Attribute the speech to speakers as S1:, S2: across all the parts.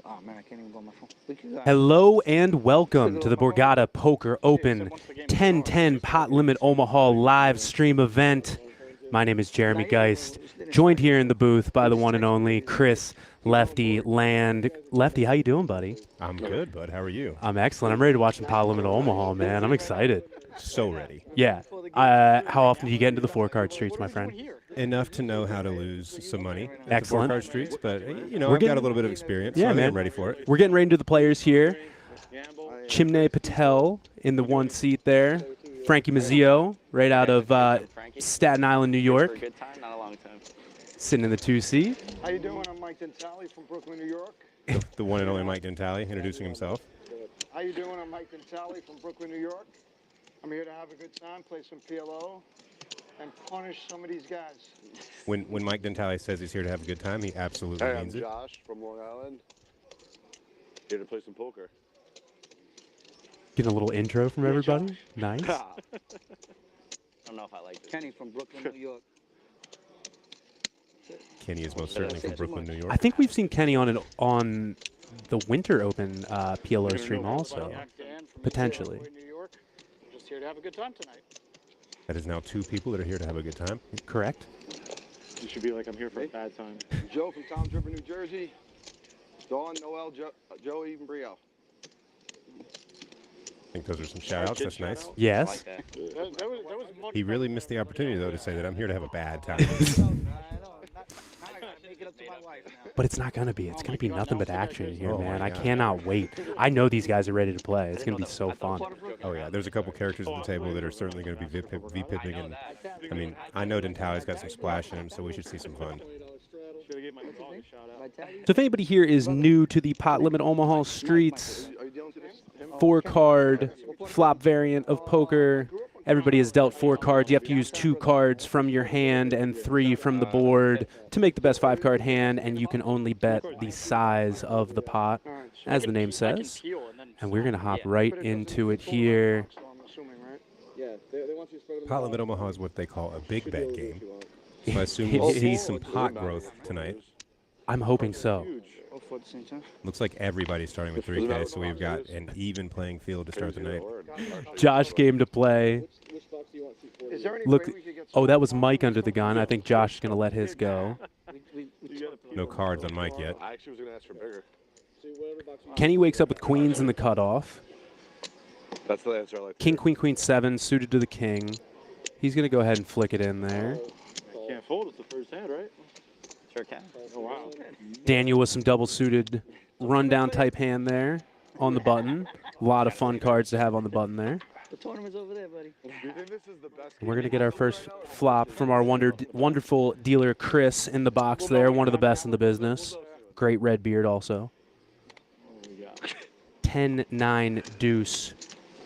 S1: Oh man, I can't even go on my phone.
S2: Hello and welcome to the Borgata Poker Open 1010 Pot Limit Omaha live stream event. My name is Jeremy Geist, joined here in the booth by the one and only Chris Lefty Land. Lefty, how you doing, buddy?
S3: I'm good, bud. How are you?
S2: I'm excellent. I'm ready to watch some Pot Limit Omaha, man. I'm excited.
S3: So ready.
S2: Yeah. How often do you get into the four-card streets, my friend?
S3: Enough to know how to lose some money at
S2: Excellent.
S3: the 4-card streets, but, I've got a little bit of experience,
S2: Yeah,
S3: so I think
S2: man.
S3: I'm ready for it.
S2: We're getting right into the players here. Chimney Patel in the one seat there. Frankie Mazzio, right out of Staten Island, New York.
S1: Good time, not a long time.
S2: Sitting in the 2 seat.
S4: How you doing? I'm Mike Dentale from Brooklyn, New York.
S3: The one and only Mike Dentale introducing himself.
S4: How you doing? I'm Mike Dentale from Brooklyn, New York. I'm here to have a good time, play some PLO, and punish some of these guys.
S3: When Mike Dentale says he's here to have a good time, he absolutely
S5: Hey, I'm
S3: means it.
S5: Josh from Long Island. Here to play some poker.
S2: Getting a little intro from everybody. Nice.
S1: I don't know if I like this. Kenny from Brooklyn, New York.
S3: Kenny is most certainly from Brooklyn, New York.
S2: I think we've seen Kenny on the Winter Open PLO stream also, potentially.
S4: New York. I'm just here to have a good time tonight.
S3: That is now 2 people that are here to have a good time.
S2: Correct.
S5: You should be like, I'm here for a bad time.
S4: Joe from Tom's River, New Jersey. Dawn, Noel, Joey, and Brio.
S3: I think those are some shout-outs. That's nice.
S2: Yes.
S4: That was
S3: He really missed the opportunity, though, to say that I'm here to have a bad time.
S2: But it's not going to be. It's going to be nothing but action here,
S3: Oh,
S2: man.
S3: my
S2: I
S3: God.
S2: cannot wait. I know these guys are ready to play. It's going to be so fun.
S3: Oh, yeah. There's a couple characters at the table that are certainly going to be V-pipping. And, I mean, I know Dentale's got some splash in him, so we should see some fun.
S2: So if anybody here is new to the Pot Limit Omaha streets, 4-card flop variant of poker, everybody has dealt 4 cards. You have to use 2 cards from your hand and 3 from the board to make the best 5-card hand, and you can only bet the size of the pot, as the name says. And we're going to hop right into it here.
S3: Pot Limit Omaha is what they call a big bet game. So I assume we'll see some pot growth tonight.
S2: I'm hoping so.
S3: Looks like everybody's starting with 3K, so we've got an even playing field to start the night.
S2: Josh came to play.
S4: Is there any
S2: Look,
S4: way we could get
S2: oh, that was Mike under the gun. I think Josh is going to let his go.
S3: No cards on Mike yet.
S5: I actually was going to ask for bigger.
S2: Kenny wakes up with queens in the cutoff.
S5: That's the answer I like.
S2: King, queen, queen, 7, suited to the king. He's going to go ahead and flick it in there.
S5: Can't fold. It's the first hand, right?
S1: Sure can.
S5: Oh, wow.
S2: Daniel with some double suited rundown type hand there on the button. A lot of fun cards to have on the button there.
S1: The tournament's over there, buddy.
S5: You think this is the best?
S2: We're going to get our first flop from our wonderful dealer Chris in the box there, one of the best in the business. Great red beard also. 10-9 deuce.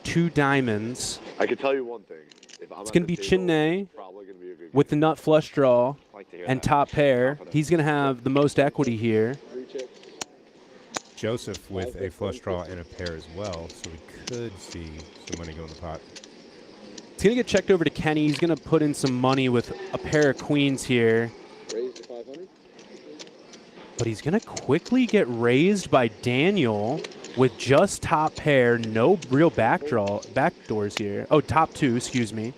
S2: 2 diamonds.
S5: I can tell you one thing. If I'm
S2: It's going to be Chinne
S5: probably going to be a good
S2: with the nut flush draw
S1: Like to hear
S2: and
S1: that.
S2: top pair. He's going to have the most equity here.
S3: Joseph with a flush draw and a pair as well, so we could see some money go in the pot.
S2: It's going to get checked over to Kenny. He's going to put in some money with a pair of queens here. But he's going to quickly get raised by Daniel with just top pair, no real backdoors here. Oh, top 2, excuse me.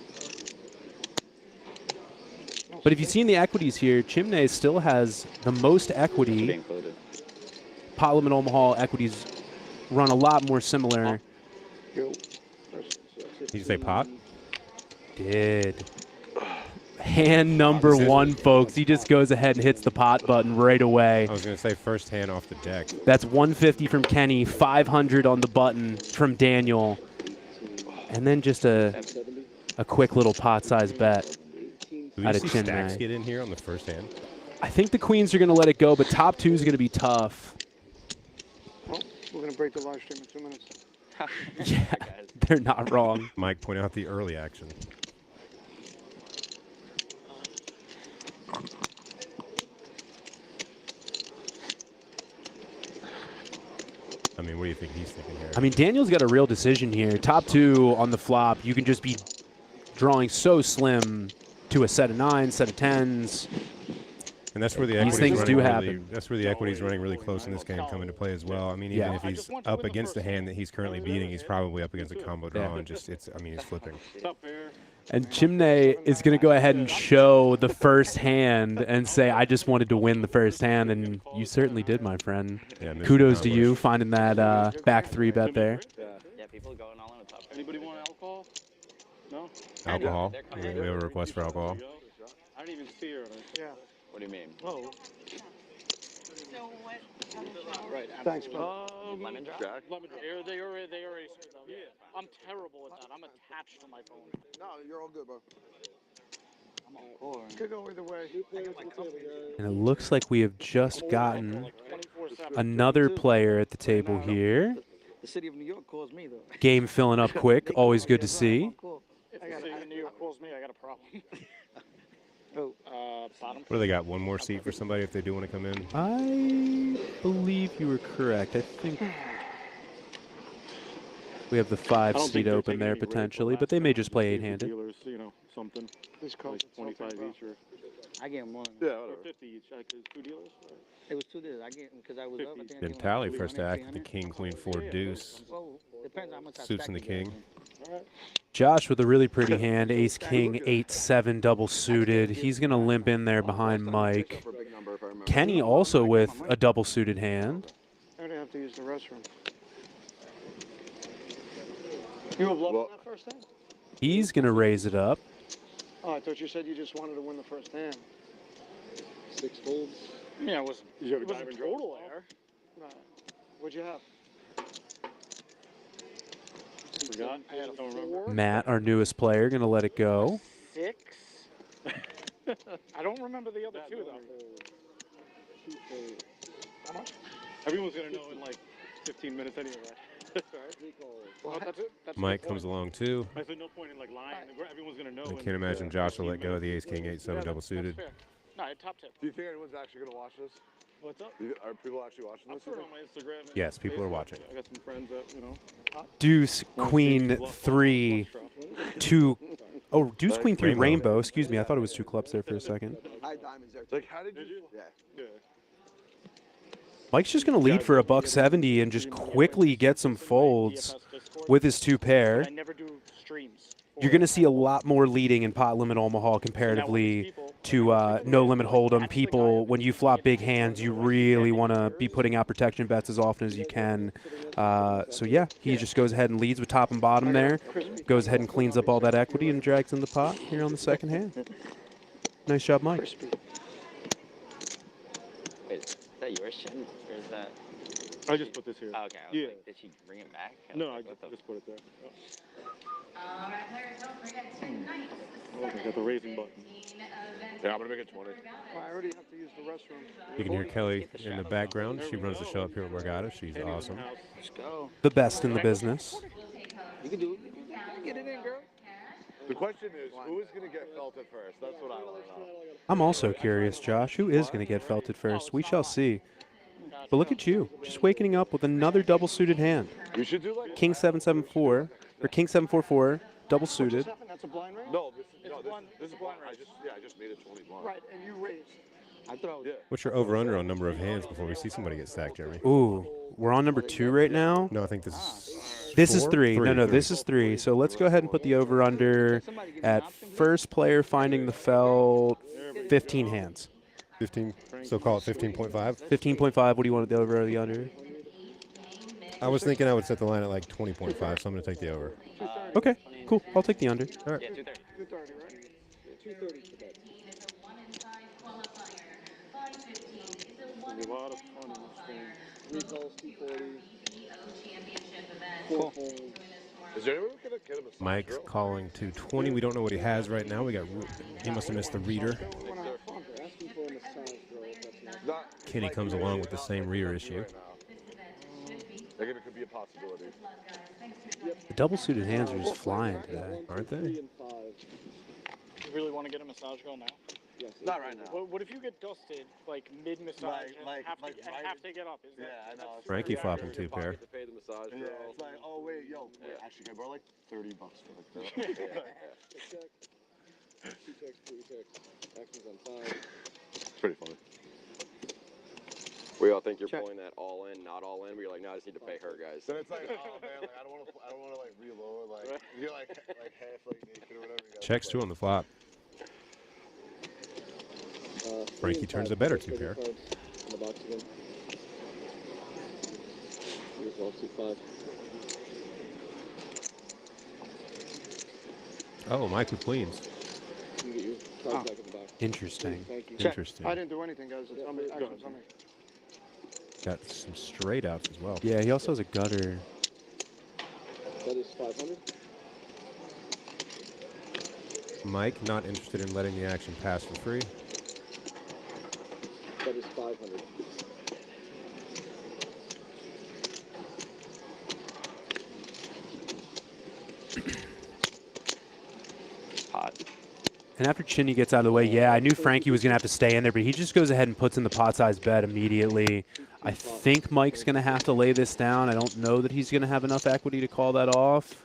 S2: But if you've seen the equities here, Chimney still has the most equity.
S1: Included.
S2: Pot Limit Omaha equities run a lot more similar.
S3: Did you say pot?
S2: Did. Hand number 1, folks. He just goes ahead and hits the pot button right away.
S3: I was going to say first hand off the deck.
S2: That's 150 from Kenny, 500 on the button from Daniel. And then just a quick little pot-sized bet
S3: Do we
S2: out of
S3: see
S2: Chin
S3: stacks
S2: May.
S3: get in here on the first hand?
S2: I think the queens are going to let it go, but top 2 is going to be tough.
S4: Well, we're going to break the live stream in 2 minutes.
S2: Yeah, they're not wrong.
S3: Mike pointed out the early action. I mean, what do you think he's thinking here?
S2: I mean, Daniel's got a real decision here. Top 2 on the flop. You can just be drawing so slim to a set of 9s, set of 10s.
S3: And that's where the
S2: These
S3: equity's
S2: things
S3: running
S2: do
S3: really,
S2: happen.
S3: That's where the equity's running really close in this game come into play as well. I mean, even
S2: Yeah.
S3: if he's up against the hand that he's currently beating, he's probably up against a combo draw,
S2: Yeah.
S3: and just I mean, he's flipping.
S2: And Chimney is going to go ahead and show the first hand and say, I just wanted to win the first hand, and you certainly did, my friend.
S3: Yeah, mission
S2: Kudos to you
S3: accomplished.
S2: finding that back 3 bet there.
S1: Yeah, people going all in the top.
S5: Anybody want alcohol? No?
S3: Alcohol. We have a request for alcohol.
S5: I didn't even see her.
S4: Yeah.
S1: What do you mean?
S5: Oh.
S1: Right.
S4: Thanks, bro.
S1: Lemon drop?
S5: Lemon drop. They already served them. Yeah. I'm terrible at that. I'm attached to my phone.
S4: No, you're all good, bro. Could go either way.
S2: And it looks like we have just gotten another player at the table here.
S1: The city of New York calls me, though.
S2: Game filling up quick. Always good to see.
S5: If the city of New York calls me, I got a problem. Bottom.
S3: What do they got? One more seat for somebody if they do want to come in?
S2: I believe you were correct. I think we have the 5 seat open there potentially, but they may just play 8-handed.
S5: Dealers, you know, something.
S4: This comes
S5: Like 25 each or
S1: I gave him one.
S5: yeah, whatever. 50 each. Like, 2 dealers.
S1: It was 2 days. I gave him because I was up. I think I gave
S3: Then
S1: him
S3: tally
S1: like
S3: first
S1: 300,
S3: act, the
S1: 300.
S3: king, queen, 4 deuce.
S1: Well, depends how much I
S3: Suits
S1: stack
S3: and the
S1: together.
S3: king.
S2: Josh with a really pretty hand, ace king, 8-7 double suited. He's going to limp in there behind Mike. Kenny also with a double suited hand.
S4: I'm gonna have to use the restroom. You were bluffing that first hand?
S2: He's going to raise it up.
S4: Oh, I thought you said you just wanted to win the first hand.
S5: 6 folds. Yeah, it wasn't. Did you have a It wasn't diamond total draw? error.
S4: No. What'd you have?
S5: Forgot. I had a 4.
S2: Matt, our newest player, going to let it go.
S5: 6. I don't remember the other 2 though. How much? Everyone's gonna know in like 15 minutes anyway. Well, that's it. That's
S3: Mike
S5: the
S3: comes
S5: point.
S3: along too.
S5: I said no point in like lying. Everyone's gonna know.
S3: I
S5: in,
S3: can't imagine Josh will let go of the ace king, 8-7 double suited.
S5: That's fair. No, I top tip.
S6: Do you think anyone's actually going to watch this?
S5: What's up?
S6: Are people actually watching
S5: I'll
S6: this?
S5: put it on my Instagram. And
S3: Yes, people are
S5: Facebook.
S3: watching.
S5: I got some friends that you know.
S2: Deuce, queen, 3, 2. Oh, deuce, queen, 3, rainbow. Excuse me, I thought it was 2 clubs there for a second.
S6: I had diamonds there. Like, how did you? Yeah.
S5: Yeah.
S2: Mike's just going to lead for a $170 and just quickly get some folds with his 2 pair.
S5: I never do streams.
S2: You're going to see a lot more leading in Pot Limit Omaha comparatively to No Limit Hold'em. People, when you flop big hands, you really want to be putting out protection bets as often as you can. So yeah, he just goes ahead and leads with top and bottom there. Goes ahead and cleans up all that equity and drags in the pot here on the second hand. Nice job, Mike.
S1: Wait, is that yours, Shin? Or is that?
S5: I just put this here.
S1: Oh, okay. I was
S5: Yeah.
S1: like, did she bring it back?
S5: No, I
S1: was like, what the
S5: just put it there.
S7: All right, players, don't forget tonight.
S5: Oh, I got the raising button.
S6: Yeah, I'm going to make it 20.
S4: Well, I already have to use the restroom.
S3: You can hear Kelly in the background. She runs the show up here at Borgata. She's awesome.
S1: Let's go.
S2: The best in the business.
S1: You can do it. Get it in, girl.
S6: The question is, who is going to get felted first? That's what I want to know.
S2: I'm also curious, Josh. Who is going to get felted first? We shall see. But look at you, just waking up with another double suited hand.
S6: You should do like
S2: King 774 or King 744, double suited.
S4: That's a blind raise?
S6: no. This is blind. I just made it 20 blind.
S4: Right, and you raised.
S1: I thought I was.
S6: Yeah.
S3: What's your over/under on number of hands before we see somebody get stacked, Jeremy?
S2: Ooh, we're on number 2 right now.
S3: No, I think this is.
S2: This is
S3: 4?
S2: 3. No, this is 3. So let's go ahead and put the over/under at first player finding the felt, 15 hands.
S3: 15. So call it 15.5.
S2: 15.5. What do you want the over or the under?
S3: I was thinking I would set the line at like 20.5, so I'm going to take the over.
S2: Okay, cool. I'll take the under. All right.
S1: Yeah, 230.
S4: 230, right? 230 today.
S5: A lot of fun in this game.
S4: 3 calls, 240.
S1: Cool.
S6: Is there anyone going to get him a side
S3: Mike's
S6: drill?
S3: calling 220. We don't know what he has right now. He must have missed the reader.
S6: Not,
S3: Kenny comes along with the same reader issue.
S6: like, it could be a possibility.
S2: The double suited hands are just flying today.
S3: Aren't they?
S5: You really want to get a massage girl now?
S6: Not right now.
S5: What if you get dusted like mid massage and have to get up? Is that,
S6: Yeah, I know.
S3: Frankie flopping 2 pair.
S6: To pay the massage Yeah, it's like, oh wait, yo, actually, can I borrow like $30 for like that? It's pretty funny.
S8: We all think you're pulling that all in, not all in. We're like, no, I just need to pay her, guys.
S6: Then it's like, oh man, like I don't want to like reload, like you're like half like naked or whatever. You
S3: Checks 2 on the flop. Frankie turns a better 2 pair. Oh, Mike with queens.
S2: Interesting.
S3: Interesting.
S4: I didn't do anything, guys. It's on me. Action, it's on me.
S3: Got some straight outs as well.
S2: Yeah, he also has a gutter.
S9: That is 500.
S3: Mike not interested in letting the action pass for free.
S9: That is 500.
S1: Pot.
S2: And after Chinny gets out of the way, yeah, I knew Frankie was going to have to stay in there, but he just goes ahead and puts in the pot-sized bet immediately. I think Mike's going to have to lay this down. I don't know that he's going to have enough equity to call that off.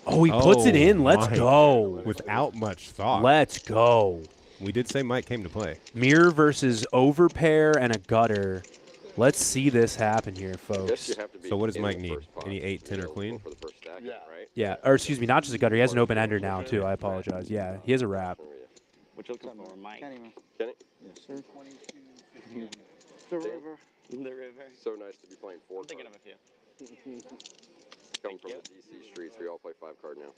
S2: Oh, he puts it in. Let's go.
S3: Without much thought.
S2: Let's go.
S3: We did say Mike came to play.
S2: Mirror versus overpair and a gutter. Let's see this happen here, folks.
S3: So what does Mike need? Any 8, 10, or queen?
S6: Yeah.
S2: Yeah, or excuse me, not just a gutter. He has an open ender now, too. I apologize. Yeah, he has a wrap.
S1: Which looks more Mike.
S8: Kenny?
S4: Yes, sir. The river.
S1: The river.
S8: So nice to be playing 4
S1: I'm thinking of a few.
S8: Come from the DC streets. We all play 5 card now.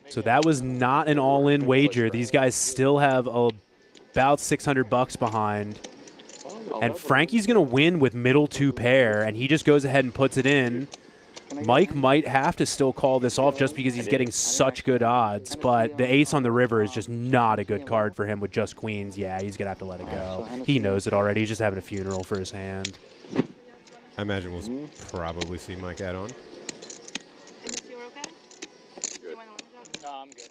S2: So that was not an all-in wager. These guys still have about $600 behind. And Frankie's going to win with middle 2 pair, and he just goes ahead and puts it in. Mike might have to still call this off just because he's getting such good odds, but the ace on the river is just not a good card for him with just queens. Yeah, he's going to have to let it go. He knows it already. He's just having a funeral for his hand.
S3: I imagine we'll probably see Mike add on.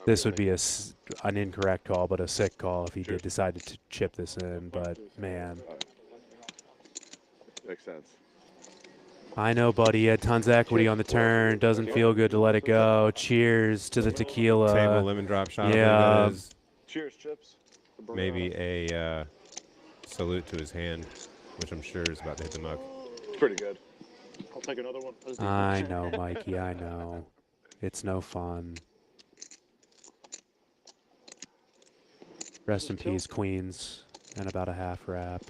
S2: This would be an incorrect call, but a sick call if he did decide to chip this in, but man.
S6: Makes sense.
S2: I know, buddy. He had tons of equity on the turn. Doesn't feel good to let it go. Cheers to the tequila.
S3: Table lemon drop shot.
S2: Yeah.
S6: Cheers, Chips.
S3: Maybe a salute to his hand, which I'm sure is about to hit the mug.
S6: Pretty good.
S5: I'll take another one.
S2: I know, Mikey. I know. It's no fun. Rest in peace, Queens, and about a half wrap.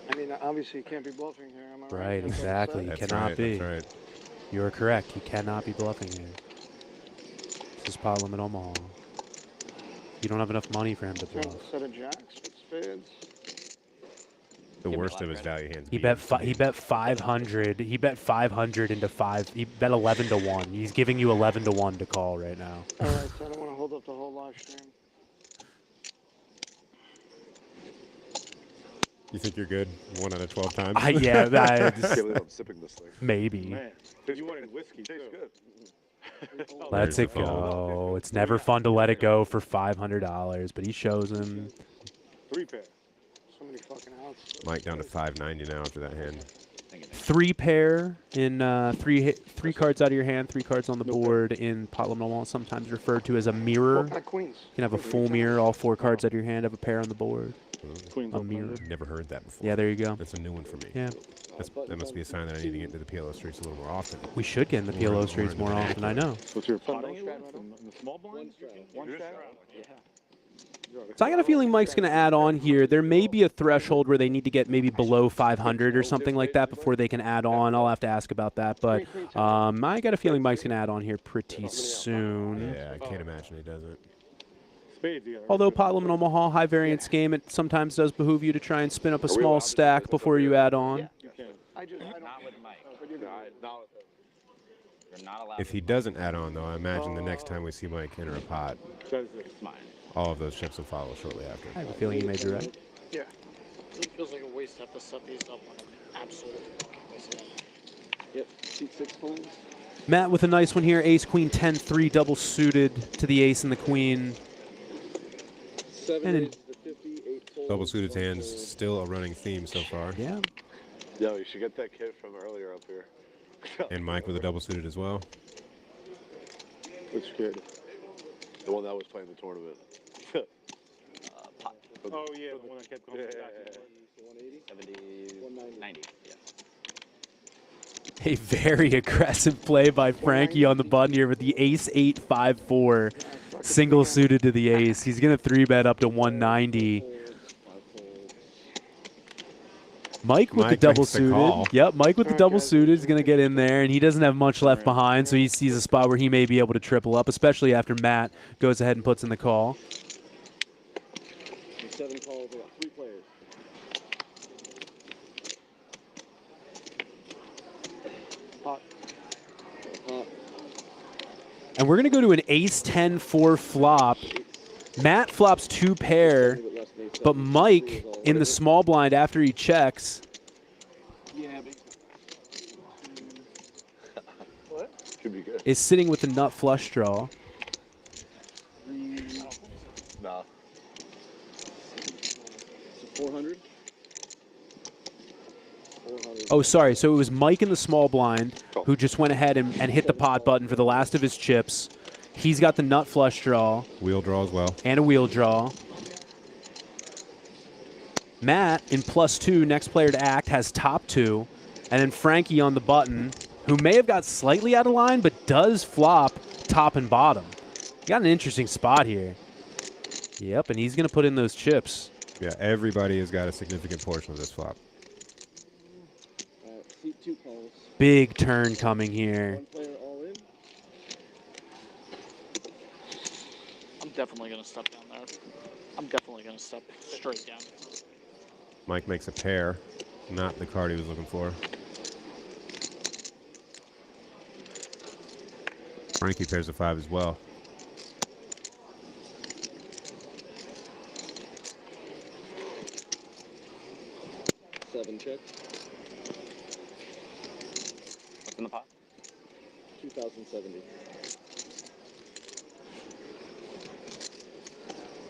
S4: I mean, obviously, you can't be bluffing here. Am I right?
S2: Right, exactly. You cannot be.
S3: That's right.
S2: You are correct. You cannot be bluffing here. This is Pot Limit Omaha. You don't have enough money for him to bluff.
S4: Set of jacks with spades.
S3: The worst of his value hands.
S2: He bet 500. He bet 500 into 5. He bet 11 to 1. He's giving you 11 to 1 to call right now.
S4: All right, so I don't want to hold up the whole live stream.
S3: You think you're good 1 out of 12 times?
S2: Yeah,
S6: I can't believe I'm sipping this thing.
S2: maybe.
S5: Man, you wanted whiskey,
S6: Tastes
S5: too.
S6: good.
S2: Let's it go. It's never fun to let it go for $500, but he shows him.
S5: 3 pair.
S4: So many fucking outs.
S3: Mike down to 590 now after that hand.
S2: 3 pair in three cards out of your hand, 3 cards on the board in Pot Limit Omaha, sometimes referred to as a mirror.
S4: Queens.
S2: You can have a full mirror, all 4 cards out of your hand, have a pair on the board.
S5: Queens
S2: A mirror.
S3: Never heard that before.
S2: Yeah, there you go.
S3: That's a new one for me.
S2: Yeah.
S3: That must be a sign that I need to get into the PLO streets a little more often.
S2: We should get in the PLO streets more often, I know.
S5: What's your potting in the small blinds?
S1: One strat? Yeah.
S2: So I got a feeling Mike's going to add on here. There may be a threshold where they need to get maybe below 500 or something like that before they can add on. I'll have to ask about that. But I got a feeling Mike's going to add on here pretty soon.
S3: Yeah, I can't imagine he doesn't.
S2: Although Pot Limit Omaha, high variance game, it sometimes does behoove you to try and spin up a small stack before you add on.
S4: I don't.
S1: Not with Mike. You're not allowed.
S3: If he doesn't add on, though, I imagine the next time we see Mike enter a pot,
S1: It's mine.
S3: all of those chips will follow shortly after.
S2: I have a feeling you may be right.
S4: Yeah.
S9: It feels like a waste to have to set these up on an absolute fucking waste. Yep, 6 phones.
S2: Matt with a nice one here. Ace, Queen, 10, 3, double suited to the ace and the queen.
S9: 7 to 50, 8 phones.
S3: Double suited hands, still a running theme so far.
S2: Yeah.
S6: Yo, you should get that kid from earlier up here.
S3: And Mike with a double suited as well.
S6: Which kid? The one that was playing the tournament.
S5: Oh, yeah, the one that kept going.
S6: Yeah,
S5: back
S6: yeah,
S5: and forth.
S1: 70, 90. Yeah.
S2: A very aggressive play by Frankie on the button here with the ace-8-5-4 single suited to the ace. He's going to 3-bet up to 190. Mike with the
S3: Mike
S2: double
S3: makes the
S2: suited.
S3: call.
S2: Yep, Mike with the double suited is going to get in there, and he doesn't have much left behind, so he sees a spot where he may be able to triple up, especially after Matt goes ahead and puts in the call.
S9: 7 calls, 3 players. Pot.
S2: And we're going to go to an ace-10-4 flop. Matt flops 2 pair, but Mike in the small blind after he checks
S6: Should be good.
S2: is sitting with the nut flush draw.
S6: Nah.
S9: 400.
S2: Oh, sorry. So it was Mike in the small blind who just went ahead and hit the pot button for the last of his chips. He's got the nut flush draw.
S3: Wheel draw as well.
S2: And a wheel draw. Matt in +2, next player to act, has top 2. And then Frankie on the button, who may have got slightly out of line, but does flop top and bottom. Got an interesting spot here. Yep, and he's going to put in those chips.
S3: Yeah, everybody has got a significant portion of this flop.
S9: Seat 2 calls.
S2: Big turn coming here.
S9: 1 player all in. I'm definitely going to step down there. I'm definitely going to step straight down.
S3: Mike makes a pair, not the card he was looking for. Frankie pairs a 5 as well.
S9: Check.
S1: What's in the pot?
S9: 2070.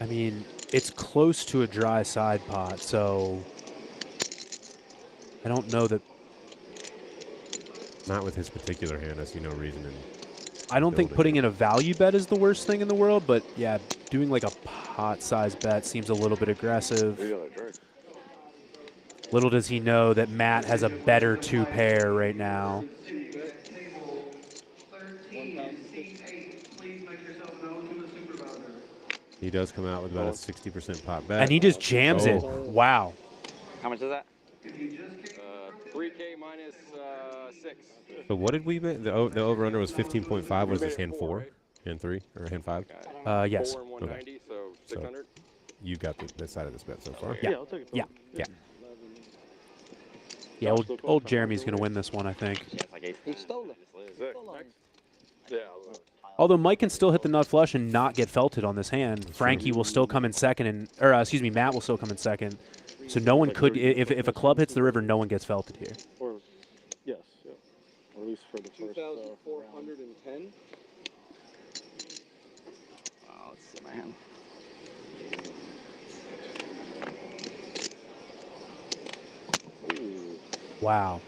S2: I mean, it's close to a dry side pot, so I don't know that.
S3: Not with his particular hand. I see no reason in.
S2: I don't think putting in a value bet is the worst thing in the world, but yeah, doing like a pot size bet seems a little bit aggressive. Little does he know that Matt has a better 2 pair right now.
S3: He does come out with about a 60% pot bet.
S2: And he just jams it. Wow.
S1: How much is that?
S8: 3K minus 6.
S3: So what did we bet? The over-under was 15.5. Was this hand 4? Hand 3? Or hand 5?
S2: Yes.
S8: 4 and 190, so 600.
S3: You got this side of this bet so far.
S2: Yeah.
S5: I'll take it.
S2: Yeah. Yeah. Yeah, old Jeremy's going to win this one, I think.
S1: Yeah, it's like 8. He stole it.
S6: Yeah.
S2: Although Mike can still hit the nut flush and not get felted on this hand. Frankie will still come in second, excuse me, Matt will still come in second. So no one could, if a club hits the river, no one gets felted here.
S5: Or, yes, yeah. Or at least for the first
S9: 2,410.
S1: Let's see my hand.
S2: Wow.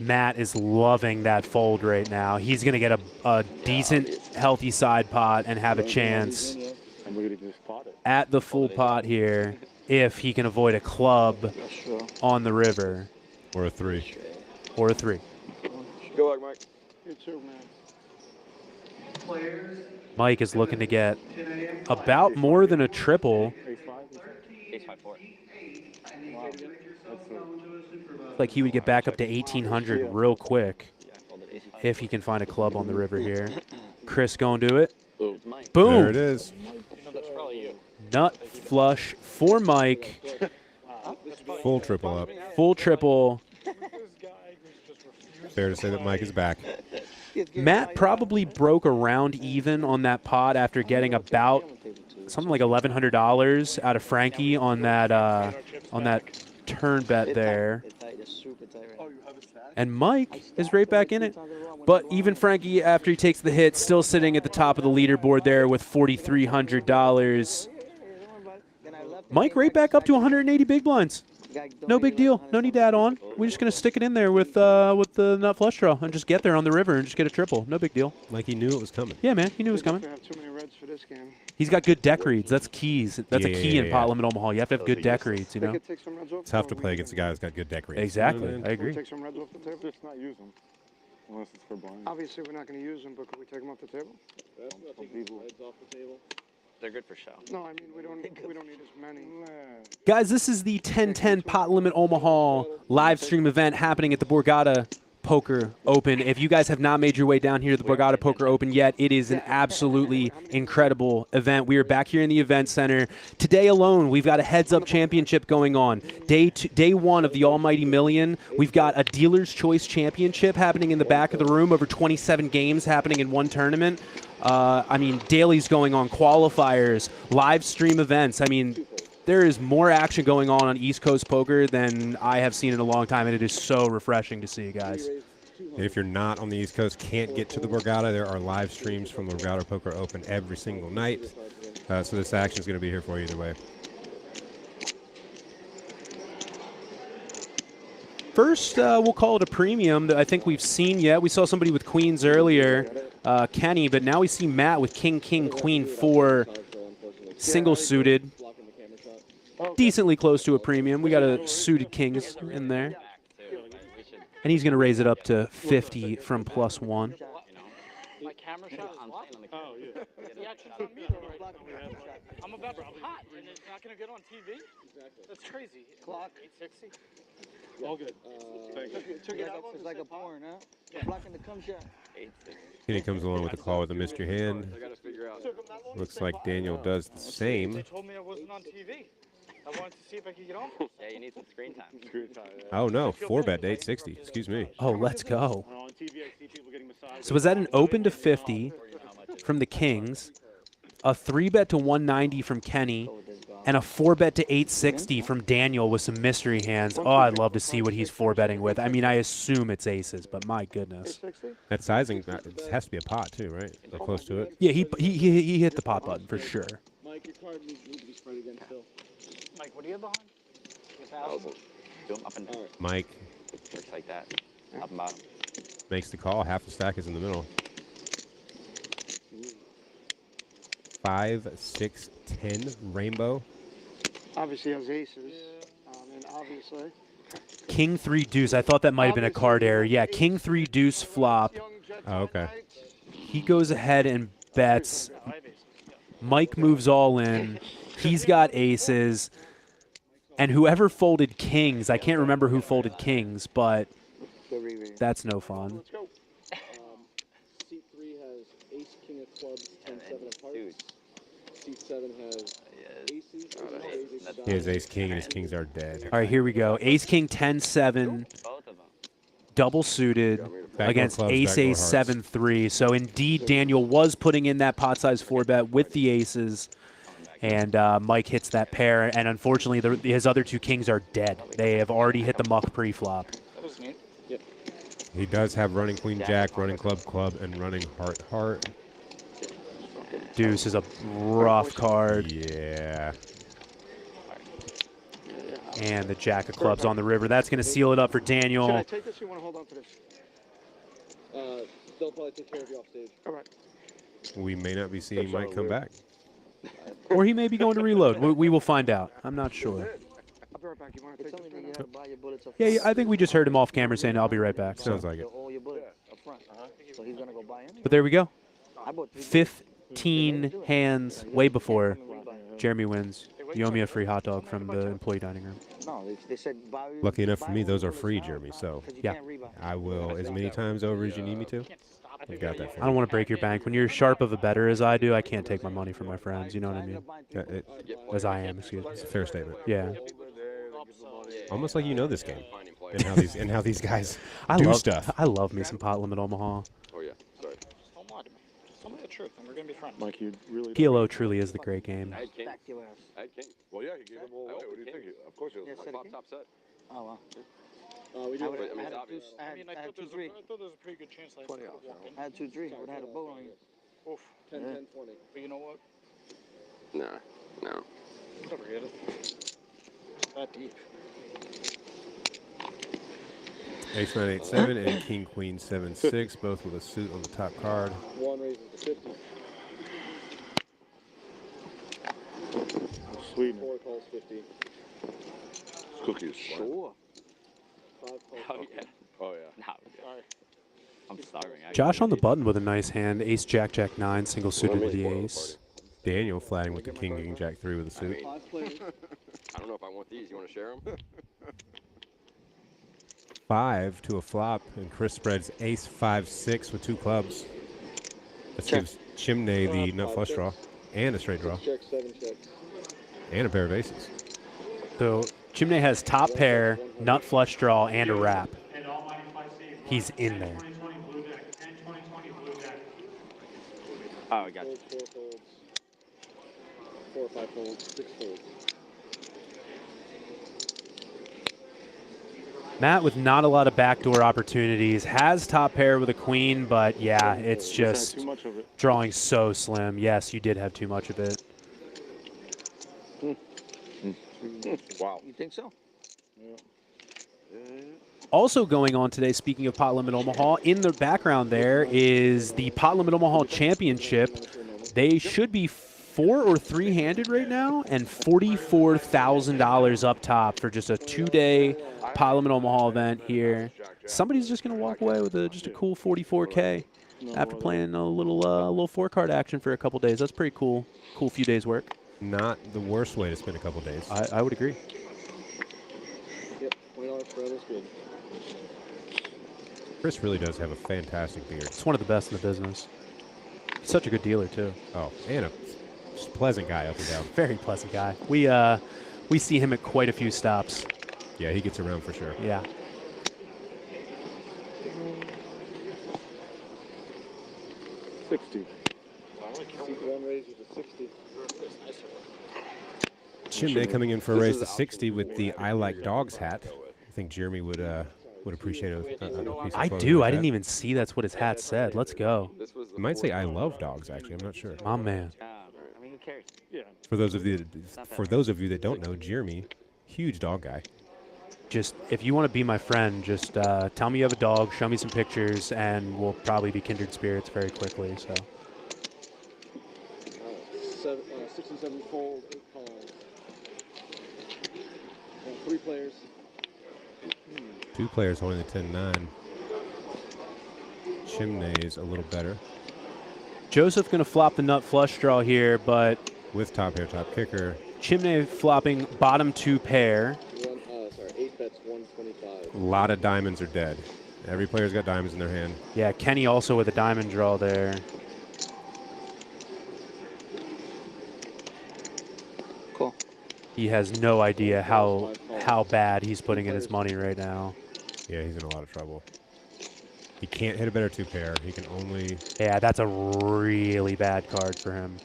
S2: Matt is loving that fold right now. He's going to get a decent, healthy side pot and have a chance
S5: And we're going to just pot it.
S2: at the full pot here if he can avoid a club on the river.
S3: Or a 3.
S2: Or a 3.
S8: Good luck, Mike.
S5: You too, man.
S2: Mike is looking to get about more than a triple.
S1: Ace 5-4.
S2: Like he would get back up to 1,800 real quick if he can find a club on the river here. Chris going to it. Boom.
S3: There it is.
S2: Nut flush for Mike.
S3: Full triple up.
S2: Full triple.
S3: Fair to say that Mike is back.
S2: Matt probably broke around even on that pot after getting about something like $1,100 out of Frankie on that turn bet there. And Mike is right back in it. But even Frankie, after he takes the hit, still sitting at the top of the leaderboard there with $4,300. Mike right back up to 180 big blinds. No big deal. No need to add on. We're just going to stick it in there with the nut flush draw and just get there on the river and just get a triple. No big deal.
S3: Like he knew it was coming.
S2: Yeah, man. He knew it was coming.
S5: Have too many reds for
S4: this game.
S2: He's got good deck reads. That's keys. That's a key in Pot
S3: Yeah.
S2: Limit Omaha. You have to have good deck reads, you
S4: They
S2: know?
S4: could take some reds off.
S3: It's tough
S4: or
S3: to
S4: we
S3: play
S4: can-
S3: against a guy who's got good deck reads.
S2: Exactly.
S3: You know what
S2: I
S3: I mean?
S4: Can we
S2: agree.
S4: take some reds off the table?
S5: Just not use them. Unless it's for blind.
S4: Obviously, we're not going to use them, but could we take them off the table?
S1: They're good for show.
S4: No, I mean we don't need as many.
S2: Guys, this is the 10-10 Pot Limit Omaha live stream event happening at the Borgata Poker Open. If you guys have not made your way down here to the Borgata Poker Open yet, it is an absolutely incredible event. We are back here in the event center. Today alone, we've got a heads-up championship going on. Day one of the Almighty Million, we've got a Dealer's Choice Championship happening in the back of the room, over 27 games happening in one tournament. I mean, dailies going on, qualifiers, live stream events. I mean, there is more action going on East Coast Poker than I have seen in a long time, and it is so refreshing to see, guys.
S3: And if you're not on the East Coast, can't get to the Borgata, there are live streams from the Borgata Poker Open every single night. So this action is going to be here for you either way.
S2: First, we'll call it a premium that I think we've seen yet. We saw somebody with queens earlier, Kenny, but now we see Matt with king, king, queen, 4, single suited. Decently close to a premium. We got a suited kings in there. And he's going to raise it up to 50 from +1.
S9: My camera shot is locked.
S5: Oh, yeah.
S9: The action's on me right now. I'm about to pot, and it's not going to get on TV? That's crazy. Clock. 860.
S5: All good. Thank you.
S1: It's like a porn, huh? Blocking the cum shot.
S3: Kenny comes along with a call with a mystery hand.
S8: I gotta figure out.
S3: Looks like Daniel does the same.
S9: They told me I wasn't on TV. I wanted to see if I could get on.
S1: Yeah, you need some screen time.
S3: Oh, no. 4-bet to 860. Excuse me.
S2: Oh, let's go.
S5: On TV, I see people getting massaged.
S2: So was that an open to 50 from the kings, a 3-bet to 190 from Kenny, and a 4-bet to 860 from Daniel with some mystery hands? Oh, I'd love to see what he's 4-betting with. I mean, I assume it's aces, but my goodness.
S3: That sizing it has to be a pot, too, right? Or close to it.
S2: Yeah, he hit the pot button for sure.
S9: Mike, your card needs to be spread again, Phil. Mike, what are you behind?
S1: 1,000. Do them up and down.
S3: Mike
S1: Works like that. Up and bottom.
S3: makes the call. Half the stack is in the middle. 5, 6, 10, rainbow.
S4: Obviously, has aces. And obviously.
S2: King 3 deuce. I thought that might have been a card error. Yeah, King 3 deuce flop.
S3: Oh, okay.
S2: He goes ahead and bets. Mike moves all in. He's got aces. And whoever folded kings, I can't remember who folded kings, but that's no fun.
S10: C3 has ace, king of clubs, 10, 7 of hearts.
S1: Dude.
S10: C7 has aces.
S3: He has ace king, and his kings are dead.
S2: All right, here we go. Ace, king, 10, 7.
S1: Both of them.
S2: Double suited
S3: Backdoor
S2: against
S3: clubs,
S2: ace,
S3: backdoor
S2: ace,
S3: hearts.
S2: 7, 3. So indeed, Daniel was putting in that pot size 4-bet with the aces. And Mike hits that pair, and unfortunately, his other 2 kings are dead. They have already hit the muck pre-flop.
S9: That was neat.
S3: He does have running queen jack, running club club, and running heart heart.
S2: Deuce is a rough card,
S3: Yeah.
S2: and the jack of clubs on the river. That's going to seal it up for
S4: Should I
S2: Daniel.
S4: take this or you want to hold on to this?
S10: They'll probably take care of you off stage.
S4: All right.
S3: We may not be seeing Mike come back.
S2: Or he may be going to reload. We will find out. I'm not sure.
S4: I'll be right back. You want to take this?
S1: You gotta buy your bullets up
S2: Yeah, I think we just heard him off camera saying, I'll be right back. So.
S3: Sounds like it.
S1: all your bullets up front. So he's gonna go buy them.
S2: But there we go.
S1: I bought 3
S2: 15 hands way before Jeremy wins. You owe me a free hot dog from the employee dining room.
S1: No, they said buy.
S3: Lucky enough for me, those are free, Jeremy. So
S1: 'cause you
S2: Yeah.
S1: can't rebuy.
S3: I will, as many times over as you need me to. I got that for
S2: I don't want to break your bank. When you're sharp of a bettor as I do, I can't take my money from my friends. You know what I mean?
S3: you.
S2: As I am, excuse me.
S3: It's a fair statement.
S2: Yeah.
S3: Almost like you know this game and how these guys
S2: I
S3: do
S2: love
S3: stuff.
S2: I love me some Pot Limit Omaha.
S8: Oh yeah, sorry.
S9: Just don't lie to me. Just tell me the truth, and we're going to be friends.
S5: Mike, you really.
S2: PLO truly is the great game.
S8: I had king.
S1: Back to your ass.
S8: I had king.
S6: Well, yeah, he gave them all away. What do you think? Of course he was.
S1: Yeah,
S8: I
S1: said
S8: popped
S1: again?
S8: top set.
S1: Oh well.
S10: We
S1: I
S10: do.
S1: would
S8: But, I mean,
S1: have had
S8: it's
S1: a
S8: obvious.
S1: deuce.
S9: I mean, I
S1: had
S9: thought there
S1: 2,
S9: was
S1: 3.
S9: a pretty good chance I
S6: 20
S9: could
S6: off,
S9: walk in.
S1: I had 2, 3. Would have had a bow on you.
S9: Oof.
S10: 10, 10, 20.
S9: But you know what?
S8: Nah, no.
S9: Never hit it. That deep.
S3: Ace 9 8 7 and King Queen 7 6, both with a suit on the top card.
S10: One raises to 50. calls 50.
S8: Cookie is
S1: Sure.
S10: 5 calls
S1: Oh,
S10: 50.
S1: yeah.
S8: Oh, yeah.
S1: No, I'm starving.
S2: Josh on the button with a nice hand. Ace, Jack, Jack 9, single suited with the
S8: Spoil the
S2: ace.
S3: Daniel flatting with the king, jack 3 with a suit.
S10: 5 players.
S8: I don't know if I want these. You want to share them?
S3: 5 to a flop, and Chris spreads ace 5-6 with 2 clubs. This gives Chimney the nut flush draw and a straight draw
S10: 6 checks, 7 checks.
S3: and a pair of aces.
S2: So Chimney has top pair, nut flush draw, and a wrap. He's in there.
S1: Oh, I got you.
S10: Folds, 4 folds. 4 or 5 folds, 6 folds.
S2: Matt with not a lot of backdoor opportunities. Has top pair with a queen, but yeah, it's just
S5: Too much of it.
S2: drawing so slim. Yes, you did have too much of it.
S8: Wow.
S1: You think so?
S2: Also going on today, speaking of Pot Limit Omaha, in the background there is the Pot Limit Omaha Championship. They should be 4 or 3-handed right now, and $44,000 up top for just a 2-day Pot Limit Omaha event here. Somebody's just going to walk away with just a cool 44K after playing a little 4-card action for a couple days. That's pretty cool. Cool few days work.
S3: Not the worst way to spend a couple days.
S2: I would agree.
S10: Yep, $20 for is good.
S3: Chris really does have a fantastic beard.
S2: It's one of the best in the business. Such a good dealer too.
S3: Oh, and a just pleasant guy up and down.
S2: Very pleasant guy. We see him at quite a few stops.
S3: Yeah, he gets around for sure.
S2: Yeah.
S5: $60.
S10: C1 raises to 60.
S3: Chimney coming in for a raise to 60 with the I Like Dogs hat. I think Jeremy would appreciate a piece of
S2: I
S3: clothing
S2: do.
S3: like
S2: I didn't
S3: that.
S2: even see that's what his hat said. Let's go.
S8: This was the
S3: It might say I love dogs, actually. I'm not sure.
S2: My man.
S1: I mean, who cares?
S5: Yeah.
S3: For those of you that don't know, Jeremy, huge dog guy.
S2: Just, if you want to be my friend, just tell me you have a dog, show me some pictures, and we'll probably be kindred spirits very quickly. So
S10: 67 fold, 8 calls. 3 players.
S3: 2 players holding the 10-9. Chimney's a little better.
S2: Joseph going to flop the nut flush draw here, but
S3: With top pair, top kicker.
S2: Chimney flopping bottom 2 pair.
S10: 8 bets, 125.
S3: A lot of diamonds are dead. Every player's got diamonds in their hand.
S2: Yeah, Kenny also with a diamond draw there.
S1: Cool.
S2: He has no idea how bad he's putting in his money right now.
S3: Yeah, he's in a lot of trouble. He can't hit a better 2 pair. He can only...
S2: Yeah, that's a really bad card for him.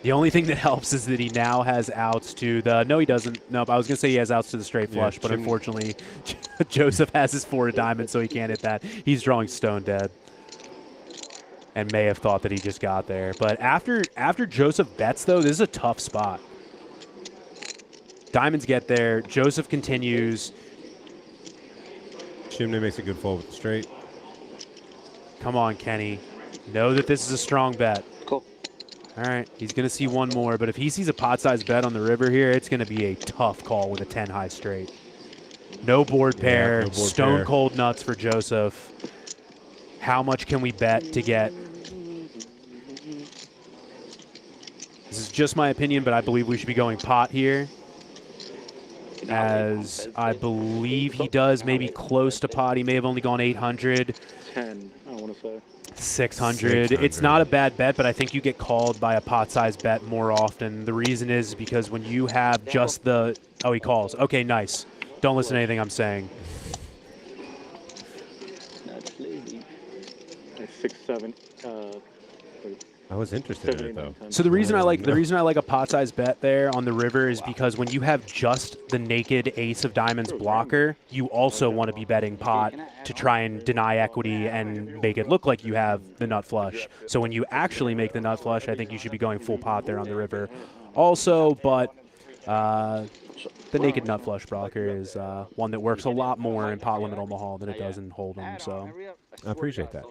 S2: The only thing that helps is that he now has outs to the... No, he doesn't. Nope, I was going to say he has outs to the straight flush, but unfortunately, Joseph has his 4 of diamonds, so he can't hit that. He's drawing stone dead. And may have thought that he just got there. But after Joseph bets, though, this is a tough spot. Diamonds get there. Joseph continues.
S3: Chimney makes a good fold with the straight.
S2: Come on, Kenny. Know that this is a strong bet.
S1: Cool.
S2: All right, he's going to see one more, but if he sees a pot-sized bet on the river here, it's going to be a tough call with a 10 high straight. No board pair,
S3: no board
S2: stone
S3: pair.
S2: cold nuts for Joseph. How much can we bet to get? This is just my opinion, but I believe we should be going pot here, as I believe he does maybe close to pot. He may have only gone 800.
S5: 10, I want to say.
S2: 600. It's not a bad bet, but I think you get called by a pot-sized bet more often. The reason is because when you have just the... Oh, he calls. Okay, nice. Don't listen to anything I'm saying.
S5: Like 6, 7.
S3: I was interested in it, though.
S2: So the reason I like a pot-sized bet there on the river is because when you have just the naked ace of diamonds blocker, you also want to be betting pot to try and deny equity and make it look like you have the nut flush. So when you actually make the nut flush, I think you should be going full pot there on the river. Also, but the naked nut flush blocker is one that works a lot more in Pot Limit Omaha than it does in Hold'em. So
S3: I appreciate that.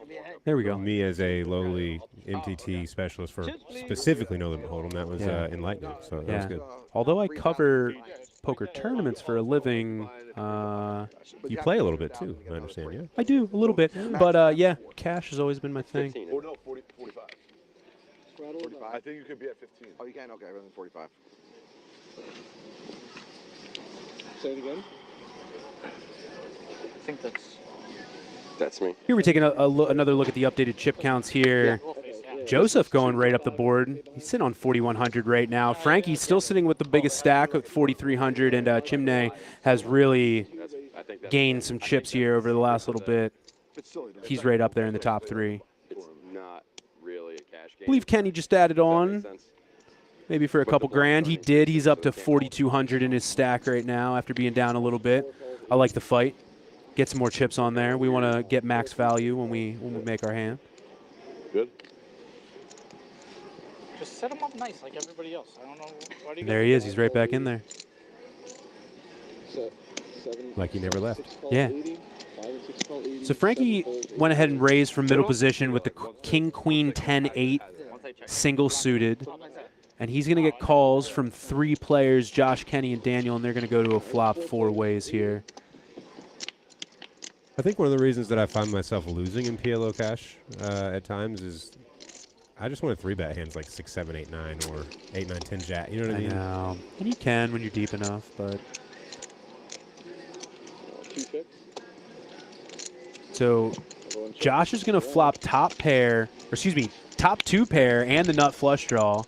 S2: there we go.
S3: Me as a lowly MTT specialist for specifically No Limit Hold'em, that was enlightening. So that was good.
S2: Although I cover poker tournaments for a living,
S3: You play a little bit too, I understand, yeah?
S2: I do a little bit. But yeah, cash has always been my thing.
S6: Or no, 45. 45. I think you could be at 15. Oh, you can? Okay, rather than 45.
S10: Say it again.
S9: I think
S8: That's me.
S2: Here we're taking another look at the updated chip counts here. Joseph going right up the board. He's sitting on 4,100 right now. Frankie's still sitting with the biggest stack at 4,300, and Chimney has really gained some chips here over the last little bit. He's right up there in the top 3.
S8: It's not really a cash game.
S2: I believe Kenny just added on, maybe for a couple grand. He did. He's up to 4,200 in his stack right now after being down a little bit. I like the fight. Get some more chips on there. We want to get max value when we make our hand.
S6: Good.
S9: just set him up nice like everybody else. I don't know. Why do you
S2: There he is. He's right back in there.
S3: Like he never left.
S2: Yeah. So Frankie went ahead and raised from middle position with the King, Queen, 10, 8 single suited. And he's going to get calls from 3 players, Josh, Kenny, and Daniel, and they're going to go to a flop 4 ways here.
S3: I think one of the reasons that I find myself losing in PLO cash at times is I just want to 3-bet hands like 6, 7, 8, 9, or 8, 9, 10 jack. You know what I mean?
S2: I know. And you can when you're deep enough, but... So Josh is going to flop top pair, or excuse me, top 2 pair and the nut flush draw.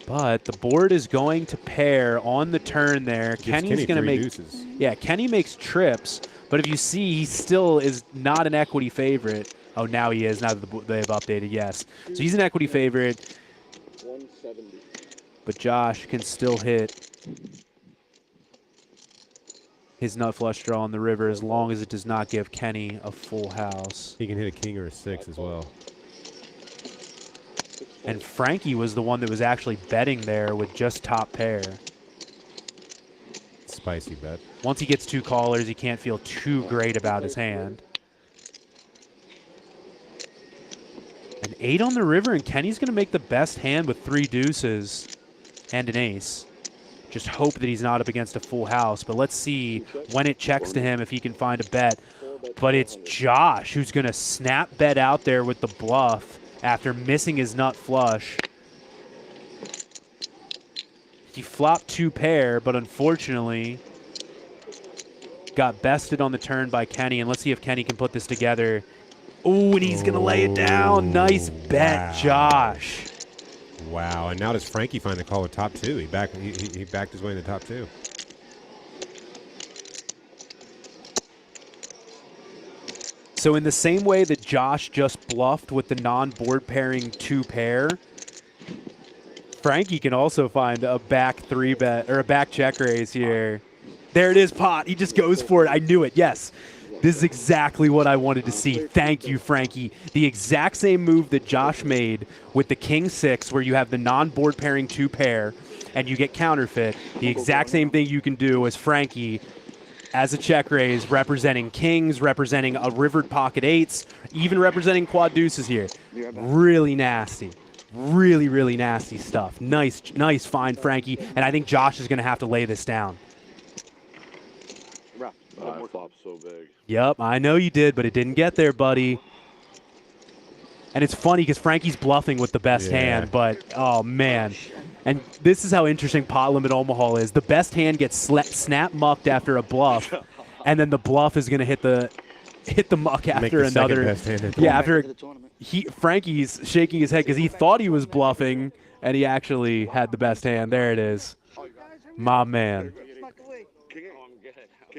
S2: But the board is going to pair on the turn there. Kenny's going to make
S3: deuces.
S2: Yeah, Kenny makes trips, but if you see, he still is not an equity favorite. Oh, now he is. Now that they've updated, yes. So he's an equity favorite.
S10: 170.
S2: But Josh can still hit his nut flush draw on the river as long as it does not give Kenny a full house.
S3: He can hit a king or a 6 as well.
S2: And Frankie was the one that was actually betting there with just top pair.
S3: Spicy bet.
S2: Once he gets 2 callers, he can't feel too great about his hand. An 8 on the river, and Kenny's going to make the best hand with 3 deuces and an ace. Just hope that he's not up against a full house. But let's see when it checks to him if he can find a bet. But it's Josh who's going to snap bet out there with the bluff after missing his nut flush. He flopped 2 pair, but unfortunately got bested on the turn by Kenny. And let's see if Kenny can put this together. Oh, and he's going to lay it down. Nice bet, wow. Josh.
S3: Wow, and now does Frankie find the call with top 2? He backed his way in the top 2.
S2: So in the same way that Josh just bluffed with the non-board pairing 2 pair, Frankie can also find a back 3 bet or a back check raise here. There it is, pot. He just goes for it. I knew it. Yes. This is exactly what I wanted to see. Thank you, Frankie. The exact same move that Josh made with the King 6, where you have the non-board pairing 2 pair and you get counterfeit. The exact same thing you can do as Frankie as a check raise, representing kings, representing a rivered pocket 8s, even representing quad deuces here. Really nasty. Really, really nasty stuff. Nice find, Frankie. And I think Josh is going to have to lay this down.
S6: I flopped so big.
S2: Yep, I know you did, but it didn't get there, buddy. And it's funny because Frankie's bluffing with the best hand, but, oh, man. And this is how interesting Pot Limit Omaha is. The best hand gets snap mucked after a bluff, and then the bluff is going to hit the muck after another. Yeah, after Frankie's shaking his head because he thought he was bluffing, and he actually had the best hand. There it is. My man.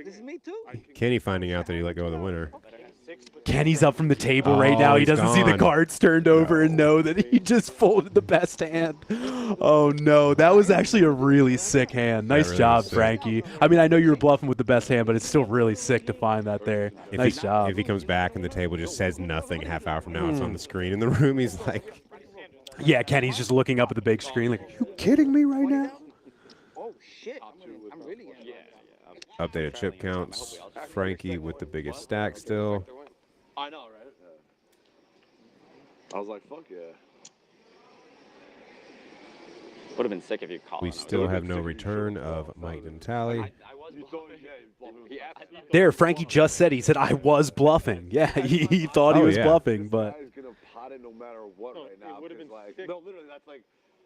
S1: This is me too.
S3: Kenny finding out that he let go of the winner.
S2: Kenny's up from the table right now. He doesn't see the cards turned over and know that he just folded the best hand. Oh, no. That was actually a really sick hand. Nice job, Frankie. I mean, I know you were bluffing with the best hand, but it's still really sick to find that there. Nice job.
S3: If he comes back and the table just says nothing half hour from now, it's on the screen in the room, he's like...
S2: Yeah, Kenny's just looking up at the big screen like, are you kidding me right now?
S1: shit. I'm really getting
S3: Updated chip counts. Frankie with the biggest stack still.
S6: I know, right? I was like, fuck yeah.
S1: Would have been sick if you called.
S3: We still have no return of Mike Natali.
S2: There, Frankie just said, he said, I was bluffing. Yeah, he thought he was bluffing, but.
S6: This guy's going to pot it no matter what right now.
S5: It would have been
S6: like,
S5: sick.
S6: no, literally, that's like.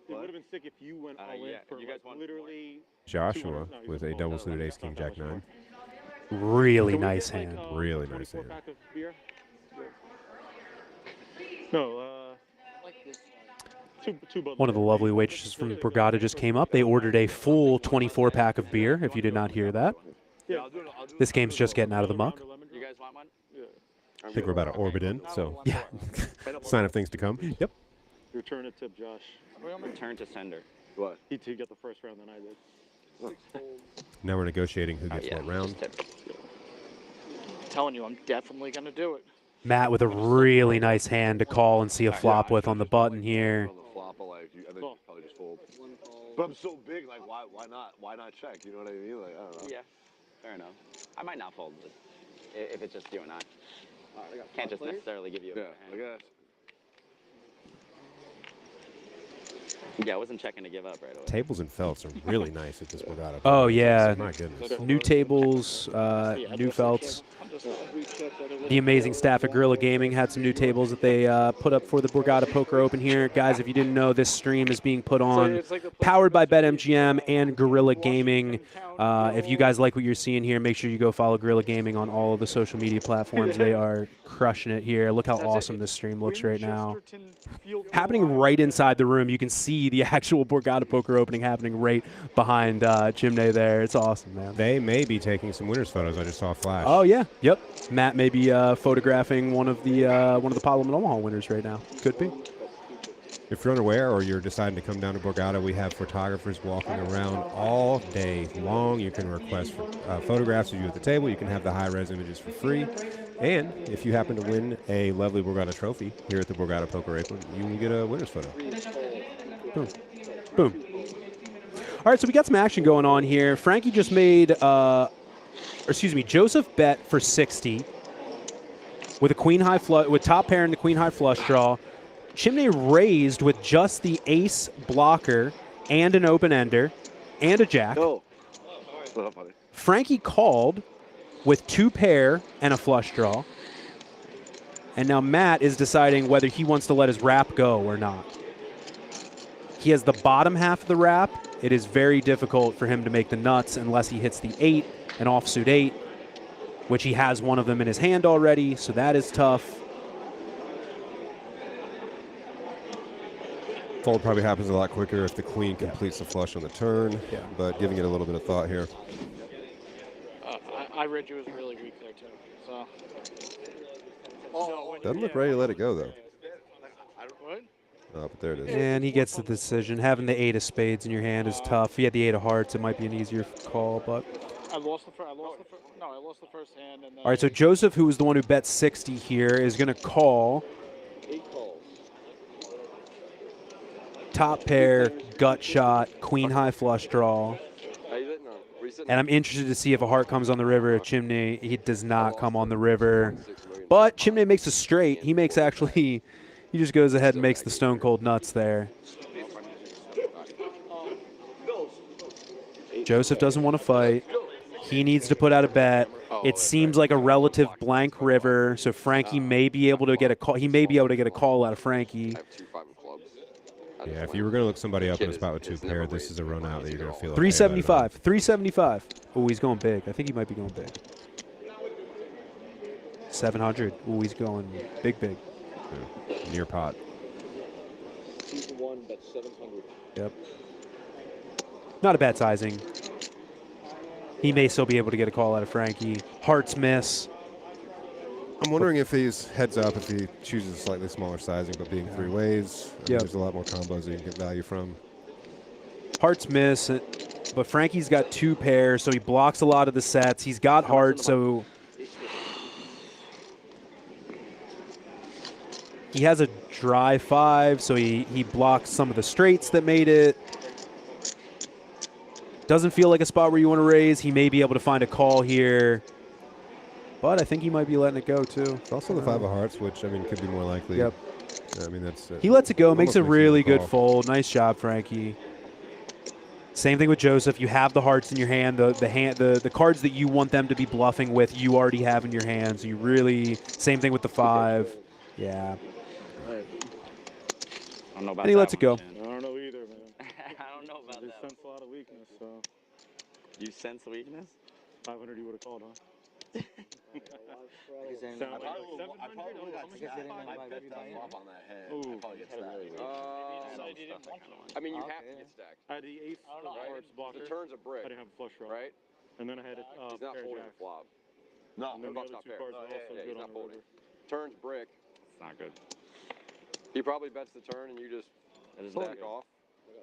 S5: It would have been sick if you went all in for literally.
S3: Joshua with a double suited ace king jack 9.
S2: Really nice hand.
S3: Really nice hand.
S5: No,
S2: One of the lovely waitresses from Borgata just came up. They ordered a full 24-pack of beer, if you did not hear that. This game's just getting out of the muck.
S1: You guys want one?
S3: I think we're about to orbit in, so yeah. Sign of things to come. Yep.
S5: Your turn to tip, Josh.
S1: Turn to sender.
S6: What?
S5: He got the first round, then I did.
S3: Now we're negotiating who gets what round.
S9: I'm telling you, I'm definitely going to do it.
S2: Matt with a really nice hand to call and see a flop with on the button here.
S6: On the flop, like, I think you probably just fold. But I'm so big, like, why not? Why not check? You know what I mean? Like, I don't know.
S1: Yeah, fair enough. I might not fold this if it's just you and I. Can't just necessarily give you a
S6: Yeah,
S1: hand.
S6: I guess.
S1: Yeah, I wasn't checking to give up right away.
S3: Tables and felts are really nice at this Borgata.
S2: Oh, yeah.
S3: My goodness.
S2: New tables, new felts. The amazing staff at Gorilla Gaming had some new tables that they put up for the Borgata Poker Open here. Guys, if you didn't know, this stream is being put on, powered by BetMGM and Gorilla Gaming. If you guys like what you're seeing here, make sure you go follow Gorilla Gaming on all of the social media platforms. They are crushing it here. Look how awesome this stream looks right now. Happening right inside the room. You can see the actual Borgata Poker Opening happening right behind Chimney there. It's awesome, man.
S3: They may be taking some winners photos. I just saw a flash.
S2: Oh yeah, yep. Matt may be photographing one of the Pot Limit Omaha winners right now. Could be.
S3: If you're unaware or you're deciding to come down to Borgata, we have photographers walking around all day long. You can request photographs of you at the table. You can have the high-res images for free. And if you happen to win a lovely Borgata trophy here at the Borgata Poker Open, you will get a winner's photo.
S2: Boom. Boom. All right, so we got some action going on here. Frankie just made, Joseph bet for 60 with a queen high flush, with top pair and the queen high flush draw. Chimney raised with just the ace blocker and an open ender and a jack.
S6: Oh.
S2: Frankie called with two pair and a flush draw. And now Matt is deciding whether he wants to let his wrap go or not. He has the bottom half of the wrap. It is very difficult for him to make the nuts unless he hits the 8, an offsuit 8, which he has one of them in his hand already, so that is tough.
S3: Fold probably happens a lot quicker if the queen completes the flush on the turn, but giving it a little bit of thought here.
S9: I read you was really weak there, too. So.
S3: Doesn't look ready to let it go, though.
S9: What?
S3: Oh, but there it is.
S2: And he gets the decision. Having the 8 of spades in your hand is tough. If he had the 8 of hearts, it might be an easier call, but.
S9: I lost the first hand. And then
S2: All right, so Joseph, who was the one who bet 60 here, is going to call.
S10: 8 calls.
S2: Top pair, gut shot, queen high flush draw. And I'm interested to see if a heart comes on the river. If Chimney, he does not come on the river. But Chimney makes a straight. He makes actually, he just goes ahead and makes the stone cold nuts there. Joseph doesn't want to fight. He needs to put out a bet. It seems like a relative blank river, so Frankie may be able to get a call. He may be able to get a call out of Frankie.
S3: Yeah, if you were going to look somebody up in a spot with 2 pair, this is a run out that you're going to feel.
S2: 375. 375. Oh, he's going big. I think he might be going big. 700. Oh, he's going big.
S3: Yeah. Near pot.
S10: Season 1, bet 700.
S2: Yep. Not a bad sizing. He may still be able to get a call out of Frankie. Hearts miss.
S3: I'm wondering if he's heads up, if he chooses a slightly smaller sizing, but being 3 ways. I mean, there's a lot more combos that you can get value from.
S2: Hearts miss, but Frankie's got 2 pairs, so he blocks a lot of the sets. He's got hearts, so he has a dry 5, so he blocks some of the straights that made it Doesn't feel like a spot where you want to raise. He may be able to find a call here, but I think he might be letting it go too.
S3: It's also the 5 of hearts, which, I mean, could be more likely.
S2: Yep.
S3: I mean, that's
S2: He lets it go, makes
S3: almost
S2: a really
S3: it
S2: good
S3: call.
S2: fold. Nice job, Frankie. Same thing with Joseph. You have the hearts in your hand. The cards that you want them to be bluffing with, you already have in your hands. You really, same thing with the 5. Yeah.
S1: I don't know about
S2: And he
S1: that
S2: lets it go.
S1: one, Chin.
S5: I don't know either, man.
S1: I don't know about
S5: They
S1: that.
S5: sense a lot of weakness, so
S1: You sense weakness?
S5: 500 you would have called, huh?
S6: I
S5: Sound like
S6: probably will- I
S5: 700?
S6: probably would
S5: How
S6: have
S5: much
S6: got
S5: is
S6: stacked.
S5: five?
S6: I bet that flop on that hand.
S5: Ooh.
S6: I probably get stacked.
S8: I mean, you have to get stacked.
S5: I had the ace of hearts blocker.
S8: The turn's a brick,
S5: I didn't have a flush draw.
S8: right?
S5: And then I had a
S8: He's not
S5: pair
S8: folding
S5: jack.
S8: the flop.
S6: No,
S5: And then the
S8: Buck's
S5: other
S8: not
S5: two
S8: fair.
S5: cards
S6: No,
S5: are also
S8: Yeah,
S5: good
S8: he's
S5: on
S8: not
S5: the
S8: folding.
S5: river.
S8: Turn's brick.
S1: It's not good.
S8: He probably bets the turn, and you just
S1: It is
S8: back
S1: not good.
S8: off.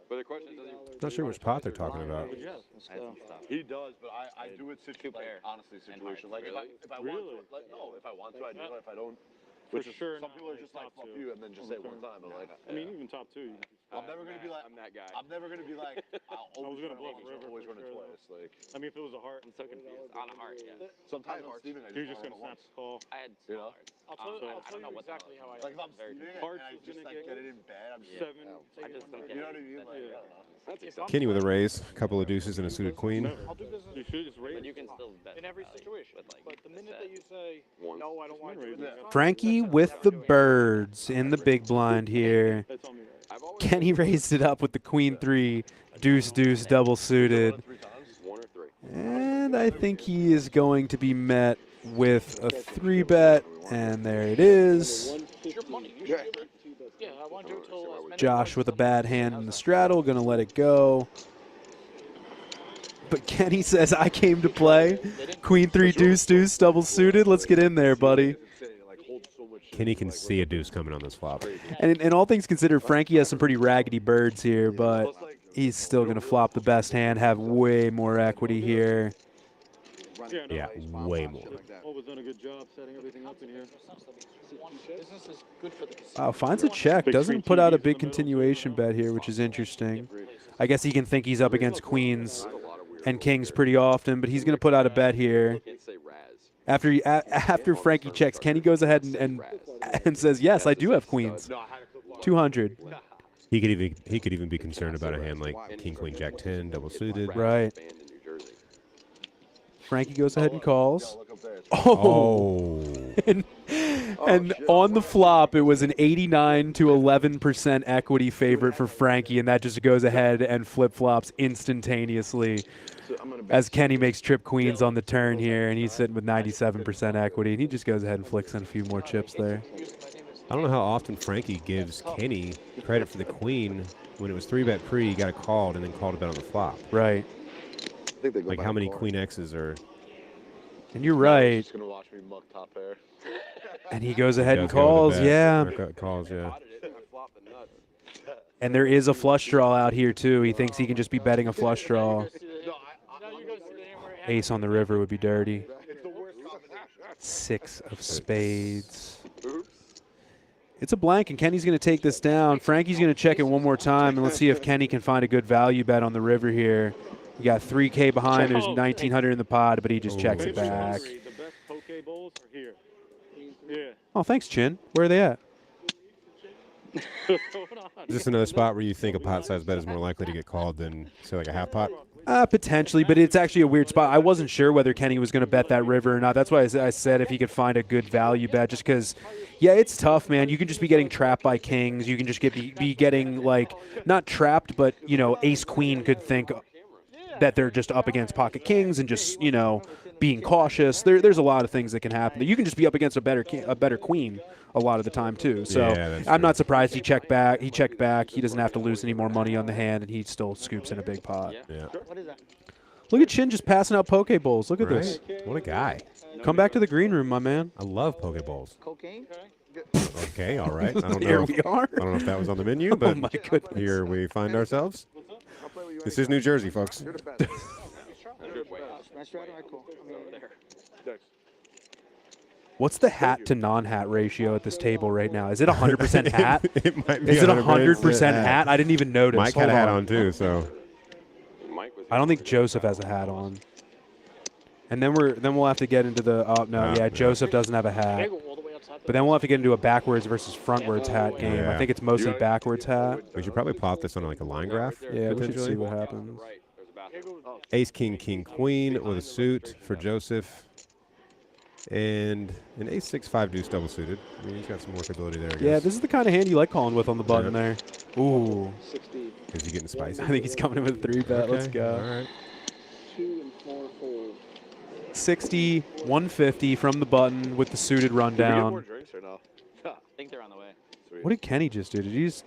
S8: But the question is, does he?
S3: Not sure which pot they're talking about.
S5: Good job.
S1: I had some stuff.
S6: he does, but I do it
S1: Two pair.
S6: honestly
S1: And
S6: situation.
S1: hearts.
S6: Like if I
S5: Really?
S6: want to, like no, if I want to, I do. If I don't,
S5: For
S6: which
S5: sure
S6: some
S5: not
S6: people are
S5: like
S6: just like
S5: top
S6: fuck
S5: two
S6: you and then just
S5: on
S6: say
S5: the
S6: one
S5: turn.
S6: time. But like,
S5: I mean, even top 2. You can
S6: I'm never gonna be like
S8: I'm that guy.
S6: I'm never gonna be like I'll always
S5: gonna
S6: run
S5: bluff
S6: once,
S5: river
S6: I'll always
S5: for
S6: run it
S5: sure,
S6: twice. Like
S5: I mean, if it was a heart,
S1: I'm so confused. On a heart, yeah.
S6: sometimes I'm Steven, I
S5: you're
S6: just
S5: just
S6: wanna
S5: gonna
S6: run
S5: snap
S6: once.
S5: the call.
S1: I had
S6: You
S1: two
S6: know?
S1: hearts.
S9: I'll tell
S1: I
S9: you
S1: don't know what
S9: exactly how I
S6: Like if I'm
S1: Very
S6: Steven and
S5: Hearts
S6: I
S5: is
S6: just
S5: gonna
S6: like
S5: get
S6: get it in bad, I'm just
S1: Yeah.
S5: 7.
S1: I just don't get
S6: you know
S1: it.
S6: what I mean? Like
S5: Yeah.
S6: I don't know.
S8: That's
S9: If
S8: acceptable.
S3: Kenny with a raise, a couple of deuces and a suited queen.
S5: Never.
S9: I'll do business
S5: You should just raise.
S1: But you can still bet
S9: in every
S1: value
S9: situation.
S1: with, like,
S9: But the minute
S1: set.
S9: that you say,
S8: One.
S9: no, I don't want to do it,
S5: Yeah.
S9: this time,
S2: Frankie
S9: that's it.
S2: with
S9: I'm
S2: the
S9: never doing it.
S2: birds in the big blind here.
S5: That's on me.
S8: I've always
S2: Kenny raised it up with the queen 3, deuce, deuce, double suited.
S6: 3 times.
S8: 1 or 3.
S2: And I think he is going to be met with a 3-bet, and there it is.
S9: It's your money. You should give it. Yeah, I want to do it till as many
S2: Josh
S9: cards
S2: with a
S9: as
S2: bad
S9: I
S2: hand
S9: can.
S2: in the straddle, going to let it go. But Kenny says, I came to play. Queen 3, deuce, deuce, double suited. Let's get in there, buddy.
S3: Kenny can see a deuce coming on this flop.
S2: And in all things considered, Frankie has some pretty raggedy birds here, but he's still going to flop the best hand, have way more equity here.
S5: Yeah, no,
S3: Yeah, way more.
S5: Always done a good job setting everything up in here.
S9: Business is good for the casino.
S2: Wow, finds a check.
S5: Big
S2: Doesn't
S5: screen
S2: put out a
S5: TVs in
S2: big
S5: the middle,
S2: continuation bet here, which is interesting. I guess he can think he's up against queens and kings pretty often, but he's going to put out a bet here.
S8: Can't say Raz.
S2: After Frankie checks, Kenny goes ahead and says, yes, I do have queens. 200.
S3: He could even be concerned about a hand like king, queen, jack 10, double suited.
S2: Right.
S8: Banned in New Jersey.
S2: Frankie goes ahead and calls.
S6: Look up there.
S2: Oh. And on the flop, it was an 89 to 11% equity favorite for Frankie, and that just goes ahead and flip-flops instantaneously as Kenny makes trip queens on the turn here, and he's sitting with 97% equity, and he just goes ahead and flicks in a few more chips there.
S3: I don't know how often Frankie gives Kenny credit for the queen. When it was 3-bet pre, he got it called and then called a bet on the flop.
S2: Right.
S6: I think they go
S3: Like
S6: by
S3: how
S6: the
S3: many
S6: card.
S3: queen X's are...
S2: And you're right.
S6: Just gonna watch me muck top pair.
S2: And he goes ahead and
S3: does go with
S2: calls,
S3: a bet.
S2: yeah.
S3: Or calls, yeah.
S8: I flopped the nuts.
S2: And there is a flush draw out here, too. He thinks he can just be betting a flush draw. Ace on the river would be dirty. 6 of spades. It's a blank, and Kenny's going to take this down. Frankie's going to check it one more time, and let's see if Kenny can find a good value bet on the river here. You got 3K behind. There's 1,900 in the pod, but he just checks it back.
S5: The best poke bowls are here. Yeah.
S2: Oh, thanks, Chin. Where are they at?
S5: What's going on?
S3: Is this another spot where you think a pot size bet is more likely to get called than, say, like a half pot?
S2: Potentially, but it's actually a weird spot. I wasn't sure whether Kenny was going to bet that river or not. That's why I said if he could find a good value bet, just because, yeah, it's tough, man. You can just be getting trapped by kings. You can just be getting, like, not trapped, but, you know, ace-queen could think that they're just up against pocket kings and just, you know, being cautious. There's a lot of things that can happen. You can just be up against a better queen a lot of the time too. So
S3: Yeah, that's
S2: I'm
S3: true.
S2: not surprised he checked back. He checked back. He doesn't have to lose any more money on the hand, and he still scoops in a big pot.
S3: Yeah.
S2: Look at Chin just passing out poke bowls. Look at
S3: Right?
S2: this.
S3: What a guy.
S2: Come back to the green room, my man.
S3: I love poke bowls.
S4: Cocaine?
S3: Okay, all right. I don't
S2: Here
S3: know.
S2: we are.
S3: I don't know if that was on the menu, but
S2: my goodness.
S3: here we find ourselves. This is New Jersey, folks.
S4: You're the best. Nice try. All right, cool.
S2: What's the hat to non-hat ratio at this table right now? Is it 100% hat?
S3: It might be
S2: Is it
S3: 100%
S2: 100% hat? I didn't even notice.
S3: Mike had
S2: Hold
S3: a hat on too, so
S8: Mike was
S2: I don't think Joseph has a hat on. And then we'll have to get into the
S3: no.
S2: Joseph doesn't have a hat. But then we'll have to get into a backwards versus frontwards hat game.
S3: Yeah.
S2: I think it's mostly backwards hat.
S3: We should probably plot this on like a line graph.
S2: Yeah, we should
S3: potentially.
S2: see what happens.
S3: Ace, king, king, queen with a suit for Joseph. And an ace, 6-5 deuce double suited. I mean, he's got some workability there, I guess.
S2: Yeah, this is the kind of hand you like calling with on the button there. Ooh.
S3: Is he getting spicy?
S2: I think he's coming in with a 3-bet.
S3: Okay.
S2: Let's go.
S3: All right.
S10: 2 and 4 fold.
S2: 60, 150 from the button with the suited
S6: Did we get
S2: rundown.
S6: more drinks or no?
S1: I think they're on the way.
S6: Sweet.
S2: What did Kenny just do? Did he just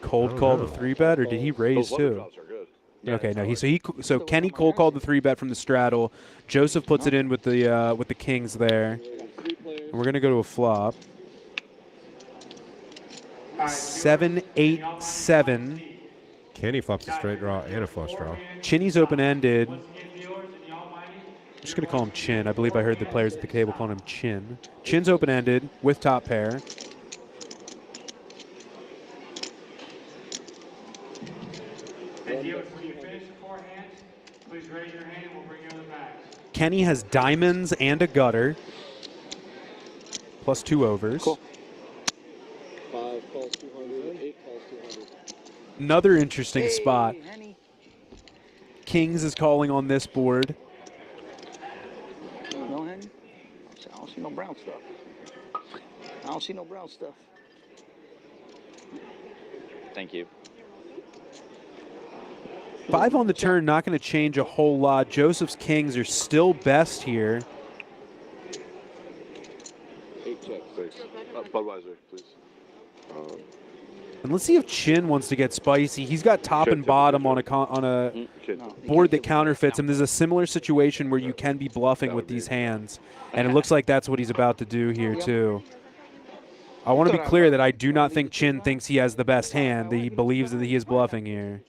S2: cold
S3: don't
S2: call
S3: know.
S2: the 3-bet, or did he raise
S6: Those lemon
S2: too?
S6: drops are good.
S2: Okay, no. So Kenny cold called the 3-bet from the straddle. Joseph puts it in with the kings there. And we're gonna go to a flop. 7, 8, 7.
S3: Kenny flops a straight draw and a flush draw.
S2: Chinny's open-ended. I'm just gonna call him Chin. I believe I heard the players at the table calling him Chin. Chin's open-ended with top pair. Kenny has diamonds and a gutter, plus 2 overs.
S10: Cool. 5 calls 200, 8 calls 200.
S2: Another interesting spot. Kings is calling on this board.
S9: No, Henny? I don't see no brown stuff. I don't see no brown stuff.
S1: Thank you.
S2: 5 on the turn, not going to change a whole lot. Joseph's kings are still best here.
S6: 8 checks. Thanks. Budweiser, please.
S2: And let's see if Chin wants to get spicy. He's got top and bottom on a board that counterfeits him. There's a similar situation where you can be bluffing with these hands, and it looks like that's what he's about to do here too. I want to be clear that I do not think Chin thinks he has the best hand. That he believes that he is bluffing here.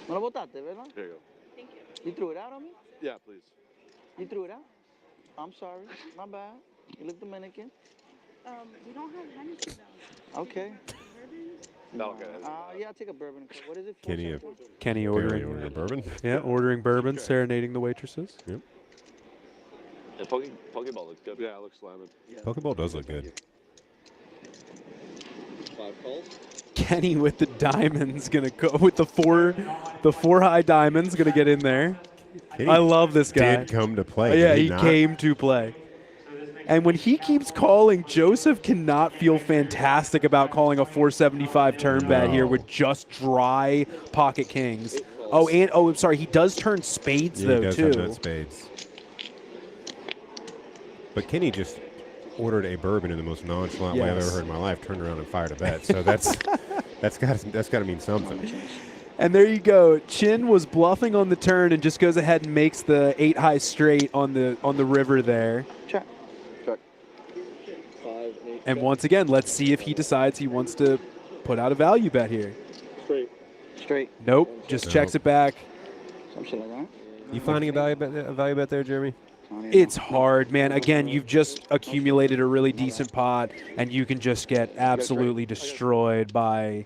S9: ¿No lo botaste, verdad?
S6: Here you go.
S7: Thank you.
S9: You threw it out on me?
S6: Yeah, please.
S9: You threw it out? I'm sorry. My bad. You look Dominican.
S7: We don't have Hennessy though.
S9: Okay.
S6: No, okay.
S9: Yeah, I'll take a bourbon. What is it?
S2: Kenny ordering
S3: Order bourbon.
S2: Yeah, ordering bourbon, serenading the waitresses.
S3: Yep.
S1: The Pokeball looks good.
S6: Yeah, it looks slamming.
S3: Pokeball does look good.
S10: 5 calls.
S2: Kenny with the diamonds gonna go with the four high diamonds gonna get in there.
S3: Kenny
S2: I love this guy.
S3: Did come to play.
S2: Yeah,
S3: did
S2: he
S3: not?
S2: came to play. And when he keeps calling, Joseph cannot feel fantastic about calling a 475 turn bet here with just dry pocket kings. I'm sorry, he does turn spades
S3: Yeah,
S2: though
S3: he does
S2: too.
S3: have nut spades. But Kenny just ordered a bourbon in the most nonchalant way I've ever heard in my life. Turned around and fired a bet. So that's got to mean something.
S2: And there you go. Chin was bluffing on the turn and just goes ahead and makes the 8 high straight on the river there.
S9: Check.
S10: 5, 8.
S2: And once again, let's see if he decides he wants to put out a value bet here.
S9: Straight.
S2: Nope, just checks it back.
S9: Some shit like that.
S3: You finding a value bet there, Jeremy?
S2: It's hard, man. Again, you've just accumulated a really decent pot, and you can just get absolutely destroyed by,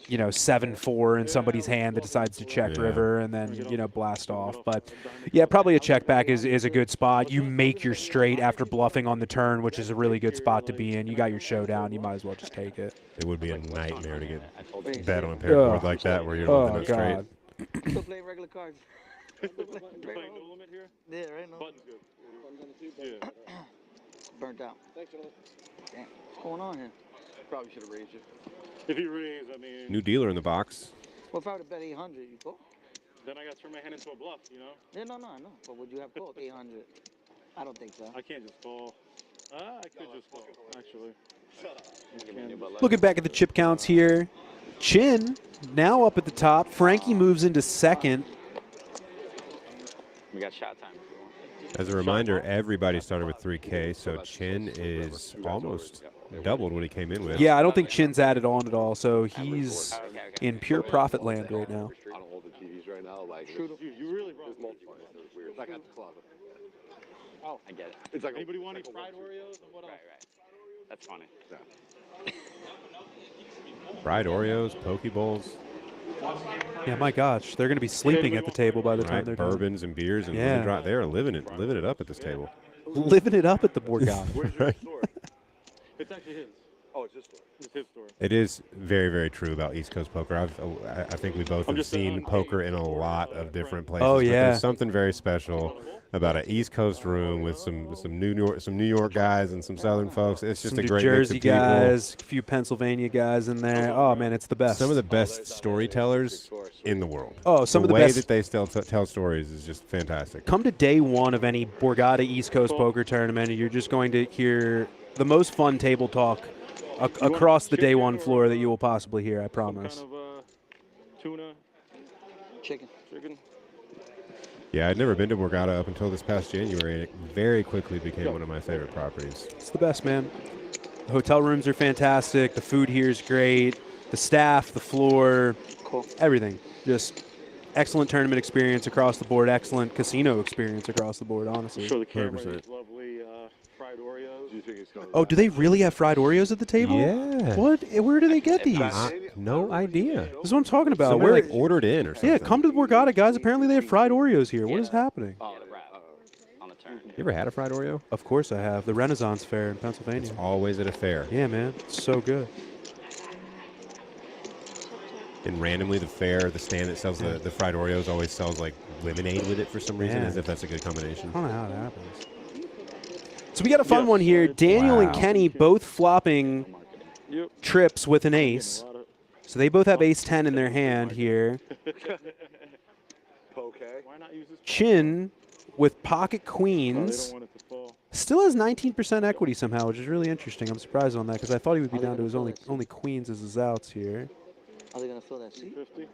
S2: 7-4 in somebody's hand that decides to check river and then, blast off. But, yeah, probably a check back is a good spot. You make your straight after bluffing on the turn, which is a really good spot to be in. You got your showdown. You might as well just take it.
S3: It would be a nightmare to get bet on a pair board like that where you're looking at straight.
S9: Still playing regular cards.
S5: Playing no limit here?
S9: Yeah, right? No.
S5: Button's good. Yeah.
S9: Burnt out.
S10: Thanks, gentlemen.
S9: Damn. What's going on here?
S6: Probably should have raised you.
S5: If he raised, I mean,
S3: New dealer in the box.
S9: Well, if I would have bet 800, you call?
S5: then I got to turn my hand into a bluff,
S9: Yeah, no, I know. But would you have called 800? I don't think so.
S5: I can't just call. I could just call, actually.
S2: Looking back at the chip counts here, Chin now up at the top. Frankie moves into second.
S1: We got shot time.
S3: As a reminder, everybody started with 3K, so Chin is almost doubled what he came in with.
S2: Yeah, I don't think Chin's added on at all, so he's in pure profit land right now.
S6: I don't hold the TVs right now. Like,
S5: You really brought
S6: it's like at the closet.
S1: Oh, I get it.
S6: It's like
S5: Anybody want any fried Oreos and what else?
S1: Right. That's funny.
S3: Fried Oreos, Poke Bowls.
S2: Yeah, my gosh, they're going to be sleeping at the table by the time they're done.
S3: Bourbons and beers and
S2: Yeah.
S3: they're living it up at this table.
S2: Living it up at the Borgata.
S6: Where's your store?
S5: It's actually his.
S6: Oh, it's his store.
S5: It's his store.
S3: It is very, very true about East Coast poker. I think we both have seen poker in a lot of different places.
S2: Oh,
S3: but
S2: yeah.
S3: there's something very special about an East Coast room with some New York guys and some Southern folks. It's just
S2: Some
S3: a
S2: New
S3: great
S2: Jersey
S3: mix of people.
S2: guys, a few Pennsylvania guys in there. Oh man, it's the best.
S3: Some of the best storytellers in the world.
S2: Oh, some of the
S3: way
S2: best.
S3: that they still tell stories is just fantastic.
S2: Come to day one of any Borgata East Coast poker tournament, and you're just going to hear the most fun table talk across the day one floor that you will possibly hear. I promise.
S5: Some kind of tuna.
S9: Chicken.
S3: Yeah, I'd never been to Borgata up until this past January, and it very quickly became one of my favorite properties.
S2: It's the best, man. The hotel rooms are fantastic. The food here is great. The staff, the floor, everything. Just excellent tournament experience across the board. Excellent casino experience across the board, honestly.
S5: Show the camera
S3: 100%.
S5: these lovely fried Oreos.
S6: Do you think it's going
S2: Oh, do they really have fried Oreos at the table?
S3: Yeah.
S2: What? Where do they get these?
S3: No idea.
S2: This is what I'm talking about.
S3: Somebody
S2: Where?
S3: like ordered in or something.
S2: Yeah, come to the Borgata, guys. Apparently they have fried Oreos here. What is happening?
S1: Oh, the wrap on the turn.
S3: You ever had a fried Oreo?
S2: Of course I have. The Renaissance Fair in Pennsylvania.
S3: It's always at a fair.
S2: Yeah, man. It's so good.
S3: And randomly, the stand that sells the fried Oreos always sells like lemonade with it for some reason,
S2: Yeah.
S3: as if that's a good combination.
S2: I don't know how it happens. So we got a fun one here. Daniel and Kenny both flopping trips with an ace. So they both have ace-10 in their hand here.
S6: Okay.
S5: Why not use this?
S2: Chin with pocket
S5: Oh, they
S2: queens.
S5: don't want it to fall.
S2: Still has 19% equity somehow, which is really interesting. I'm surprised on that because I thought he would be down to his only queens as his outs here.
S9: Are they going to fill that seat?
S5: 50.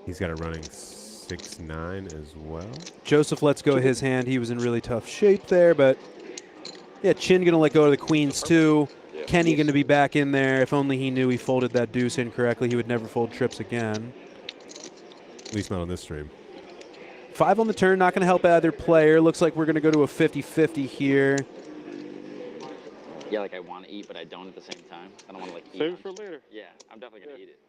S3: He's got a running 6-9 as well.
S2: Joseph lets go of his hand. He was in really tough shape there, but yeah, Chin going to let go of the queens too. Kenny going to be back in there. If only he knew he folded that deuce incorrectly, he would never fold trips again.
S3: At least not on this stream.
S2: 5 on the turn, not going to help either player. Looks like we're going to go to a 50-50 here.
S1: Yeah, like I want to eat, but I don't at the same time. I don't want to like eat.
S5: Save it for later.
S1: Yeah, I'm definitely gonna eat it.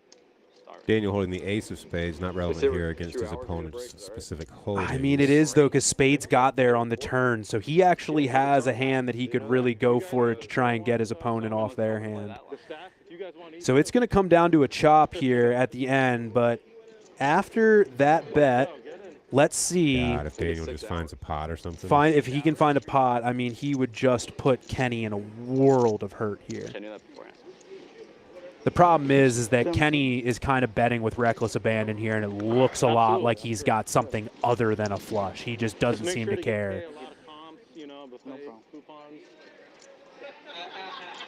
S1: Starve.
S3: Daniel holding the ace of spades, not relevant
S8: there
S3: here
S8: were
S3: against
S8: 2
S3: his
S8: hours in the
S3: opponent's
S8: break, right?
S3: specific holdings.
S2: I mean, it is, though, because Spades got there on the turn, so he actually has a hand that he could really go for it to try and get his opponent off their hand.
S5: The staff, if you guys want to eat,
S2: So it's going to come down to a chop here at the end, but after that bet, let's see
S3: God, if Daniel just finds a pot or something.
S2: if he can find a pot. I mean, he would just put Kenny in a world of hurt here.
S1: I knew that beforehand.
S2: The problem is that Kenny is kind of betting with reckless abandon here, and it looks a lot like he's got something other than a flush. He just doesn't
S5: make
S2: seem
S5: sure
S2: to
S5: to get
S2: care.
S5: paid a lot of comps, you know, buffet, coupons.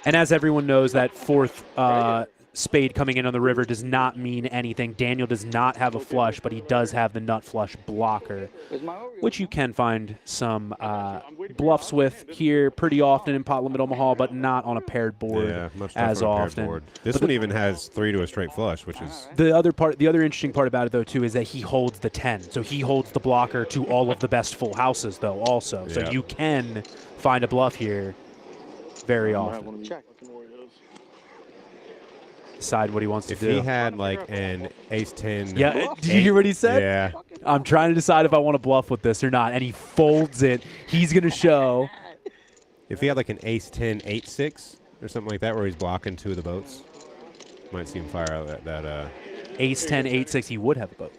S2: And as everyone knows, that fourth spade coming in on the river does not mean anything. Daniel does not have a flush, but he does have the nut flush blocker, which you can find some bluffs with here pretty often in Pot Limit Omaha, but not on a paired board
S3: Yeah, much
S2: as
S3: tougher on a paired
S2: often.
S3: board. This one even has 3 to a straight flush, which is
S2: The other interesting part about it, though, too, is that he holds the 10. So he holds the blocker to all of the best full houses, though, also. So
S3: Yeah.
S2: you can find a bluff here very often.
S5: Check.
S2: Decide what he wants
S3: if
S2: to do.
S3: he had like an ace-10.
S2: Yeah, did you hear what he said?
S3: Yeah.
S2: I'm trying to decide if I want to bluff with this or not, and he folds it. He's going to show.
S3: If he had like an ace-10, 8-6 or something like that where he's blocking 2 of the boats, might see him fire out that.
S2: Ace 10, 8, 6, he would have a boat.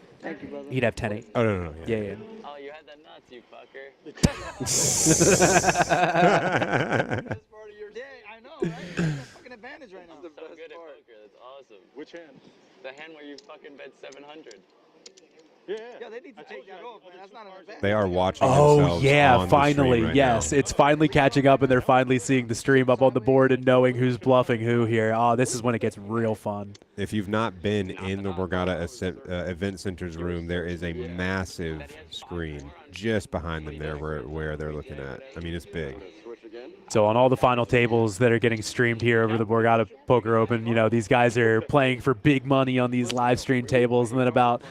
S2: He'd have 10, 8.
S3: Oh, no.
S2: Yeah.
S1: Oh, you had that nuts, you fucker.
S9: Yeah, I know, right? That's a fucking advantage right now.
S1: I'm so good at poker. That's awesome.
S5: Which hand?
S1: The hand where you fucking bet 700.
S5: Yeah.
S9: Yeah, they need to take that off, man. That's not an advantage.
S3: They are watching
S2: Oh,
S3: themselves
S2: yeah,
S3: on the stream
S2: finally.
S3: right
S2: Yes,
S3: now.
S2: it's finally catching up, and they're finally seeing the stream up on the board and knowing who's bluffing who here. Oh, this is when it gets real fun.
S3: If you've not been in the Borgata Event Center's room, there is a massive screen just behind them there where they're looking at. I mean, it's big.
S2: So on all the final tables that are getting streamed here over the Borgata Poker Open, you know, these guys are playing for big money on these live stream tables, and then about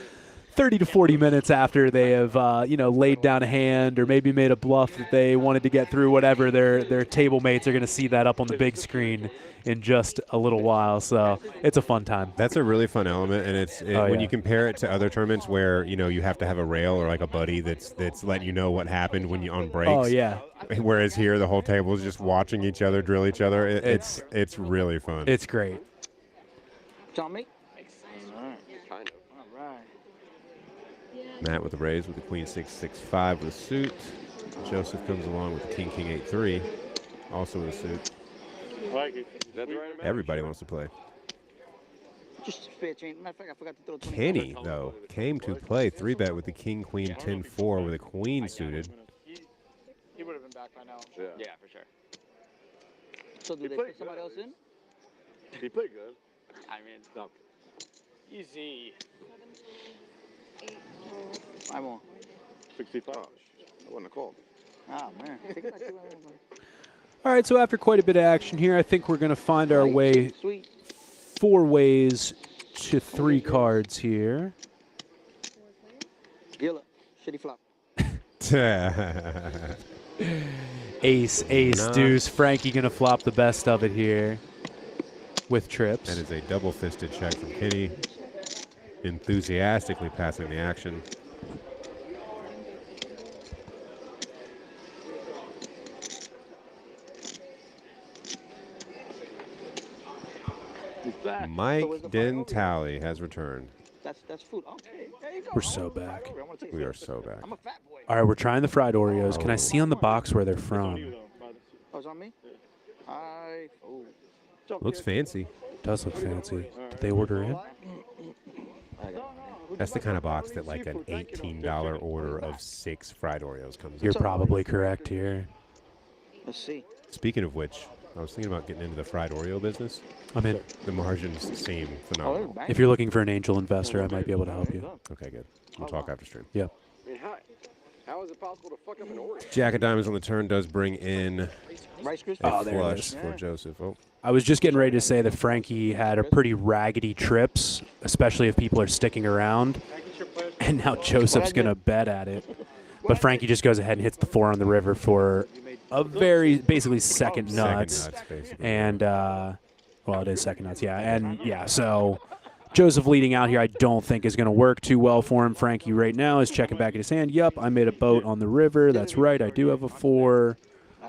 S2: 30 to 40 minutes after they have, laid down a hand or maybe made a bluff that they wanted to get through, whatever, their table mates are going to see that up on the big screen in just a little while. So it's a fun time.
S3: That's a really fun element, and when you compare it to other tournaments where you have to have a rail or like a buddy that's letting you know what happened when you on breaks.
S2: Oh yeah.
S3: Whereas here the whole table is just watching each other drill each other. It's really fun.
S2: It's great.
S4: Tommy.
S8: Kind of.
S4: All right.
S3: Matt with the raise with the queen 6-6-5 with a suit. Joseph comes along with the king 8-3, also with a suit.
S5: I like it.
S8: Is that the right amount?
S3: Everybody wants to play.
S4: Just fair change. Matter of fact, I forgot to throw 20.
S3: Kenny, though, came to play 3-bet with the king queen 10-4 with a queen suited.
S9: He would have been back by now.
S1: Yeah, for sure.
S4: So do they put somebody else in?
S6: He played good.
S1: I mean,
S6: No.
S9: Easy.
S4: I won't.
S6: 65. Oh, I wouldn't have called.
S4: Ah, man.
S2: All right, so after quite a bit of action here, I think we're going to find our way
S4: Sweet.
S2: 4 ways to 3 cards here.
S4: Gilla. Shitty flop.
S2: Ace, deuce. Frankie going to flop the best of it here with trips.
S3: That is a double-fisted check from Kenny, enthusiastically passing the action. Mike Dentale has returned.
S4: That's food. Okay, there you go.
S2: We're so back.
S3: We are so back.
S4: I'm a fat boy.
S2: All right, we're trying the fried Oreos. Can I see on the box where they're from?
S4: Oh, it's on me? Oh.
S3: Looks fancy.
S2: Does look fancy. Did they order in?
S3: That's the kind of box that like an $18 order of 6 fried Oreos comes in.
S2: You're probably correct here.
S4: Let's see.
S3: Speaking of which, I was thinking about getting into the fried Oreo business.
S2: I'm in.
S3: The margins seem phenomenal.
S2: If you're looking for an angel investor, I might be able to help you.
S3: Okay, good. We'll talk after stream.
S2: Yep.
S8: I mean, how is it possible to fuck up an Oreo?
S3: Jack of Diamonds on the turn does bring in
S4: Rice Krispies.
S3: a
S2: there it
S3: flush
S2: is.
S3: for Joseph. Oh,
S2: I was just getting ready to say that Frankie had a pretty raggedy trips, especially if people are sticking around. And now Joseph's going to bet at it. But Frankie just goes ahead and hits the 4 on the river for a very, basically second nuts.
S3: basically.
S2: And, well, it is second nuts, yeah. And, yeah, so Joseph leading out here I don't think is going to work too well for him. Frankie right now is checking back at his hand. Yup, I made a boat on the river. That's right, I do have a 4.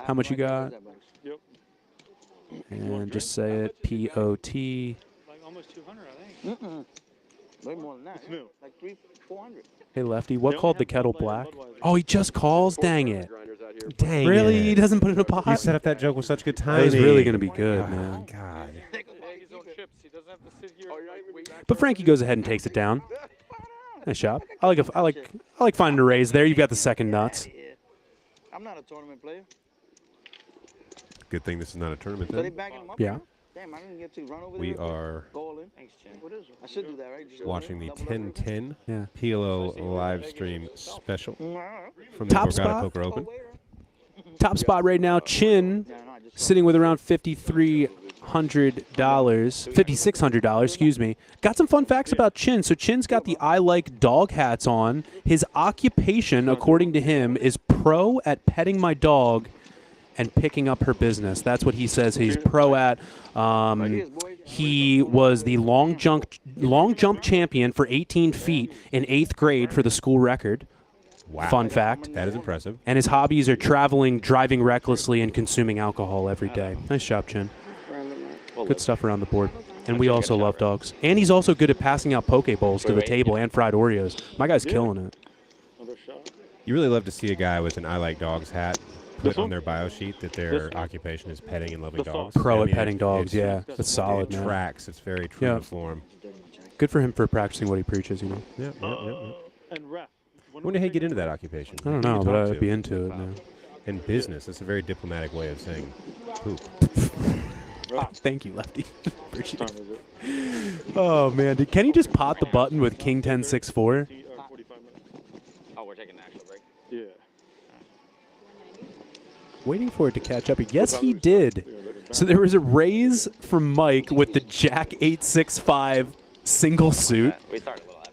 S2: How much you got? And just say it, P-O-T.
S5: Like almost 200, I think.
S4: Way more than that.
S5: It's new.
S4: Like 400.
S2: Hey, Lefty, what called the kettle black? Oh, he just calls? Dang it.
S3: Dang
S2: Really?
S3: it.
S2: He doesn't put it in a pot?
S3: You set up that joke with such good timing.
S2: That was really going to be good, man.
S3: God.
S9: His own chips. He doesn't have to sit here and wait.
S2: But Frankie goes ahead and takes it down. Nice job. I like finding a raise there. You've got the second nuts.
S4: I'm not a tournament player.
S3: Good thing this is not a tournament
S4: So they
S3: then.
S4: backing him up?
S2: Yeah.
S4: Damn, I didn't get to run over
S3: We
S4: there.
S3: are
S4: Goal in. Thanks, Jen. What is it? I should do that, right? Just
S3: watching the
S4: double up.
S3: 10-10
S2: Yeah.
S3: PLO live stream special from the
S2: Top
S3: Borgata
S2: spot.
S3: Poker Open.
S2: Top spot right now, Chin sitting with around $5,300, $5,600, excuse me. Got some fun facts about Chin. So Chin's got the I Like Dog hats on. His occupation, according to him, is pro at petting my dog and picking up her business. That's what he says he's pro at. He was the long jump champion for 18 feet in 8th grade for the school record.
S3: Wow.
S2: Fun fact.
S3: That is impressive.
S2: And his hobbies are traveling, driving recklessly, and consuming alcohol every day. Nice job, Chin. Good stuff around the board. And we also love dogs. And he's also good at passing out poke bowls to the table and fried Oreos. My guy's killing it.
S5: Another shot.
S3: You really love to see a guy with an I Like Dogs hat put on their bio sheet that their occupation is petting and loving dogs.
S2: Pro
S3: I
S2: at
S3: mean,
S2: petting dogs, yeah. That's solid,
S3: It
S2: man.
S3: tracks. It's very true
S2: Yeah.
S3: to form.
S2: Good for him for practicing what he preaches, you know.
S3: Yeah.
S5: And ref.
S3: When did he get into that occupation?
S2: I don't
S3: Who
S2: know,
S3: you
S2: but
S3: talk
S2: I'd
S3: to?
S2: be into it now.
S3: In business, that's a very diplomatic way of saying poop.
S2: Thank you, Lefty. Appreciate
S5: What time
S2: it.
S5: is it?
S2: Oh, man. Did Kenny just pot the button with King 10-6-4?
S5: 45 minutes.
S1: oh, we're taking an actual break.
S5: Yeah.
S2: Waiting for it to catch up. Yes, he did. So there was a raise from Mike with the Jack 8-6-5 single suit.
S1: We started a little after.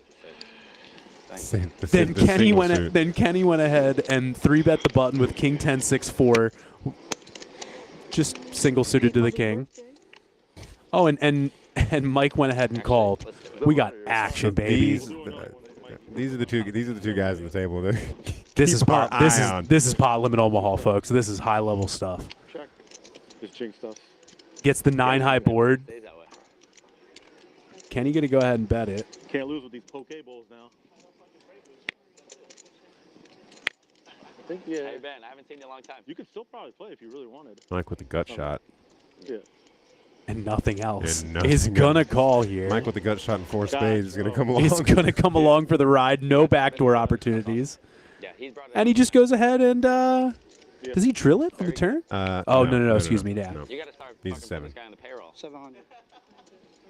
S1: think.
S2: Then Kenny went ahead and 3-bet the button with King 10 6 4, just single suited to the king. Oh, and Mike went ahead and called. We got action, baby.
S3: These are the two guys on the table.
S2: This is Pot Limit Omaha, folks. This is high level stuff.
S5: Check. Just jinx stuff.
S2: Gets the 9 high board. Kenny gonna go ahead and bet it.
S5: Can't lose with these poke bowls now. I think
S1: How you been? I haven't seen you in a long time.
S5: You could still probably play if you really wanted.
S3: Mike with the gut shot.
S5: Yeah.
S2: And nothing else. He's gonna call here.
S3: Mike with the gut shot and 4 spades is gonna come along.
S2: He's gonna come along for the ride. No backdoor opportunities.
S1: Yeah, he's brought it
S2: and he just goes ahead and does he drill it on the turn? No. Excuse me, yeah.
S1: No. You gotta start
S3: He's a 7.
S1: this guy on the payroll.
S4: 700.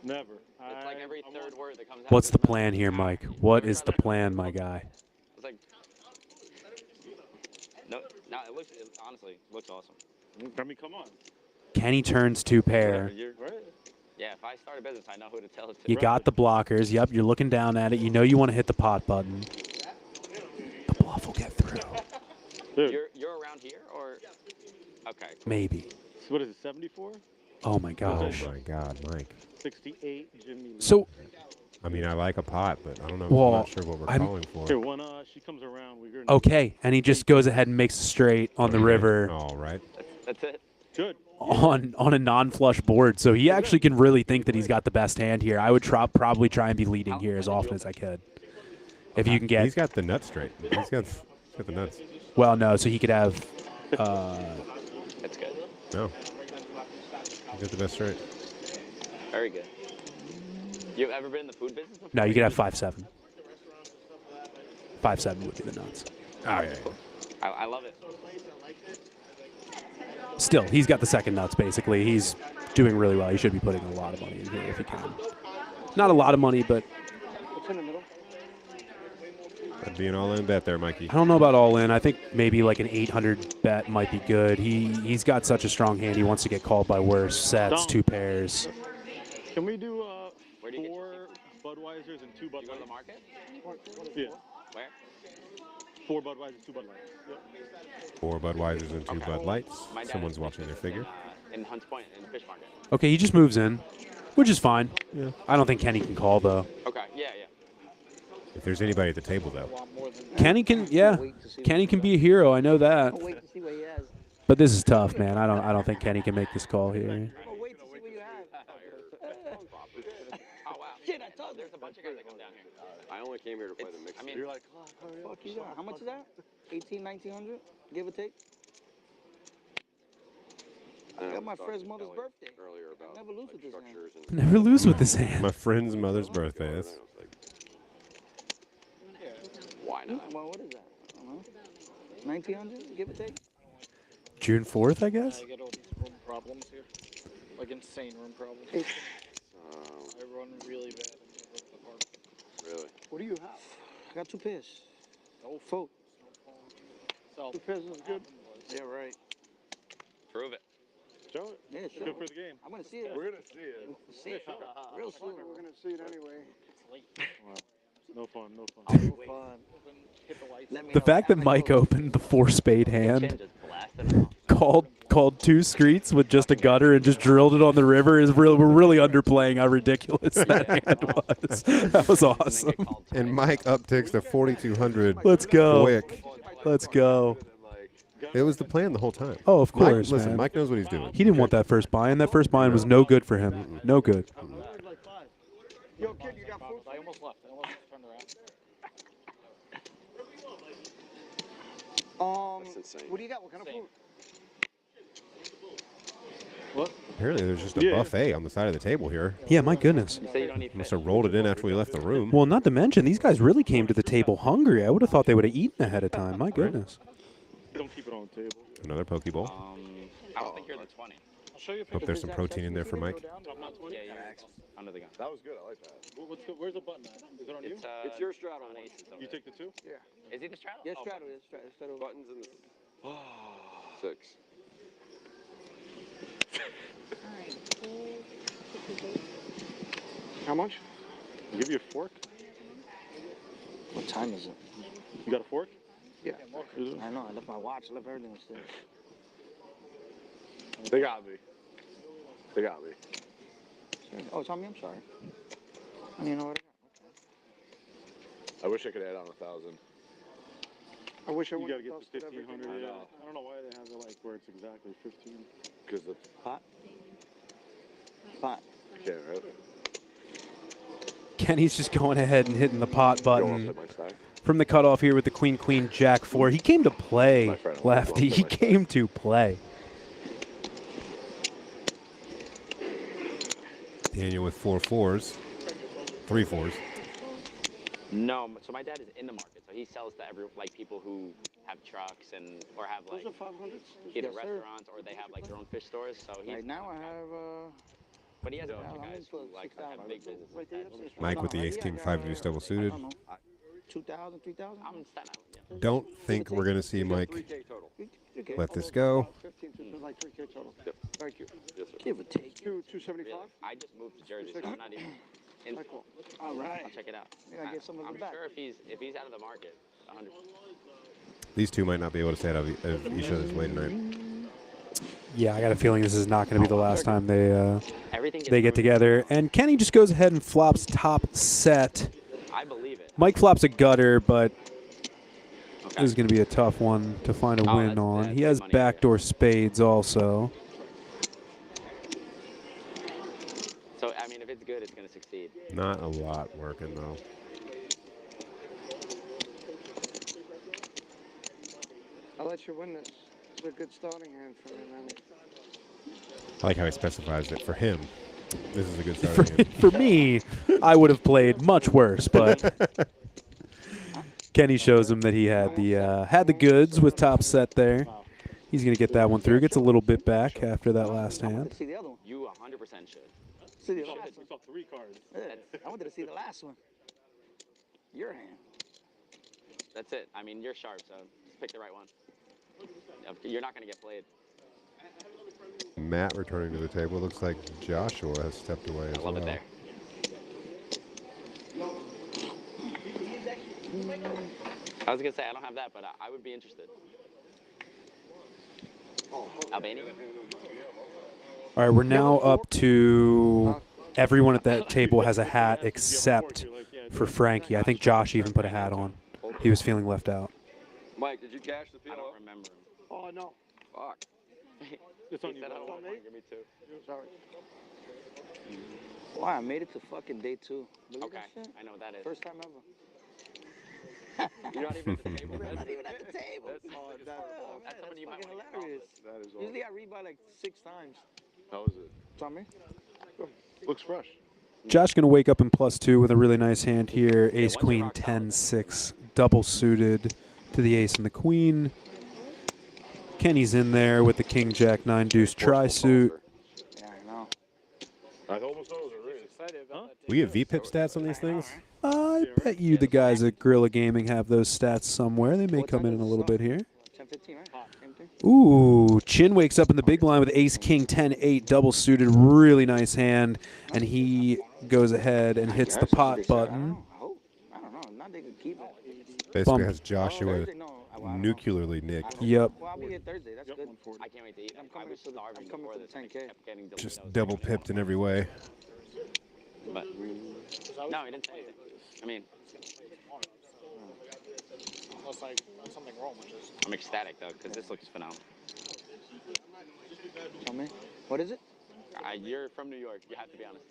S5: Never.
S1: It's like every third word that comes out.
S2: What's the plan here, Mike? What is the plan, my guy?
S1: It's like no, it looks honestly looks awesome.
S5: I mean, come on.
S2: Kenny turns 2 pair.
S5: Right.
S1: Yeah, if I start a business, I know who to tell it to.
S2: You got the blockers. Yep, you're looking down at it. You know you want to hit the pot button. The bluff will get through.
S5: Dude.
S1: You're around here or okay. Cool.
S2: Maybe.
S5: What is it? 74?
S2: Oh my gosh.
S3: Oh my God, Mike.
S5: 68. Jimmy.
S2: So.
S3: I mean, I like a pot, but I don't know.
S2: Well,
S3: I'm not sure what we're calling for.
S5: Here, when she comes around, we're gonna.
S2: Okay, and he just goes ahead and makes a straight on the river.
S3: All right.
S1: That's it.
S5: Good.
S2: On a non-flush board, so he actually can really think that he's got the best hand here. I would probably try and be leading here as often as I could. If you can get.
S3: He's got the nuts straight. He's got the nuts.
S2: Well, no, so he could have.
S1: That's good.
S3: No. He's got the best straight.
S1: Very good. You ever been in the food business before?
S2: No, you could have 5-7. 5-7 would be the nuts.
S3: Oh yeah.
S1: I love it.
S2: Still, he's got the second nuts, basically. He's doing really well. He should be putting a lot of money in here if he can. Not a lot of money, but...
S4: What's in the middle?
S3: That'd be an all-in bet there, Mikey.
S2: I don't know about all-in. I think maybe like an 800 bet might be good. He's got such a strong hand. He wants to get called by worse sets, 2 pairs.
S5: Can we do 4 Budweisers and 2 Bud Lights?
S1: You go to the market?
S5: Yeah.
S1: Where?
S5: 4 Budweisers, 2 Bud Lights. Yep.
S3: 4 Budweisers and 2 Bud Lights. Someone's watching their figure.
S1: In Hunts Point, in the fish market.
S2: Okay, he just moves in, which is fine. Yeah. I don't think Kenny can call, though.
S1: Okay, yeah.
S3: If there's anybody at the table, though.
S2: Kenny can, yeah. Kenny can be a hero. I know that.
S4: Wait to see what he has.
S2: But this is tough, man. I don't think Kenny can make this call here.
S4: Wait to see what you have.
S1: Oh, wow. Shit, I told you. There's a bunch of guys that come down here.
S8: I only came here to play the mix.
S1: I mean,
S6: You're like,
S4: Fuck you got. How much is that? 1900, give or take. I got my friend's mother's birthday.
S8: Earlier about
S4: Never lose with this hand.
S2: Never lose with this hand.
S3: My friend's mother's birthday. That's
S8: Why not?
S4: Well, what is that? I don't know. 1900, give or take.
S2: June 4th, I guess?
S9: I get all these room problems here. Like insane room problems. I run really bad in the apartment.
S8: Really?
S4: What do you have? I got 2 pairs.
S9: No
S4: Folk.
S9: So
S4: 2 pairs is good. Yeah, right.
S1: prove it.
S5: Show it.
S4: Yeah, sure.
S5: Good for the game.
S4: I'm going to see it.
S6: we're gonna see it.
S4: See it. Real soon.
S10: We're going to see it anyway.
S9: it's late.
S5: Wow. No fun. No fun.
S4: Fun.
S9: Hit the lights.
S4: Let me
S2: The
S4: know.
S2: fact that Mike opened the 4-spade hand, called 2 streets with just a gutter and just drilled it on the river is real. We're really underplaying how ridiculous that hand was. That was awesome.
S3: and Mike upticks to 4,200.
S2: Let's go.
S3: Quick.
S2: Let's go.
S3: It was the plan the whole time.
S2: Oh, of course,
S3: Mike, listen,
S2: man.
S3: Mike knows what he's doing.
S2: He didn't want that first buy-in. That first buy-in was no good for him. No good.
S4: Yo, kid, you got food?
S9: I almost left. I almost turned around.
S8: That's insane.
S4: What do you got? What kind of food?
S5: What?
S3: Apparently, there's just a buffet on the side of the table here.
S2: Yeah, my goodness.
S1: You say you don't eat
S3: Must
S1: fish.
S3: have rolled it in after we left the room.
S2: Well, not to mention, these guys really came to the table hungry. I would have thought they would have eaten ahead of time. My goodness.
S5: Don't keep it on the table.
S3: Another Pokeball.
S1: I don't think you're the 20.
S9: I'll show you a
S3: Hope
S9: picture.
S3: there's some protein in there for Mike.
S5: I'm not 20.
S1: Yeah, you're under the gun.
S6: That was good. I like that.
S5: Where's the button at? Is it on you?
S8: It's your straddle.
S1: on aces over
S5: You
S1: there.
S5: take the 2?
S1: Is he the straddle?
S4: Yes,
S1: Oh,
S4: straddle. Yes, straddle.
S8: Buttons in the 6.
S10: How much?
S5: Give you a fork?
S9: What time is it?
S5: You got a fork?
S9: Yeah. I know. I left my watch. I left everything upstairs.
S6: They got me. They got me.
S9: Oh, it's on me. I'm sorry. I don't even know what
S6: I wish I could add on 1,000.
S4: I wish I
S5: You
S4: would
S5: gotta
S4: have
S5: get
S4: dusted
S5: the 1,500.
S4: everything.
S5: Yeah. I don't know why they have it like where it's exactly 15.
S6: Because the
S9: pot. Pot.
S6: can't, right?
S2: Kenny's just going ahead and hitting the pot
S6: Go
S2: button
S6: upside my stack.
S2: from the cutoff here with the queen, queen, jack 4. He came to play,
S6: My friend,
S2: Lefty. He came to play.
S3: Daniel with 4 fours, 3 fours.
S1: No, so my dad is in the market, so he sells to people who have trucks and or have like
S4: Those are 500s?
S1: either
S9: Yes, sir.
S1: restaurants or they have like their own fish stores. So he's
S9: Right now I have.
S1: but he has a
S9: Yeah,
S1: bunch of
S9: I'm
S1: guys
S9: into
S1: who
S9: it,
S1: like
S9: 6,000.
S1: have big businesses.
S4: Right there,
S1: that-
S4: upstairs.
S3: Mike with the ace king 5 deuce double
S9: I
S3: suited.
S9: don't know. 2,000, 3,000.
S1: I'm in Staten Island, yeah.
S3: Don't think we're going to see Mike
S8: 3K total.
S9: Okay.
S3: let this go.
S4: 15, so like 3K total. Thank you.
S8: Yes, sir.
S9: Give or take.
S4: 275?
S1: Really? I just moved to Jersey, so I'm not even in.
S4: Right, cool.
S9: All right.
S1: I'll check it out.
S9: Maybe I get some of
S1: I'm
S9: it back.
S1: sure if he's out of the market, 100.
S3: These two might not be able to stay out of each other's way tonight.
S2: Yeah, I got a feeling this is not going to be the last time
S1: Everything gets
S2: they get
S1: ruined.
S2: together. And Kenny just goes ahead and flops top set.
S1: I believe it.
S2: Mike flops a gutter, but
S1: Okay.
S2: this is going to be a tough one to find a
S1: Oh,
S2: win
S1: that's
S2: on.
S1: bad.
S2: He has
S1: Money,
S2: backdoor spades also.
S1: So I mean, if it's good, it's gonna succeed.
S3: Not a lot working though.
S4: I'll let you win this. It's a good starting hand for me, man.
S3: I like how he specifies it for him. This is a good starting hand.
S2: For me, I would have played much worse, but Kenny shows him that he had the goods with top set there. He's going to get that one through. Gets a little bit back after that last hand.
S9: See the other one.
S1: You 100% should.
S9: See the
S1: You
S9: last
S1: should.
S9: one.
S5: You saw 3 cards.
S9: Yeah, I wanted to see the last one. Your hand.
S1: That's it. I mean, you're sharp, so just pick the right one. You're not gonna get played.
S3: Matt returning to the table. Looks like Joshua has stepped away as
S1: I love
S3: well.
S1: it there. I was gonna say I don't have that, but I would be interested. Albania?
S2: All right, we're now up to everyone at that table has a hat except for Frankie. I think Josh even put a hat on. He was feeling left out.
S8: Mike, did you cash the PLO?
S1: I don't remember him.
S4: Oh, no.
S8: Fuck.
S5: It's on
S1: He
S5: you.
S1: said I
S5: bro.
S1: don't want to give me 2.
S4: Sorry.
S9: Wow, I made it to fucking day 2. Believe
S1: Okay,
S9: that shit?
S1: I know what that is.
S9: First time ever.
S8: You're not even at the table.
S9: Not even at the table.
S8: That's
S1: That's somebody you might
S9: fucking
S1: want to
S9: hilarious.
S6: That is all.
S9: Usually I read by like 6 times.
S6: How is it?
S9: Tommy?
S6: Looks fresh.
S2: Josh going to wake up in +2 with a really nice hand here. Ace, queen, 10, 6, double suited to the ace and the queen. Kenny's in there with the king, jack, 9, deuce, tri-suit.
S9: Yeah, I know.
S6: I almost know it was
S3: We get VPIP stats on these things?
S2: I bet you the guys at Gorilla Gaming have those stats somewhere. They may
S9: What
S2: come
S9: time
S2: in
S9: does
S2: a
S9: it
S2: little
S9: start?
S2: bit here.
S9: 10:15, right? Same thing.
S2: Ooh, Chin wakes up in the big blind with ace, king, 10, 8, double suited. Really nice hand. And he goes ahead and hits the pot button.
S9: I don't know. Now they can keep it.
S3: Basically
S2: Bump.
S3: has Joshua
S9: Thursday, no. I don't know.
S3: nuclearly nicked.
S2: Yep.
S9: Well, I'll be here Thursday. That's good.
S1: I can't wait to eat.
S9: I'm
S1: I
S9: coming
S1: was
S9: for the-
S1: starving
S9: I'm coming
S1: before
S9: for the
S1: this. and I
S9: 10K.
S1: kept getting
S3: Just
S1: Doritos.
S3: double pipped in every way.
S1: But no, he didn't say anything. I mean,
S10: Unless like there's something wrong, which is
S1: I'm ecstatic though because this looks phenomenal.
S9: Tommy, what is it?
S1: You're from New York. You have to be honest.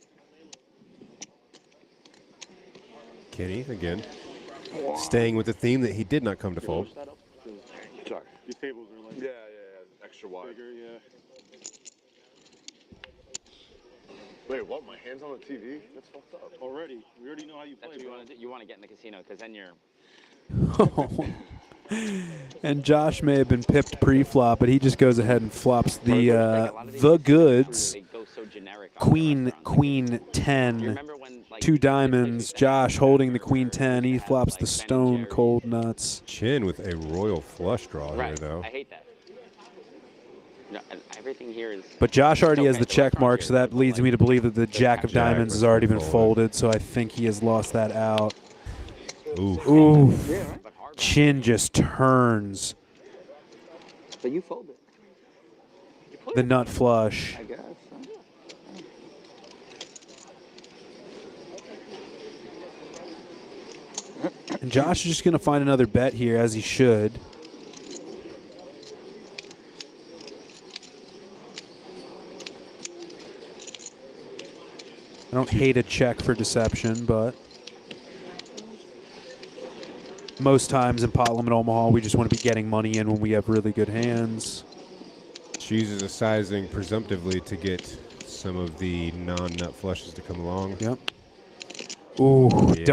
S3: Kenny, again, staying with the theme that he did not come to fold.
S6: Sorry.
S5: These tables are like
S6: Yeah. Extra wide.
S5: bigger, yeah.
S6: Wait, what? My hand's on the TV? That's fucked up.
S5: Already. We already know how you
S1: That's
S5: play,
S1: what you
S5: bro.
S1: want to do. You want to get in the casino because then you're.
S2: And Josh may have been pipped pre-flop, but he just goes ahead and flops the goods.
S1: They go so generic.
S2: Queen, queen,
S1: You
S2: 10,
S1: remember when, like,
S2: 2 diamonds. Josh holding the queen, 10. He
S1: have,
S2: flops
S1: like,
S2: the
S1: Ben and
S2: stone
S1: Jerry's.
S2: cold nuts.
S3: Chin with a royal flush draw here,
S1: Right.
S3: though.
S1: I hate that. No, everything here is.
S2: But Josh already
S1: Okay,
S2: has the
S1: so
S2: check
S1: it's
S2: mark,
S1: not
S2: so that
S1: here,
S2: leads
S1: but,
S2: me to
S1: like,
S2: believe that the jack of
S3: Jack
S2: diamonds
S3: was
S2: has already been
S3: folded.
S2: folded, so I think he has lost that out.
S3: Ooh.
S2: Ooh.
S1: Yeah, right? But hard.
S2: Chin just turns.
S1: But you folded.
S2: The nut flush.
S1: I guess.
S2: And Josh is just going to find another bet here, as he should. I don't hate a check for deception, but most times in Pot Limit Omaha, we just want to be getting money in when we have really good hands.
S3: She uses a sizing presumptively to get some of the non-nut flushes to come along.
S2: Yep. Ooh,
S3: Yeah.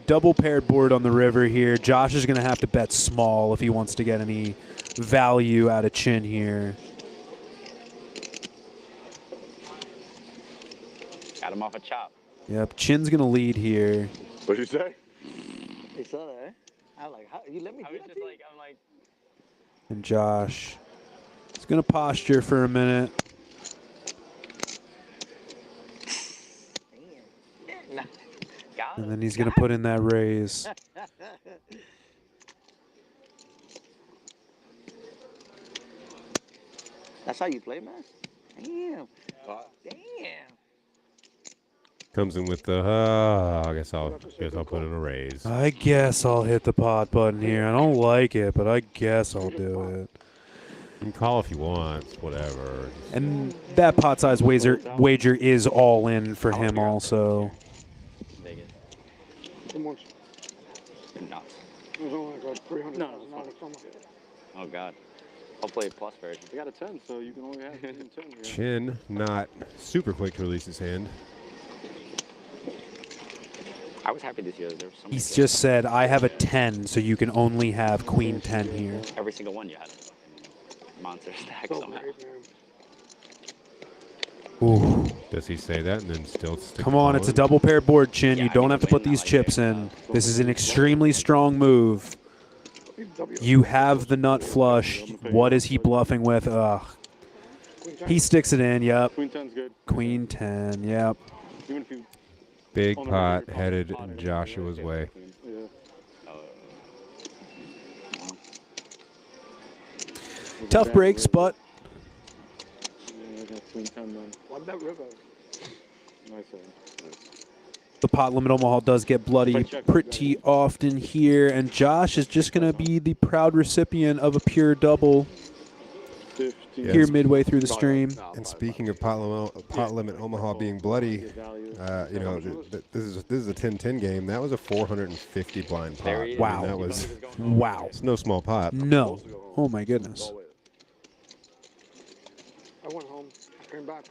S2: double paired board on the river here. Josh is going to have to bet small if he wants to get any value out of Chin here.
S1: Got him off a chop.
S2: Yep, Chin's going to lead here.
S6: What'd you say?
S1: You saw that, eh? I was like, how, you let me do that to you? I'm like.
S2: And Josh is going to posture for a minute.
S1: Damn. Got him.
S2: And then he's going to put in that raise.
S1: That's how you play, man? Damn. Damn.
S3: Comes in with the, I guess I'll put in a raise.
S2: I guess I'll hit the pot button here. I don't like it, but I guess I'll do it.
S3: You can call if you want, whatever.
S2: And that pot size wager is all in for him also.
S1: Vegas.
S4: Too much.
S1: Nuts.
S4: It was only like $300 somewhere.
S1: Oh, God. I'll play a plus version.
S5: I got a 10, so you can only have 10 here.
S3: Chin not super quick to release his hand.
S1: I was happy this year. There was so many
S2: He's
S1: good-
S2: just said, I have a 10, so you can only have queen 10 here.
S1: Every single one you had. Monster stack
S4: So
S1: somehow.
S4: great, man.
S2: Ooh.
S3: Does he say that and then still stick
S2: Come on, it's a double pair board, Chin.
S1: Yeah,
S2: You
S1: I
S2: don't
S1: mean,
S2: have to put
S1: win
S2: these
S1: now,
S2: chips
S1: yeah.
S2: in. This is an extremely strong move. You have the nut flush. What is he bluffing with? Ugh. He sticks it in, yep.
S5: Queen 10's good.
S2: Queen 10, yep.
S5: Even if you
S3: Big
S5: on the
S3: pot
S5: river,
S3: headed
S5: pot
S3: in
S5: it,
S3: Joshua's
S5: yeah,
S3: way.
S5: Yeah.
S2: Tough breaks, but
S5: Yeah, I got Queen 10 then.
S4: Why'd that river?
S5: Nice one.
S2: the Pot Limit Omaha does get bloody pretty often here, and Josh is just going to be the proud recipient of a pure double
S5: 50.
S2: here midway through the stream.
S3: And speaking of Pot Limit Omaha being bloody, you know, this is a 10-10 game. That was a 450 blind pot.
S1: There he is.
S2: Wow.
S3: I mean, that was
S2: Wow.
S3: it's no small pot.
S2: No. Oh, my goodness.
S4: I went home. I came back.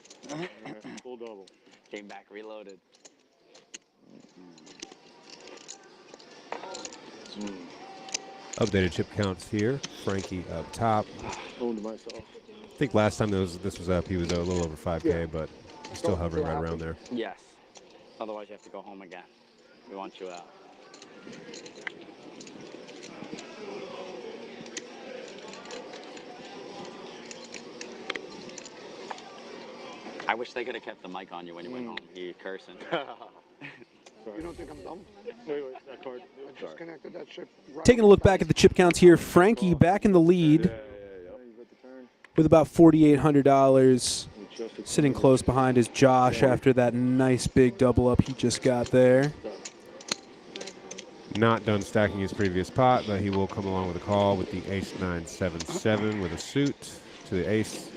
S5: Full double.
S1: Came back reloaded.
S3: Updated chip counts here. Frankie up top.
S5: Owned myself.
S3: I think last time this was up, he was a little over 5K, but he's still hovering right around there.
S1: Yes. Otherwise, you have to go home again. We want you out. I wish they could have kept the mic on you when you went home. You cursing.
S4: You don't think I'm dumb?
S5: Wait, that card.
S4: I disconnected that shit. Right
S2: Taking a look back at the chip counts here, Frankie back in the lead
S5: You got the turn.
S2: with about $4,800. Sitting close behind is Josh after that nice big double up he just got there.
S3: Not done stacking his previous pot, but he will come along with a call with the ace-9-7-7 with a suit to the ace.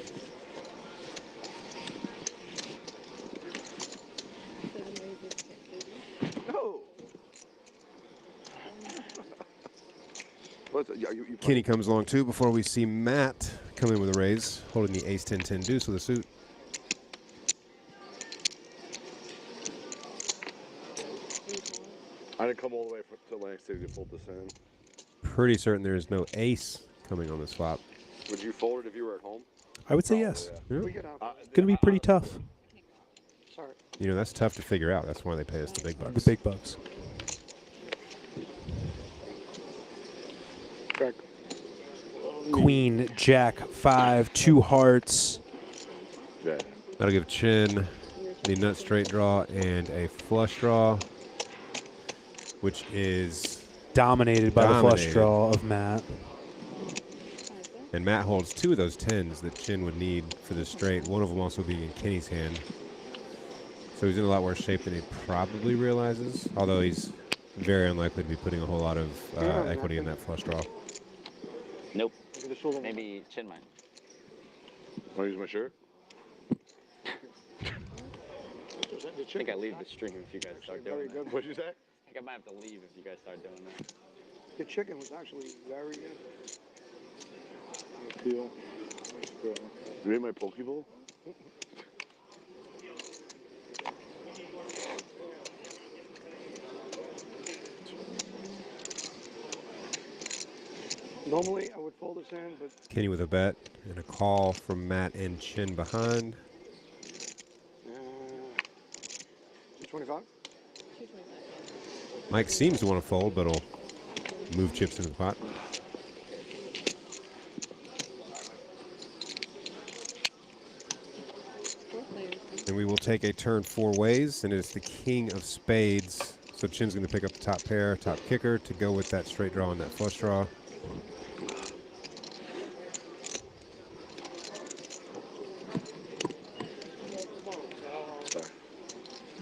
S3: Kenny comes along too before we see Matt come in with a raise, holding the ace-10-10 deuce with a suit.
S6: I didn't come all the way to Atlantic City to fold this in.
S3: Pretty certain there is no ace coming on this flop.
S8: Would you fold it if you were at home?
S2: I would say yes.
S3: Yeah.
S4: We get out.
S2: Going to be pretty tough.
S4: Sorry.
S3: You know, that's tough to figure out. That's why they pay us the big bucks.
S2: The big bucks.
S4: Check.
S2: Queen, Jack, 5, 2 hearts.
S6: Yeah.
S3: That'll give Chin the nut straight draw and a flush draw. which is
S2: dominated by the flush draw of Matt.
S3: And Matt holds 2 of those 10s that Chin would need for this straight, one of them also being in Kenny's hand. So he's in a lot worse shape than he probably realizes, although he's very unlikely to be putting a whole lot of equity in that flush draw.
S1: Nope. Maybe Chin might.
S6: Want to use my shirt?
S1: I think I leave the stream if you guys start doing that.
S6: What'd you say?
S1: I think I might have to leave if you guys start doing that.
S4: The chicken was actually very good.
S5: Appeal.
S6: You made my poke bowl?
S4: Normally, I would fold this in, but
S3: Kenny with a bet and a call from Matt and Chin behind.
S4: 225.
S3: Mike seems to want to fold, but he'll move chips into the pot. And we will take a turn 4 ways, and it's the king of spades. So Chin's going to pick up the top pair, top kicker, to go with that straight draw and that flush draw.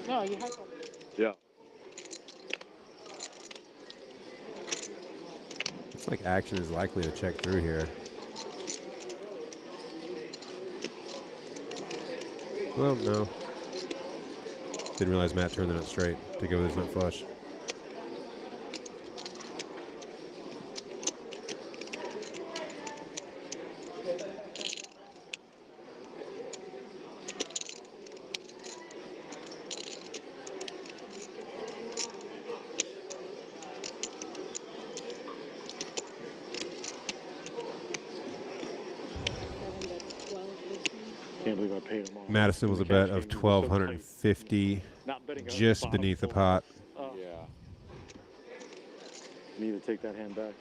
S9: No, you have to.
S6: Yeah.
S3: Looks like Action is likely to check through here. Well, no. Didn't realize Matt turned the nut straight to go with his nut flush.
S5: Can't believe I paid him off.
S3: Madison was a bet of 1,250, just beneath the pot.
S5: Yeah. Need to take that hand back.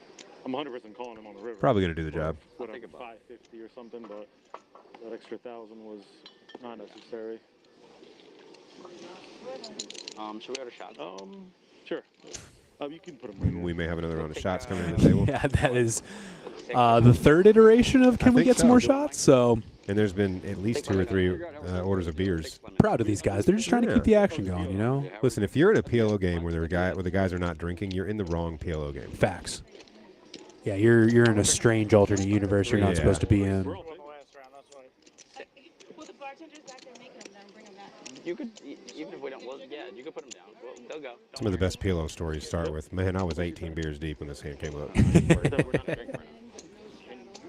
S5: I'm 100% calling him on the river.
S3: Probably going to do the job.
S5: Whatever, 550 or something, but that extra 1,000 was not necessary.
S1: Should we go to shots?
S5: Sure. You can put them right
S3: We may have another round of shots coming to the table.
S2: Yeah, that is the third iteration of can we get some more shots? So.
S3: And there's been at least 2 or 3 orders of beers.
S2: Proud of these guys. They're just trying to keep the action going, you know?
S3: Listen, if you're in a PLO game where the guys are not drinking, you're in the wrong PLO game.
S2: Facts. Yeah, you're in a strange alternate universe you're not supposed to be in.
S7: Well, the bartender's back there making them, then bring them back.
S1: You could, even if we don't, yeah, you could put them down. They'll go.
S3: Some of the best PLO stories start with, man, I was 18 beers deep when this hand came up.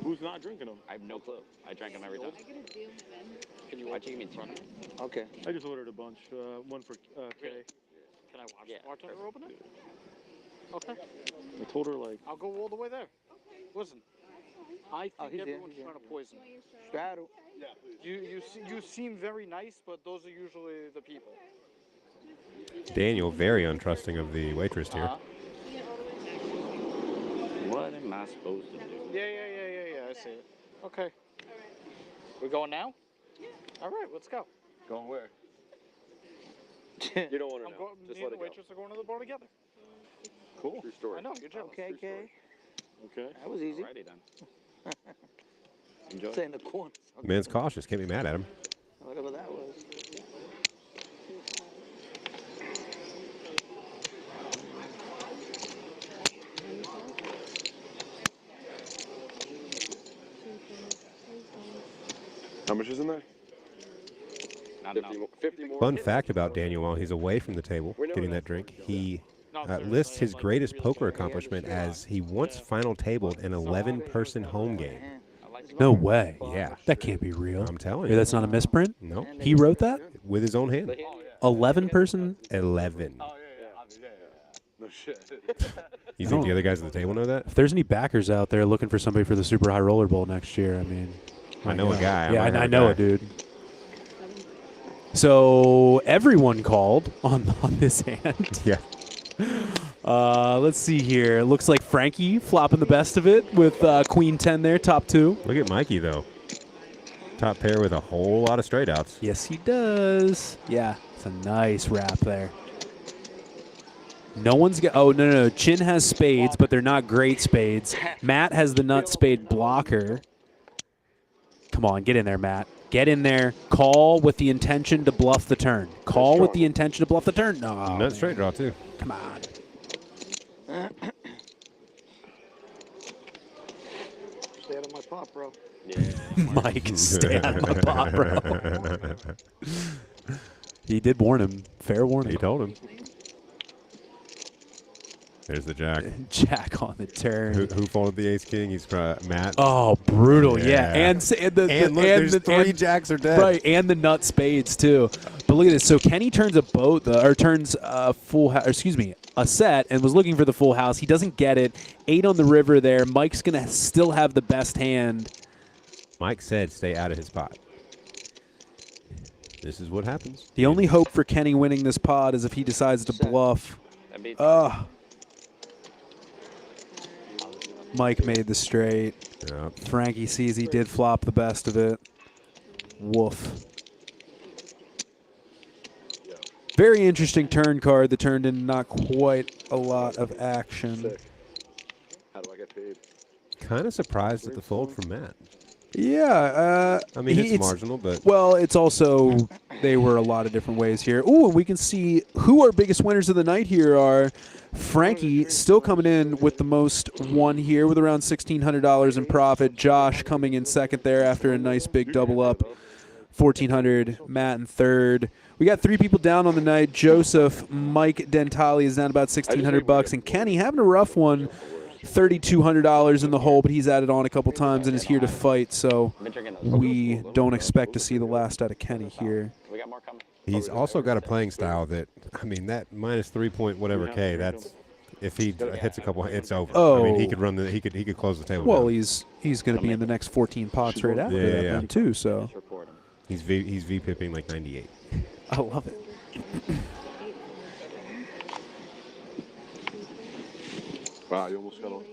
S5: Who's not drinking them?
S1: I have no clue. I drank them every time. Can you watch? You give me 2.
S4: Okay.
S5: I just ordered a bunch. One for Kay.
S9: Can I watch the bartender open it? Okay.
S5: I told her, like...
S9: I'll go all the way there. Listen, I think everyone's trying to poison me.
S4: Straddle.
S9: You seem very nice, but those are usually the people.
S3: Daniel, very untrusting of the waitress here.
S1: What am I supposed to do?
S9: Yeah, I see it. Okay. We're going now? Yeah. All right, let's go.
S6: Going where?
S8: You don't want to know. Just
S9: Me
S8: let
S9: and the
S8: it go.
S9: waitress are going to the bar together.
S5: Cool.
S8: True story.
S9: I know, you're jealous.
S4: Okay, okay.
S5: Okay.
S4: That was easy.
S1: Alrighty then. Enjoy.
S4: Stay in the corner.
S3: Man's cautious. Can't be mad at him.
S4: Whatever that was.
S6: How much is in there?
S8: 50 more.
S3: Fun fact about Daniel while he's away from the table getting that drink, he lists his greatest poker accomplishment as he once final tabled an 11-person home game.
S2: No way.
S3: Yeah.
S2: That can't be real.
S3: I'm telling
S2: Maybe
S3: you.
S2: that's not a misprint?
S3: No.
S2: He wrote that?
S3: With his own hand.
S2: 11-person?
S3: 11.
S6: No shit.
S3: You think the other guys at the table know that?
S2: If there's any backers out there looking for somebody for the Super High Roller Bowl next year, I mean...
S3: I know a guy.
S2: Yeah, I know a dude. So everyone called on this hand.
S3: Yeah.
S2: Let's see here. It looks like Frankie flopping the best of it with Queen 10 there, top 2.
S3: Look at Mikey, though. Top pair with a whole lot of straight outs.
S2: Yes, he does. Yeah, it's a nice wrap there. No one's got. Oh, no. Chin has spades, but they're not great spades. Matt has the nut spade blocker. Come on, get in there, Matt. Get in there. Call with the intention to bluff the turn. Call with the intention to bluff the turn. No.
S3: Nut straight draw, too.
S2: Come on.
S4: Stay out of my pot, bro.
S1: Yeah.
S2: Mike, stay out of my pot, bro. He did warn him. Fair warning.
S3: He told him. There's the jack.
S2: Jack on the turn.
S3: Who folded the ace king? He's Matt.
S2: Oh, brutal! Yeah, and
S3: there's three jacks are dead.
S2: Right, and the nut spades too. But look at this. So Kenny turns a turns a a set, and was looking for the full house. He doesn't get it. 8 on the river there. Mike's gonna still have the best hand.
S3: Mike said, "Stay out of his pot." This is what happens.
S2: The only hope for Kenny winning this pot is if he decides to bluff. Mike made the straight.
S3: Yep.
S2: Frankie sees he did flop the best of it. Woof. Very interesting turn card that turned in not quite a lot of action.
S6: How do I get paid?
S3: Kind of surprised at the fold from Matt.
S2: Yeah.
S3: I mean, it's marginal, but...
S2: Well, it's also... They were a lot of different ways here. Ooh, and we can see who our biggest winners of the night here are. Frankie still coming in with the most won here with around $1,600 in profit. Josh coming in second there after a nice big double up. $1,400. Matt in third. We got 3 people down on the night. Joseph, Mike Dentali is down about $1,600. And Kenny having a rough one. $3,200 in the hole, but he's added on a couple times and is here to fight, so we don't expect to see the last out of Kenny here.
S3: He's also got a playing style that, I mean, that minus 3 point whatever K, that's, if he hits a couple, it's over.
S2: Oh.
S3: I mean, he could run he could close the table.
S2: Well,
S3: down.
S2: he's going to be in the next 14 pots right after that one too, so.
S3: He's V-pipping like 98.
S2: I love it.
S6: Wow, you almost got on.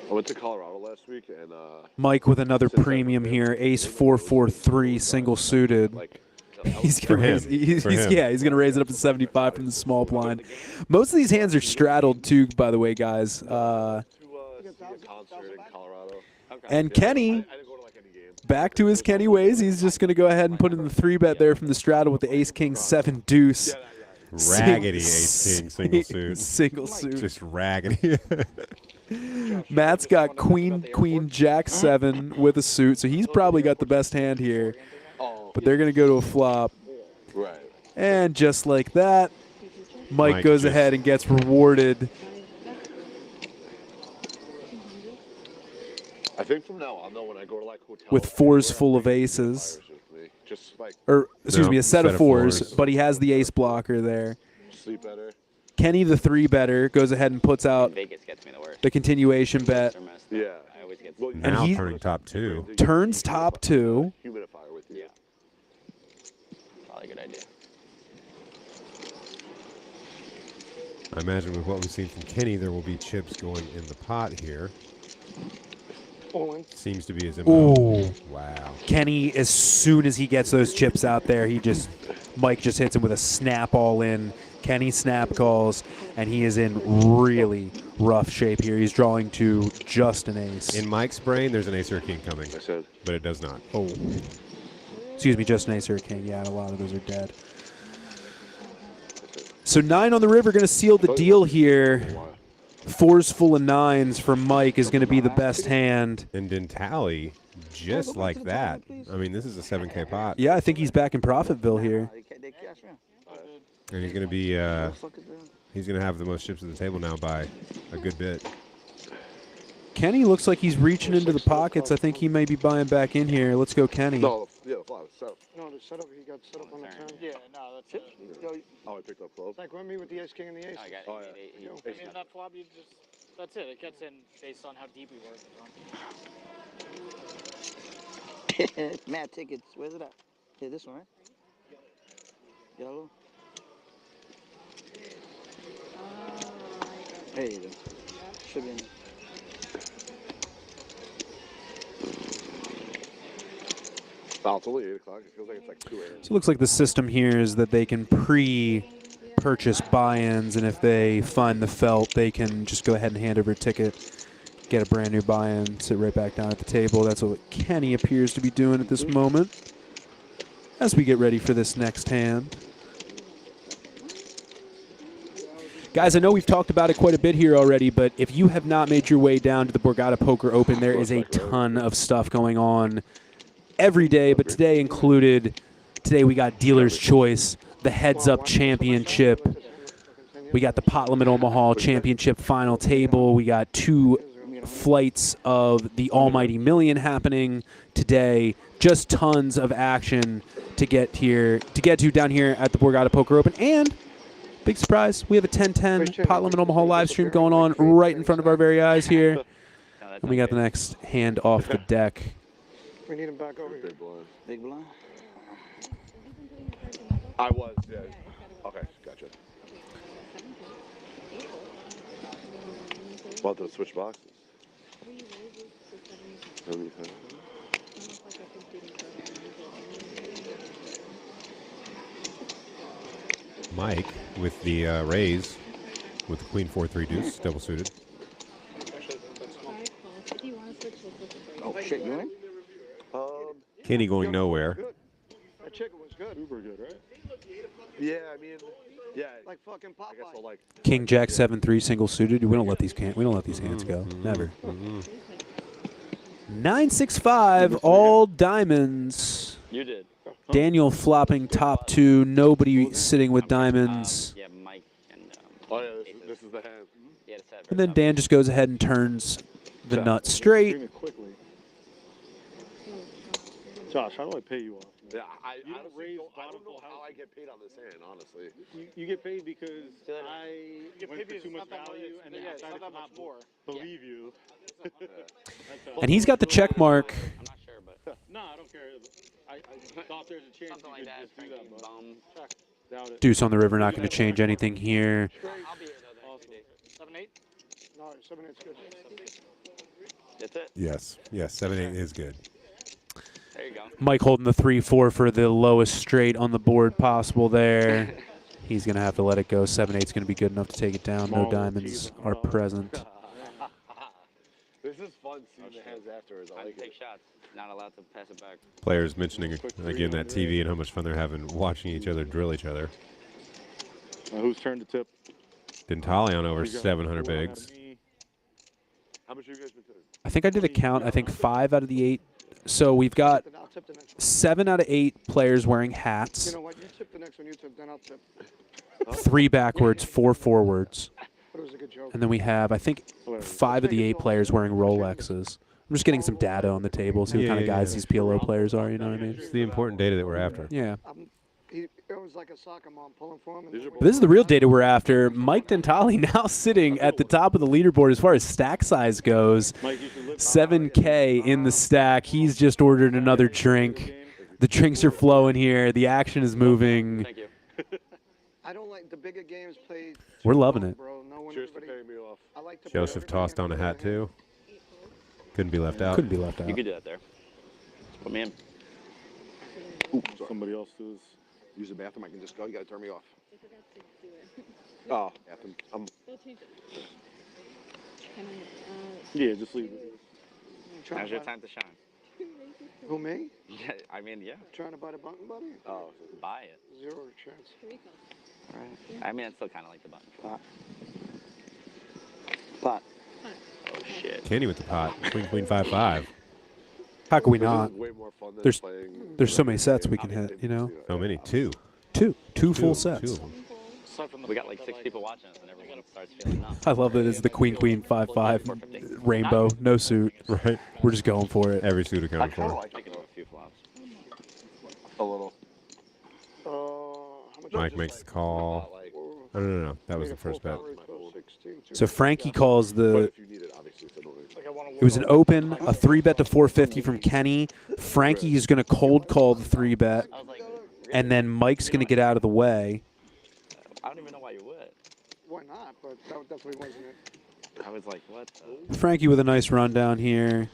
S6: I went to Colorado last week and
S2: Mike with another premium here, ace 4-4-3 single suited. He's gonna raise it up to 75 from the small blind. Most of these hands are straddled too, by the way, guys. And Kenny, back to his Kenny ways. He's just gonna go ahead and put in the 3-bet there from the straddle with the ace king 7 deuce.
S3: Raggedy ace king single suit.
S2: Single suit.
S3: Just raggedy.
S2: Matt's got queen jack 7 with a suit, so he's probably got the best hand here. But they're going to go to a flop.
S6: Right.
S2: And just like that, Mike goes ahead and gets rewarded.
S6: I think from now on, though, when I go to like hotels,
S2: with 4s full of aces.
S6: Just like,
S2: or excuse me, a set of 4s, but he has the ace blocker there.
S6: Sleep better.
S2: Kenny, the 3-better, goes ahead and puts out the continuation bet.
S6: Yeah.
S3: Now and turning top 2.
S2: Turns top 2.
S6: Humidifier with you.
S1: Yeah. Probably a good idea.
S3: I imagine with what we've seen from Kenny, there will be chips going in the pot here. Seems to be his MO.
S2: Ooh.
S3: Wow.
S2: Kenny, as soon as he gets those chips out there, Mike just hits him with a snap all in. Kenny snap calls, and he is in really rough shape here. He's drawing to just an ace.
S3: In Mike's brain, there's an ace or a king coming,
S6: I said.
S3: but it does not.
S2: Oh. Excuse me, just an ace or a king. Yeah, a lot of those are dead. So 9 on the river, going to seal the deal here. 4s full of 9s for Mike is going to be the best hand.
S3: And Dentali, just like that. I mean, this is a 7K pot.
S2: Yeah, I think he's back in Profitville here.
S3: And he's going to be, he's going to have the most chips at the table now by a good bit.
S2: Kenny looks like he's reaching into the pockets. I think he may be buying back in here. Let's go, Kenny.
S6: No, yeah, the flop.
S4: No, the setup, he got set up on the turn.
S9: Yeah, no, that's it.
S6: Oh, I picked up flop.
S4: Like, run me with the ace king and the ace.
S1: I got
S6: Oh, yeah.
S9: I mean, that flop, that's it. It gets in based on how deep we were.
S11: Matt tickets, where's it at? Yeah, this one, right? Yellow. There you go. Should be in there.
S6: Oh, it's only 8 o'clock. It feels like it's like 2 a.m.
S2: So it looks like the system here is that they can purchase buy-ins, and if they find the felt, they can just go ahead and hand over a ticket, get a brand new buy-in, sit right back down at the table. That's what Kenny appears to be doing at this moment as we get ready for this next hand. Guys, I know we've talked about it quite a bit here already, but if you have not made your way down to the Borgata Poker Open, there is a ton of stuff going on every day, but today included. Today we got Dealer's Choice, the Heads Up Championship. We got the Pot Limit Omaha Championship final table. We got 2 flights of the Almighty Million happening today. Just tons of action to get to down here at the Borgata Poker Open. And big surprise, we have a 10-10 Pot Limit Omaha live stream going on right in front of our very eyes here. And we got the next hand off the deck.
S4: We need him back over here.
S11: Big blind.
S6: I was, yeah. Okay, gotcha. Want to switch boxes?
S3: Mike with the raise with the Queen 4-3 deuce, double suited.
S11: Oh, shit, you in?
S3: Kenny going nowhere.
S4: That chicken was good.
S5: Super good, right?
S6: Yeah, I mean, yeah.
S4: Like fucking Popeye.
S6: I guess I'll like.
S2: King Jack 7-3 single suited. We don't let these hands go. Never. 9-6-5 all diamonds.
S1: You did.
S2: Daniel flopping top 2. Nobody sitting with diamonds.
S1: Yeah, Mike and.
S6: Oh yeah, this is the hand.
S1: Yeah, it's that
S2: And then Dan just goes ahead and turns the nut straight.
S5: Josh, how do I pay you off?
S6: Yeah, I
S5: You don't
S6: honestly
S5: raise
S6: don't, I don't
S5: bottom
S6: know
S5: full
S6: how I
S5: house.
S6: get paid on this hand, honestly.
S5: You get paid because I
S9: get
S5: went
S9: paid
S5: for too
S9: because
S5: much
S9: it's not that
S5: value,
S9: much-
S5: and then
S9: yeah,
S5: I
S9: it's
S5: decided
S9: not
S5: to
S9: that
S5: not
S9: much more.
S5: believe you.
S2: And he's got the check mark.
S1: I'm not sure, but
S5: No, I don't care. I thought there's a chance
S1: something
S5: you
S1: like
S5: could
S1: that.
S5: just do that, but
S1: Bum.
S5: doubt it.
S2: Deuce on the river, not going to change anything here.
S1: I'll be here though.
S5: Awesome.
S9: 7-8.
S4: No, 7-8's good.
S1: That's it.
S3: Yes, 7-8 is good.
S1: There you go.
S2: Mike holding the 3-4 for the lowest straight on the board possible there. He's going to have to let it go. 7-8's going to be good enough to take it down. No diamonds are present.
S6: This is fun seeing the hands afterwards. I
S1: Time
S6: like
S1: to take
S6: it.
S1: shots. Not allowed to pass it back.
S3: Players mentioning again that TV and how much fun they're having watching each other drill each other.
S5: Whose turn to tip?
S3: Dentali on over
S5: You got
S3: 700
S5: 4 out of
S3: bigs.
S5: me.
S6: How much have you guys been doing?
S2: I think I did a count. I think 5 out of the 8. So we've got
S4: Then I'll tip the next one.
S2: 7 out of 8 players wearing
S4: You
S2: hats.
S4: know what? You tip the next one. You tip, then I'll tip.
S2: 3 backwards, 4 forwards.
S4: But it was a good joke.
S2: And then we have, I think, 5 of the 8 players wearing Rolexes. I'm just getting some data on the table, see what kind of guys these PLO players are, you know what I mean?
S3: It's the important data that we're after.
S2: Yeah.
S4: It was like a soccer mom pulling for him.
S2: But this is the real data we're after. Mike Dentali now sitting at the top of the leaderboard as far as stack size goes. 7K in the stack. He's just ordered another drink. The drinks are flowing here. The action is moving.
S1: Thank you.
S4: I don't like the bigger games played.
S2: We're loving it.
S4: Bro. No one
S6: Cheers to
S4: everybody-
S6: paying me off.
S4: I like to
S3: Joseph tossed on a hat too. Couldn't be left out.
S2: Couldn't be left
S1: You
S2: out.
S1: could do that there. Put me in.
S5: Somebody else does.
S6: Use the bathroom. I can just go. You gotta turn me off. Oh, bathroom.
S5: Yeah, just leave it.
S1: Now's your time to shine.
S4: Who, me?
S1: Yeah, I mean, yeah.
S4: Trying to buy the button, buddy?
S6: Oh,
S1: Buy it.
S4: 0 chance.
S1: Right. I mean, it's still kind of like the button.
S11: Pot.
S1: Oh shit.
S3: Kenny with the pot. Queen 5-5.
S2: How could we
S6: this
S2: not?
S6: is way more fun than
S2: There's-
S6: playing.
S2: There's so many sets we can hit, you know?
S3: How many? Two.
S2: Two full
S3: Two
S2: sets.
S3: of them.
S9: Aside from the
S1: We got
S9: fact
S1: like
S9: that,
S1: 6 people watching us, and everyone starts feeling nuts.
S2: I love that it's the Queen 5-5 rainbow, no suit.
S3: Right.
S2: We're just going for it.
S3: Every suit accounted
S6: kinda
S3: for.
S6: like
S1: Taking a few flops.
S6: A little.
S4: How much?
S3: Mike makes the call. No. That was the first bet.
S2: So Frankie calls
S6: But
S2: the.
S6: if you need it, obviously. So don't
S9: like I want to
S2: It was an open, a 3-bet to 450 from Kenny. Frankie is going to cold call the 3-bet,
S1: I was like,
S2: and then Mike's going to get out of the way.
S1: I don't even know why you would.
S4: Why not? But that definitely wasn't it.
S1: I was like, what the?
S2: Frankie with a nice rundown here.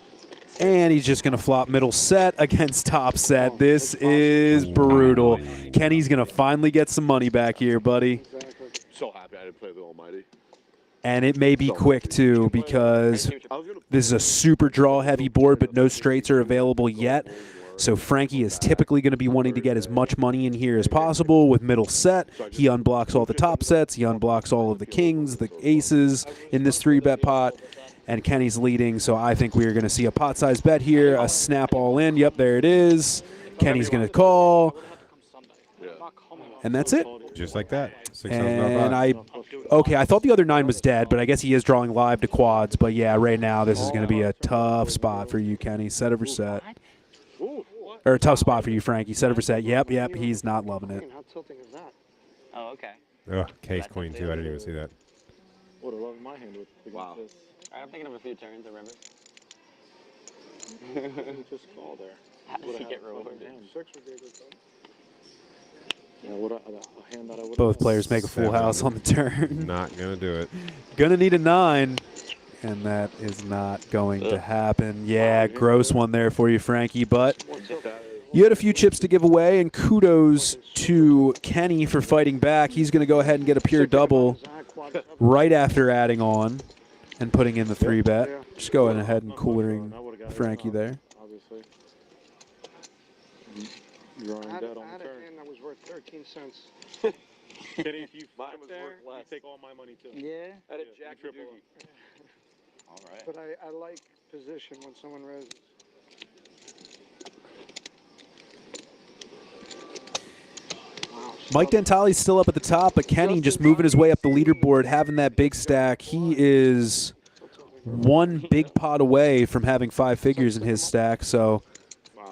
S2: And he's just going to flop middle set against top set. This is brutal. Kenny's going to finally get some money back here, buddy.
S4: Exactly.
S6: so happy I didn't play the Almighty.
S2: And it may be quick, too, because this is a super draw-heavy board, but no straights are available yet. So Frankie is typically going to be wanting to get as much money in here as possible with middle set. He unblocks all the top sets. He unblocks all of the kings, the aces in this 3-bet pot. And Kenny's leading, so I think we are going to see a pot-sized bet here, a snap all in. Yep, there it is. Kenny's going to call. And that's it.
S3: Just like that.
S2: And I thought the other 9 was dead, but I guess he is drawing live to quads. But yeah, right now this is going to be a tough spot for you, Kenny. Set over set. Or a tough spot for you, Frankie. Set over set. Yep, he's not loving it.
S4: How tilting is that?
S1: Oh, okay.
S3: Oh, case queen, too. I didn't even see that.
S10: Would have loved my hand with
S1: Wow. All right, I'm thinking of a few turns, remember?
S10: just call there.
S1: How does he get rewarded?
S10: 6 would be a good time. Yeah, a hand that I would.
S2: Both players make a full house on the turn.
S3: Not going to do it.
S2: Gonna need a 9. And that is not going to happen. Yeah, gross one there for you, Frankie. But you had a few chips to give away, and kudos to Kenny for fighting back. He's going to go ahead and get a pure double right after adding on and putting in the 3-bet. Just going ahead and coolering Frankie there.
S10: Obviously.
S4: I had a hand that was worth 13 cents.
S5: Kenny, if you flip there, you take all my money too.
S11: Yeah.
S5: I had a jack triple.
S1: All right.
S4: But I like position when someone raises.
S2: Mike Dentali's still up at the top, but Kenny just moving his way up the leaderboard, having that big stack. He is one big pot away from having 5 figures in his stack. So,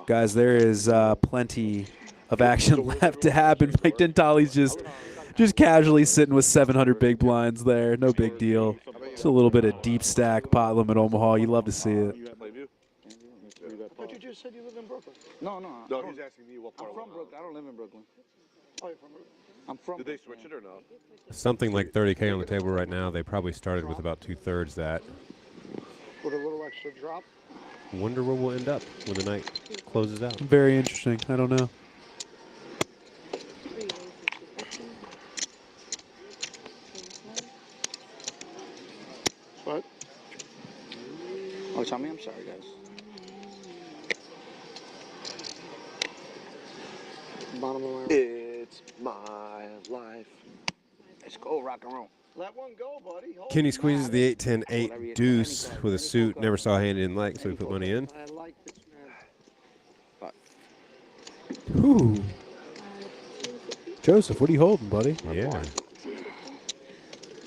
S2: guys, there is plenty of action left to happen. Mike Dentali's just casually sitting with 700 big blinds there. No big deal. Just a little bit of deep stack pot limit Omaha. You love to see it.
S4: But you just said you live in Brooklyn.
S11: No,
S6: No, he's asking me what part
S11: I'm from Brooklyn. I don't live in Brooklyn.
S4: Oh, you're from Brooklyn.
S11: I'm from
S6: Did they switch it or no?
S3: Something like 30K on the table right now. They probably started with about 2/3 that.
S4: With a little extra drop.
S3: Wonder where we'll end up when the night closes out.
S2: Very interesting. I don't know.
S4: What?
S11: Oh, tell me I'm sorry, guys.
S4: Bottom of my
S6: It's my life.
S11: Let's go, rock and roll.
S4: Let one go, buddy. Hold
S3: Kenny
S4: it.
S3: squeezes the 8-10-8 deuce with a suit. Never saw a hand he didn't like, so we put money in.
S4: I like this man.
S2: Ooh. Joseph, what are you holding, buddy?
S3: Yeah.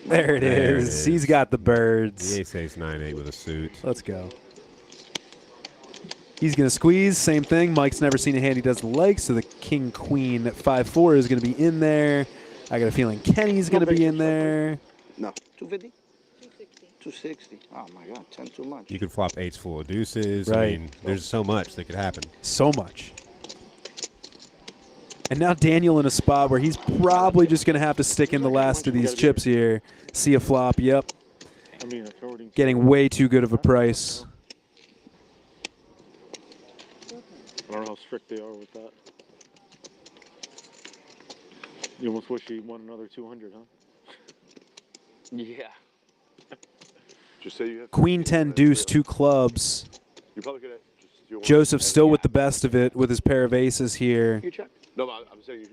S2: There it is. He's got the birds.
S3: The ace 9-8 with a suit.
S2: Let's go. He's going to squeeze. Same thing. Mike's never seen a hand he doesn't like, so the king-queen 5-4 is going to be in there. I got a feeling Kenny's going to be in there.
S11: No. 250? 260. Oh, my God. 10 too much.
S3: You could flop 8s full of deuces.
S2: Right.
S3: I mean, there's so much that could happen.
S2: So much. And now Daniel in a spot where he's probably just going to have to stick in the last of these chips here. See a flop. Yep.
S5: I mean, according to
S2: Getting way too good of a price.
S5: I don't know how strict they are with that. You almost wish he won another 200, huh?
S1: Yeah.
S6: Just say you have
S2: Queen 10 deuce, 2 clubs.
S6: You probably could have just do one.
S2: Joseph still with the best of it with his pair of aces here.
S4: You check.
S6: No, but I'm saying you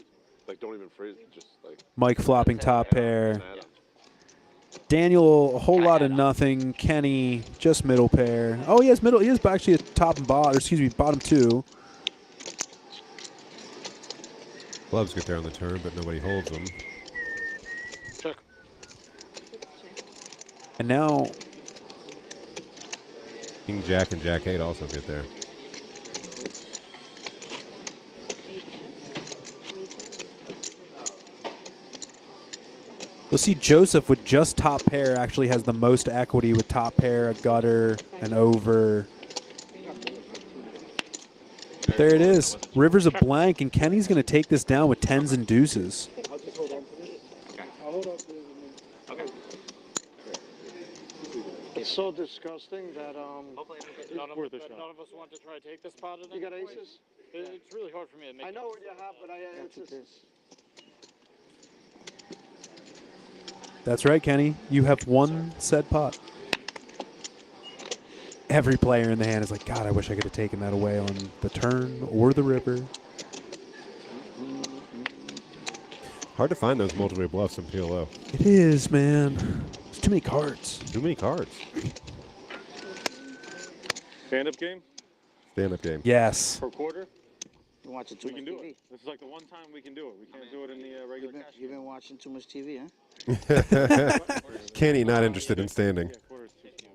S6: like don't even phrase it. Just like
S2: Mike flopping top pair. Daniel, a whole lot of nothing. Kenny, just middle pair. Oh, he has middle. He has actually a top and bottom, or excuse me, bottom 2.
S3: Clubs get there on the turn, but nobody holds them.
S5: Check.
S2: And now,
S3: King Jack and Jack 8 also get there.
S2: we'll see Joseph with just top pair actually has the most equity with top pair, a gutter, an over. There it is. River's a blank, and Kenny's going to take this down with 10s and deuces.
S4: It's so disgusting that
S1: Hopefully I don't get
S5: None of, worth a
S9: None
S5: shot.
S9: of us want to try to take this pot at
S4: you
S9: any
S4: got
S9: point.
S4: aces.
S9: It's really hard for me to make
S4: I know what you have, but it's
S11: That's
S4: just,
S11: it is.
S2: That's right, Kenny. You have one said pot. Every player in the hand is like, God, I wish I could have taken that away on the turn or the river.
S3: Hard to find those multiple bluffs in PLO.
S2: It is, man. There's too many cards.
S3: Too many cards.
S5: Stand-up game
S3: Stand-up game.
S2: Yes.
S5: per quarter.
S11: You're watching too
S5: We
S11: much
S5: can do
S11: TV.
S5: it. This is like the one time we can do it. We can't do it in the regular cash.
S11: You've been watching too much TV, huh?
S3: Kenny not interested in standing.
S5: Yeah, quarter is too small.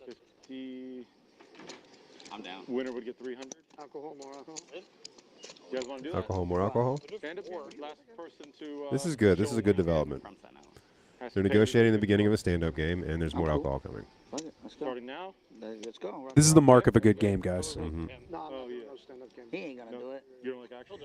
S5: 50.
S1: I'm down.
S5: Winner would get 300.
S4: Alcohol, more alcohol.
S5: You guys want to do that?
S3: Alcohol, more alcohol.
S5: Stand-up game. Last person to.
S3: This is good. This is a good development. They're negotiating the beginning of a stand-up game, and there's more alcohol coming.
S11: Fuck it, let's go.
S5: Starting now.
S11: Let's go.
S2: This is the mark of a good game, guys.
S3: Mm-hmm.
S5: Oh yeah.
S4: No stand-up game.
S11: He ain't gonna do it.
S5: You don't like action?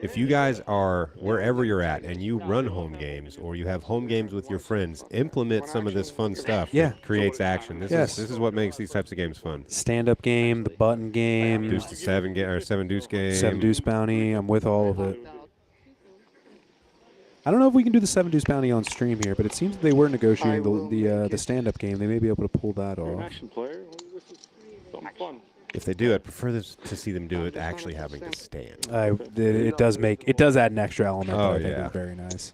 S3: If you guys are wherever you're at and you run home games or you have home games with your friends, implement some of this fun stuff.
S2: Yeah.
S3: That creates action. This is what makes these types of games fun.
S2: Stand-up game, the button game,
S3: Deuce to seven or seven deuce game.
S2: 7 deuce bounty. I'm with all of it. I don't know if we can do the 7 deuce bounty on stream here, but it seems that they were negotiating the stand-up game. They may be able to pull that
S5: You're an
S2: off.
S5: action player. This is something fun.
S3: If they do, I'd prefer to see them do it actually having to stand.
S2: It does add an extra element.
S3: Oh,
S2: that I think
S3: yeah.
S2: is very nice.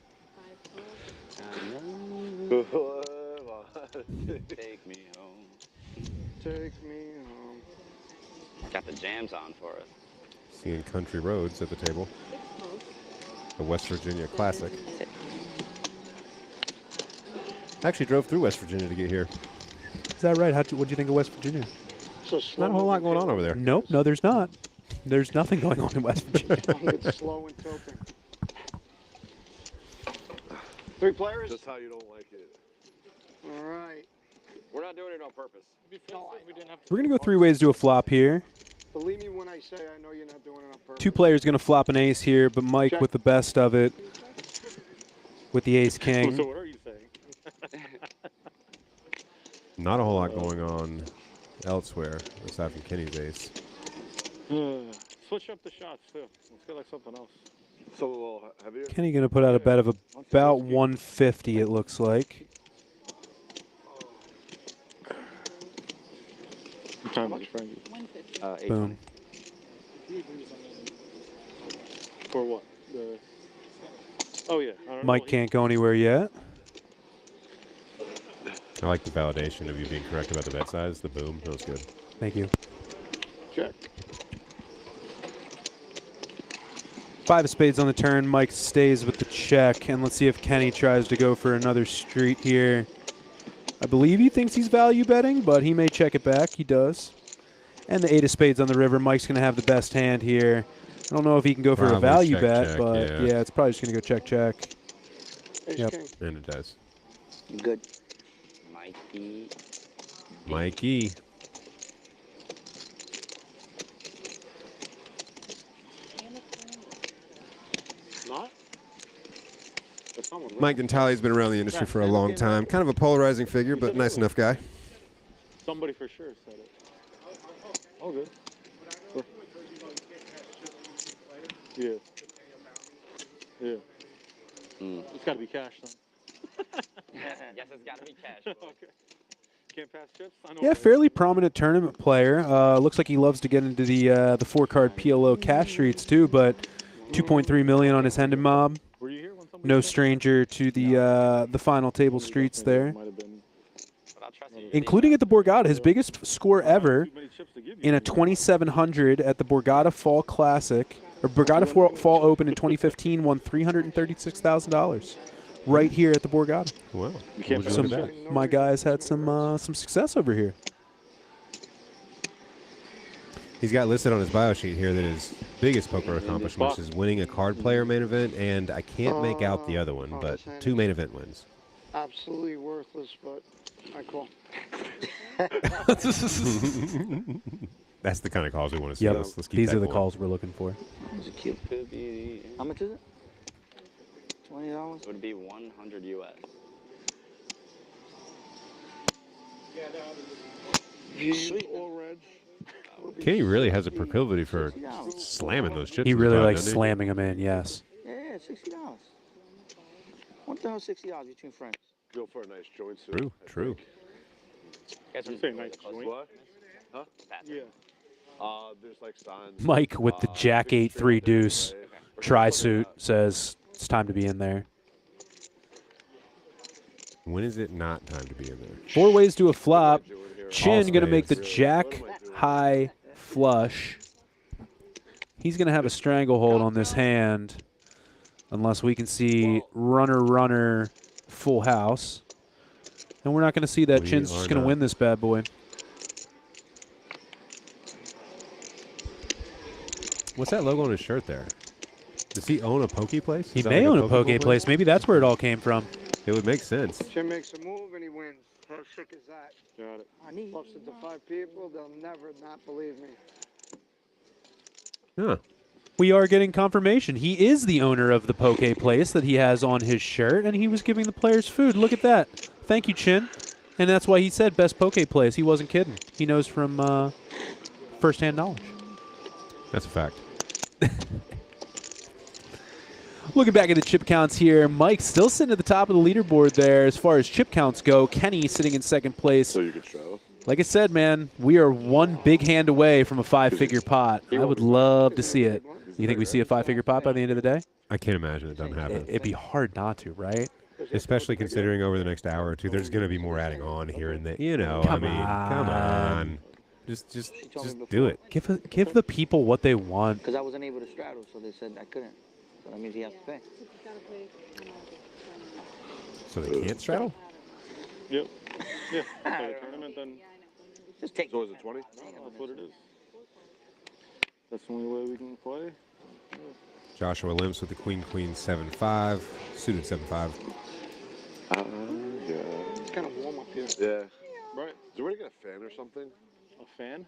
S1: Take me home.
S4: Take me home.
S1: Got the jams on for us.
S3: Seeing Country Roads at the table. A West Virginia classic. I actually drove through West Virginia to get here.
S2: Is that right? What do you think of West Virginia?
S3: Not a whole lot going on over there.
S2: Nope. No, there's not. There's nothing going on in West Virginia.
S4: It's slow and tilting. 3 players?
S6: Just how you don't like it.
S4: All right.
S8: We're not doing it on purpose.
S2: We're going to go 3 ways to a flop here.
S4: Believe me when I say I know you're not doing it on purpose.
S2: 2 players going to flop an ace here, but Mike
S4: Check.
S2: with the best of it with the ace king.
S5: So what are you saying?
S3: Not a whole lot going on elsewhere aside from Kenny's ace.
S5: Switch up the shots too. Let's get like something else.
S6: So a little heavier.
S2: Kenny going to put out a bet of about 150, it looks like.
S5: What time is it, Frankie?
S1: 8:20.
S2: Boom.
S5: For what? Oh yeah. I don't
S2: Mike
S5: know.
S2: can't go anywhere yet.
S3: I like the validation of you being correct about the bet size. The boom, that was good.
S2: Thank you.
S5: Check.
S2: 5 of spades on the turn. Mike stays with the check. And let's see if Kenny tries to go for another street here. I believe he thinks he's value betting, but he may check it back. He does. And the 8 of spades on the river. Mike's going to have the best hand here. I don't know if he can go for a
S3: Probably
S2: value
S3: check,
S2: bet,
S3: check,
S2: but
S3: yeah.
S2: yeah, it's probably just going to go check, check.
S4: Ace
S2: Yep.
S4: king.
S3: And it does.
S11: Good.
S1: Mikey.
S3: Mikey.
S5: Not?
S3: Mike Gentali's been around the industry for a long time. Kind of a polarizing figure, but nice enough guy.
S5: Somebody for sure said it. All good. Yeah. Yeah. It's got to be cash then.
S1: Yes, it's got to be cash. Boy.
S5: Okay. Can't pass chips? I know
S2: Yeah, fairly prominent tournament player. Looks like he loves to get into the 4-card PLO cash streets too, but 2.3 million on his Hendon mob.
S5: Were you here when somebody
S2: No
S5: said
S2: stranger to the final table streets
S5: that?
S2: there.
S5: Might have been.
S1: But I'll trust you.
S2: Including at the Borgata, his biggest score ever
S5: Too many chips to give you.
S2: in a 2700 at the Borgata Fall Classic, or Borgata Fall Open in 2015, won $336,000 right here at the Borgata.
S3: Wow.
S5: You can't
S3: Would
S5: pass
S3: you
S2: Some,
S3: look at that?
S2: my guys had some success over here.
S3: He's got listed on his bio sheet here that his biggest poker accomplishment is winning a card player main event, and I can't make out the other one, but 2 main event wins.
S4: Absolutely worthless, but I call.
S3: That's the kind of calls we want to see.
S2: Yep,
S3: Let's keep
S2: these
S3: that
S2: are the
S3: going.
S2: calls we're looking for.
S11: Is it cute?
S1: Could be.
S11: How much is it? $20?
S1: It would be 100 US.
S11: Sweet.
S4: All reds.
S3: Kenny really has a proclivity for slamming those chips.
S2: He
S3: in the
S2: really
S3: pot,
S2: likes
S3: doesn't he?
S2: slamming them in, yes.
S11: Yeah, $60. What the hell, $60 between friends?
S6: Go for a nice joint suit.
S3: True, true.
S1: Guys,
S5: You say nice joint?
S6: What? Huh?
S5: Yeah.
S6: There's like signs.
S2: Mike with the Jack 8-3 deuce tri-suit says it's time to be in there.
S3: When is it not time to be in there?
S2: 4 ways to a flop.
S6: Doing here?
S2: Chin going to make the
S3: spades.
S2: Jack high flush. He's going to have a stranglehold on this hand unless we can see runner full house. And we're not going to see that.
S3: We
S2: Chin's
S3: are
S2: just going to
S3: not.
S2: win this bad boy.
S3: What's that logo on his shirt there? Does he own a poke place?
S2: He
S3: Is that
S2: may
S3: like
S2: own a poke place. Maybe that's where it all came from.
S3: It would make sense.
S4: Chin makes a move and he wins. How sick is that?
S5: Got it.
S4: Bluffs into 5 people, they'll never not believe me.
S3: Huh.
S2: We are getting confirmation. He is the owner of the poke place that he has on his shirt, and he was giving the players food. Look at that. Thank you, Chin. And that's why he said best poke place. He wasn't kidding. He knows from firsthand knowledge.
S3: That's a fact.
S2: Looking back at the chip counts here, Mike still sitting at the top of the leaderboard there as far as chip counts go. Kenny sitting in second place.
S6: So you could show.
S2: Like I said, man, we are one big hand away from a 5-figure pot. I would love to see it. You think we see a 5-figure pot by the end of the day?
S3: I can't imagine it doesn't happen.
S2: It'd be hard not to, right?
S3: Especially considering over the next hour or two, there's going to be more adding on here and there. You know,
S2: Come
S3: come on. Just do it.
S2: Give the people what they want.
S11: Because I wasn't able to straddle, so they said I couldn't. So that means he has to pay.
S3: So they can't straddle?
S5: Yep. Yeah. So the tournament then.
S11: Just take.
S6: So is it 20?
S5: That's what it is. That's the only way we can play.
S3: Joshua Limps with the Queen 7-5, suited 7-5.
S6: Yeah.
S4: It's kind of warm up here.
S6: Yeah.
S5: Right.
S6: Is there way to get a fan or something?
S5: A fan?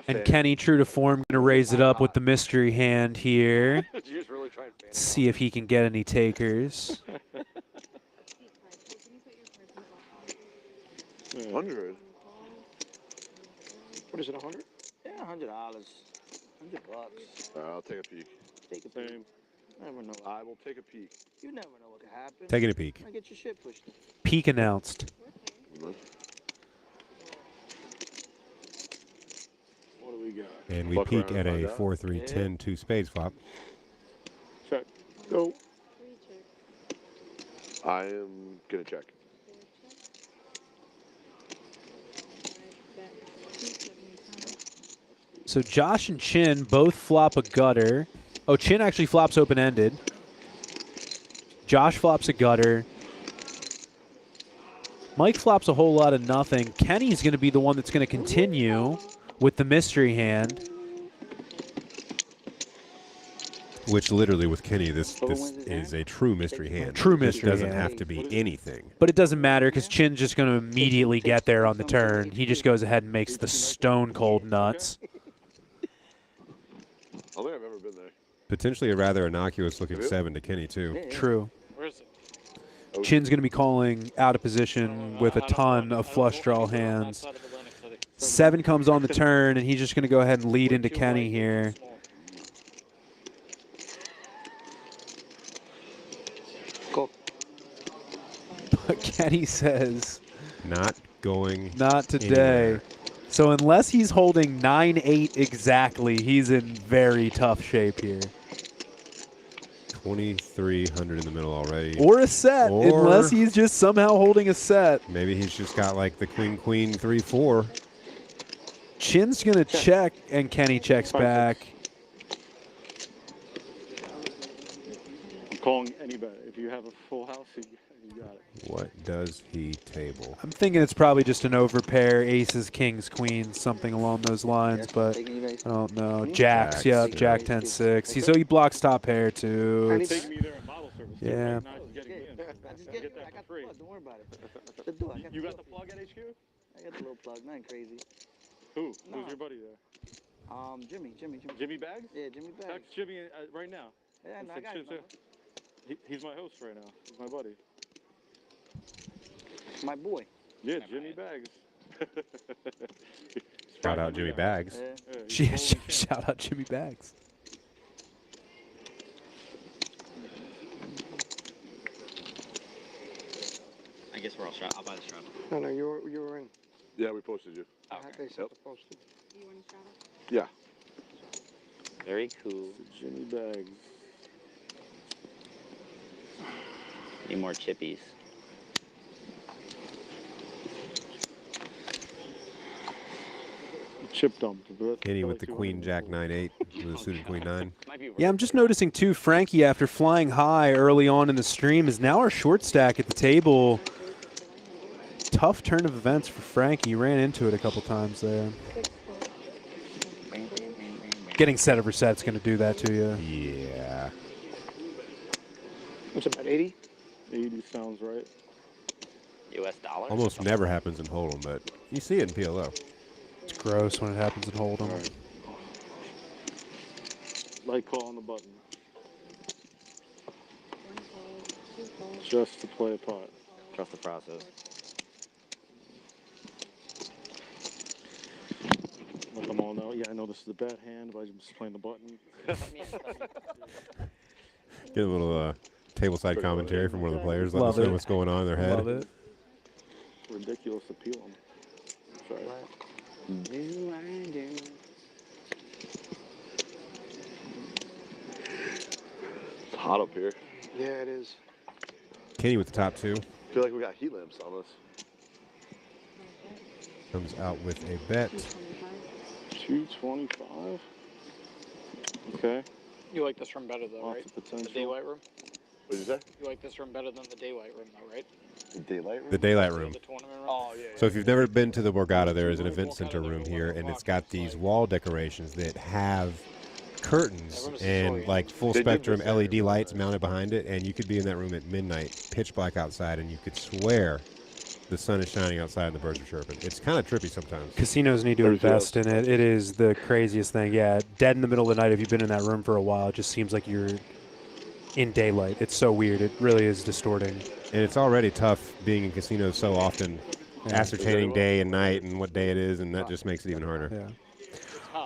S2: And Kenny, true to form, going to raise it up with the mystery hand here.
S6: Did you just really try and fan?
S2: See if he can get any takers.
S6: 100?
S4: What is it, 100?
S11: Yeah, $100. $100.
S6: I'll take a peek.
S11: Take a
S5: Same.
S11: Never know.
S6: I will take a peek.
S11: You never know what could happen.
S3: Taking a peek.
S11: I get your shit pushed.
S2: Peak announced.
S5: What do we got?
S3: And we
S6: Fuck
S3: peek
S6: around
S3: at
S6: and
S3: a
S6: find out.
S3: 4-3-10 2 spades flop.
S5: Check. Go.
S6: I am going to check.
S2: So Josh and Chin both flop a gutter. Oh, Chin actually flops open-ended. Josh flops a gutter. Mike flops a whole lot of nothing. Kenny's going to be the one that's going to continue with the mystery hand.
S3: Which literally with Kenny, this is a true mystery hand.
S2: True
S3: This
S2: mystery
S3: doesn't
S2: hand.
S3: have to be anything.
S2: But it doesn't matter because Chin's just going to immediately get there on the turn. He just goes ahead and makes the stone cold nuts.
S6: I don't think I've ever been there.
S3: Potentially a rather innocuous looking 7 to Kenny too.
S2: True.
S5: Where is it?
S2: Chin's going to be calling out of position with a ton of flush draw hands. 7 comes on the turn, and he's just going to go ahead and lead into Kenny here.
S11: Cool.
S2: But Kenny says,
S3: Not going.
S2: not today.
S3: anywhere.
S2: So unless he's holding 9-8 exactly, he's in very tough shape here.
S3: 2,300 in the middle already.
S2: Or a set,
S3: Or-
S2: unless he's just somehow holding a set.
S3: Maybe he's just got like the Queen 3-4.
S2: Chin's going to check, and Kenny checks back.
S5: I'm calling any bet. If you have a full house, you got it.
S3: What does he table?
S2: I'm thinking it's probably just an overpair, aces, kings, queens, something along those lines, but I don't know. Jacks, yep, Jack 10-6. So he blocks top pair too. It's-
S5: Take me there at bottle service.
S2: Yeah.
S5: Not getting me in. Get that for free.
S11: Don't worry about it.
S5: You got the plug at HQ?
S11: I got the little plug. Nothing crazy.
S5: Who? Who's your buddy there?
S11: Jimmy.
S5: Jimmy Bags?
S11: Yeah, Jimmy Bags.
S5: Text Jimmy right now.
S11: Yeah, no, I got his number.
S5: He's my host right now. He's my buddy.
S11: My boy.
S5: Yeah, Jimmy Bags.
S3: Shout out Jimmy Bags.
S5: Yeah,
S2: Shout out Jimmy Bags.
S1: I guess we're all strapped. I'll buy the strap.
S4: No, no, you were in.
S6: Yeah, we posted you.
S4: They sent the posted.
S6: Yeah.
S1: Very cool.
S10: Jimmy bags.
S1: Need more chippies.
S10: Chip dumped.
S3: Kenny with the Queen Jack 9-8 with a suited Queen 9.
S2: Yeah, I'm just noticing too, Frankie, after flying high early on in the stream, is now our short stack at the table. Tough turn of events for Frankie. Ran into it a couple times there. Getting set over set's going to do that to you.
S3: Yeah.
S4: It's about 80.
S10: 80 sounds right.
S1: U.S. dollars?
S3: Almost never happens in Hold'em, but you see it in PLO.
S2: It's gross when it happens in Hold'em.
S10: Right. Light call on the button. Just to play a pot.
S1: Trust the process.
S10: Let them all know. Yeah, I know this is a bad hand, but I'm just playing the button.
S3: Get a little tableside commentary from one of the players. Let
S2: Love
S3: us know
S2: it.
S3: what's going on in their head.
S2: Love it.
S10: Ridiculous appeal. Sorry.
S1: Do I do?
S6: It's hot up here.
S4: Yeah, it is.
S3: Kenny with the top 2.
S6: I feel like we got heat lamps on us.
S3: Comes out with a bet.
S10: 225. Okay.
S9: You like this room better though, right? The daylight room.
S6: What did you say?
S9: You like this room better than the daylight room though, right?
S6: The daylight room?
S3: The daylight room.
S9: The tournament room.
S6: Oh, yeah.
S3: So if you've never been to the Borgata, there is an event center room here, and it's got these wall decorations that have curtains and like full spectrum LED lights mounted behind it, and you could be in that room at midnight, pitch black outside, and you could swear the sun is shining outside and the birds are chirping. It's kind of trippy sometimes.
S2: Casinos need to invest in it. It is the craziest thing. Yeah, dead in the middle of the night, if you've been in that room for a while, it just seems like you're in daylight. It's so weird. It really is distorting.
S3: And it's already tough being in casinos so often, ascertaining day and night and what day it is, and that just makes it even harder.
S2: Yeah.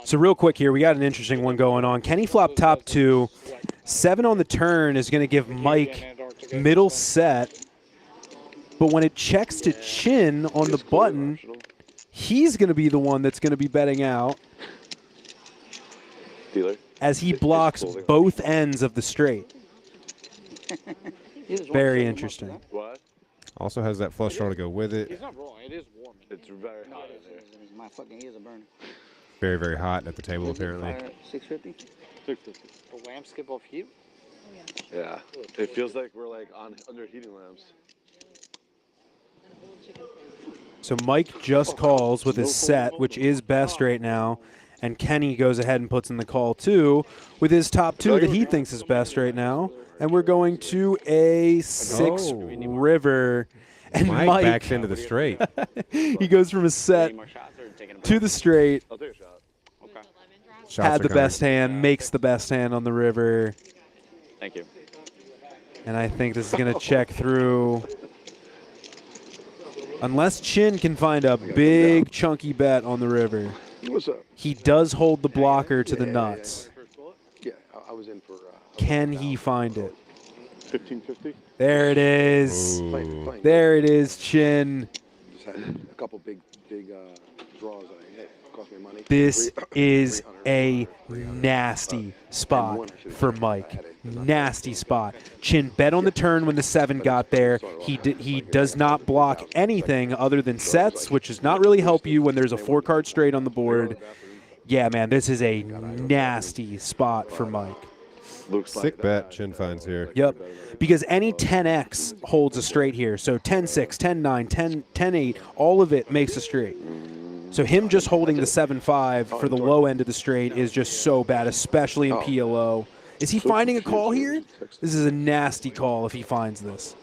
S2: So real quick here, we got an interesting one going on. Kenny flop top 2. 7 on the turn is going to give Mike middle set. But when it checks to chin on the button, he's going to be the one that's going to be betting out.
S6: Dealer.
S2: As he blocks both ends of the straight. Very interesting.
S6: What?
S3: Also has that flush draw to go with it.
S9: He's not wrong. It is warm.
S6: It's very hot in here.
S11: My fucking ears are burning.
S3: Very, very hot at the table, apparently.
S11: 650?
S10: 650.
S9: The lamps skip off heat.
S6: Yeah. It feels like we're like on under heating lamps.
S2: So Mike just calls with his set, which is best right now. And Kenny goes ahead and puts in the call, too, with his top 2 that he thinks is best right now. And we're going to a 6 river. And
S3: Mike backs into the straight.
S2: He goes from a set to the straight.
S6: I'll take a shot.
S1: Okay.
S2: Had the best hand, makes the best hand on the river.
S1: Thank you.
S2: And I think this is going to check through. Unless Chin can find a big chunky bet on the river.
S6: What's up?
S2: He does hold the blocker to the nuts.
S6: Yeah, I was in for.
S2: Can he find it?
S10: 1550.
S2: There it is.
S3: Ooh.
S2: There it is, Chin.
S6: Just had a couple big draws that I hit. Cost me money.
S2: This is a nasty spot for Mike. Nasty spot. Chin bet on the turn when the 7 got there. He does not block anything other than sets, which does not really help you when there's a 4-card straight on the board. Yeah, man, this is a nasty spot for Mike.
S3: Sick bet Chin finds here.
S2: Yep, because any 10x holds a straight here. So 10-6, 10-9, 10-8, all of it makes a straight. So him just holding the 7-5 for the low end of the straight is just so bad, especially in PLO. Is he finding a call here? This is a nasty call if he finds this.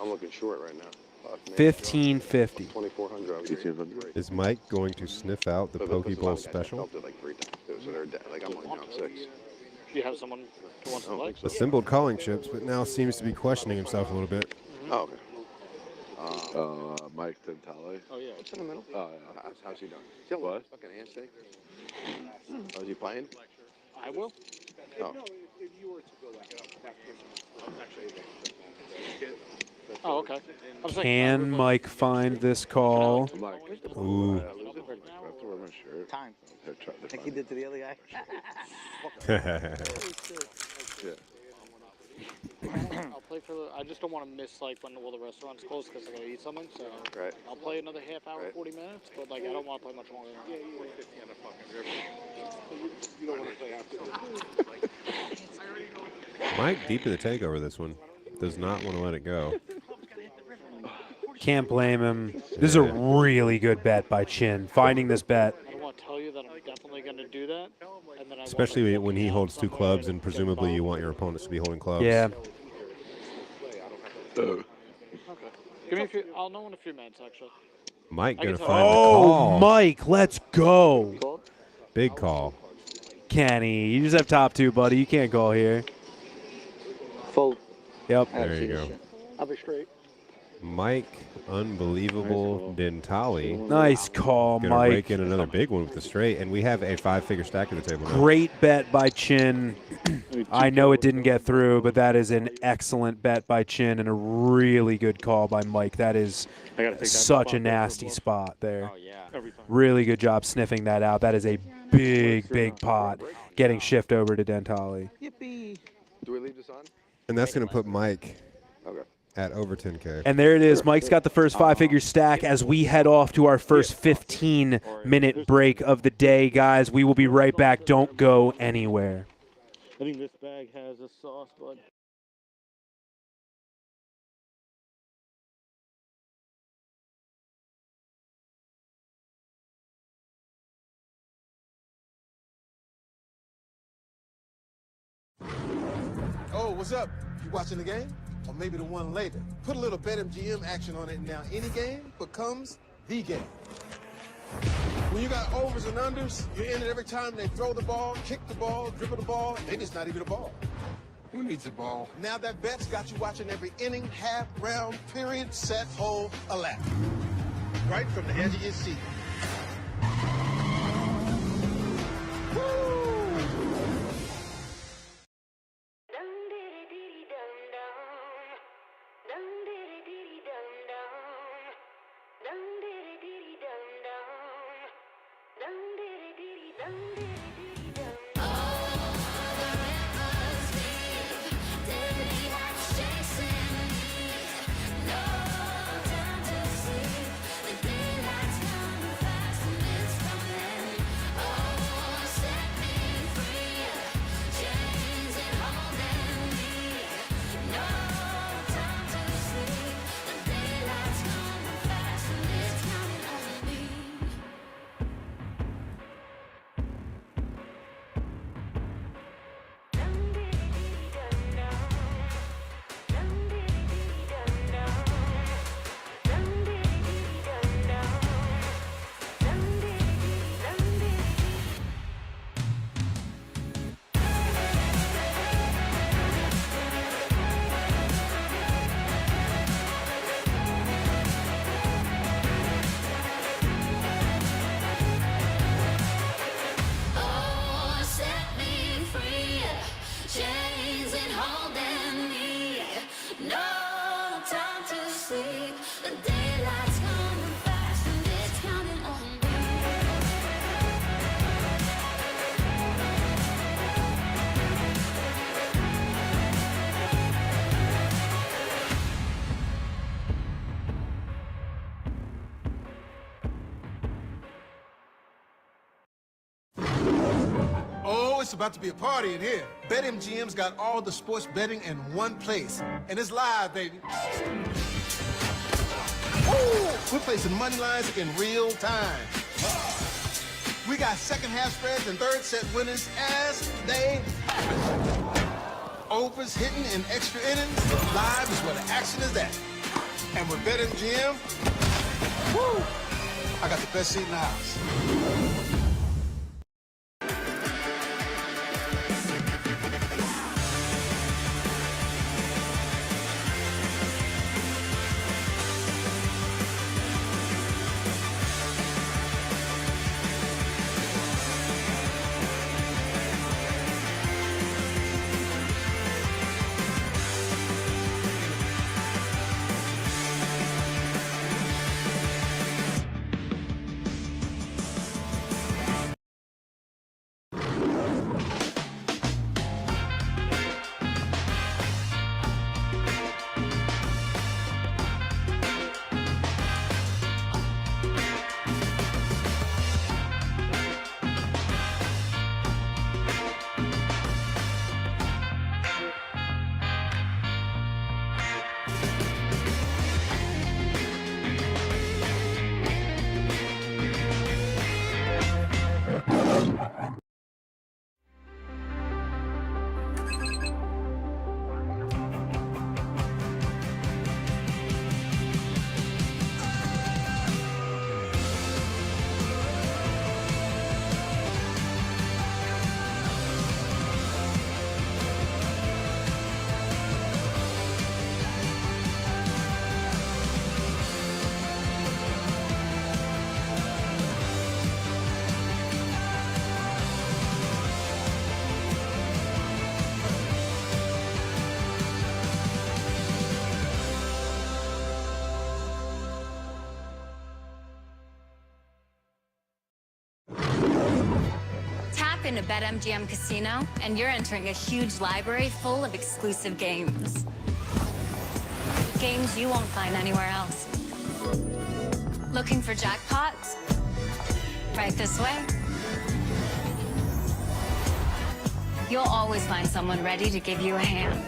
S6: I'm looking short right now.
S2: 1550.
S6: 2400.
S3: Is Mike going to sniff out the Pokeball special?
S6: Like I'm on 6.
S9: Do you have someone who wants to play?
S3: Assembled calling chips, but now seems to be questioning himself a little bit.
S6: Oh, okay. Mike Tentale.
S9: Oh yeah.
S6: What's in the middle? Oh, yeah. How's he doing? What? Fucking handshake. How's he playing?
S9: I will.
S6: Oh.
S9: Oh, okay. I was like,
S2: Can Mike find this call?
S3: Ooh.
S11: Time. Like he did to the other guy.
S9: I'll play for the. I just don't want to miss like when all the restaurants close because I gotta eat something. So I'll play another half hour, 40 minutes. But like I don't want to play much longer.
S6: You don't want to play after.
S3: Mike deep in the takeover this one. Does not want to let it go.
S2: Can't blame him. This is a really good bet by Chin. Finding this bet.
S9: I don't want to tell you that I'm definitely gonna do that. And then
S3: Especially when he holds two clubs and presumably you want your opponents to be holding clubs.
S2: Yeah.
S9: Okay. Give me a few. I'll know in a few minutes actually.
S3: Mike gonna
S9: tell
S3: find the
S2: Oh,
S3: call.
S2: Mike, let's go.
S3: Big call.
S2: Kenny, you just have top two, buddy. You can't call here.
S11: Fold.
S2: Yep.
S3: There you go.
S5: I'll be straight.
S3: Mike, unbelievable Dentali.
S2: Nice call,
S3: Gonna
S2: Mike.
S3: rake in another big one with the straight, and we have a 5-figure stack at the table now.
S2: Great bet by Chin. I know it didn't get through, but that is an excellent bet by Chin and a really good call by Mike. That is such a nasty spot there.
S1: Oh, yeah.
S2: Really good job sniffing that out. That is a big, big pot getting shift over to Dentali.
S11: Yippee.
S6: Do we leave this on?
S3: And that's going to put Mike
S6: Okay.
S3: at over 10K.
S2: And there it is. Mike's got the first 5-figure stack as we head off to our first 15-minute break of the day, guys. We will be right back. Don't go anywhere.
S10: I think this bag has a sauce, bud.
S12: Oh, what's up? You watching the game? Or maybe the one later. Put a little BetMGM action on it, and now any game becomes the game. When you got overs and unders, you're in it every time they throw the ball, kick the ball, dribble the ball. They just not even a ball. Who needs a ball? Now that bet's got you watching every inning, half, round, period, set, hole, a lap. Right from the edge of your seat. Woo! Oh, it's about to be a party in here. BetMGM's got all the sports betting in one place. And it's live, baby. Ooh, we're placing money lines in real time. We got second half spreads and third set winners as they happen. Overs hitting in extra innings. Live is where the action is at. And with BetMGM, woo, I got the best seat in the house.
S7: into BetMGM Casino, and you're entering a huge library full of exclusive games. Games you won't find anywhere else. Looking for jackpots? Right this way. You'll always find someone ready to give you a hand.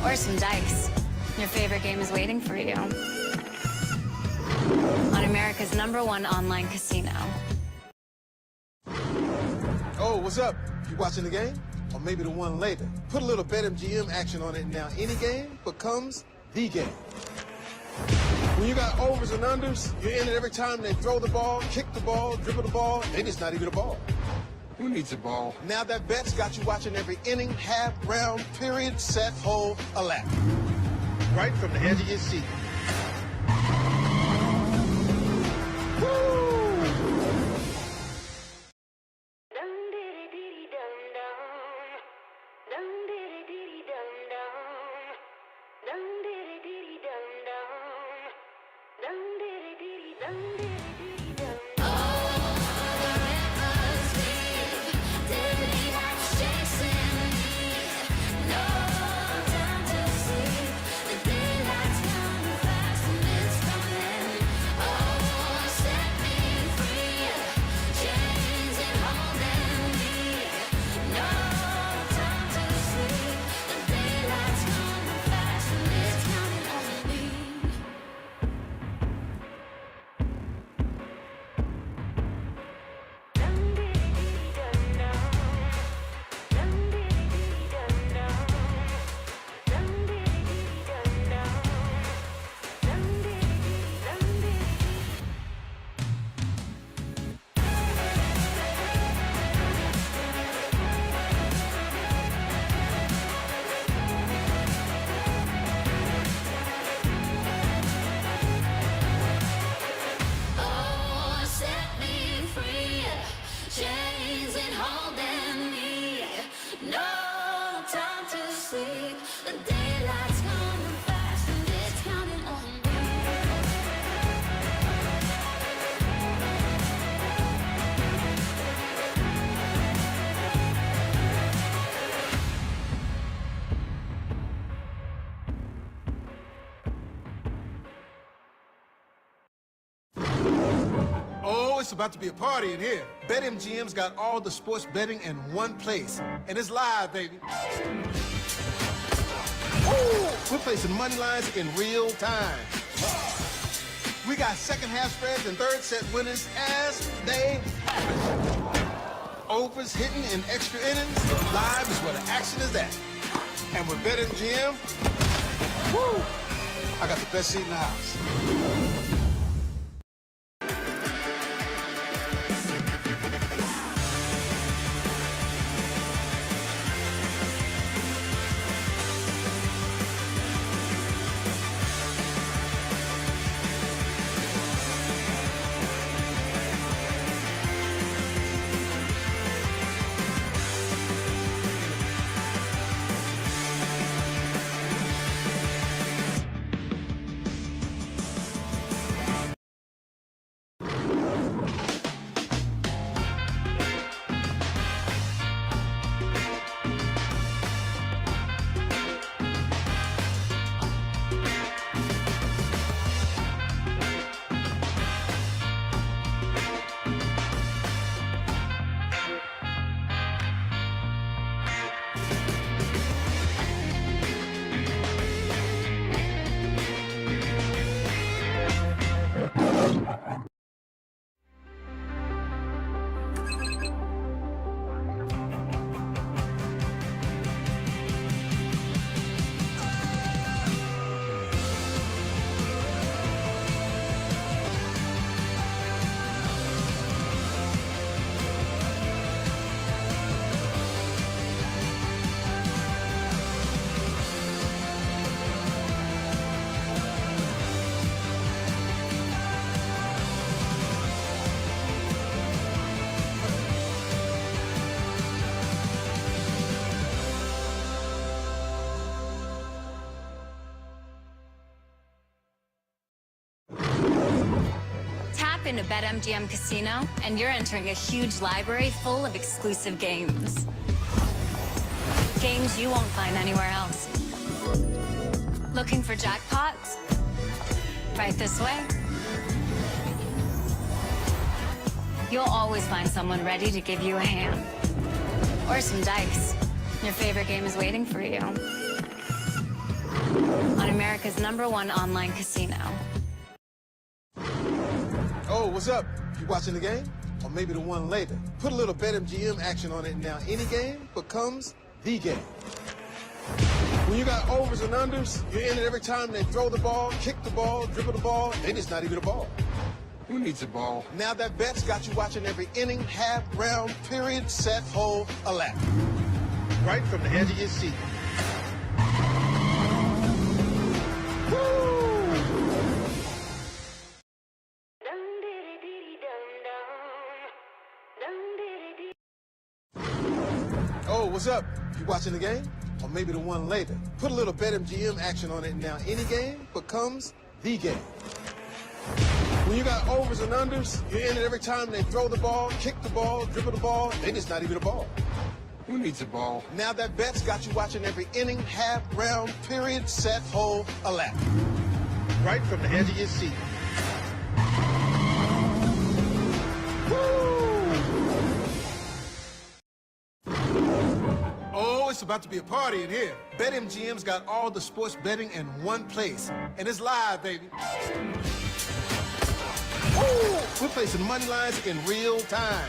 S7: Or some dice. Your favorite game is waiting for you. On America's #1 online casino.
S12: Oh, what's up? You watching the game? Or maybe the one later. Put a little BetMGM action on it, and now any game becomes the game. When you got overs and unders, you're in it every time they throw the ball, kick the ball, dribble the ball. Maybe it's not even a ball.
S6: Who needs a ball?
S12: Now that bet's got you watching every inning, half, round, period, set, hole, a lap. Right from the edge of your seat. Woo! Oh, it's about to be a party in here. BetMGM's got all the sports betting in one place. And it's live, baby. Woo! We're placing money lines in real time. We got second half spreads and third set winners as they happen. Overs hitting in extra innings. Live is where the action is at. And with BetMGM, woo! I got the best seat in the house.
S7: into BetMGM Casino, and you're entering a huge library full of exclusive games. Games you won't find anywhere else. Looking for jackpots? Right this way. You'll always find someone ready to give you a hand. Or some dice. Your favorite game is waiting for you. On America's #1 online casino.
S12: Oh, what's up? You watching the game? Or maybe the one later. Put a little BetMGM action on it, and now any game becomes the game. When you got overs and unders, you're in it every time they throw the ball, kick the ball, dribble the ball. They just not even a ball.
S6: Who needs a ball?
S12: Now that bet's got you watching every inning, half, round, period, set, hole, a lap. Right from the edge of your seat. Oh, what's up? You watching the game? Or maybe the one later. Put a little BetMGM action on it, and now any game becomes the game. When you got overs and unders, you're in it every time they throw the ball, kick the ball, dribble the ball. They just not even a ball.
S6: Who needs a ball?
S12: Now that bet's got you watching every inning, half, round, period, set, hole, a lap. Right from the edge of your seat. Oh, it's about to be a party in here. BetMGM's got all the sports betting in one place. And it's live, baby. Woo! We're placing money lines in real time.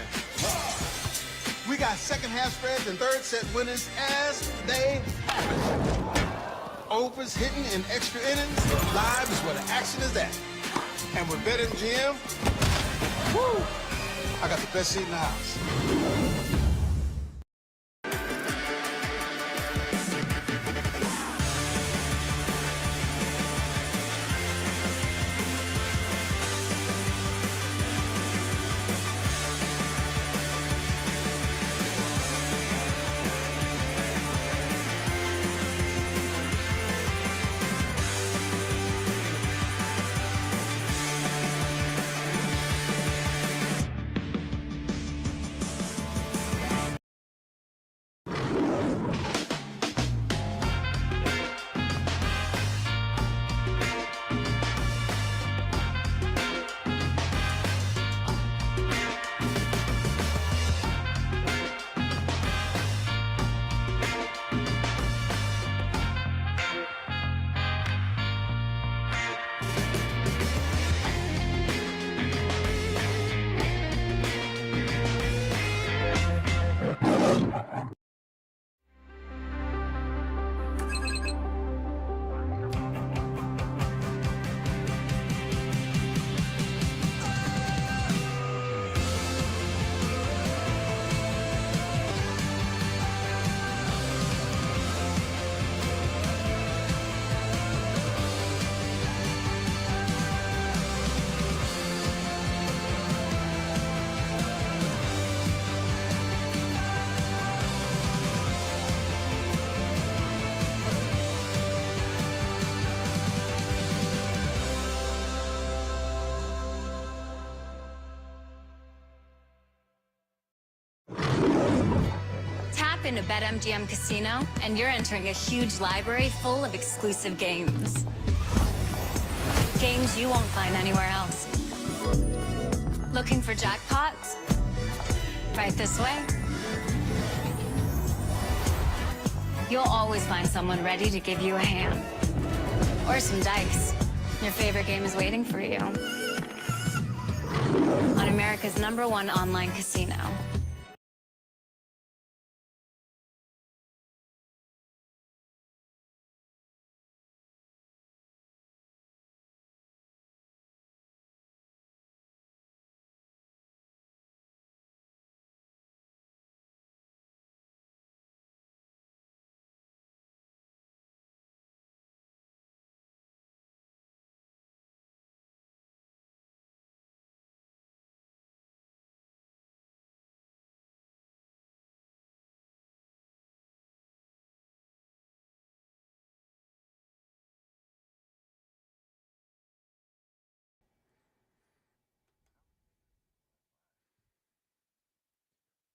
S12: We got second half spreads and third set winners as they happen. Overs hitting in extra innings. Live is where the action is at. And with BetMGM, woo! I got the best seat in the house.
S7: Into BetMGM Casino, and you're entering a huge library full of exclusive games. Games you won't find anywhere else. Looking for jackpots? Right this way. You'll always find someone ready to give you a hand. Or some dice. Your favorite game is waiting for you. On America's #1 online casino.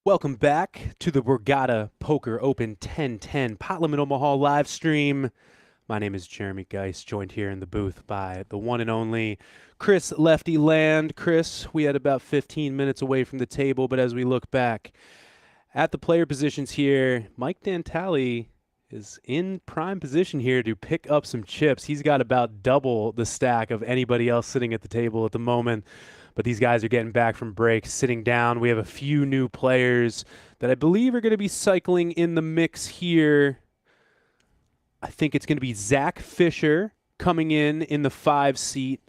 S2: Welcome back to the Borgata Poker Open 1010 Pot Limit Omaha live stream. My name is Jeremy Geis, joined here in the booth by the one and only Chris Lefty Land. Chris, we had about 15 minutes away from the table, but as we look back at the player positions here, Mike Dantali is in prime position here to pick up some chips. He's got about double the stack of anybody else sitting at the table at the moment. But these guys are getting back from break, sitting down. We have a few new players that I believe are going to be cycling in the mix here. I think it's going to be Zach Fisher coming in the 5 seat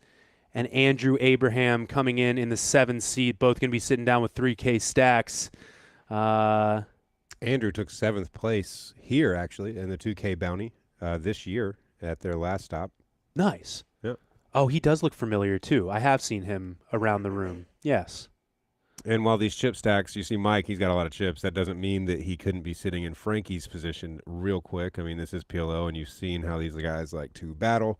S2: and Andrew Abraham coming in the 7 seat. Both going to be sitting down with 3K stacks.
S3: Andrew took 7th place here, actually, in the 2K bounty this year at their last stop.
S2: Nice.
S3: Yeah.
S2: Oh, he does look familiar, too. I have seen him around the room. Yes.
S3: And while these chip stacks, you see Mike, he's got a lot of chips. That doesn't mean that he couldn't be sitting in Frankie's position real quick. I mean, this is PLO, and you've seen how these guys like to battle.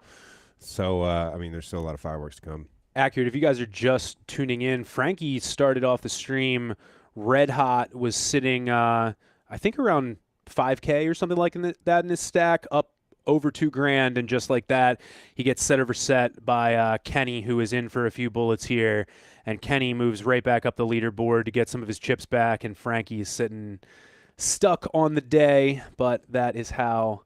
S3: So, I mean, there's still a lot of fireworks to come.
S2: Accurate. If you guys are just tuning in, Frankie started off the stream red hot, was sitting, I think, around 5K or something like that in his stack, up over $2,000, and just like that, he gets set over set by Kenny, who is in for a few bullets here, and Kenny moves right back up the leaderboard to get some of his chips back, and Frankie is sitting stuck on the day, but that is how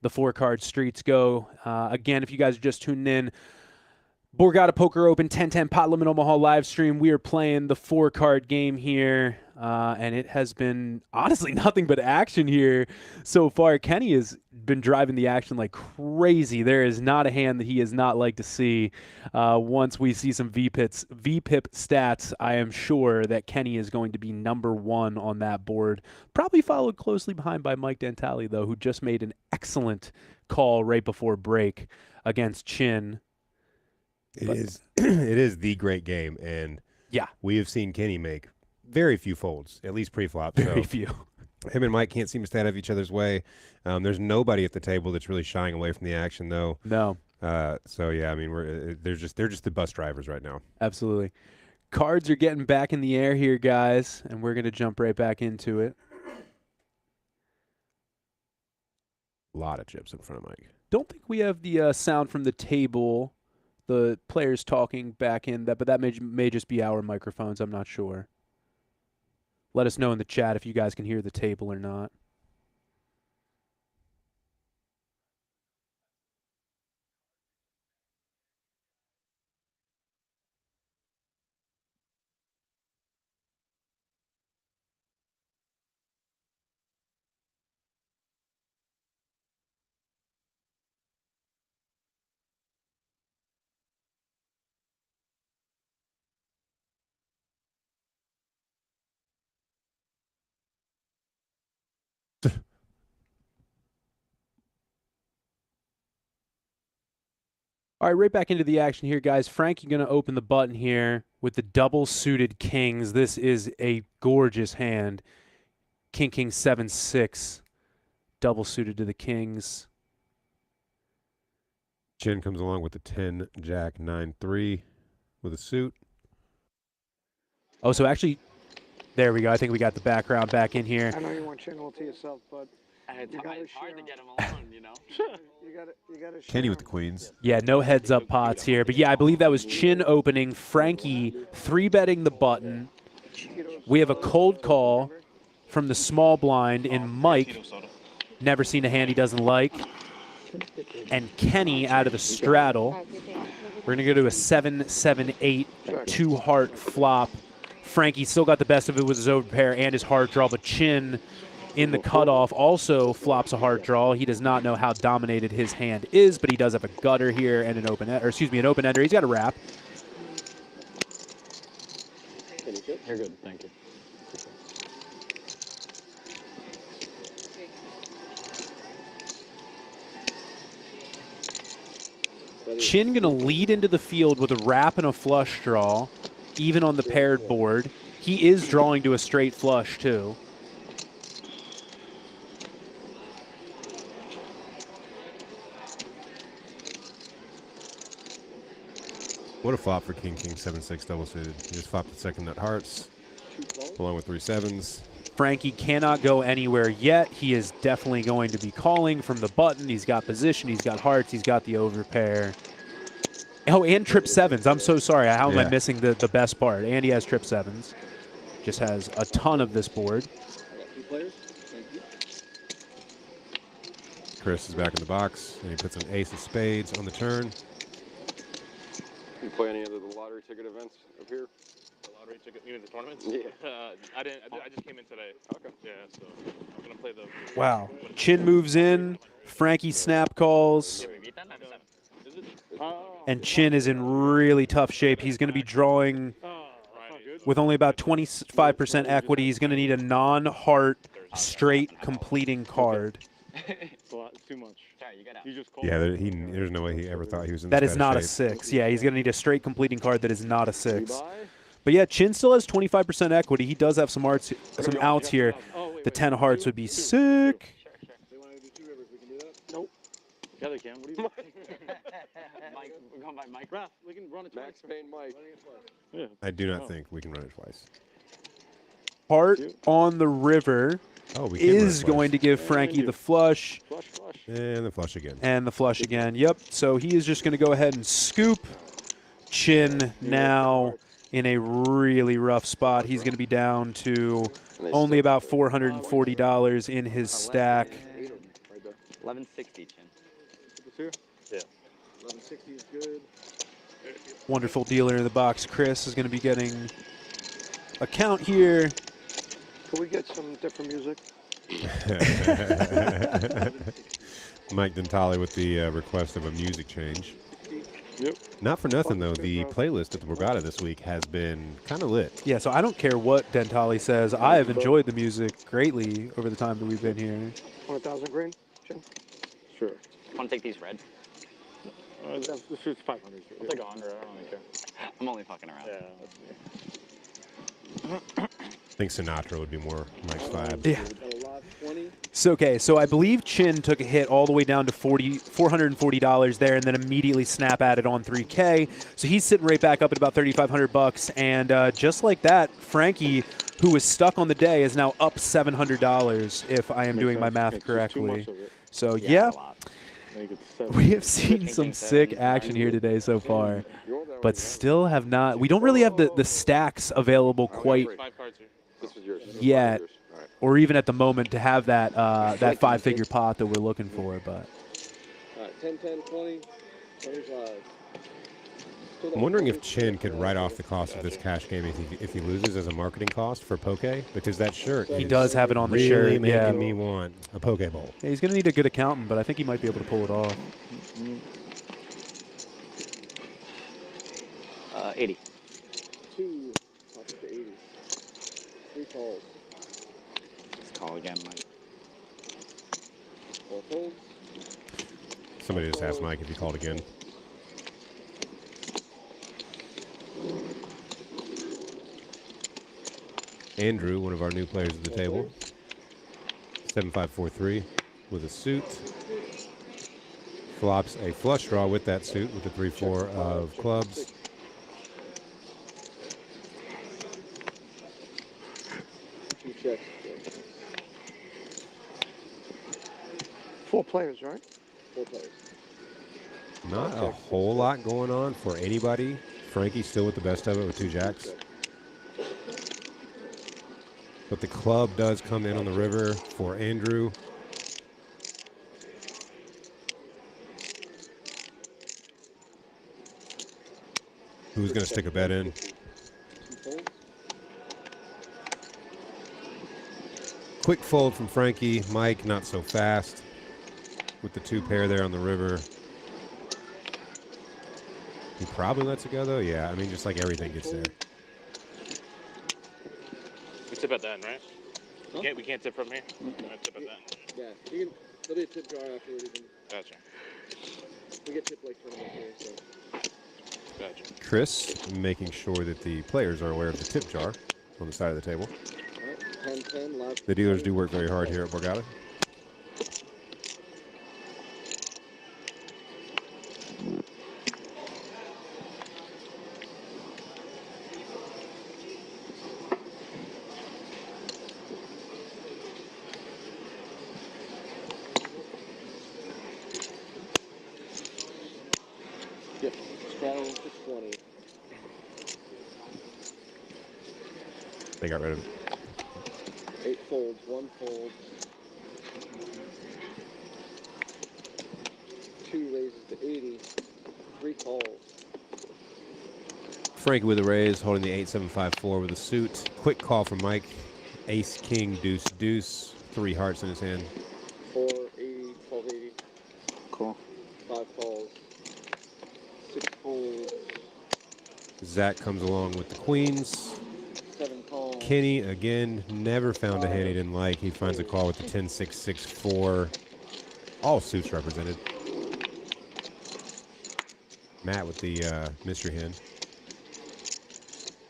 S2: the 4-card streets go. Again, if you guys are just tuning in, Borgata Poker Open 1010 Pot Limit Omaha live stream. We are playing the 4-card game here, and it has been honestly nothing but action here so far. Kenny has been driving the action like crazy. There is not a hand that he has not liked to see. Once we see some VPIP stats, I am sure that Kenny is going to be #1 on that board. Probably followed closely behind by Mike Dantali, though, who just made an excellent call right before break against Chin.
S3: It is the great game, and
S2: yeah,
S3: we have seen Kenny make very few folds, at least pre-flop.
S2: Very few.
S3: Him and Mike can't seem to stay out of each other's way. There's nobody at the table that's really shying away from the action, though.
S2: No.
S3: So yeah, I mean, they're just the bus drivers right now.
S2: Absolutely. Cards are getting back in the air here, guys, and we're going to jump right back into it.
S3: A lot of chips in front of Mike.
S2: Don't think we have the sound from the table. The players talking back in that, but that may just be our microphones. I'm not sure. Let us know in the chat if you guys can hear the table or not. All right, right back into the action here, guys. Frankie going to open the button here with the double-suited kings. This is a gorgeous hand. King, 7-6, double-suited to the kings.
S3: Chin comes along with the 10, Jack, 9-3 with a suit.
S2: Oh, so actually, there we go. I think we got the background back in here.
S4: I know you want Chin all to yourself, but
S1: it's hard to get him alone, you know?
S4: you gotta
S3: Kenny with the queens.
S2: Yeah, no heads-up pots here. But yeah, I believe that was Chin opening. Frankie 3-betting the button. We have a cold call from the small blind in Mike. Never seen a hand he doesn't like. And Kenny out of the straddle. We're going to go to a 7-7-8 2-heart flop. Frankie still got the best of it with his overpair and his hard draw, but Chin in the cutoff also flops a hard draw. He does not know how dominated his hand is, but he does have a gutter here and an an open ender. He's got a wrap.
S10: You're good, thank you.
S2: Chin going to lead into the field with a wrap and a flush draw, even on the paired board. He is drawing to a straight flush, too.
S3: What a flop for King, 7-6 double suited. He just flopped the second nut hearts, along with 3 7s.
S2: Frankie cannot go anywhere yet. He is definitely going to be calling from the button. He's got position. He's got hearts. He's got the overpair. Oh, and trip sevens. I'm so sorry. How am I missing the best part? And he has trip sevens. Just has a ton of this board.
S3: Chris is back in the box, and he puts an ace of spades on the turn.
S8: You play any of the lottery ticket events up here?
S5: The lottery ticket, you mean the tournaments?
S8: Yeah.
S5: I didn't. I just came in today. Okay. Yeah, so I'm gonna play the.
S2: Wow. Chin moves in. Frankie snap calls. And Chin is in really tough shape. He's going to be drawing with only about 25% equity. He's going to need a non-heart straight completing card.
S5: It's a lot. It's too much. You just
S3: Yeah, there's no way he ever thought he was in
S2: That
S3: this
S2: is
S3: bad
S2: not a
S3: shape.
S2: 6. Yeah, he's going to need a straight completing card that is not a 6. But yeah, Chin still has 25% equity. He does have some outs here. The 10 of hearts would be sick.
S10: Nope. Yeah, they can. What do you
S1: Mike, we're going by Mike.
S10: Ralph, we can run it twice.
S8: Max Payne Mike.
S10: Yeah.
S3: I do not think we can run it twice.
S2: Heart on the river is going to give Frankie the flush.
S3: And the flush again.
S2: And the flush again. Yep. So he is just going to go ahead and scoop. Chin now in a really rough spot. He's going to be down to only about $440 in his stack.
S1: 1160, Chin.
S5: Yeah.
S10: 1160 is good.
S2: Wonderful dealer in the box. Chris is going to be getting a count here.
S6: Can we get some different music?
S3: Mike Dentale with the request of a music change.
S10: Yep.
S3: Not for nothing, though. The playlist at the Borgata this week has been kind of lit.
S2: Yeah, so I don't care what Dentale says. I have enjoyed the music greatly over the time that we've been here.
S4: 1,000 green, Jim?
S10: Sure.
S1: Want to take these red?
S10: This is 500.
S5: I'll take 100. I don't really care.
S1: I'm only fucking around.
S5: Yeah.
S3: I think Sinatra would be more Mike's vibe.
S2: Yeah. So, okay, so I believe Chin took a hit all the way down to $440 there and then immediately snap at it on 3K. So he's sitting right back up at about $3,500. And just like that, Frankie, who was stuck on the day, is now up $700 if I am doing my math correctly. So, yeah, we have seen some sick action here today so far, but still have not. We don't really have the stacks available quite yet, or even at the moment to have that that 5-figure pot that we're looking for. But
S10: 10, 10, 20, 25.
S3: I'm wondering if Chin could write off the cost of this cash game if he loses as a marketing cost for Poke, because that shirt
S2: he does have it on the
S3: really
S2: shirt.
S3: making me want a Poke Bowl.
S2: Yeah, he's going to need a good accountant, but I think he might be able to pull it off.
S1: 80.
S10: 2 off to 80. 3 calls.
S1: Let's call again, Mike.
S10: 4 folds.
S3: Somebody just asked Mike if he called again. Andrew, one of our new players at the table, 7543 with a suit, flops a flush draw with that suit with the 3-4 of clubs.
S10: Check.
S4: 4 players, right?
S10: 4 players.
S3: Not a whole lot going on for anybody. Frankie still with the best of it with 2 jacks. But the club does come in on the river for Andrew. Who's going to stick a bet in? Quick fold from Frankie. Mike, not so fast. With the 2 pair there on the river. He probably lets it go, though. Yeah, I mean, just like everything gets there.
S5: We tip at the end, right? Huh? We can't tip from here? Tip at the end.
S10: Yeah, there'll be a tip jar afterward.
S5: Gotcha.
S10: We get tip like tournament here, so.
S5: Gotcha.
S3: Chris making sure that the players are aware of the tip jar on the side of the table.
S10: All right, 10, 10, last.
S3: The dealers do work very hard here at Borgata.
S10: down to 20.
S3: They got rid of it.
S10: 8 folds, 1 fold. 2 raises to 80. 3 calls.
S3: Frankie with a raise, holding the 8-7-5-4 with a suit. Quick call from Mike. Ace, king, deuce, deuce. 3 hearts in his hand.
S10: 4, 80, 12, 80.
S11: Cool.
S10: 5 calls. 6 folds.
S3: Zach comes along with the queens.
S10: 7 calls.
S3: Kenny, again, never found a hand he didn't like. He finds a call with the 10-6-6-4. All suits represented. Matt with the mystery hand.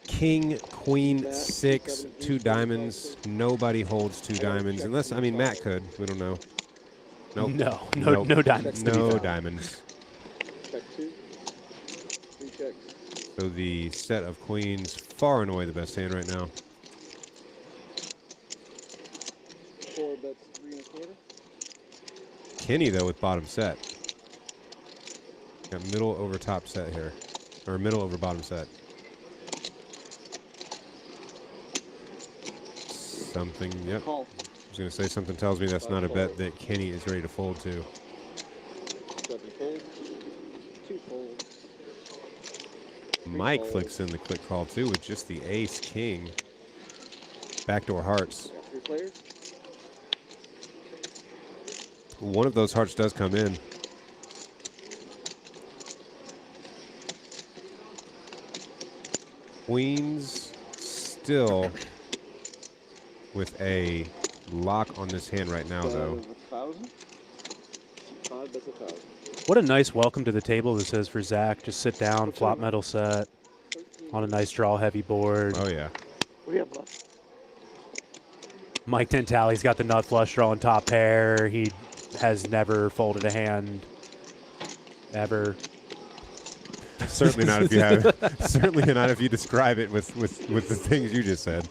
S3: King, queen, 6, 2 diamonds. Nobody holds 2 diamonds. Unless, I mean, Matt could. We don't know. Nope.
S2: No diamonds.
S3: No diamonds.
S10: Check 2. 3 checks.
S3: So the set of queens, far and away the best hand right now.
S10: 4 bets, 3 1/4.
S3: Kenny, though, with bottom set. Got middle over top set here. Or middle over bottom set. Something, yep. I was going to say something tells me that's not a bet that Kenny is ready to fold to.
S10: 7 folds. 2 folds.
S3: Mike flicks in the quick call, too, with just the ace, king. Backdoor hearts.
S10: 3 players.
S3: One of those hearts does come in. Queens still with a lock on this hand right now, though.
S10: 1,000. 5 bets, 1,000.
S2: What a nice welcome to the table this is for Zach. Just sit down, flop metal set, on a nice draw heavy board.
S3: Oh, yeah.
S4: What do you have left?
S2: Mike Tantali's got the nut flush draw on top pair. He has never folded a hand ever.
S3: Certainly not if you have. Certainly not if you describe it with the things you just said.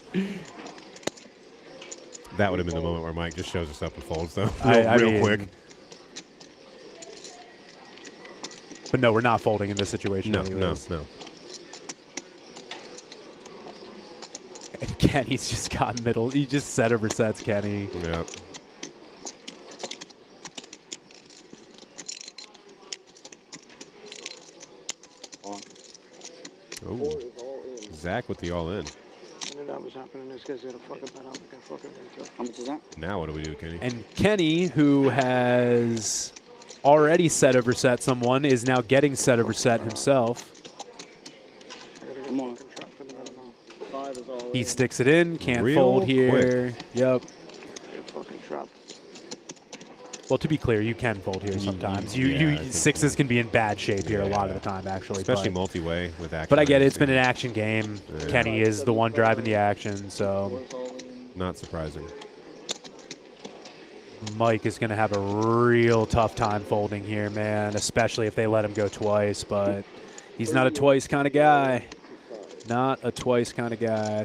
S3: That would have been the moment where Mike just shows us up and folds, though, real quick.
S2: But no, we're not folding in this situation.
S3: No.
S2: And Kenny's just got middle. He just set over sets, Kenny.
S3: Yep. Oh, Zach with the all-in.
S4: I knew that was happening. This guy's got a fucking bet. I'm gonna fucking retail.
S11: How much is that?
S3: Now what do we do, Kenny?
S2: And Kenny, who has already set over set someone, is now getting set over set himself.
S11: Come on.
S10: 5 is all
S2: He
S10: in.
S2: sticks it in, can't
S3: Real
S2: fold here.
S3: quick.
S2: Yep.
S4: Fucking trap.
S2: Well, to be clear, you can fold here sometimes.
S3: Yeah, I
S2: You
S3: think
S2: sixes can be in bad shape here a lot of the time, actually.
S3: Especially
S2: but,
S3: multi-way with action.
S2: but I get it. It's been an action game.
S3: Yeah.
S2: Kenny is the one driving the action, so
S3: Not surprising.
S2: Mike is going to have a real tough time folding here, man, especially if they let him go twice. But he's not a twice kind of guy. Not a twice kind of guy.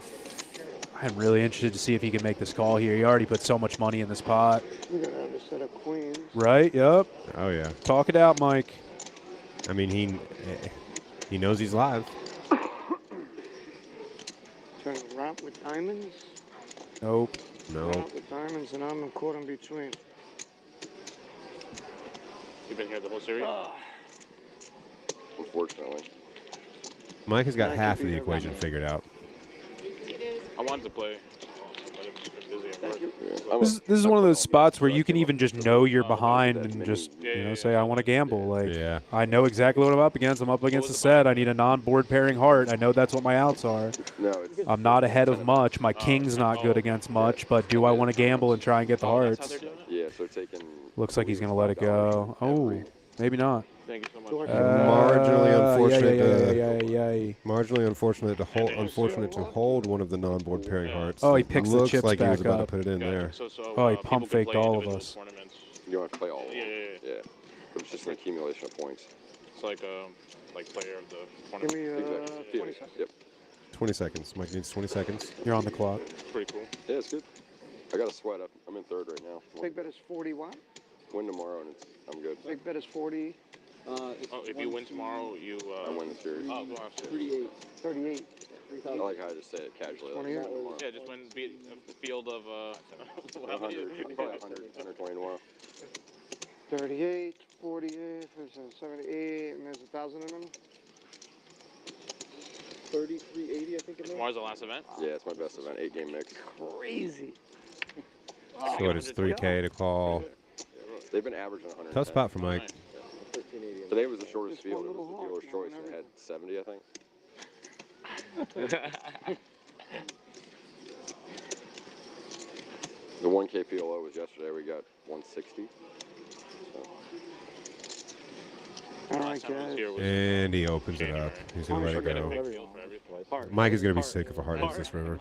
S2: I'm really interested to see if he can make this call here. He already put so much money in this pot.
S4: We're gonna have a set of queens.
S2: Right? Yep.
S3: Oh, yeah.
S2: Talk it out, Mike.
S3: I mean, he knows he's live.
S4: Turn around with diamonds.
S2: Nope.
S3: No.
S4: Around with diamonds, and I'm caught in between.
S5: You've been here the whole series?
S8: Unfortunately.
S3: Mike has got half of the equation figured out.
S5: I wanted to play. But I've been busy at work.
S2: This is one of those spots where you can even just know you're behind and just say, I want to gamble. Like, I know exactly what I'm up against. I'm up against a set. I need a non-board pairing heart. I know that's what my outs are. I'm not ahead of much. My king's not good against much, but do I want to gamble and try and get the hearts?
S8: Yeah, so taking.
S2: Looks like he's going to let it go. Oh, maybe not.
S5: Thank you so much.
S3: Marginally unfortunate.
S2: Yeah.
S3: Marginally unfortunate to hold one of the non-board pairing hearts.
S2: Oh, he picks the
S3: Looks
S2: chips
S3: like he was
S2: back
S3: about to
S2: up.
S3: put it in there.
S2: Oh, he pump faked all of us.
S8: You don't have to play all of them. Yeah. It's just an accumulation of points.
S5: It's like player of the
S4: Give
S5: tournament.
S4: me 20 seconds.
S8: Yep.
S3: 20 seconds. Mike needs 20 seconds.
S2: You're on the clock.
S5: Pretty cool.
S8: Yeah, it's good. I got a sweat up. I'm in third right now.
S4: Big bet is 40 what?
S8: Win tomorrow and I'm good.
S4: Big bet is 40.
S10: If you win tomorrow, you
S8: I win the series.
S10: Oh, go on. 38.
S4: 38.
S8: I like how I just say it casually. Like,
S10: Yeah, just win beat a field of
S8: 100, 120 tomorrow.
S4: 38, 48, 78, and there's 1,000 in them.
S10: 3380, I think it is. Tomorrow's the last event?
S8: Yeah, it's my best event. 8-game mix.
S4: Crazy.
S3: So what is 3K to call?
S8: They've been averaging 100.
S3: Tough spot for Mike.
S8: Today was the shortest field. It was the dealer's choice. It had 70, I think. The 1K PLO was yesterday. We got 160.
S4: All right, guys.
S3: And he opens it up. He's going to let it go. Mike is going to be sick if a heart hits this river.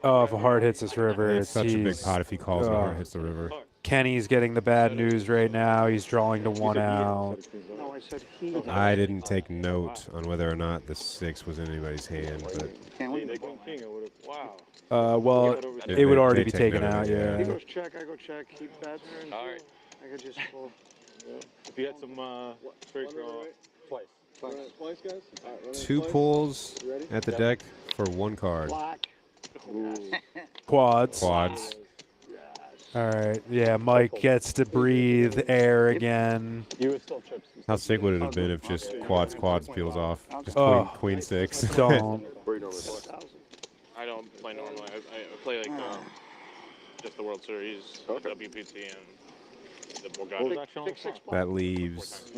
S2: Oh, if a heart hits this river,
S3: It's such a big pot if he calls and a heart hits the river.
S2: Kenny's getting the bad news right now. He's drawing to 1 out.
S4: No, I said he.
S3: I didn't take note on whether or not the 6 was in anybody's hand, but
S2: well, it would already be
S3: take
S2: taken
S3: note
S2: out,
S3: of it,
S2: yeah.
S4: He goes check, I go check. Keep bet.
S1: All right.
S4: I could just pull.
S5: If you had some straight draw twice, guys.
S3: 2 pulls at the deck for 1 card.
S4: Black.
S2: Quads.
S3: Quads.
S2: All right. Yeah, Mike gets to breathe air again.
S3: How sick would it have been if just quads peels off? Just queen 6.
S2: Don't.
S10: I don't play normally. I play like just the World Series, WPT, and the Borgata.
S3: That leaves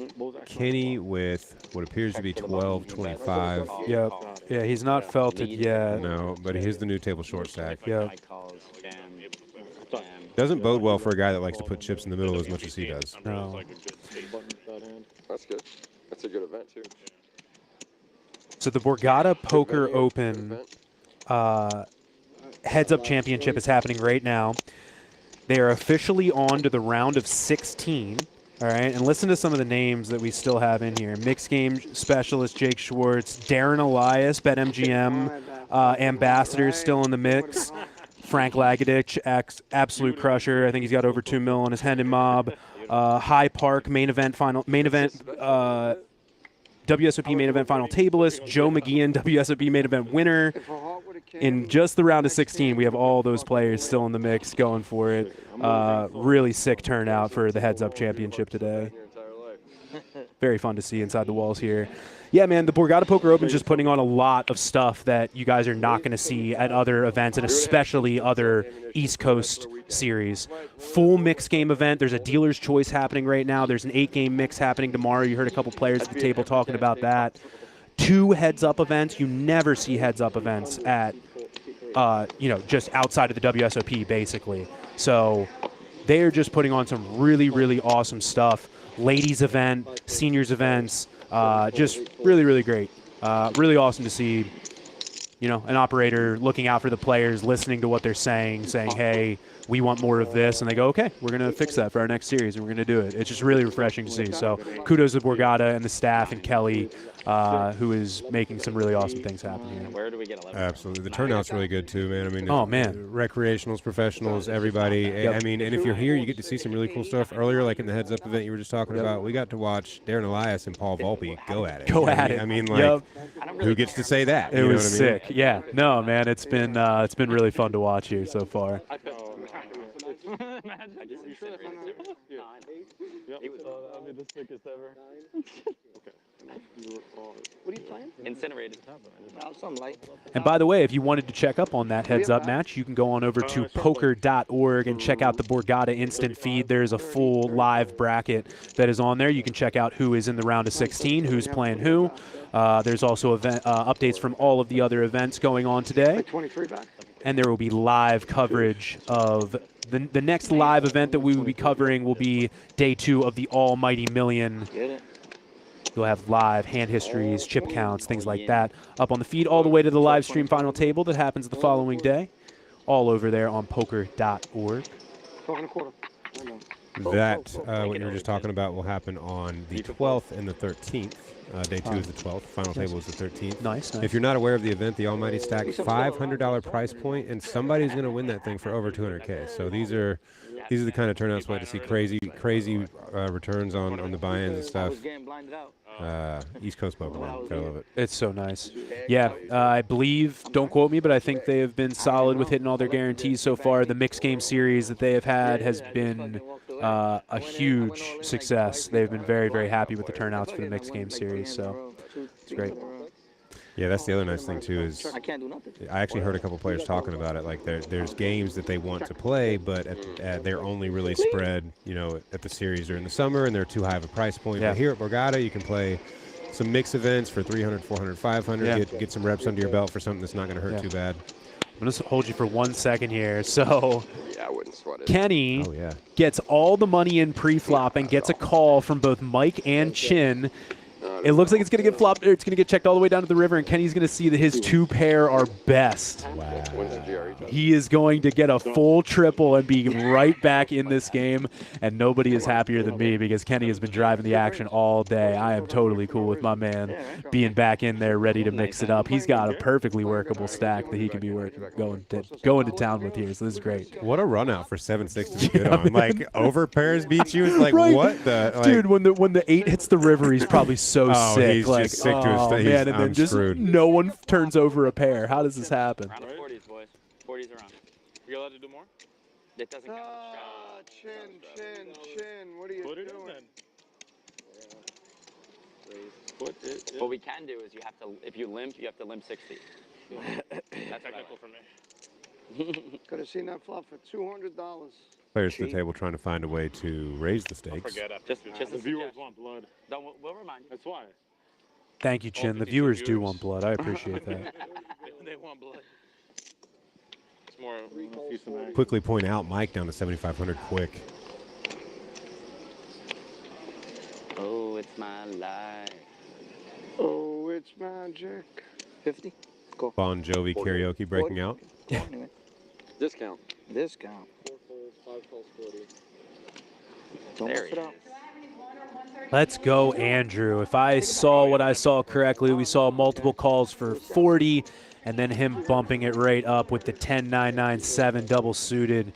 S3: Kenny with what appears to be 12.25.
S2: Yep. Yeah, he's not felt it yet.
S3: No, but here's the new table short stack.
S2: Yep.
S3: Doesn't bode well for a guy that likes to put chips in the middle as much as he does.
S2: No.
S8: That's good. That's a good event, too.
S2: So the Borgata Poker Open heads-up championship is happening right now. They are officially on to the round of 16. All right, and listen to some of the names that we still have in here. Mixed game specialist Jake Schwartz, Darren Elias, BetMGM, ambassadors still in the mix. Frank Lagadich, absolute crusher. I think he's got over 2 mil on his Hendon Mob. High Park main event WSOP main event final tableist. Joe McGeehan, WSOP main event winner. In just the round of 16, we have all those players still in the mix going for it. Really sick turnout for the heads-up championship today. Very fun to see inside the walls here. Yeah, man, the Borgata Poker Open is just putting on a lot of stuff that you guys are not going to see at other events, and especially other East Coast series. Full mixed game event. There's a dealer's choice happening right now. There's an 8-game mix happening tomorrow. You heard a couple players at the table talking about that. 2 heads-up events. You never see heads-up events at, just outside of the WSOP, basically. So they're just putting on some really, really awesome stuff. Ladies event, seniors events, just really, really great. Really awesome to see, an operator looking out for the players, listening to what they're saying, hey, we want more of this, and they go, okay, we're going to fix that for our next series, and we're going to do it. It's just really refreshing to see. So kudos to Borgata and the staff and Kelly, who is making some really awesome things happen here.
S1: Where do we get 11?
S3: Absolutely. The turnout's really good, too, man. I mean,
S2: oh, man.
S3: Recreationals, professionals, everybody.
S2: Yep.
S3: I mean, and if you're here, you get to see some really cool stuff. Earlier, like in the heads-up event you were just talking about, we got to watch Darren Elias and Paul Volpe go at it. I mean, like, who gets to say that?
S2: It was sick. Yeah. No, man, it's been really fun to watch here so far.
S1: Imagine. I just He was
S5: I'll be the sickest ever.
S4: What are you playing?
S1: Incinerated.
S4: Something light.
S2: And by the way, if you wanted to check up on that heads-up match, you can go on over to poker.org and check out the Borgata instant feed. There's a full live bracket that is on there. You can check out who is in the round of 16, who's playing who. There's also updates from all of the other events going on today.
S4: 23 back.
S2: And there will be live coverage of the next live event that we will be covering will be day 2 of the Almighty Million. You'll have live hand histories, chip counts, things like that up on the feed all the way to the live stream final table that happens the following day. All over there on poker.org.
S4: Talking a quarter.
S3: That, what you were just talking about, will happen on the 12th and the 13th. Day 2 is the 12th. Final table is the 13th.
S2: Nice.
S3: If you're not aware of the event, the Almighty Stack, $500 price point, and somebody's going to win that thing for over 200K. So these are the kind of turnouts we like to see. Crazy returns on the buy-ins and stuff. East Coast poker, man. Gotta love it.
S2: It's so nice. Yeah, I believe, don't quote me, but I think they have been solid with hitting all their guarantees so far. The mixed game series that they have had has been a huge success. They've been very, very happy with the turnouts for the mixed game series, so it's great.
S3: Yeah, that's the other nice thing, too, is I actually heard a couple players talking about it. Like, there's games that they want to play, but they're only really spread, at the series during the summer, and they're too high of a price point.
S2: Yeah.
S3: But here at Borgata, you can play some mix events for 300, 400, 500,
S2: Yeah.
S3: get some reps under your belt for something that's not going to hurt too bad.
S2: I'm going to hold you for 1 second here. So
S8: Yeah, I wouldn't sweat it.
S2: Kenny gets all the money in pre-flop and gets a call from both Mike and Chin. It looks like it's going to get flopped. It's going to get checked all the way down to the river, and Kenny's going to see that his 2 pair are best.
S3: Wow.
S2: He is going to get a full triple and be right back in this game, and nobody is happier than me because Kenny has been driving the action all day. I am totally cool with my man being back in there ready to mix it up. He's got a perfectly workable stack that he can be going to town with here, so this is great.
S3: What a run out for 7-6 to be good on. Like, over pairs beat you. It's like, what the? Like,
S2: dude, when the 8 hits the river, he's probably so sick.
S3: He's
S2: like,
S3: just sick to his face.
S2: Man, and then
S3: I'm
S2: just
S3: screwed.
S2: no one turns over a pair. How does this happen?
S1: Round of 40s, boys. 40s around.
S10: You allowed to do more?
S1: It doesn't count.
S4: Chin, what are you
S10: Put it
S4: doing?
S10: in then. Put it in.
S1: What we can do is if you limp, you have to limp 60.
S10: That's technical for me.
S4: Could have seen that flop for $200.
S3: Players to the table trying to find a way to raise the stakes.
S10: Forget it.
S1: Just
S10: the viewers want blood.
S1: We'll remind you.
S10: That's why.
S2: Thank you, Chin. The viewers do want blood. I appreciate that.
S10: They want blood. It's more feast and
S3: Quickly point out Mike down to 7,500 quick.
S1: Oh, it's my life.
S4: Oh, it's magic.
S11: 50? Go.
S3: Bon Jovi karaoke breaking out.
S11: Anyway.
S8: Discount.
S11: 4
S10: folds, 5 folds, 40.
S11: Don't
S1: There
S11: mess
S1: he
S11: it up.
S2: Let's go, Andrew. If I saw what I saw correctly, we saw multiple calls for 40, and then him bumping it right up with the 10-9-9-7 double suited.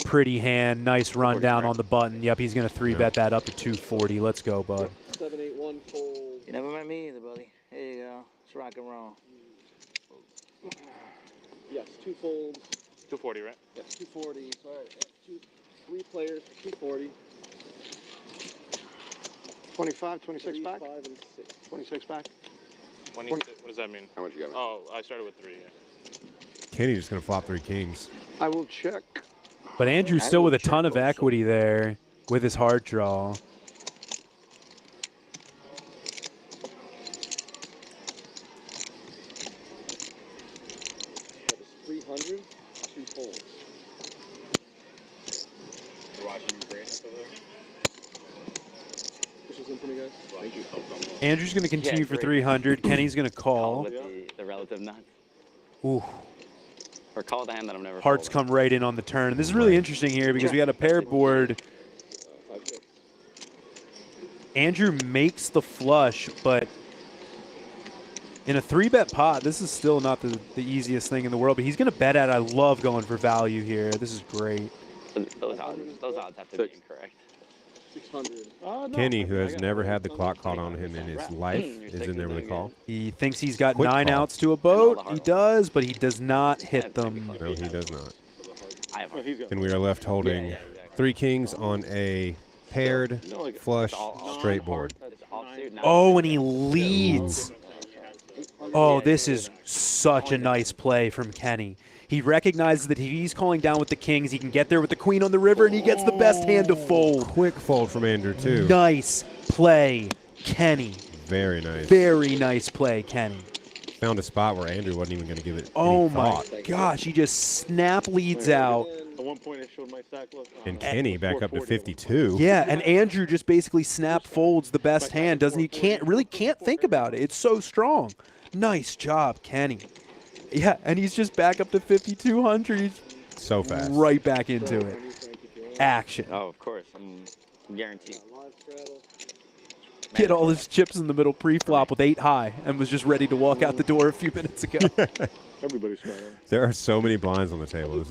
S2: Pretty hand, nice rundown on the button. Yep, he's going to 3-bet that up to 240. Let's go, bud.
S10: 7-8-1 fold.
S11: You never met me either, buddy. Here you go. It's rock and roll.
S10: Yes, 2 folds. 240, right? Yes, 240. Sorry, 3 players, 240.
S4: 25, 26 back?
S10: 5 and 6.
S4: 26 back?
S10: 26. What does that mean?
S8: How much you got?
S10: Oh, I started with 3. Yeah.
S3: Kenny's just going to flop 3 kings.
S4: I will check.
S2: But Andrew's still with a ton of equity there with his hard draw.
S10: That was 300, 2 folds. You're watching your brain over there? Push this in for me, guys. Thank you.
S2: Andrew's going to continue for 300. Kenny's going to call.
S1: With the relative nuts.
S2: Ooh.
S1: Or call the hand that I'm never
S2: Hearts come right in on the turn. This is really interesting here because we got a paired board. Andrew makes the flush, but in a 3-bet pot, this is still not the easiest thing in the world, but he's going to bet at. I love going for value here. This is great.
S1: Those odds have to be incorrect.
S10: 600.
S3: Kenny, who has never had the clock caught on him in his life, is in there with a call.
S2: He thinks he's got
S3: Quick
S2: 9
S3: call.
S2: outs to a boat. He does, but he does not hit them.
S3: No, he does not.
S1: Oh,
S3: And we are left holding 3 kings on a paired, flush, straight board.
S2: Oh, and he leads. Oh, this is such a nice play from Kenny. He recognizes that if he's calling down with the kings, he can get there with the queen on the river, and he gets the best hand to fold.
S3: Quick fold from Andrew, too.
S2: Nice play, Kenny.
S3: Very nice.
S2: Very nice play, Kenny.
S3: Found a spot where Andrew wasn't even going to give it
S2: Oh,
S3: any
S2: my
S3: thought.
S2: gosh. He just snap leads out.
S10: At one point, I showed my stack list.
S3: And Kenny back up to 52.
S2: Yeah, and Andrew just basically snap folds the best hand, doesn't he? Really can't think about it. It's so strong. Nice job, Kenny. Yeah, and he's just back up to 5,200. He's
S3: so fast.
S2: Right back into it. Action.
S1: Oh, of course. I'm guaranteed.
S2: He had all his chips in the middle pre-flop with 8 high and was just ready to walk out the door a few minutes ago.
S5: Everybody's trying.
S3: There are so many blinds on the table.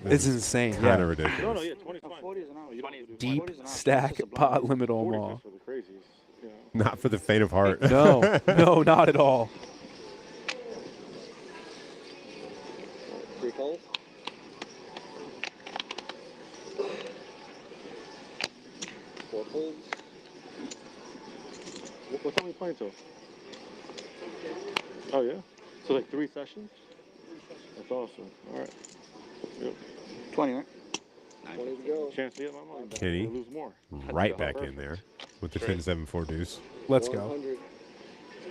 S2: This is insane.
S3: Kind of
S2: Yeah.
S3: ridiculous.
S5: No, no, yeah, 20's fine.
S2: Deep stack Pot Limit Omaha.
S5: For the crazies. You know.
S3: Not for the faint of heart.
S2: No, no, not at all.
S8: 3 calls. 4 folds.
S5: What time are you playing till? Oh, yeah? So, like 3 sessions? That's awesome. All right. Yep.
S11: 20, right?
S8: 20 to go.
S5: Chance to get my money back.
S3: Kenny.
S5: Lose more.
S3: Right back in there with the 10-7-4 deuce.
S2: Let's go.
S8: 100.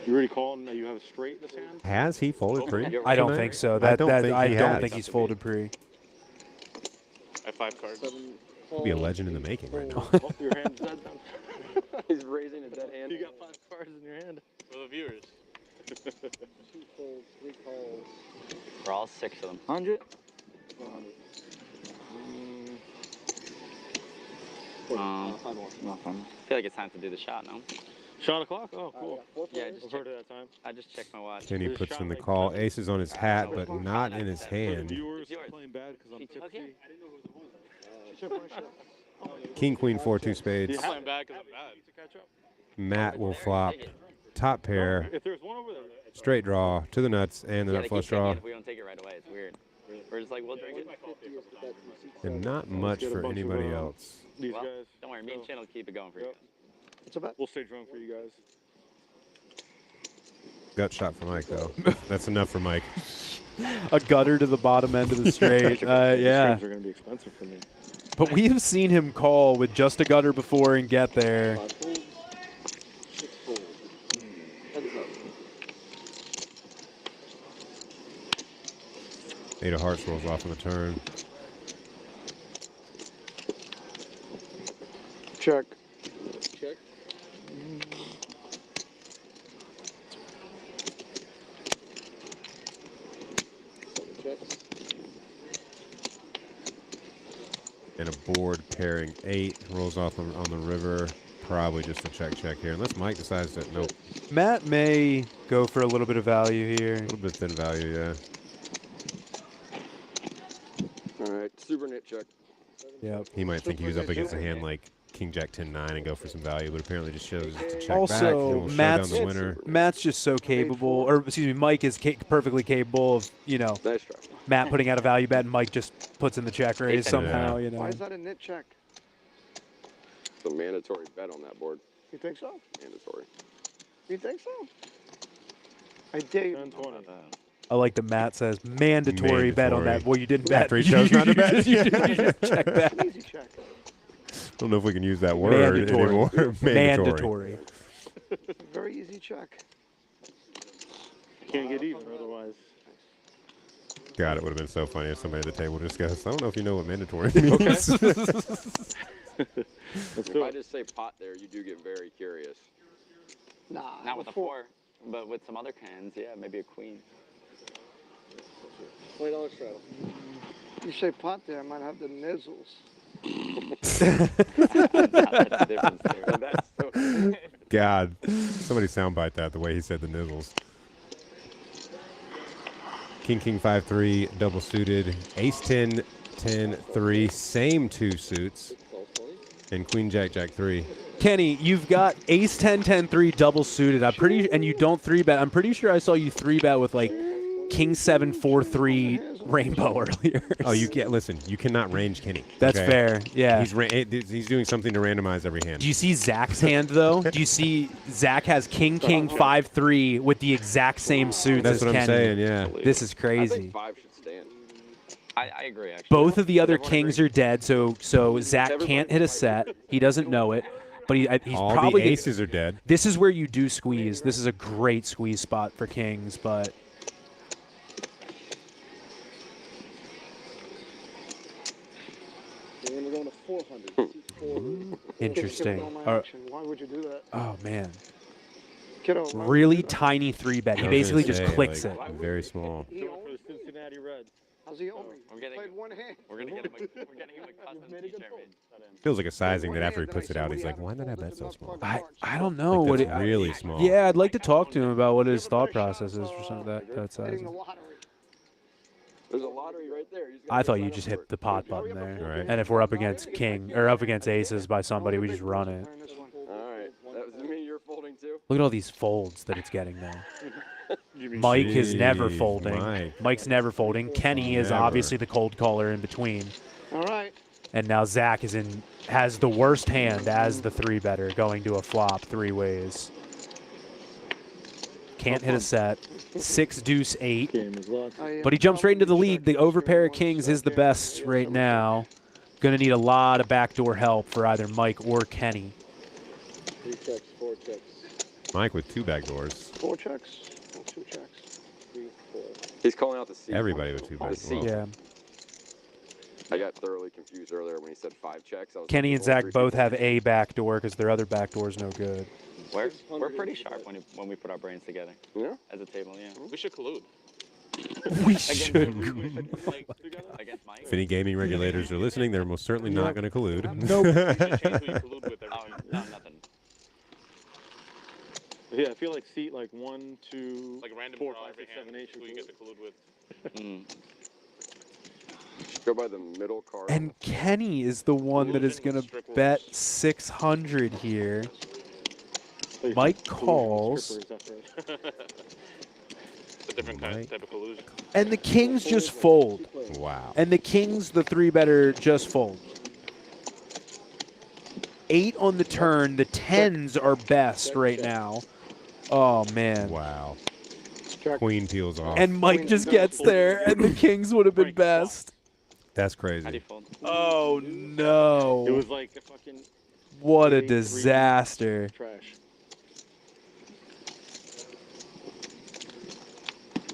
S5: You already calling that you have a straight in this hand?
S3: Has he folded pre?
S2: I don't think so. I don't think he's folded pre.
S10: I have 5 cards.
S8: 7
S3: He'd be a legend in the making right now.
S5: Oh, your hand's dead then.
S10: He's raising a dead hand.
S5: You got 5 cards in your hand.
S10: For the viewers.
S8: 2 folds, 3 calls.
S1: For all 6 of them.
S11: 100.
S8: 100.
S1: 5
S8: more.
S11: No, fine.
S1: I feel like it's time to do the shot, no?
S5: Shot o'clock? Oh, cool.
S1: Yeah, I
S5: I've
S1: just
S5: heard
S1: checked,
S5: of that time.
S1: I just checked my watch.
S3: Kenny puts in the call. Aces on his hat, but not in his
S5: For the
S3: hand.
S5: viewers
S1: It's yours.
S5: playing bad because I'm tipsy.
S3: King, queen, 4-2 spades.
S10: I'm playing bad because I'm bad.
S5: To catch up.
S3: Matt will flop top pair,
S5: If there's one over there.
S3: straight draw to the nuts, and the
S1: Yeah,
S3: nut
S1: they
S3: flush
S1: keep taking
S3: draw.
S1: it if we don't take it right away. It's weird. We're just like, we'll drink it.
S3: And not much for anybody else.
S5: These
S1: Well,
S5: guys.
S1: don't worry, me and Chin will keep it going for you.
S5: Yep.
S11: It's a bet.
S5: We'll stay drunk for you guys.
S3: Gut shot for Mike, though. That's enough for Mike.
S2: A gutter to the bottom end of the straight. Yeah.
S5: These are going to be expensive for me.
S2: But we have seen him call with just a gutter before and get there.
S8: 5 folds. 6 folds. Heads up.
S3: 8 of hearts rolls off on the turn.
S4: Check.
S8: Check. Checks.
S3: And a board pairing 8 rolls off on the river. Probably just a check here. Unless Mike decides that, nope.
S2: Matt may go for a little bit of value here.
S3: A little bit thin value, yeah.
S8: All right. Super nit check.
S2: Yep.
S3: He might think he was up against a hand like King Jack 10-9 and go for some value, but apparently just shows to check back.
S2: Also,
S3: And we'll show down
S2: Matt's
S3: the winner.
S2: Matt's just so capable, or excuse me, Mike is perfectly capable of, you know,
S8: Nice try.
S2: Matt putting out a value bet and Mike just puts in the check raise somehow, you know.
S4: Why is that a nit check?
S8: It's a mandatory bet on that board.
S4: You think so?
S8: Mandatory.
S4: You think so? I dare you.
S5: 10-20.
S2: I like that Matt says mandatory bet on that. Well, you didn't bet.
S3: After he chose not to bet.
S2: You just check back.
S4: Easy check.
S3: I don't know if we can use that word anymore.
S2: Mandatory.
S4: Very easy check.
S5: Can't get even otherwise.
S3: God, it would have been so funny if somebody at the table just goes, I don't know if you know what mandatory means.
S8: If I just say pot there, you do get very curious.
S4: Nah.
S1: Not with a 4, but with some other hands, yeah, maybe a queen.
S8: $20 straddle.
S4: You say pot there, I might have the nizzles.
S1: That's the difference there.
S8: That's so
S3: God, somebody soundbite that the way he said the nizzles. King, 5-3, double suited. Ace 10, 10, 3, same 2 suits. And Queen, Jack, 3.
S2: Kenny, you've got Ace 10, 10, 3 double suited. And you don't 3-bet. I'm pretty sure I saw you 3-bet with like King 7, 4, 3 rainbow earlier.
S3: Oh, you can't listen. You cannot range Kenny.
S2: That's
S3: okay?
S2: fair. Yeah.
S3: He's doing something to randomize every hand.
S2: Do you see Zach's hand though? Do you see Zach has King 5-3 with the exact same suits
S3: That's
S2: as
S3: what
S2: Kenny?
S3: I'm saying. Yeah.
S2: This is
S8: I
S2: crazy.
S8: think 5 should stand.
S1: I agree, actually.
S2: Both of the other kings are dead, so Zach can't hit a set. He doesn't know it, but he's
S3: All
S2: probably
S3: the aces are dead.
S2: This is where you do squeeze. This is a great squeeze spot for kings, but.
S8: And we're going to 400.
S2: Interesting.
S4: Why would you do that?
S2: Oh man.
S4: Kiddo,
S2: Really tiny 3-bet. He basically just clicks it.
S3: Very small.
S5: Do it for the Cincinnati Reds.
S4: How's he owe me?
S1: We're getting,
S4: Played one hand.
S1: we're getting him a custom t-shirt made.
S3: Feels like a sizing that after he puts it out, he's like, why did I have that so small?
S2: I don't know
S3: Like,
S2: what
S3: that's really small.
S2: Yeah, I'd like to talk to him about what his thought process is for some of that size.
S8: There's a lottery right there.
S2: I thought you just hit the pot button there.
S3: Right.
S2: And if we're up against king or up against aces by somebody, we just run it.
S8: All right. That was me. You're folding too.
S2: Look at all these folds that it's getting now. Mike is never
S3: Jeez,
S2: folding. Mike's never folding. Kenny is
S3: Never.
S2: obviously the cold caller in between.
S4: All right.
S2: And now Zach has the worst hand as the 3-better going to a flop 3 ways. Can't hit a set. 6 deuce 8. But he jumps right into the lead. The overpair of kings is the best right now. Going to need a lot of backdoor help for either Mike or Kenny.
S5: 3 checks, 4 checks.
S3: Mike with 2 backdoors.
S4: 4 checks. 2 checks.
S5: 3, 4.
S8: He's calling out the C.
S3: Everybody with 2 backdoors.
S2: Yeah.
S8: I got thoroughly confused earlier when he said 5 checks. I was
S2: Kenny and
S8: thinking,
S2: Zach
S8: 3
S2: both
S8: people.
S2: have a backdoor because their other backdoor is no good.
S1: We're pretty sharp when we put our brains together.
S8: Yeah.
S1: As a table, yeah.
S10: We should collude.
S2: We should.
S1: Against Mike.
S3: If any gaming regulators are listening, they're most certainly not going to collude.
S2: Nope.
S1: Oh, no, nothing.
S5: Yeah, I feel like seat like 1, 2,
S10: Like random
S5: 4,
S10: draw
S5: 5,
S10: every
S5: 6,
S10: hand.
S5: 7, 8.
S10: Who you get to collude with.
S8: Go by the middle card.
S2: And Kenny is the one that is going to bet 600 here. Mike calls.
S10: It's a different type of collusion.
S2: And the kings just fold.
S3: Wow.
S2: And the kings, the 3-better, just fold. 8 on the turn. The 10s are best right now. Oh, man.
S3: Wow. Queen peels off.
S2: And Mike just gets there, and the kings would have been best.
S3: That's crazy.
S2: Oh, no.
S5: It was like a fucking...
S2: What a disaster.
S5: Trash.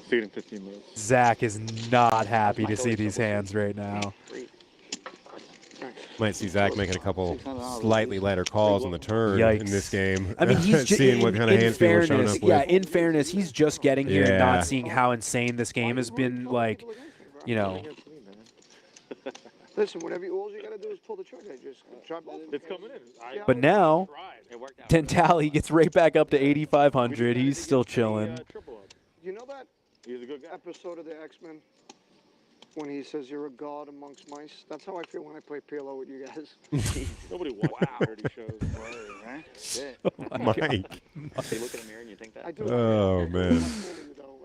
S5: See it in 15 minutes.
S2: Zach is not happy to see these hands right now.
S3: Might see Zach making a couple slightly lighter calls on the turn in this game.
S2: I mean, he's just
S3: seeing what kind of hands people are showing up with.
S2: Yeah, in fairness, he's just getting here and
S3: Yeah.
S2: not seeing how insane this game has been. Like, you know,
S4: Listen, whatever all you gotta do is pull the trigger. Just try both.
S5: It's coming in.
S2: but now Dentale gets right back up to 8,500. He's still chilling.
S4: You know that
S5: He's a good guy.
S4: episode of the X-Men when he says you're a god amongst mice? That's how I feel when I play PLO with you guys.
S5: Nobody watches dirty shows.
S11: Right? Shit.
S3: Mike.
S1: You look in the mirror and you think that?
S4: I do.
S3: Oh, man.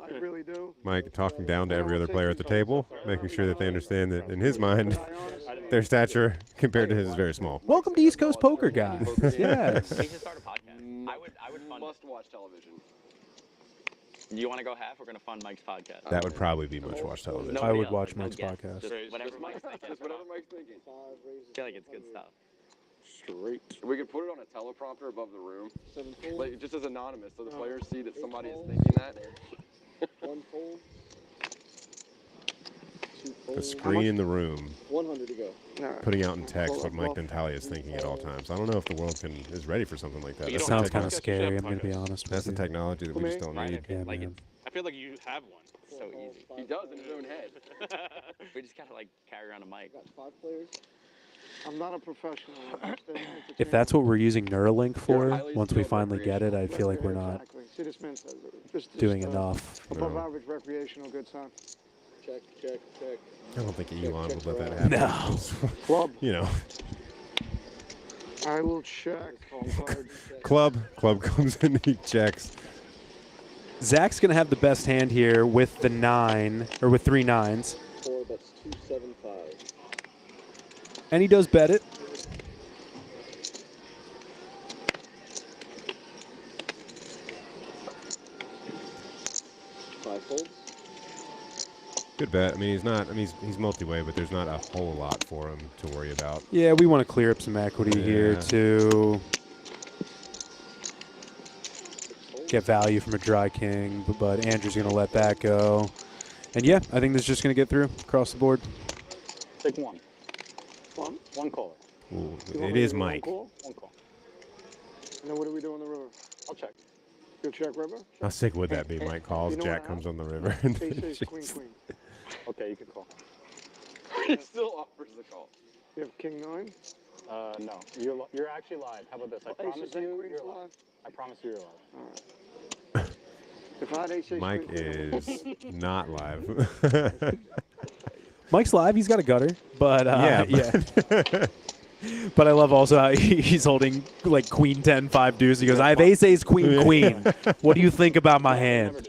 S4: I really do.
S3: Mike talking down to every other player at the table, making sure that they understand that in his mind, their stature compared to his is very small.
S2: Welcome to East Coast Poker, guys. Yes.
S1: We should start a podcast. I would fund.
S8: Must watch television.
S1: Do you want to go half? We're going to fund Mike's podcast.
S3: That would probably be much watch television.
S2: I would watch Mike's podcast.
S1: Just whatever Mike's thinking.
S8: Just whatever Mike's thinking.
S1: I feel like it's good stuff.
S5: Straight.
S8: We could put it on a teleprompter above the room, like just as anonymous, so the players see that somebody is thinking that.
S5: 1 fold. 2
S3: A
S5: fold.
S3: screen in the room,
S5: 100 to go.
S3: putting out in text what Mike Dentale is thinking at all times. I don't know if the world is ready for something like that.
S2: That
S3: That's
S2: sounds
S3: the
S2: kind of
S3: techno-
S2: scary, I'm going to be honest
S3: That's the
S2: with you.
S3: technology that we just don't need.
S2: Yeah,
S1: Like,
S2: man.
S10: I feel like you have one.
S1: It's so easy.
S8: He does in his own head.
S1: We just got to, like, carry around a mic.
S5: Got 5 players.
S4: I'm not a professional. I'm just an
S2: If that's what we're using Neuralink for,
S8: highly
S2: once we
S8: skilled
S2: finally get it, I feel like we're not
S4: Exactly. See, this man says it. Just
S2: doing enough.
S4: Above average recreational good time.
S5: Check, check, check.
S3: I don't think Elon would let that happen.
S2: No.
S4: Club.
S3: You know,
S4: I will check.
S3: club comes in, he checks.
S2: Zach's going to have the best hand here with the 9, or with 3 9s.
S5: 4, that's 275.
S2: And he does bet it.
S5: Five folds.
S3: Good bet. I mean, he's not. I mean, he's multi-way, but there's not a whole lot for him to worry about.
S2: Yeah, we want to clear up some equity here
S3: Yeah.
S2: to get value from a dry king, but Andrew's going to let that go. And yeah, I think this is just going to get through across the board.
S5: Take 1.
S4: One.
S5: 1 caller.
S3: Ooh,
S4: You want
S3: it
S4: me to
S3: is
S4: do
S3: Mike.
S4: 1 call?
S5: 1 call.
S4: And then what do we do on the river?
S5: I'll check.
S4: You'll check river?
S3: How sick would that be? Mike calls,
S4: You know
S3: Jack
S4: what
S3: comes on the
S4: happened?
S3: river.
S4: Ace, ace, queen, queen.
S5: Okay, you can call.
S8: He still offers the call.
S4: You have king 9?
S5: No. You're actually live. How about this? I promise you, you're live. I promise you, you're live.
S4: All right. If I had ace,
S3: Mike is not live.
S2: Mike's live. He's got a gutter, but
S3: yeah.
S2: yeah. But I love also how he's holding like queen 10, 5 deuce. He goes, I have ace, ace, queen, queen. What do you think about my hand?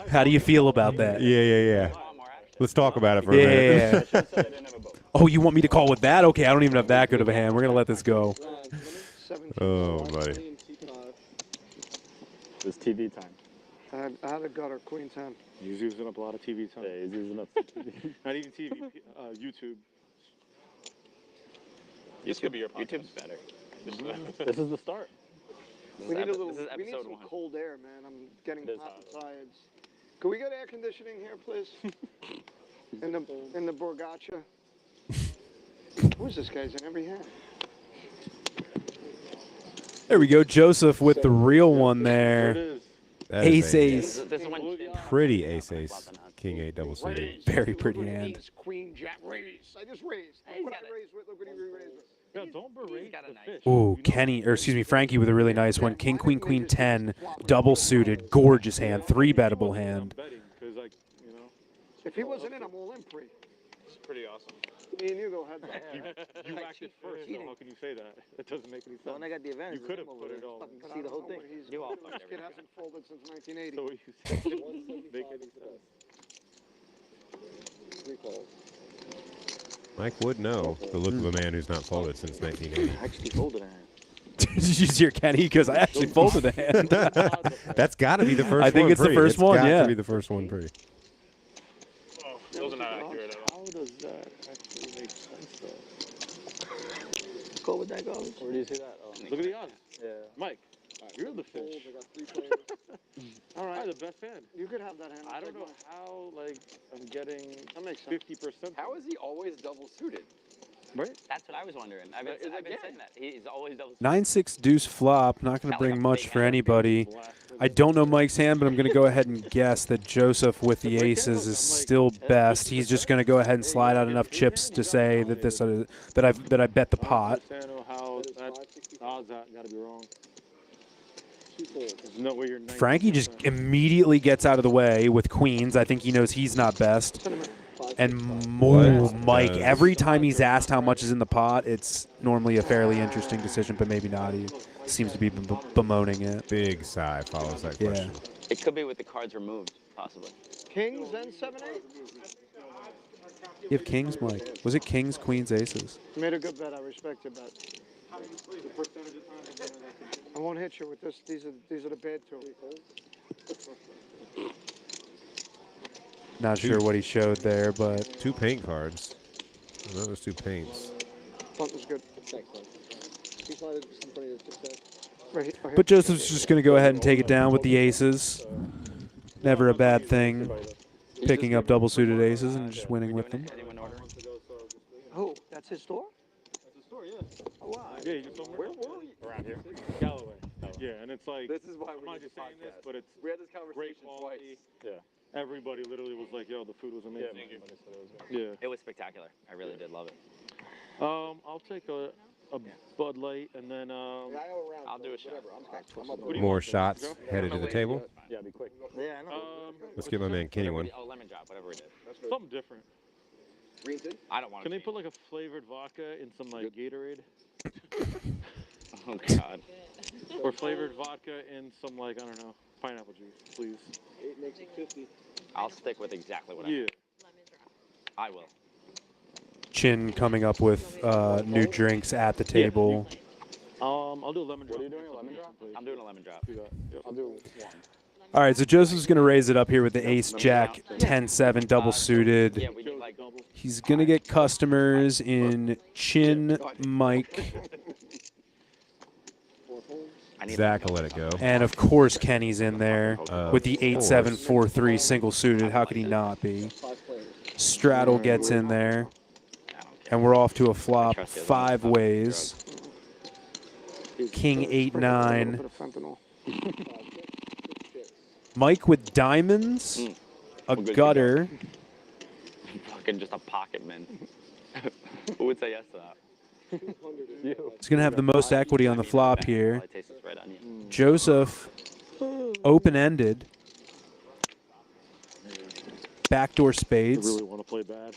S2: How do you feel about that?
S3: Yeah. Let's talk about it for a minute.
S2: Oh, you want me to call with that? Okay, I don't even have that good of a hand. We're going to let this go.
S3: Oh, buddy.
S5: It's TV time.
S4: I had a gutter, queen 10.
S5: He's using up a lot of TV time. Yeah, he's using up. Not even TV, YouTube.
S10: This could be your podcast.
S1: YouTube's better.
S5: This is the start.
S4: We need a little.
S1: This is
S4: We need
S1: episode
S4: some
S1: 1.
S4: cold air, man. I'm getting hot and tired. Can we get air conditioning here, please? in the Borgata. Who's this guy's in every hand?
S2: There we go. Joseph with the real one there.
S3: That
S2: Ace,
S3: is
S2: ace.
S3: pretty ace, ace. King 8 double suited.
S2: Very pretty hand.
S4: Queen, jack, raise. I just raised. Look what I raised with. Look what he re-raised with.
S5: Yeah, don't berate the fish.
S2: Ooh, Kenny, or excuse me, Frankie with a really nice one. King, queen, queen 10, double suited, gorgeous hand, 3-bettable hand.
S4: If he wasn't in, I'm all in free.
S10: It's pretty awesome.
S4: Me and you go head to head.
S5: You acted first, so how can you say that? That doesn't make any sense.
S11: When I got the advantage,
S5: You could have put it all.
S11: See the whole thing.
S1: You all
S4: This kid hasn't folded since 1980.
S5: So what you said doesn't make any sense.
S3: Mike would know the look of a man who's not folded since 1980.
S11: I actually folded a hand.
S2: Did you just hear Kenny? Because I actually folded a hand.
S3: That's got to be the first one.
S2: I think it's the first one,
S3: It's
S2: yeah.
S3: got to be the first one, pretty.
S10: Oh, those are not accurate at all.
S5: How does that actually make sense, though?
S11: Go with that, guys.
S5: Where do you see that? Oh, look at the odds. Yeah. Mike, you're the fish.
S4: All right.
S5: The best hand.
S4: You could have that hand.
S5: I don't know how, like, I'm getting
S4: That makes sense.
S5: 50%.
S8: How is he always double suited?
S5: Right?
S1: That's what I was wondering. I've been saying that. He's always double.
S2: 9-6 deuce flop. Not going to
S1: Felt like
S2: bring
S1: a
S2: much
S1: big
S2: for
S1: hand.
S2: anybody. I don't know Mike's hand, but I'm going to go ahead and guess that Joseph with the aces is still best. He's just going to go ahead and slide out enough chips to say that this that I bet the pot.
S5: I don't understand how that odds got to be wrong. There's no way you're 90%.
S2: Frankie just immediately gets out of the way with queens. I think he knows he's not best. And Mike, every time he's asked how much is in the pot, it's normally a fairly interesting decision, but maybe not. He seems to be bemoaning it.
S3: Big sigh follows that question.
S1: It could be with the cards removed, possibly.
S4: Kings and 7-8.
S2: You have kings, Mike. Was it kings, queens, aces?
S4: You made a good bet. I respect your bet. I won't hit you with this. These are the bad two.
S2: Not sure what he showed there, but
S3: 2 paint cards. Well, those 2 paints.
S4: Front was good. Right,
S2: but Joseph's just going to go ahead and take it down with the aces. Never a bad thing. Picking up double suited aces and just winning with them.
S4: Oh, that's his store?
S5: That's a store, yeah.
S4: Oh, wow.
S5: Yeah, you just don't
S8: Where were we?
S5: around here. Galloway. Yeah, and it's like,
S8: This is why
S5: I'm
S8: we
S5: not
S8: did
S5: just
S8: this
S5: saying this,
S8: podcast.
S5: but it's
S8: We had this
S5: great
S8: conversation twice.
S5: quality. Yeah. Everybody literally was like, yo, the food was amazing. Yeah.
S1: It was spectacular. I really did love it.
S5: I'll take a Bud Light and then
S1: I'll do a shot.
S3: More shots headed to the table.
S5: Yeah, be quick.
S11: Yeah, I know.
S3: Let's give my man Kenny one.
S1: Oh, lemon drop, whatever we did.
S5: Something different.
S1: I don't want
S5: Can
S1: to.
S5: they put like a flavored vodka in some like Gatorade?
S1: Oh God.
S5: Or flavored vodka in some like, I don't know, pineapple juice, please.
S1: I'll stick with exactly what
S5: Yeah.
S1: I will.
S2: Chin coming up with new drinks at the table.
S5: I'll do a lemon drop.
S1: What are you doing, a lemon drop? I'm doing a lemon drop.
S5: I'll do one.
S2: All right, so Joseph's going to raise it up here with the ace, jack, 10-7, double suited.
S1: Yeah, we did like.
S2: He's going to get customers in Chin, Mike,
S3: Zach will let it go.
S2: and of course Kenny's in there with the 8-7-4-3 single suited. How could he not be? Straddle gets in there, and we're off to a flop 5 ways. King 8-9. Mike with diamonds, a gutter,
S1: Fucking just a pocket mint. Who would say yes to that?
S2: He's going to have the most equity on the flop here.
S1: I taste this red onion.
S2: Joseph, open-ended. Backdoor spades.
S5: I really want to play bad.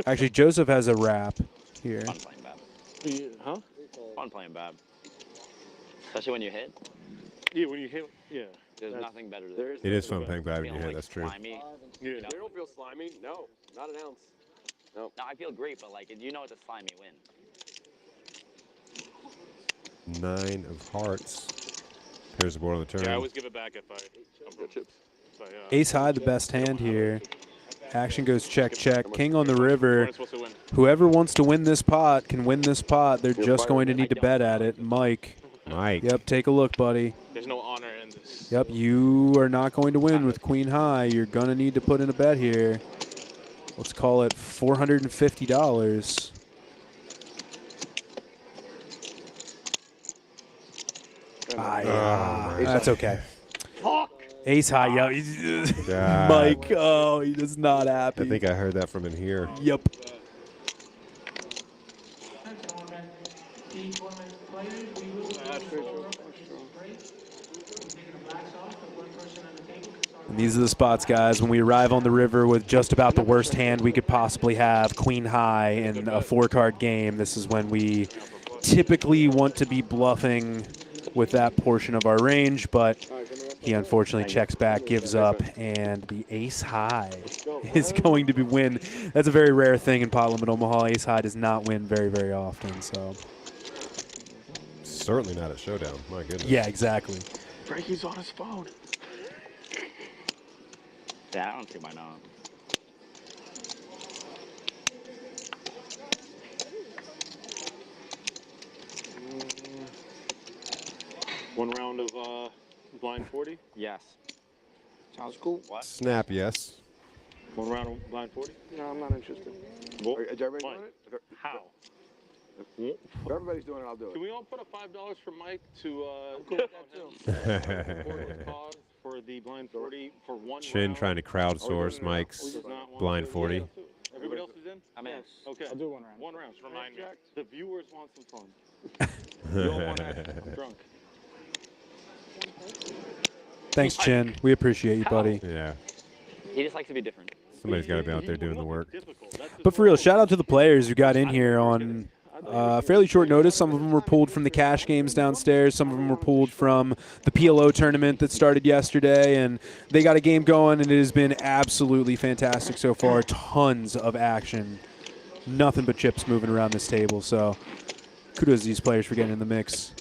S2: Actually, Joseph has a wrap here.
S1: Fun playing bad.
S5: Huh?
S1: Fun playing bad. Especially when you hit.
S5: Yeah, when you hit, yeah.
S1: There's nothing better than
S3: It is fun playing bad when you hit. That's true.
S1: Slimy.
S5: Yeah.
S8: They don't feel slimy. No, not an ounce. No.
S1: No, I feel great, but like you know it's a slimy win.
S3: 9 of hearts. Pairs the board on the turn.
S10: Yeah, I always give it back if I come from
S8: chips.
S2: Ace high, the best hand here. Action goes check, check. King on the river. Whoever wants to win this pot can win this pot. They're just going to need to bet at it. Mike. Yep, take a look, buddy.
S10: There's no honor in this.
S2: Yep, you are not going to win with queen high. You're going to need to put in a bet here. Let's call it $450. That's okay. Ace high, yeah. Mike, oh, he is not happy.
S3: I think I heard that from in here.
S2: Yep. And these are the spots, guys, when we arrive on the river with just about the worst hand we could possibly have, queen high, in a 4-card game. This is when we typically want to be bluffing with that portion of our range, but he unfortunately checks back, gives up, and the ace high is going to be win. That's a very rare thing in Pot Limit Omaha. Ace high does not win very, very often. So
S3: certainly not at Showdown. My goodness.
S2: Yeah, exactly.
S5: Frankie's on his phone.
S1: Yeah, I don't see why not.
S5: One round of blind 40?
S1: Yes.
S4: Sounds cool.
S1: What?
S3: Snap, yes.
S5: One round of blind 40?
S4: No, I'm not interested.
S5: Well,
S6: Is everybody doing it?
S5: how?
S6: If everybody's doing it, I'll do it.
S10: Can we all put a $5 for Mike to
S5: for the blind 40 for one
S3: Chin
S5: round?
S3: trying to crowdsource Mike's blind 40.
S5: Everybody else is in?
S1: I'm in.
S5: Okay.
S9: I'll do one round.
S5: One round.
S10: Just remind me.
S5: The viewers want some fun. You all want action. I'm drunk.
S2: Thanks, Chin. We appreciate you, buddy.
S3: Yeah.
S1: He just likes to be different.
S3: Somebody's got to be out there doing the work.
S2: But for real, shout out to the players who got in here on fairly short notice. Some of them were pulled from the cash games downstairs. Some of them were pulled from the PLO tournament that started yesterday, and they got a game going, and it has been absolutely fantastic so far. Tons of action. Nothing but chips moving around this table, so kudos to these players for getting in the mix.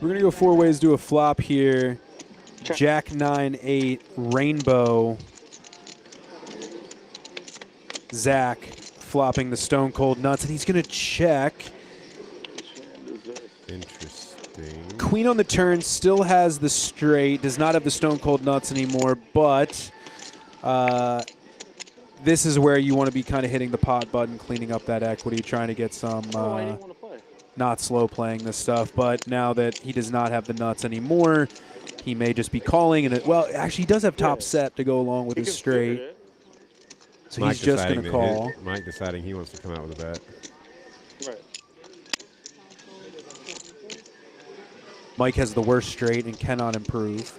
S2: We're going to go 4 ways to a flop here. Jack 9-8, Rainbow. Zach flopping the Stone Cold Nuts, and he's going to check.
S3: Interesting.
S2: Queen on the turn still has the straight, does not have the Stone Cold Nuts anymore, but this is where you want to be kind of hitting the pot button, cleaning up that equity, trying to get some not slow playing this stuff. But now that he does not have the nuts anymore, he may just be calling. And well, actually, he does have top set to go along with his straight. So
S3: Mike
S2: he's just going to call.
S3: Mike deciding he wants to come out with a bet.
S5: Right.
S2: Mike has the worst straight and cannot improve.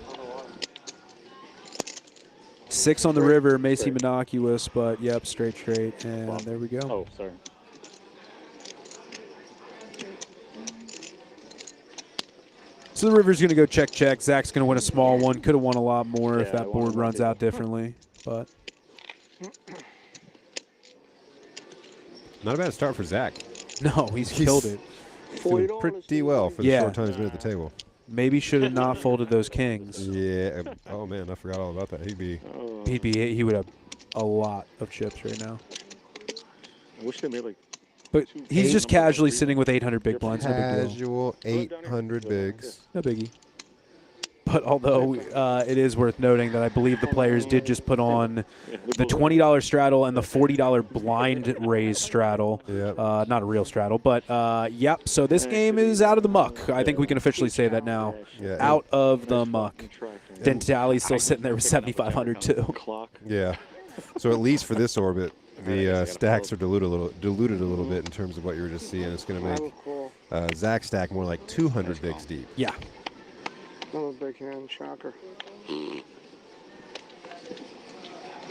S2: 6 on the river may seem innocuous, but yep, straight, and there we go.
S5: Oh, sorry.
S2: So the river's going to go check, check. Zach's going to win a small one. Could have won a lot more if that board runs out differently, but.
S3: Not a bad start for Zach.
S2: No, he's killed it.
S3: Doing pretty well for the short time he's been at the table.
S2: Maybe should have not folded those kings.
S3: Yeah. Oh man, I forgot all about that.
S2: He would have a lot of chips right now.
S5: I wish they made like.
S2: But he's just casually sitting with 800 big blinds. No big deal.
S3: Casual 800 bigs.
S2: No biggie. But although it is worth noting that I believe the players did just put on the $20 straddle and the $40 blind raise straddle.
S3: Yep.
S2: Not a real straddle, but yep. So this game is out of the muck. I think we can officially say that now.
S3: Yeah,
S2: Out of the muck. Dentali's still sitting there with 7,500 too.
S3: Yeah. So at least for this orbit, the stacks are diluted a little bit in terms of what you were just seeing. It's going to make Zach's stack more like 200 bigs deep.
S2: Yeah.
S4: Another big hand, shocker.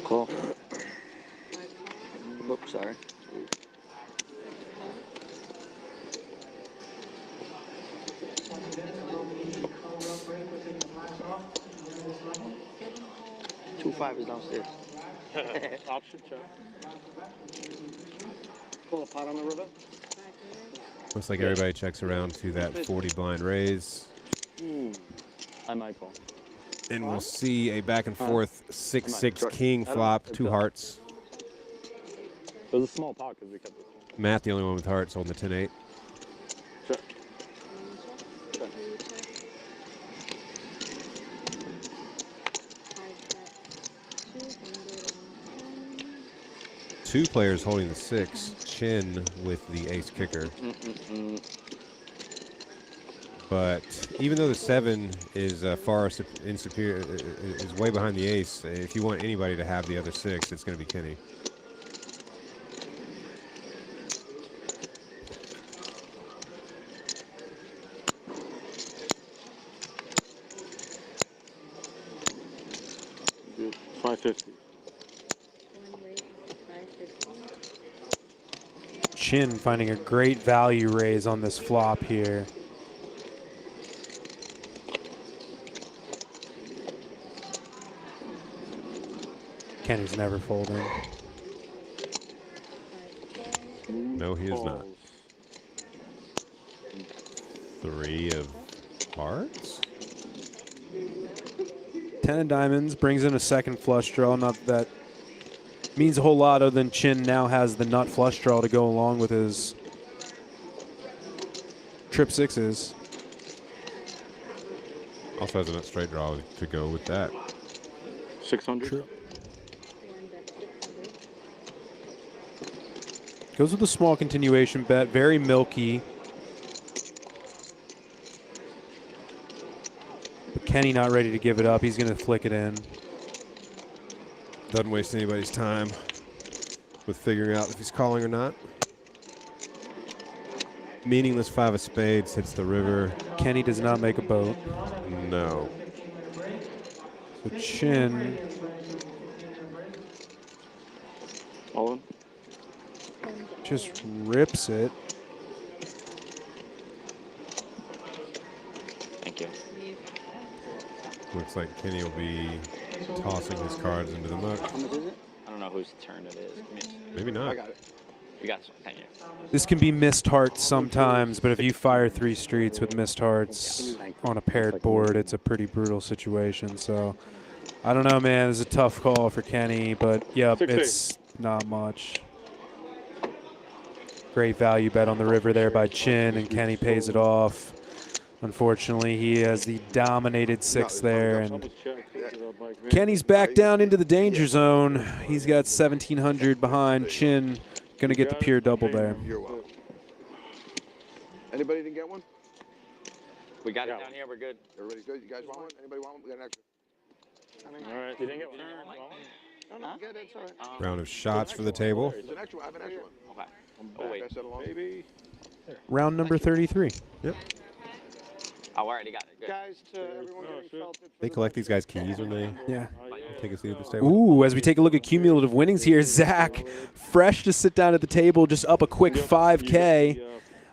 S11: Cool. Oops, sorry. Two five is downstairs.
S5: Option check. Pull a pot on the river.
S3: Looks like everybody checks around to that 40 blind raise.
S1: I might call.
S3: And we'll see a back and forth 6-6 king flop, 2 hearts.
S1: It was a small pot because we kept it.
S3: Matt, the only one with hearts, holding the 10-8.
S5: Check.
S3: Two players holding the 6, Chin with the ace kicker. But even though the 7 is is way behind the ace, if you want anybody to have the other 6, it's going to be Kenny.
S5: Good. 550.
S2: Chin finding a great value raise on this flop here. Kenny's never folding.
S3: No, he is not. 3 of hearts?
S2: 10 of diamonds brings in a second flush draw. Not that means a whole lot other than Chin now has the nut flush draw to go along with his trip 6s.
S3: Also has a nut straight draw to go with that.
S5: 600.
S2: True. Goes with a small continuation bet, very milky. But Kenny not ready to give it up. He's going to flick it in.
S3: Doesn't waste anybody's time with figuring out if he's calling or not. Meaningless 5 of spades hits the river.
S2: Kenny does not make a boat.
S3: No.
S2: So Chin.
S5: All in.
S2: Just rips it.
S1: Thank you.
S3: Looks like Kenny will be tossing his cards into the muck.
S11: How much is it?
S1: I don't know whose turn it is.
S3: Maybe not.
S5: I got it.
S1: You got this one. Thank you.
S2: This can be missed hearts sometimes, but if you fire 3 streets with missed hearts on a paired board, it's a pretty brutal situation. So, I don't know, man. It's a tough call for Kenny, but yep, it's not much. Great value bet on the river there by Chin, and Kenny pays it off. Unfortunately, he has the dominated 6 there, and Kenny's back down into the danger zone. He's got 1,700 behind Chin. Going to get the pure double there.
S6: You're welcome. Anybody didn't get one?
S1: We got it down here. We're good.
S6: Everybody's good? You guys want one? Anybody want one? We got an extra.
S5: All right. You didn't get one?
S6: No, no, good. That's all right.
S3: Round of shots for the table.
S6: There's an extra one. I have an extra one.
S1: Okay.
S6: Oh, wait. Pass that along.
S5: Maybe.
S2: Round number 33.
S3: Yep.
S1: Oh, I already got it. Good.
S4: Guys, to everyone getting felted for
S3: They collect these guys' keys when they
S2: Yeah.
S3: take a seat at this table.
S2: Ooh, as we take a look at cumulative winnings here, Zach, fresh to sit down at the table, just up a quick 5K.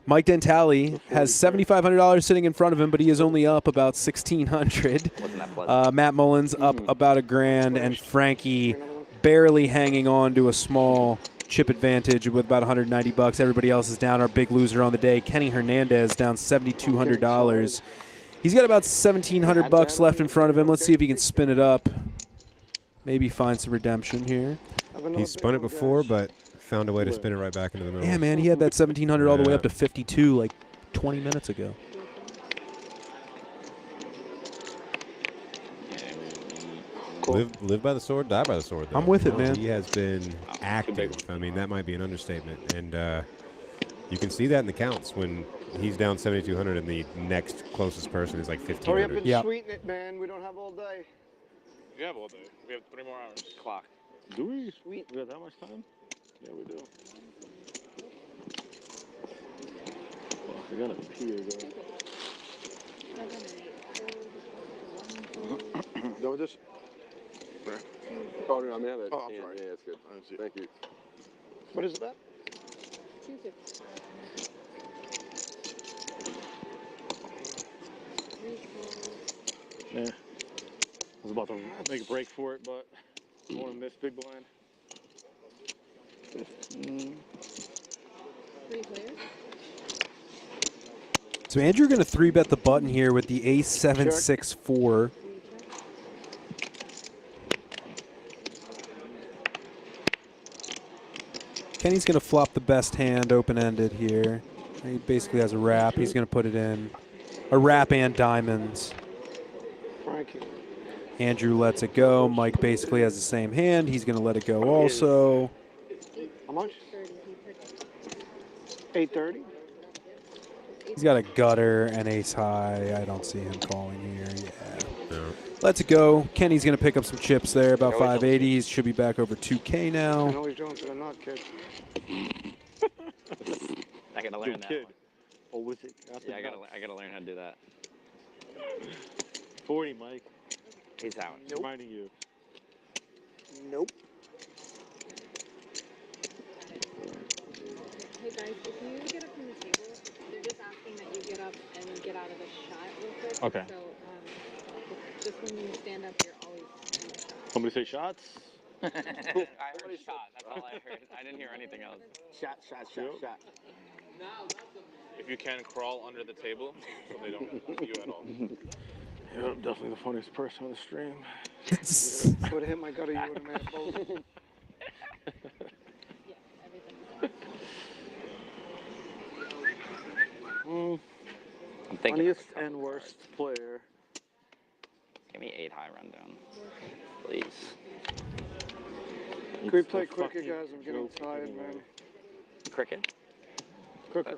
S2: Mike Dentali has $7,500 sitting in front of him, but he is only up about $1,600.
S1: Wasn't that pleasant?
S2: Matt Mullins up about $1,000, and Frankie barely hanging on to a small chip advantage with about $190. Everybody else is down. Our big loser on the day, Kenny Hernandez, down $7,200. He's got about $1,700 left in front of him. Let's see if he can spin it up. Maybe find some redemption here.
S3: He's spun it before, but found a way to spin it right back into the middle.
S2: Yeah, man, he had that $1,700 all the way up to 52 like 20 minutes ago.
S3: Live by the sword, die by the sword. Though.
S2: I'm with it,
S3: No,
S2: man.
S3: He has been active. I mean, that might be an understatement, and you can see that in the counts when he's down 7,200 and the next closest person is like
S4: Hurry up
S3: 1,500.
S4: and sweeten it, man. We don't have all day.
S10: We have all day. We have 3 more hours.
S1: Clock.
S5: Do we?
S4: Sweet.
S5: We got that much time? Yeah, we do. I gotta pee again.
S8: No, just. Oh, no, I mean, I have it.
S6: Oh, I'm sorry.
S8: Yeah, that's good.
S6: I didn't see it.
S8: Thank you.
S4: What is that?
S5: Yeah. I was about to make a break for it, but I want to miss big blind.
S4: 15.
S13: 3 players.
S2: So Andrew going to 3-bet the button here with the ace 7-6-4. Kenny's going to flop the best hand open-ended here. He basically has a wrap. He's going to put it in. A wrap and diamonds.
S4: Frankie.
S2: Andrew lets it go. Mike basically has the same hand. He's going to let it go also.
S4: How much? 830.
S2: He's got a gutter and ace high. I don't see him calling here. Yeah.
S3: No.
S2: Lets it go. Kenny's going to pick up some chips there, about 580. He should be back over 2K
S4: I
S2: now.
S4: know he's going to the nut, kid.
S1: I gotta learn that.
S5: Kid.
S1: One.
S5: Oh, was it?
S1: Yeah, I gotta learn how to do that.
S5: 40, Mike.
S1: He's out.
S4: Nope.
S5: Reminding you.
S4: Nope.
S13: Hey guys, if you get up from the table, they're just asking that you get up and get out of the shot real quick.
S5: Okay.
S13: So, just when you stand up, you're always in the shot.
S5: Somebody say shots?
S1: I heard shot. That's all I heard. I didn't hear anything else.
S11: Shot.
S10: If you can crawl under the table, so they don't see you at all.
S5: Yeah, I'm definitely the funniest person on the stream.
S4: Would have hit my gutter, you would have made it both.
S13: Yeah, everything's
S1: I'm thinking.
S5: Funniest and worst player.
S1: Give me 8 high rundown, please.
S4: Can we play quicker, guys? I'm getting tired, man.
S1: Cricket?
S4: Quicker.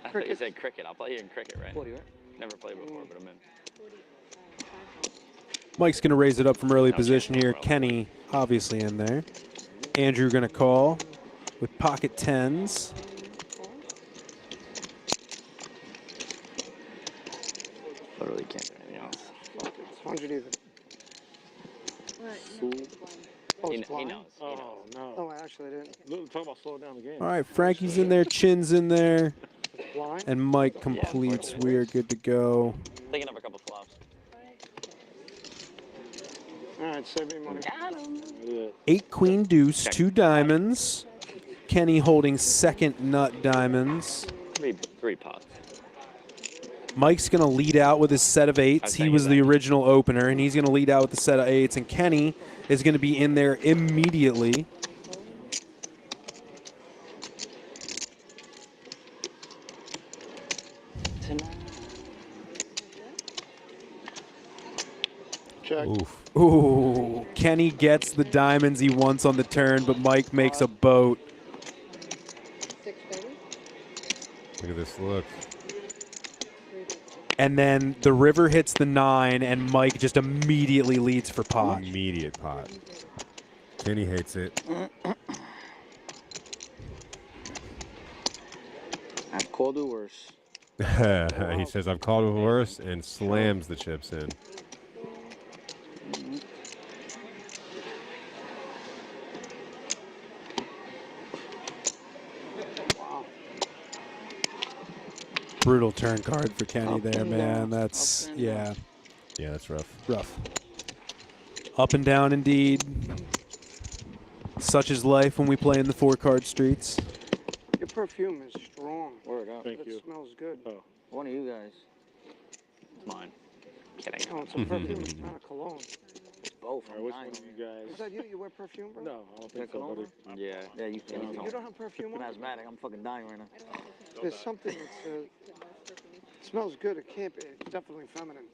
S1: I thought you said cricket. I'll play you in cricket, right?
S11: 40, right?
S1: Never played before, but I'm in.
S2: Mike's going to raise it up from early position here. Kenny obviously in there. Andrew going to call with pocket tens.
S1: Literally can't do anything else.
S4: It's 100 even. Oh,
S1: He
S4: it's blind?
S1: knows.
S5: Oh, no.
S4: Oh, I actually didn't.
S5: Look, talk about slowing down the game.
S2: All right, Frankie's in there, Chin's in there,
S4: It's blind?
S2: and Mike completes. We're good to go.
S1: Thinking of a couple flops.
S4: All right, save me money.
S1: Got him.
S5: Yeah.
S2: 8 queen deuce, 2 diamonds. Kenny holding second nut diamonds.
S1: Three pots.
S2: Mike's going to lead out with his set of eights. He was the original opener, and he's going to lead out with the set of eights. And Kenny is going to be in there immediately.
S4: Check.
S3: Oof.
S2: Ooh, Kenny gets the diamonds he wants on the turn, but Mike makes a boat.
S13: 630.
S3: Look at this look.
S2: And then the river hits the 9, and Mike just immediately leads for pot.
S3: Immediate pot. Kenny hates it.
S11: I've called it worse.
S3: He says, I've called it worse, and slams the chips in.
S2: Brutal turn card for Kenny there, man. That's, yeah.
S3: Yeah, that's rough.
S2: Rough. Up and down indeed. Such is life when we play in the 4-card streets.
S4: Your perfume is strong.
S11: Word up.
S5: Thank
S4: It
S5: you.
S4: smells good.
S5: Oh.
S11: One of you guys.
S1: It's mine. Kidding.
S4: No, it's a perfume. It's not a cologne.
S11: Both.
S5: All right, which
S11: Mine.
S5: one of you guys?
S4: Is that you? You wear perfume, bro?
S5: No, I don't think
S11: Yeah,
S5: so,
S11: cologne?
S5: buddy.
S1: Yeah.
S11: Yeah, you can.
S4: You don't have perfume
S11: I'm
S4: on?
S11: asthmatic. I'm fucking dying right now.
S4: There's something that's, smells good. It can't be. It's definitely feminine.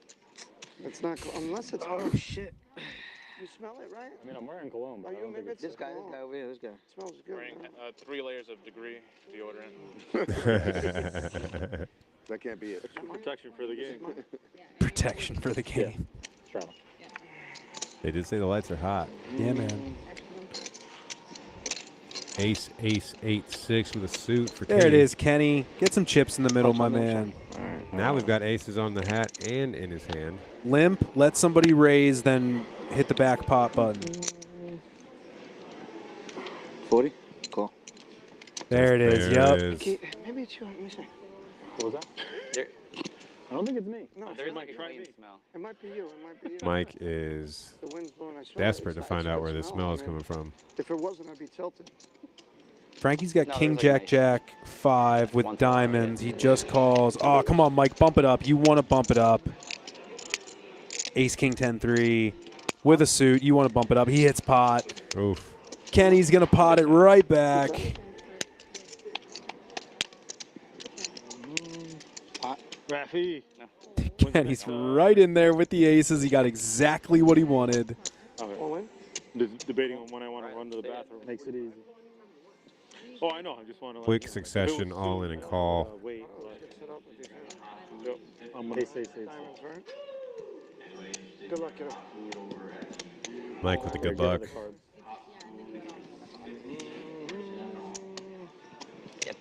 S4: It's not, unless it's.
S11: Oh, shit.
S4: You smell it, right?
S5: I mean, I'm wearing cologne, but
S4: Are
S5: I
S4: you?
S5: don't think
S4: Maybe
S5: it's
S4: it's
S11: This guy over here, this guy.
S4: smells good.
S10: Wearing
S4: man.
S10: 3 layers of degree deodorant.
S6: That can't be it.
S5: protection for the game.
S2: Protection for the game.
S5: Travel.
S3: They did say the lights are hot.
S2: Yeah, man.
S3: Ace, 8-6 with a suit for
S2: There it is, Kenny. Get some chips in the middle, my man.
S3: Now we've got aces on the hat and in his hand.
S2: Limp, let somebody raise, then hit the back pot button.
S11: 40? Cool.
S2: There it is, yep.
S4: Maybe it's you. Let me see.
S5: What was that? I don't think it's me.
S4: No,
S1: There's
S4: it
S1: like
S4: might
S1: a clean smell.
S4: It might be you. It might be you.
S3: Mike is
S4: The wind's blowing. I swear.
S3: desperate to
S4: It's
S3: find
S4: not-
S3: out where the
S4: it's
S3: smell is
S4: man.
S3: coming from.
S4: If it wasn't, I'd be tilted.
S2: Frankie's got
S1: No,
S2: King,
S1: there's like
S2: Jack,
S1: an
S2: Jack, 5 with
S1: One
S2: diamonds. He just calls. Oh, come on, Mike, bump it up. You want to bump it up. Ace, King, 10, 3 with a suit. You want to bump it up. He hits pot.
S3: Oof.
S2: Kenny's going to pot it right back.
S5: Rafi.
S2: Kenny's right in there with the aces. He got exactly what he wanted.
S4: All in?
S5: Debating on when I want to run to the bathroom. Makes it easy. Oh, I know. I just want to.
S3: Quick succession, all in and call.
S5: Wait.
S4: Fix it up with these hands.
S5: Yep. I'm gonna say.
S4: Diamonds, right? Good luck, kiddo.
S3: Mike with the good luck.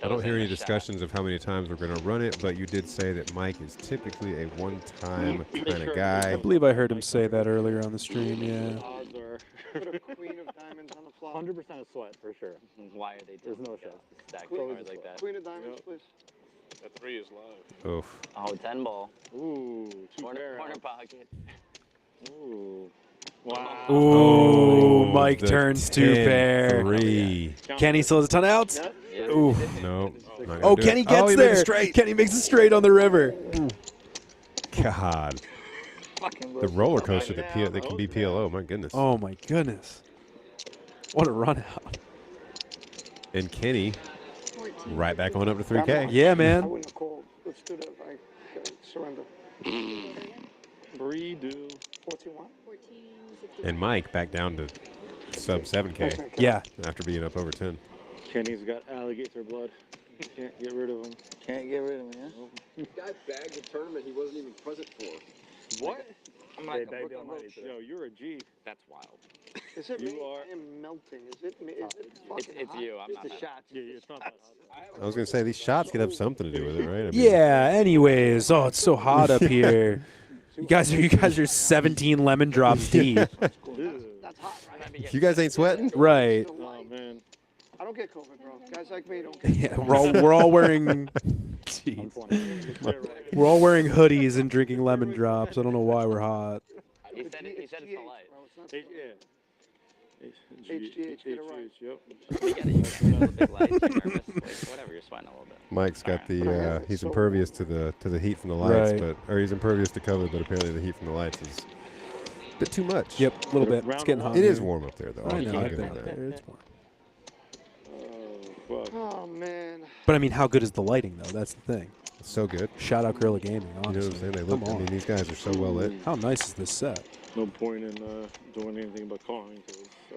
S3: I don't hear any discussions of how many times we're going to run it, but you did say that Mike is typically a one-time kind of guy.
S2: I believe I heard him say that earlier on the stream, yeah.
S5: Odds are
S4: Put a queen of diamonds on the flop.
S5: 100% of sweat for sure.
S1: Why are they
S5: There's
S1: doing
S5: no shot.
S1: stack
S4: Queen,
S1: cards like that?
S4: queen of diamonds, please.
S10: That 3 is live.
S3: Oof.
S1: Oh, 10 ball.
S5: Ooh,
S1: Corner pocket.
S5: Ooh. Wow.
S2: Ooh, Mike
S3: the
S2: turns 2 pair.
S3: 10-3.
S2: Kenny still has a ton of outs. Ooh.
S3: No.
S2: Oh, Kenny gets
S3: he
S2: there.
S3: Makes it straight.
S2: Kenny makes it straight on the river.
S3: God. The roller coaster that can be PLO. My goodness.
S2: Oh, my goodness. What a run out.
S3: And Kenny right back on up to 3K.
S2: Yeah,
S4: I
S2: man.
S4: wouldn't have called. Let's do that. I surrender.
S5: Redo.
S4: 41.
S3: And Mike back down to sub 7K.
S2: Yeah.
S3: After being up over 10.
S5: Kenny's got alligator blood. Can't get rid of him.
S11: Can't get rid of me, huh?
S8: Guy bagged the tournament he wasn't even present for.
S5: What?
S1: I'm
S5: They
S1: not
S5: bagged the money today. Yo, you're a G.
S1: That's wild.
S4: Is it
S5: You
S4: me?
S5: are-
S4: I am melting. Is it me? Is it fucking
S1: It's
S4: hot?
S1: you. I'm not
S4: the
S1: mad.
S4: shots.
S5: Yeah, it's not that hot.
S3: I was going to say, these shots could have something to do with it, right? I mean,
S2: Yeah, anyways. Oh, it's so hot up here. You guys are 17 lemon drops deep.
S4: That's hot, right?
S3: You guys ain't sweating?
S2: Right.
S5: Oh, man.
S4: I don't get COVID, bro. Guys like me don't get COVID.
S2: Yeah, we're all wearing jeez. We're all wearing hoodies and drinking lemon drops. I don't know why we're hot.
S1: He said it's the light.
S4: Bro, it's not
S5: Yeah.
S4: HGH, get it right.
S5: Yep.
S1: You get it. You got a little bit light. You're nervous. Like, whatever. You're sweating a little bit.
S3: Mike's got the he's impervious to the heat from the lights,
S2: Right.
S3: or he's impervious to COVID, but apparently the heat from the lights is a bit too much.
S2: Yep, a little bit. It's getting hot.
S3: It is
S2: here.
S3: warm up there, though.
S2: I
S3: I'll
S2: know.
S3: give
S2: I've
S3: it
S2: been
S3: that.
S2: up there. It's warm.
S5: Fuck.
S4: Oh, man.
S2: But I mean, how good is the lighting though? That's the thing.
S3: It's so good.
S2: Shout out Gorilla Gaming.
S3: You know
S2: Honestly,
S3: what I'm saying? They look.
S2: Come
S3: I
S2: on.
S3: mean, these guys are so well lit.
S2: How nice is this set?
S5: No point in doing anything but calling.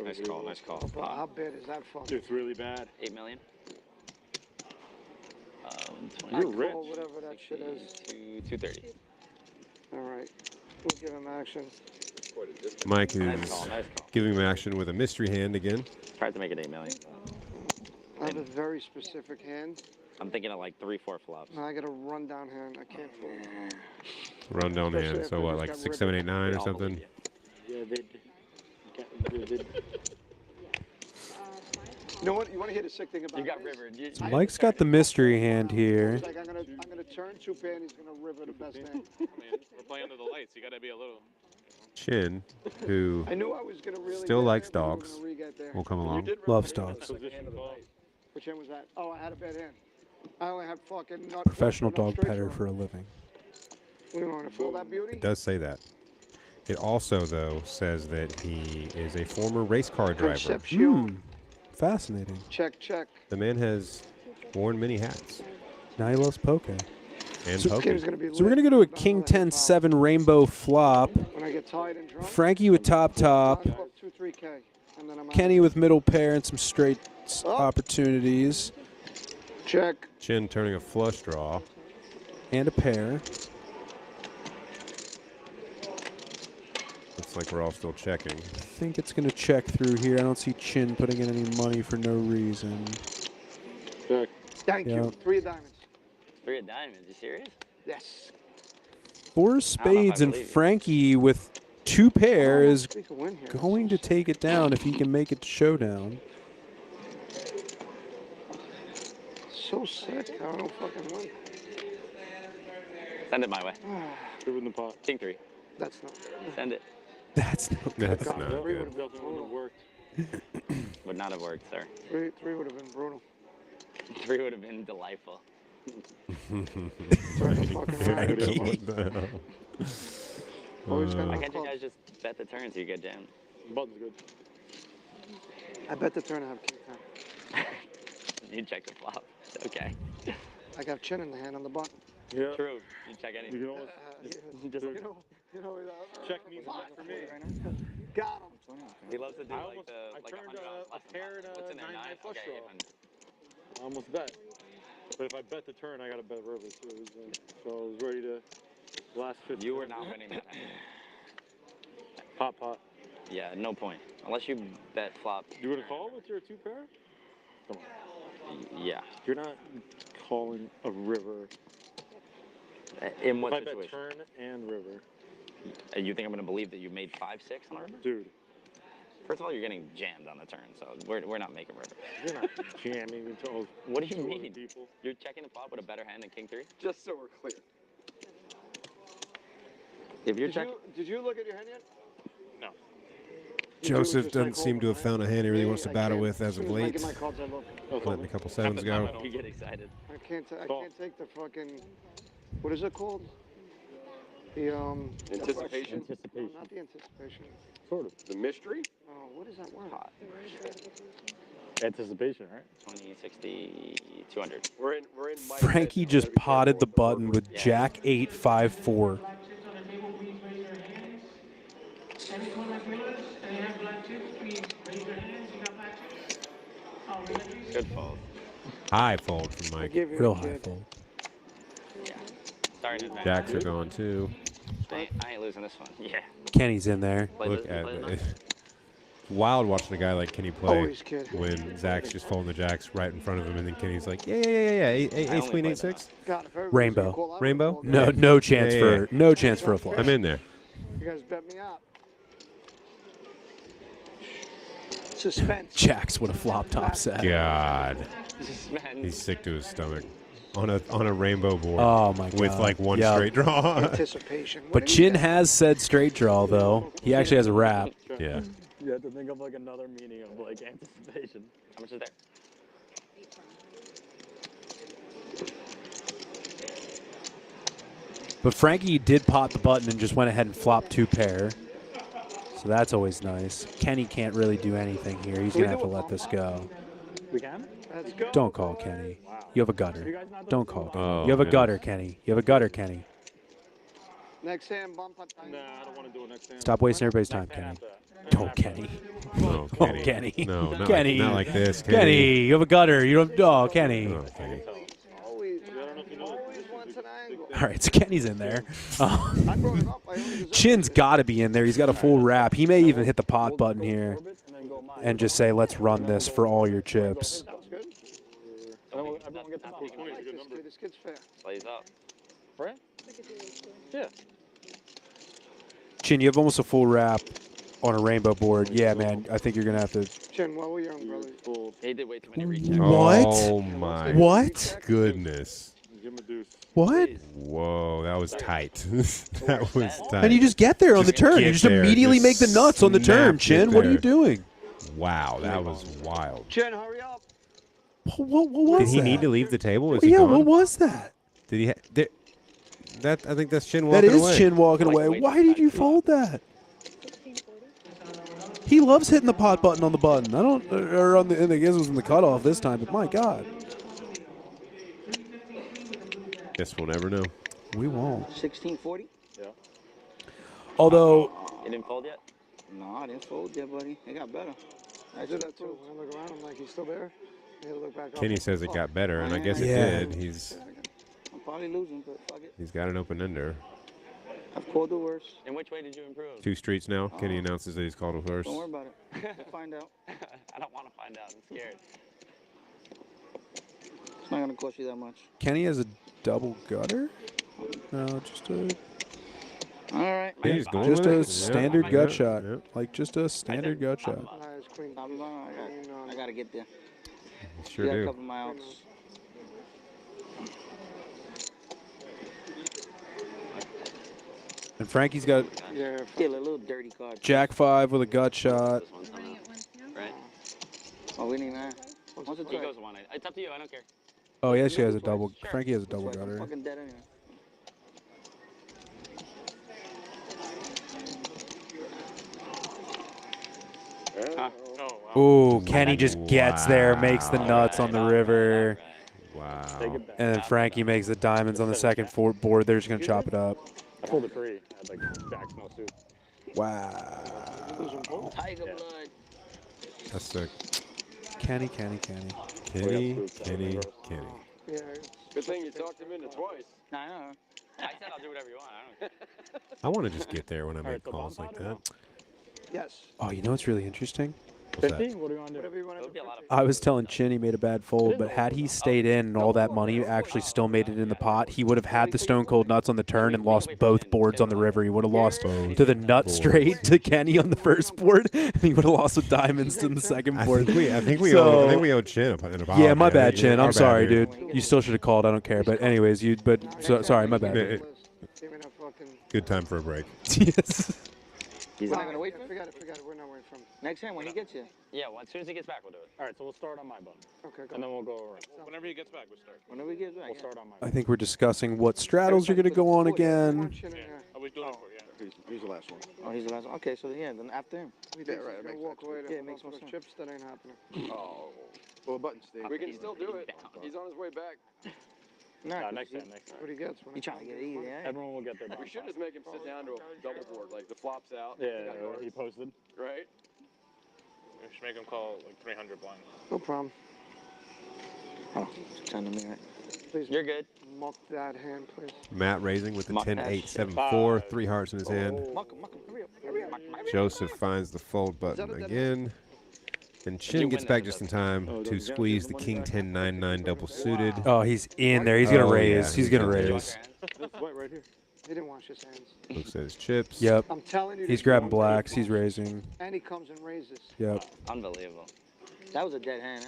S1: Nice call. Nice call.
S4: Bro, how bad is that fucking?
S5: It's really bad.
S1: 8 million.
S4: I
S5: You're rich.
S4: call whatever that shit is.
S1: 230.
S4: All right. We'll give him action.
S3: Mike is
S1: Nice call.
S3: giving him action with a mystery hand again.
S1: Tried to make it 8 million.
S4: I have a very specific hand.
S1: I'm thinking of like 3-4 flops.
S4: I got a rundown hand. I can't fold.
S3: Rundown
S4: Especially
S3: hand.
S4: if
S3: So
S4: I
S3: what,
S4: just
S3: like
S4: got
S3: 6, 7, 8, 9 or
S1: I'll
S3: something?
S1: believe you.
S5: Yeah, they did.
S4: You know what? You want to hear the sick thing about
S1: You got
S4: this?
S1: rivered.
S2: So Mike's got the mystery hand here.
S4: He's like, I'm gonna turn 2 pair and he's gonna river the best hand.
S10: I mean, we're playing under the lights. You got to be a little.
S3: Chin, who
S4: I knew I was gonna really
S3: still
S4: get
S3: likes
S4: there, but we were
S3: dogs,
S4: gonna re-get there.
S3: will come along.
S2: Loves dogs.
S4: Which hand was that? Oh, I had a bad hand. I only had fucking nut.
S2: Professional
S4: nut
S2: dog
S4: straight
S2: petter
S4: draw.
S2: for a living.
S4: We don't want to fold that beauty.
S3: It does say that. It also, though, says that he is a former race car driver.
S4: Concepcion.
S2: Fascinating.
S4: Check, check.
S3: The man has worn many hats.
S2: Now he loves poker.
S3: And
S2: So-
S3: poker.
S4: Game's gonna be
S2: So we're going to go to a King 10-7 rainbow flop.
S4: When I get tired and drunk.
S2: Frankie with top.
S4: 2-3K. And then I'm
S2: Kenny with middle pair and some straight opportunities.
S4: Check.
S3: Chin turning a flush draw.
S2: And a pair.
S3: Looks like we're all still checking.
S2: I think it's going to check through here. I don't see Chin putting in any money for no reason.
S5: Check.
S4: Thank you. 3 of diamonds.
S1: 3 of diamonds. You serious?
S4: Yes.
S2: 4 spades and Frankie with 2 pair is going to take it down if he can make it to showdown.
S4: So sick. I don't fucking win.
S1: Send it my way.
S5: Two in the pot.
S1: King 3.
S4: That's not.
S1: Send it.
S2: That's not good.
S3: That's not good.
S5: Doesn't have worked.
S1: Would not have worked, sir.
S4: 3 would have been brutal.
S1: 3 would have been delightful.
S3: Frankie.
S1: Why can't you guys just bet the turn so you get jammed?
S5: Button's good.
S4: I bet the turn I have king 10.
S1: You check the flop. It's okay.
S4: I got chin in the hand on the button.
S5: Yeah.
S1: True. You check anything.
S5: You can always check me for me.
S4: Got him.
S1: He loves to do
S5: I turned a pair and a 9 flush draw. I almost bet. But if I bet the turn, I got to bet river too. So I was ready to last 15.
S1: You were not winning that hand.
S5: Pot.
S1: Yeah, no point. Unless you bet flop.
S5: You would have called with your 2 pair? Come on.
S1: Yeah.
S5: You're not calling a river.
S1: In what
S5: if
S1: situation?
S5: I bet turn and river.
S1: You think I'm going to believe that you made 5-6 on a river?
S5: Dude.
S1: First of all, you're getting jammed on the turn, so we're not making river.
S5: You're not jamming until.
S1: What do you mean? People. You're checking the flop with a better hand than king 3?
S8: Just so we're clear.
S1: If you're checking.
S4: Did you look at your hand yet?
S5: No.
S3: Joseph doesn't seem to have found a hand he really wants to battle with as of late. Letting a couple sevens go.
S1: You get excited.
S4: I can't take the fucking. What is it called? The
S8: Anticipation?
S4: No, not the anticipation.
S5: Sort of.
S8: The mystery?
S4: Oh, what is that word?
S5: Anticipation, right?
S1: 20, 60, 200.
S8: We're in
S2: Frankie just potted the button with Jack 8, 5, 4.
S1: Good fold.
S3: High fold from Mike.
S2: Real high fold.
S1: Yeah. Sorry in advance.
S3: Jacks are going too.
S1: I ain't losing this one. Yeah.
S2: Kenny's in there.
S3: Look at it. Wild watching a guy like Kenny play when Zach's just folding the jacks right in front of him, and then Kenny's like, yeah. Ace queen 8-6.
S2: Rainbow.
S3: Rainbow?
S2: No chance for a flush.
S3: I'm in there.
S4: You guys bet me out. Suspense.
S2: Jacks would have flop top set.
S3: God. He's sick to his stomach. On a rainbow board.
S2: Oh my God.
S3: With like one straight draw.
S4: Anticipation.
S2: But Chin has said straight draw though. He actually has a wrap.
S3: Yeah.
S5: You have to think of like another meaning of like anticipation.
S1: How much is there?
S2: But Frankie did pot the button and just went ahead and flopped 2 pair. So that's always nice. Kenny can't really do anything here. He's going to have to let this go.
S5: We can?
S4: Let's go.
S2: Don't call Kenny. You have a gutter. Don't call Kenny.
S3: Oh,
S2: you have a gutter, Kenny. You have a gutter, Kenny.
S4: Next hand, bump up.
S5: Nah, I don't want to do it next hand.
S2: Stop wasting everybody's time, Kenny. Don't, Kenny.
S3: No,
S2: Oh,
S3: Kenny.
S2: Kenny.
S3: No, not
S2: Kenny.
S3: Like, not like this, Kenny.
S2: Kenny, you have a gutter. You don't. Oh, Kenny.
S3: Oh, Kenny.
S4: Always wants an angle.
S2: All right, so Kenny's in there. Chin's got to be in there. He's got a full wrap. He may even hit the pot button here and just say, let's run this for all your chips.
S4: This kid's fair.
S1: Plays up.
S5: Right? Yeah.
S2: Chin, you have almost a full wrap on a rainbow board. Yeah, man, I think you're going to have to.
S4: Chin, what were your umbrellas?
S1: He did way too many rechecks.
S2: What?
S3: Oh, my
S2: What?
S3: goodness.
S5: Give him a deuce.
S2: What?
S3: Whoa, that was tight. That was tight.
S2: And you just get there on the turn. You just immediately make the nuts on the turn, Chin. What are you doing?
S3: Wow, that was wild.
S4: Chin, hurry up.
S2: What was that?
S3: Did he need to leave the table? Is
S2: Yeah,
S3: he gone?
S2: what was that?
S3: Did he? I think that's Chin
S2: That
S3: walking
S2: is
S3: away.
S2: Chin walking away. Why did you fold that? He loves hitting the pot button on the button. I don't, or on the, I guess it was in the cutoff this time, but my God.
S3: Guess we'll never know.
S2: We won't.
S11: 1640?
S5: Yeah.
S2: Although,
S1: You didn't fold yet?
S11: No, I didn't fold yet, buddy. It got better.
S4: I did that too. When I look around, I'm like, he's still there? I look back up.
S3: Kenny says it got better, and I guess it
S2: Yeah.
S3: did.
S11: I'm probably losing, but fuck it.
S3: He's got an open ender.
S11: I've called the worst.
S1: In which way did you improve?
S3: 2 streets now. Kenny announces that he's called a worse.
S11: Don't worry about it. We'll find out.
S1: I don't want to find out. I'm scared.
S11: It's not gonna cost you that much.
S2: Kenny has a double gutter? No, just a
S11: All right.
S3: He's going
S2: just
S3: with
S2: a
S3: it.
S2: standard
S3: Yeah,
S2: gut
S3: yeah,
S2: shot.
S3: yeah.
S2: Like just a standard gut shot.
S11: I gotta get there.
S3: Sure
S11: You got
S3: do.
S11: a couple of my outs.
S2: And Frankie's got
S11: Yeah, a little dirty card.
S2: Jack 5 with a gut shot.
S1: Right?
S11: Oh, we need that. What's it
S1: He goes one. It's up to you. I don't care.
S2: Oh, yeah, she has a double. Frankie has a double
S11: I'm
S2: gutter.
S11: fucking dead anyway.
S2: Ooh, Kenny just gets there, makes the nuts on the river.
S3: Wow.
S2: And then Frankie makes the diamonds on the second board. They're just going to chop it up.
S5: I pulled a 3. I had like jacks, no suit.
S2: Wow.
S11: Tiger blood.
S3: That's sick.
S2: Kenny.
S3: Kenny.
S4: Yeah.
S8: Good thing you talked him into twice.
S11: I know.
S1: I said I'll do whatever you want. I don't care.
S3: I want to just get there when I make calls like that.
S4: Yes.
S2: Oh, you know what's really interesting?
S3: What's that?
S5: 50? What do you want to do?
S4: Whatever you want to do.
S2: I was telling Chin he made a bad fold, but had he stayed in and all that money actually still made it in the pot, he would have had the stone cold nuts on the turn and lost both boards on the river. He would have lost to the nut straight to Kenny on the first board, and he would have lost with diamonds in the second board.
S3: I think we
S2: So-
S3: owe Chin an apology.
S2: Yeah, my bad, Chin.
S3: Our
S2: I'm
S3: bad,
S2: sorry,
S3: dude.
S2: dude. You still should have called. I don't care. But anyways, sorry, my bad.
S3: Good time for a break.
S2: Yes.
S11: We're not gonna wait for him?
S4: Forget it. We're not waiting for him.
S11: Next time when he gets you.
S1: Yeah, well, as soon as he gets back, we'll do it.
S5: All right, so we'll start on my button.
S4: Okay, go.
S5: And then we'll go around.
S10: Whenever he gets back, we start.
S11: Whenever he gets back.
S5: We'll start on my
S2: I think we're discussing what straddles are going to go on again.
S10: Are we doing it for
S6: He's the last one.
S11: Oh, he's the last one. Okay, so yeah, then after him.
S4: Yeah, right. Makes walk away to
S11: Yeah, it makes more
S4: those
S11: sense.
S4: chips. That ain't happening.
S6: Oh. Well, button stay.
S8: We can still do it. He's on his way back.
S11: Nah,
S5: next time.
S4: What he gets.
S11: You trying to get easy, eh?
S5: Everyone will get their
S8: We should just make him sit down to a double board, like the flops out.
S5: Yeah, he posted.
S8: Right?
S10: We should make him call like 300 blind.
S4: No problem.
S11: Oh, trying to me right.
S4: Please.
S1: You're good.
S4: Muck that hand, please.
S3: Matt raising with the
S1: Muck
S3: 10-8-7-4, 3 hearts in his hand.
S11: Muck him, hurry up, hurry up.
S3: Joseph finds the fold button again. And Chin gets back just in time to squeeze the King 10-9-9 double suited.
S2: Oh, he's in there. He's going to
S3: Oh,
S2: raise.
S3: yeah,
S2: He's going to
S3: he's
S2: raise.
S5: This white right here.
S4: He didn't wash his hands.
S3: Looks at his chips.
S2: Yep.
S4: I'm telling you.
S2: He's grabbing blacks. He's raising.
S4: And he comes and raises.
S2: Yep.
S1: Unbelievable.
S11: That was a dead hand,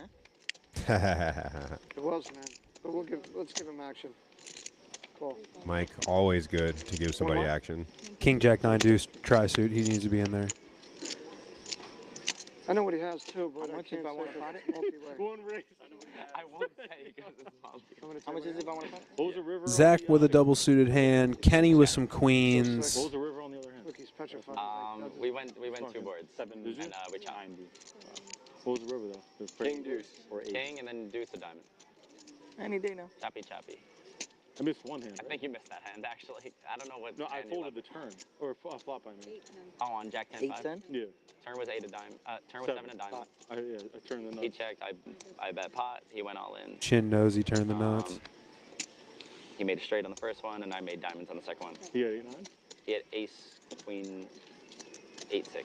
S11: huh?
S4: It was, man. But let's give him action. Cool.
S3: Mike, always good to give somebody action.
S2: King Jack 9 deuce tri-suit. He needs to be in there.
S4: I know what he has too, but
S11: How much
S4: I can't
S11: if I want to
S4: say
S11: pot it?
S5: One race.
S1: I won't say because it's
S11: How much is it if I want to pot it?
S5: What was the river?
S2: Zach with a double suited hand. Kenny with some queens.
S5: What was the river on the other hand?
S4: Look, he's petrified.
S1: We went 2 boards.
S5: 7.
S1: And we chopped.
S5: What was the river though?
S8: King deuce.
S5: Or 8.
S1: King and then deuce a diamond.
S11: Any day now.
S1: Choppy.
S5: I missed one hand.
S1: I think you missed that hand actually. I don't know what.
S5: No, I
S1: hand you
S5: folded the turn or flop. I mean.
S1: Oh, on Jack 10 5.
S11: 8-10?
S5: Yeah.
S1: Turn was 8 a diamond. Turn was 7 a diamond.
S5: I turned the nuts.
S1: He checked. I bet pot. He went all in.
S2: Chin knows he turned the nuts.
S1: He made a straight on the first one, and I made diamonds on the second one.
S5: He had 8-9.
S1: He had ace, queen, 8-6.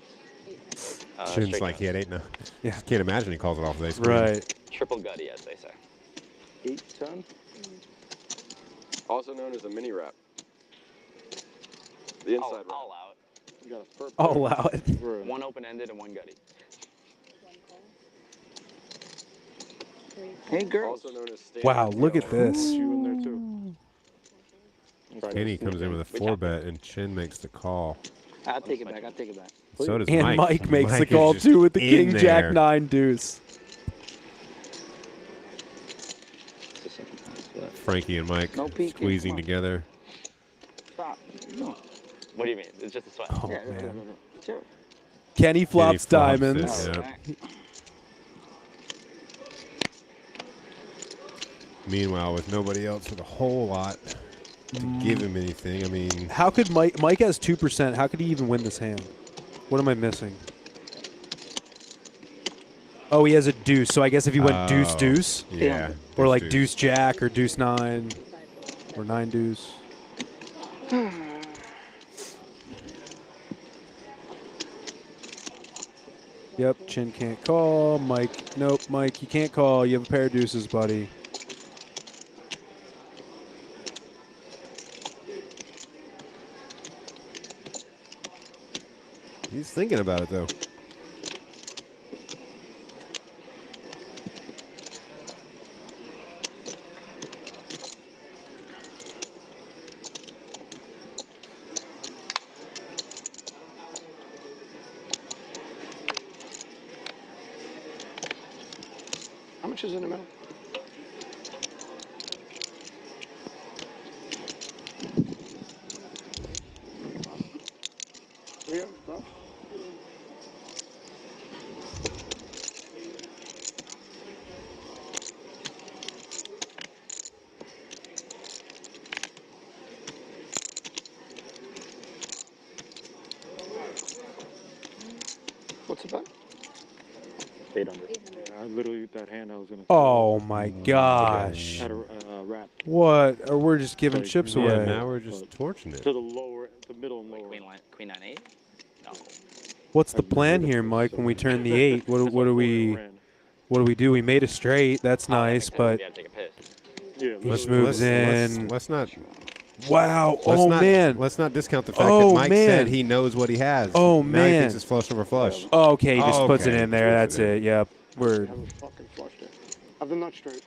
S3: Chin's
S1: straight
S3: like he had
S1: nuts.
S3: 8 now.
S2: Yeah.
S3: Can't imagine he calls it off with ace.
S2: Right.
S1: Triple gutty, as they say.
S5: 8-10.
S8: Also known as a mini wrap. The inside wrap.
S1: All out.
S5: You got a purple.
S2: All out.
S1: One open-ended and one gutty.
S11: Hey, girls.
S8: Also known as standard.
S2: Wow, look at this.
S5: You in there too.
S3: Kenny comes in with a 4-bet, and Chin makes the call.
S11: I'll take it back.
S3: So does
S2: And
S3: Mike.
S2: Mike makes the
S3: Mike is
S2: call
S3: just
S2: too with the
S3: in
S2: King Jack
S3: there.
S2: 9 deuce.
S3: Frankie and Mike
S11: No peeking,
S3: squeezing
S11: come on.
S3: together.
S11: Stop. No.
S1: What do you mean? It's just a sweat.
S2: Oh,
S11: Yeah,
S2: man.
S11: Sure.
S2: Kenny flops
S3: flops
S2: diamonds.
S3: it, yeah.
S11: Alright.
S3: Meanwhile, with nobody else with a whole lot to give him anything, I mean,
S2: How could Mike has 2%. How could he even win this hand? What am I missing? Oh, he has a deuce. So I guess if he went deuce deuce,
S3: Yeah.
S2: or like deuce jack or deuce 9 or 9 deuce. Yep, Chin can't call. Mike, nope, Mike, you can't call. You have a pair of deuces, buddy.
S3: He's thinking about it, though.
S4: How much is in the middle? Yeah, no. What's the bet?
S5: 800. I literally, that hand I was going to.
S2: Oh my gosh.
S5: Had a wrap.
S2: What? Or we're just giving chips away.
S3: Yeah, now we're just torching it.
S5: To the lower, the middle and lower.
S1: Queen 9-8? No.
S2: What's the plan here, Mike? When we turn the 8, what do we do? We made a straight. That's nice, but
S5: Yeah,
S2: he just moves in.
S3: Let's not.
S2: Wow.
S3: Man. Let's not discount the fact that Mike said he knows what he has.
S2: Oh,
S3: now
S2: man.
S3: He thinks it's flush over flush.
S2: Oh, okay. He just puts it in there. That's it. Yep. Word.
S4: I haven't fucking flushed it. Have the nut straight.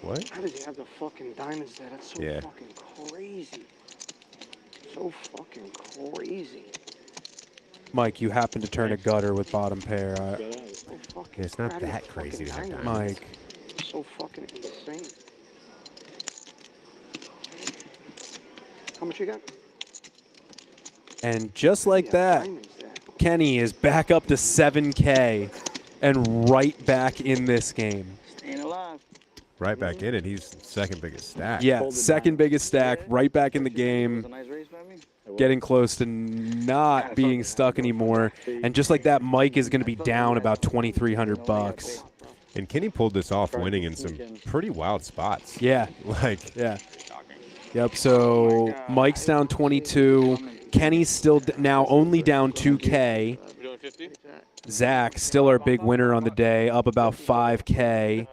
S3: What?
S4: How did you have the fucking diamonds there? That's so fucking crazy. So fucking crazy.
S2: Mike, you happen to turn a gutter with bottom pair.
S4: So fucking
S3: It's not that crazy to have diamonds.
S2: Mike.
S4: So fucking insane. How much you got?
S2: And just like that, Kenny is back up to 7K and right back in this game.
S11: Staying alive.
S3: Right back in it. He's second biggest stack.
S2: Yeah, second biggest stack, right back in the game. Getting close to not being stuck anymore. And just like that, Mike is going to be down about 2,300 bucks.
S3: And Kenny pulled this off winning in some pretty wild spots.
S2: Yeah. Yeah. Yep, so Mike's down 22. Kenny's still now only down 2K. Zach, still our big winner on the day, up about 5K.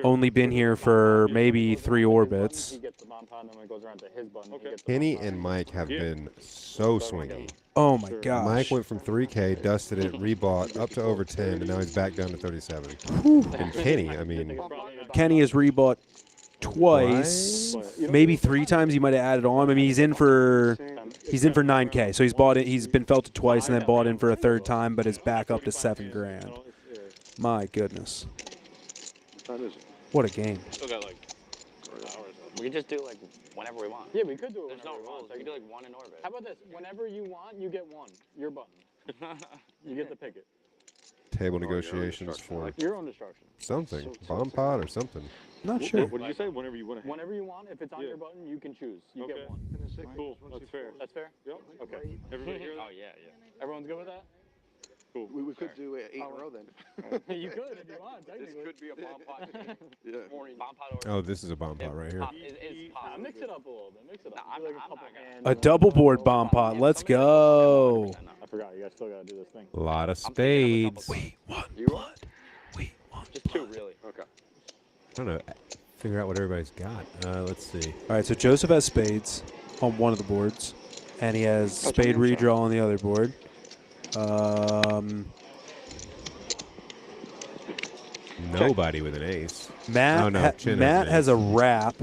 S2: Only been here for maybe 3 orbits.
S3: Kenny and Mike have been so swingy.
S2: Oh my gosh.
S3: Mike went from 3K, dusted it, rebought up to over 10, and now he's back down to 37. And Kenny, I mean,
S2: Kenny has rebought twice, maybe 3 times. He might have added on. I mean, he's in for 9K. So he's bought it. He's been felted twice and then bought in for a 3rd time, but is back up to 7 grand. My goodness. What a game.
S10: Still got like 4 hours.
S1: We can just do like whenever we want.
S9: Yeah, we could do it.
S1: There's no rules. We can do like 1 in orbit.
S9: How about this? Whenever you want, you get 1. Your button. You get to pick it.
S3: table negotiations for
S9: your own destruction.
S3: something, bomb pot or something.
S2: Not sure.
S5: What did you say? Whenever you want.
S9: Whenever you want, if it's on your button, you can choose. You get 1.
S5: Cool. That's fair.
S9: That's fair?
S5: Yep.
S9: Okay.
S5: Everybody hear that?
S1: Oh, yeah.
S9: Everyone's good with that?
S8: Cool. We could do 8 in a row then.
S9: You could if you want, technically.
S8: This could be a bomb pot.
S9: Yeah.
S1: Bomb pot or
S3: Oh, this is a bomb pot right here.
S9: Mix it up a little bit. Mix it up.
S1: I'm
S9: like
S1: not
S9: a couple hands.
S2: A double board bomb pot. Let's go.
S9: I forgot. You guys still got to do this thing.
S3: A lot of spades.
S2: We want blood. We want
S1: just 2, really.
S8: Okay.
S3: I don't know. Figure out what everybody's got. Let's see.
S2: All right, so Joseph has spades on one of the boards, and he has spade redraw on the other board.
S3: Nobody with an ace.
S2: Matt,
S3: oh, no. Chin
S2: Matt has a wrap.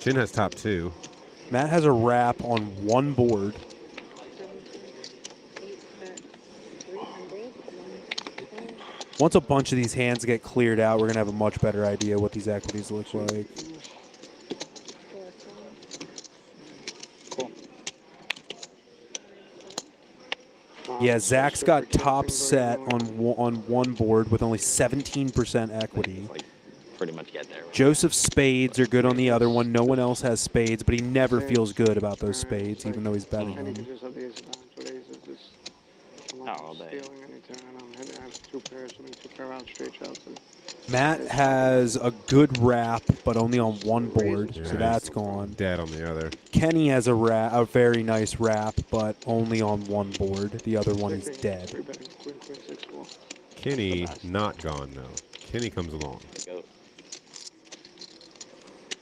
S3: Chin has top 2.
S2: Matt has a wrap on one board. Once a bunch of these hands get cleared out, we're going to have a much better idea what these equities look like. Yeah, Zach's got top set on one board with only 17% equity.
S1: Pretty much get there.
S2: Joseph's spades are good on the other one. No one else has spades, but he never feels good about those spades, even though he's betting them.
S4: pairs, I mean, 2 pair round straight shots. And
S2: Matt has a good wrap, but only on one board,
S3: Yeah,
S2: so
S3: he's
S2: that's gone.
S3: Dead on the other.
S2: Kenny has a very nice wrap, but only on one board. The other one is dead.
S4: Queen, 6, 4.
S3: Kenny not gone though. Kenny comes along.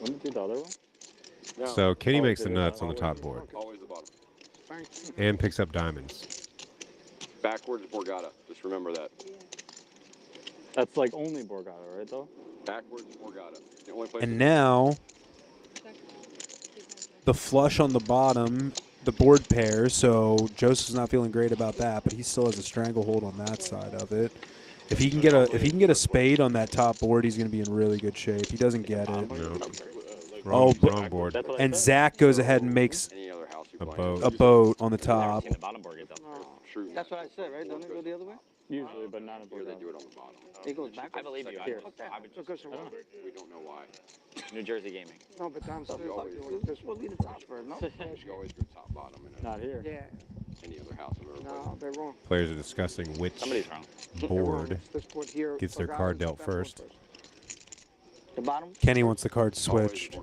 S5: Wouldn't it be the other one? No.
S3: So Kenny
S5: Oh,
S3: makes the
S5: it is
S3: nuts on the
S5: always-
S3: top board
S8: Always the bottom.
S3: and picks up diamonds.
S8: Backwards Borgata. Just remember that.
S5: That's like only Borgata, right, though?
S8: Backwards Borgata. The only place
S2: And now, the flush on the bottom, the board pair, so Joseph's not feeling great about that, but he still has a stranglehold on that side of it. If he can get a spade on that top board, he's going to be in really good shape. He doesn't get it.
S3: No.
S2: Wrong
S3: board.
S2: And Zach goes ahead and makes a boat on the top.
S11: That's what I said, right? Don't it go the other way?
S5: Usually, but not in Borgata.
S8: They do it on the bottom.
S11: It goes back.
S1: I believe you.
S5: Here.
S8: We don't know why.
S1: New Jersey Gaming.
S4: No, but downstairs,
S8: You always,
S4: this will be the top first, no?
S8: you always do top bottom in
S5: Not here.
S4: Yeah.
S8: any other house I've ever played.
S4: No, they're wrong.
S3: Players are discussing which
S1: Somebody's wrong.
S3: board
S4: This board here.
S3: gets their
S4: Borgata's
S3: card
S4: the
S3: dealt
S4: best one
S3: first.
S11: The bottom?
S2: Kenny wants the card switched,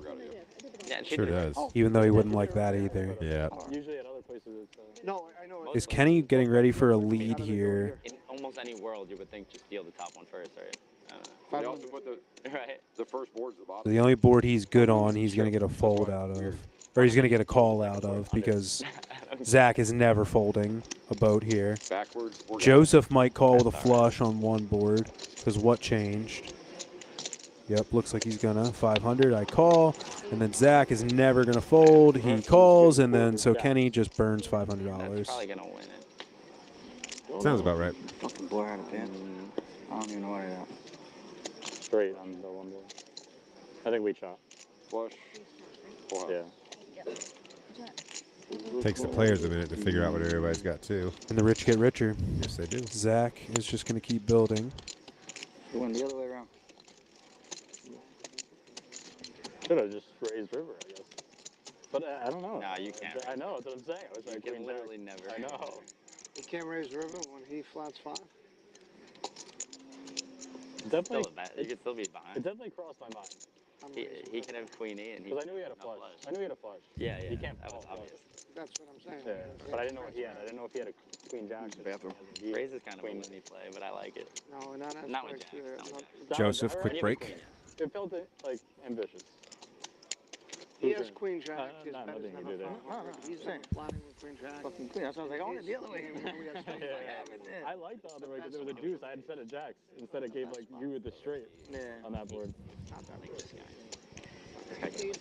S1: Yeah, and she
S3: Sure
S1: did.
S3: does.
S2: even though he wouldn't like that either.
S3: Yeah.
S5: Usually at other places it's...
S4: No, I know.
S2: Is Kenny getting ready for a lead here?
S1: In almost any world, you would think just deal the top one first, right?
S8: They also put
S1: Right.
S8: the first board's the bottom.
S2: The only board he's good on, he's going to get a fold out of. Or he's going to get a call out of, because Zach is never folding a boat here.
S8: Backwards.
S2: Joseph might call with a flush on one board, because what changed? Yep, looks like he's going to 500. I call, and then Zach is never going to fold. He calls, and then so Kenny just burns $500.
S1: Probably gonna win it.
S3: Sounds about right.
S11: Fucking boy out of pants. I don't even know where that.
S5: Straight on the one board. I think we chop.
S8: Flush. Full house.
S5: Yeah.
S3: Takes the players a minute to figure out what everybody's got too.
S2: And the rich get richer.
S3: Yes, they do.
S2: Zach is just going to keep building.
S11: It went the other way around.
S5: Should have just raised river, I guess. But I don't know.
S1: Nah, you can't.
S5: I know, that's what I'm saying. I was
S1: You
S5: like,
S1: can
S5: queen
S1: literally
S5: jack.
S1: never.
S5: I know.
S4: You can't raise river when he flats 5.
S5: Definitely.
S1: You could still be
S5: It
S1: behind.
S5: definitely crossed my mind.
S1: He could have queen E and he.
S5: Because I knew he had a flush. I knew he had a flush.
S1: Yeah, yeah.
S5: He can't
S1: That was
S5: call
S1: obvious.
S4: That's what I'm saying.
S5: Yeah, but I didn't know what he had. I didn't know if he had a queen jack.
S8: Bathroom.
S1: Raise is kind of a windy play, but I like it.
S4: No, not as
S1: Not
S4: much,
S1: with jacks.
S4: yeah,
S1: Not with
S4: not-
S1: jacks.
S3: Joseph,
S5: I
S3: quick
S5: already
S3: break.
S5: It felt like ambitious.
S4: He
S5: Who's
S4: has
S5: in?
S4: queen jack. His
S5: Not
S4: bet is
S5: nothing
S4: never
S5: you do there.
S4: 500. He's
S11: saying.
S4: flatting with queen jack.
S11: Fucking queen. That's why I was like, I want it the other way.
S5: Yeah. I liked the other way because there was a deuce. I had set of jacks instead of gave like you with the straight on that board.
S1: Not that like this guy.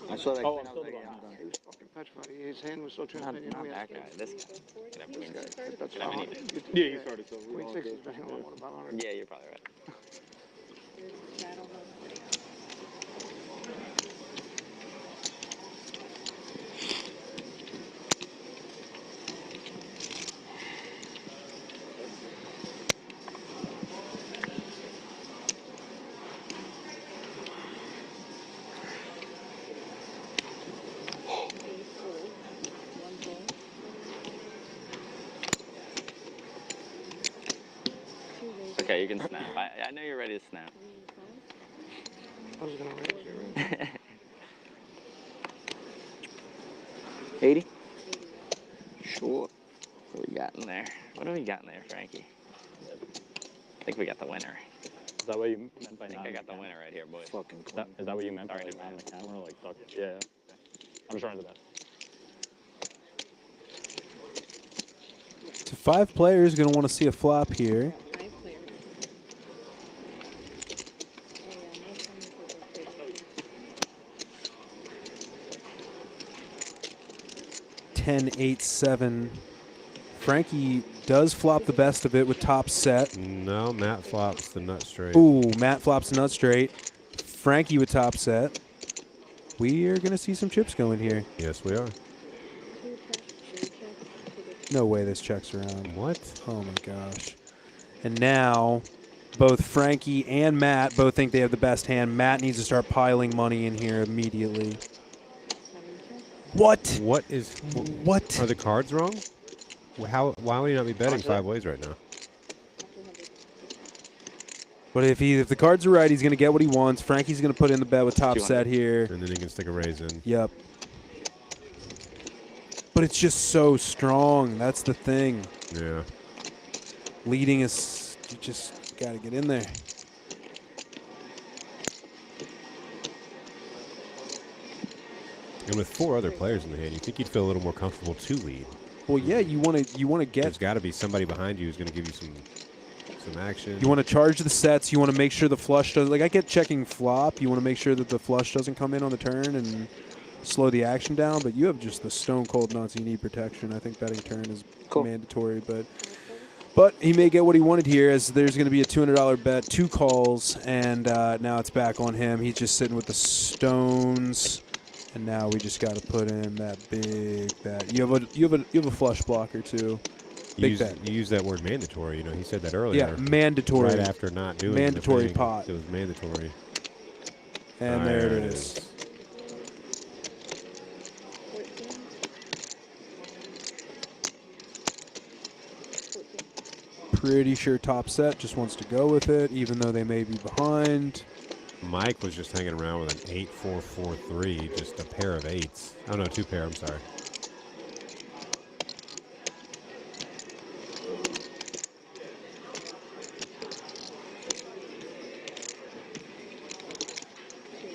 S11: I saw that
S5: Oh,
S11: queen.
S5: I'm
S11: I
S5: still
S11: was like,
S5: the
S11: yeah, I'm
S5: bottom.
S11: done.
S4: He was fucking petrified. His hand was so transparent. You know,
S1: Not
S4: he
S1: that
S4: has
S1: guy. This guy. Could have queen.
S4: That's
S1: Could have anything.
S5: Yeah, you started so.
S4: Queen 6 is betting a lot about 100.
S1: Yeah, you're probably right. Okay, you can snap. I know you're ready to snap.
S4: I was gonna raise it.
S11: 80?
S1: Sure. What we got in there? What do we got in there, Frankie? I think we got the winner.
S5: Is that what you meant by
S1: I think
S5: not
S1: I
S5: on
S1: got the
S5: camera?
S1: winner right here, boys.
S11: Fucking
S5: Is that what you meant by
S1: Sorry,
S5: like
S1: man.
S5: on the camera? Like, duck? Yeah. I'm just trying to bet.
S2: So 5 players going to want to see a flop here. 10-8-7. Frankie does flop the best of it with top set.
S3: No, Matt flops the nut straight.
S2: Ooh, Matt flops the nut straight. Frankie with top set. We are going to see some chips going here.
S3: Yes, we are.
S2: No way this checks around.
S3: What?
S2: Oh my gosh. And now both Frankie and Matt both think they have the best hand. Matt needs to start piling money in here immediately. What?
S3: What is?
S2: What?
S3: Are the cards wrong? How? Why would you not be betting 5 ways right now?
S2: But if the cards are right, he's going to get what he wants. Frankie's going to put in the bet with top
S1: 200.
S2: set here.
S3: And then he can stick a raise in.
S2: Yep. But it's just so strong. That's the thing.
S3: Yeah.
S2: Leading is, you just got to get in there.
S3: And with 4 other players in the hand, you think you'd feel a little more comfortable to lead.
S2: Well, yeah, you want to get.
S3: There's got to be somebody behind you who's going to give you some action.
S2: You want to charge the sets. You want to make sure the flush does. Like I get checking flop. You want to make sure that the flush doesn't come in on the turn and slow the action down. But you have just the stone cold nuts. You need protection. I think betting turn is mandatory. But he may get what he wanted here, as there's going to be a $200 bet, 2 calls, and now it's back on him. He's just sitting with the stones. And now we just got to put in that big bet. You have a flush blocker too. Big bet.
S3: You use that word mandatory. You know, he said that earlier.
S2: Yeah, mandatory.
S3: Right after not doing
S2: mandatory
S3: the thing,
S2: pot.
S3: It was mandatory.
S2: And there it is. Pretty sure top set just wants to go with it, even though they may be behind.
S3: Mike was just hanging around with an 8-4-4-3, just a pair of 8s. Oh, no, 2 pair, I'm sorry.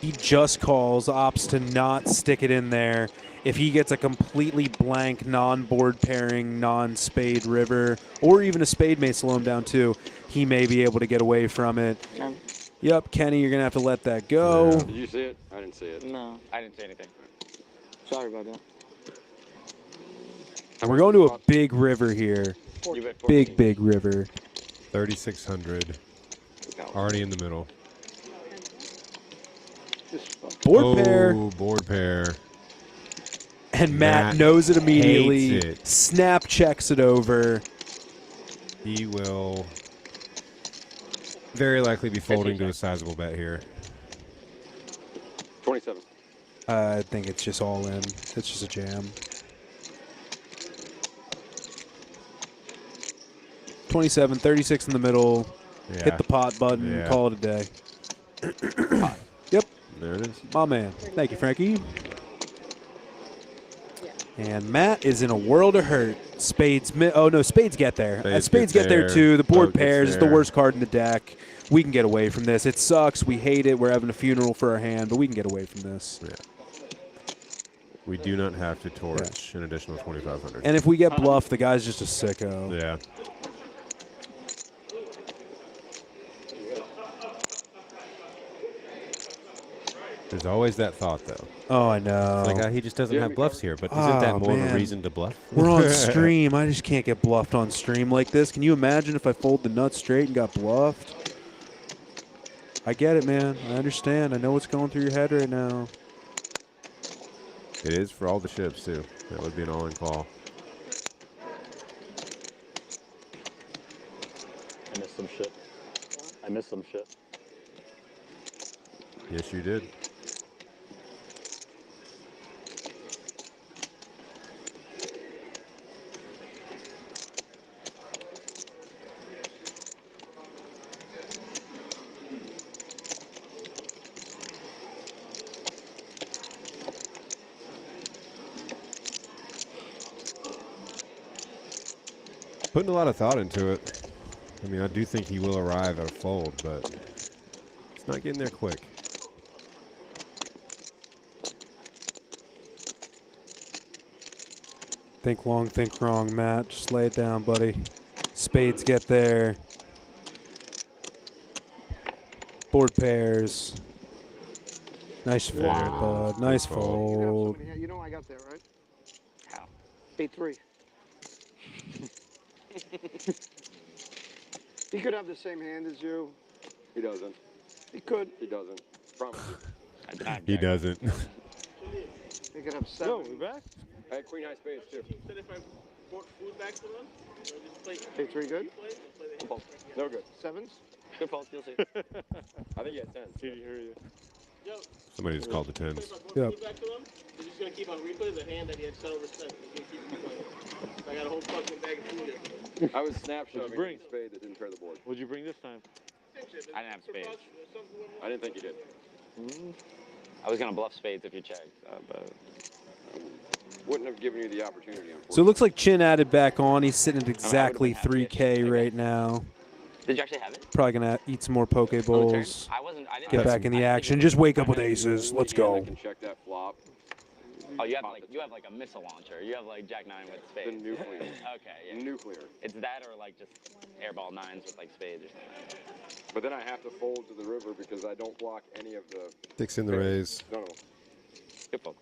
S2: He just calls, opts to not stick it in there. If he gets a completely blank, non-board pairing, non-spade river, or even a spade may slow him down too, he may be able to get away from it. Yep, Kenny, you're going to have to let that go.
S8: Yeah. Did you see it? I didn't see it.
S11: No.
S1: I didn't say anything.
S11: Sorry about that.
S2: And we're going to a big river here.
S1: You bet 14.
S2: Big river.
S3: 3,600. Already in the middle.
S2: Board pair.
S3: Board pair.
S2: And Matt knows it immediately.
S3: Hates it.
S2: Snap checks it over.
S3: He will very likely be folding to a sizable bet here.
S8: 27.
S2: I think it's just all in. It's just a jam. 27, 36 in the middle.
S3: Yeah.
S2: Hit the pot button.
S3: Yeah.
S2: Call it a day. Yep.
S3: There it is.
S2: My man. Thank you, Frankie. And Matt is in a world of hurt. Spades. Oh, no, spades get there. Spades get there, too. The board pairs is the worst card in the deck. We can get away from this. It sucks. We hate it. We're having a funeral for our hand, but we can get away from this.
S3: Yeah. We do not have to torch an additional 2,500.
S2: And if we get bluffed, the guy's just a sicko.
S3: Yeah. There's always that thought, though.
S2: Oh, I know.
S3: It's like, he just doesn't have bluffs here, but isn't that more of a reason to bluff?
S2: We're on stream. I just can't get bluffed on stream like this. Can you imagine if I fold the nuts straight and got bluffed? I get it, man. I understand. I know what's going through your head right now.
S3: It is for all the ships, too. That would be an all-in call.
S5: I missed some shit. I missed some shit.
S3: Yes, you did. Putting a lot of thought into it. I mean, I do think he will arrive at a fold, but it's not getting there quick.
S2: Think long, think wrong, Matt. Just lay it down, buddy. Spades get there. Board pairs. Nice fold, bud. Nice fold.
S4: You know I got there, right?
S1: How?
S4: 8-3. He could have the same hand as you.
S8: He doesn't.
S4: He could.
S8: He doesn't. Promise you.
S3: He doesn't.
S4: He could have 7.
S5: Yo, we back?
S8: I had queen high spades too.
S10: Said if I brought food back to them, or just play.
S4: 8-3 good?
S8: No good.
S4: 7s?
S1: Good fault, you'll see.
S8: I think he had 10.
S5: Did he hear you?
S10: Yo,
S3: Somebody just called the 10s.
S10: if I brought
S2: Yep.
S10: food back to them, they're just gonna keep on replay the hand that he had set over 7. He's gonna keep replaying. I got a whole fucking bag of food yesterday.
S8: I was snap shoving
S5: bring?
S8: a spade that didn't pair the board.
S5: What'd you bring this time?
S1: I didn't have spades.
S8: I didn't think you did.
S1: I was gonna bluff spades if you checked, but
S8: Wouldn't have given you the opportunity.
S2: So it looks like Chin added back on. He's sitting at exactly 3K right now.
S1: did you actually have it?
S2: Probably gonna eat some more poke bowls.
S1: I wasn't. I didn't
S2: Get back in the action. Just wake up with aces. Let's go.
S8: Can check that flop.
S1: Oh, you have like a missile launcher. You have like Jack 9 with spades.
S8: The nuclear.
S1: Okay, yeah.
S8: Nuclear.
S1: It's that or like just airball 9s with like spades or something.
S8: But then I have to fold to the river because I don't block any of the.
S3: Sticks in the raise.
S8: No.
S1: Good fold.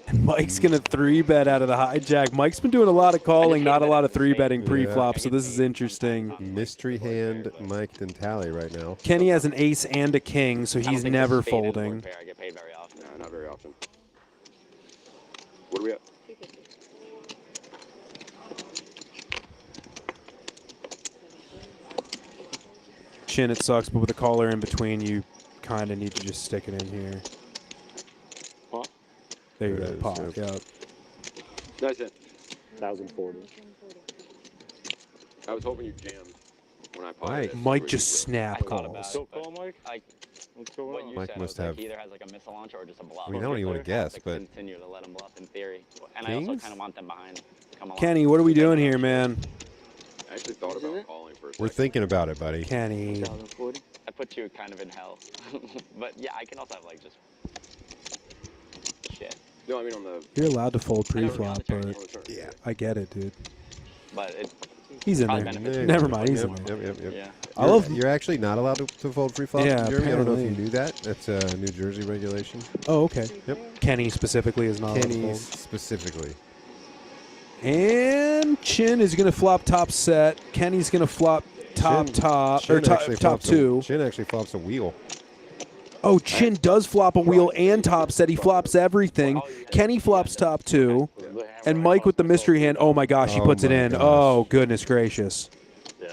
S2: And Mike's going to 3-bet out of the hijack. Mike's been doing a lot of calling, not a lot of 3-betting pre-flop, so this is interesting.
S3: Mystery hand Mike Dentale right now.
S2: Kenny has an ace and a king, so he's never folding.
S1: I get paid very often.
S8: No, not very often. What are we at?
S2: Chin, it sucks, but with a caller in between, you kind of need to just stick it in here.
S5: Pot?
S2: There you go, pot. Yeah.
S8: Nice hit.
S5: 1,040.
S8: I was hoping you jammed when I potted.
S2: Mike just snap calls.
S5: Still call, Mike? What's going on?
S3: Mike must have.
S1: He either has like a missile launcher or just a bluff.
S3: I mean, I don't even want to guess, but.
S1: Continue to let him bluff in theory. And I also kind of want them behind. Come along.
S2: Kenny, what are we doing here, man?
S8: I actually thought about calling for a second.
S3: We're thinking about it, buddy.
S2: Kenny.
S1: I put you kind of in hell. But yeah, I can also have like just shit.
S8: No, I mean on the.
S2: You're allowed to fold pre-flop, but
S3: yeah,
S2: I get it, dude.
S1: But
S2: he's in there. Never mind, he's in there.
S3: Yep.
S1: Yeah.
S3: I love. You're actually not allowed to fold pre-flop.
S2: Yeah,
S3: Jeremy, I don't know if you
S2: apparently.
S3: knew that. That's a New Jersey regulation.
S2: Oh, okay.
S3: Yep.
S2: Kenny specifically is not allowed to
S3: Kenny
S2: fold.
S3: specifically.
S2: And Chin is going to flop top set. Kenny's going to flop top,
S3: Chin
S2: or top
S3: actually flops
S2: two.
S3: Chin actually flops a wheel.
S2: Oh, Chin does flop a wheel and top set. He flops everything. Kenny flops top two. And Mike with the mystery hand. Oh, my gosh, he puts it in.
S3: gosh.
S2: Oh, goodness gracious.
S1: Yeah.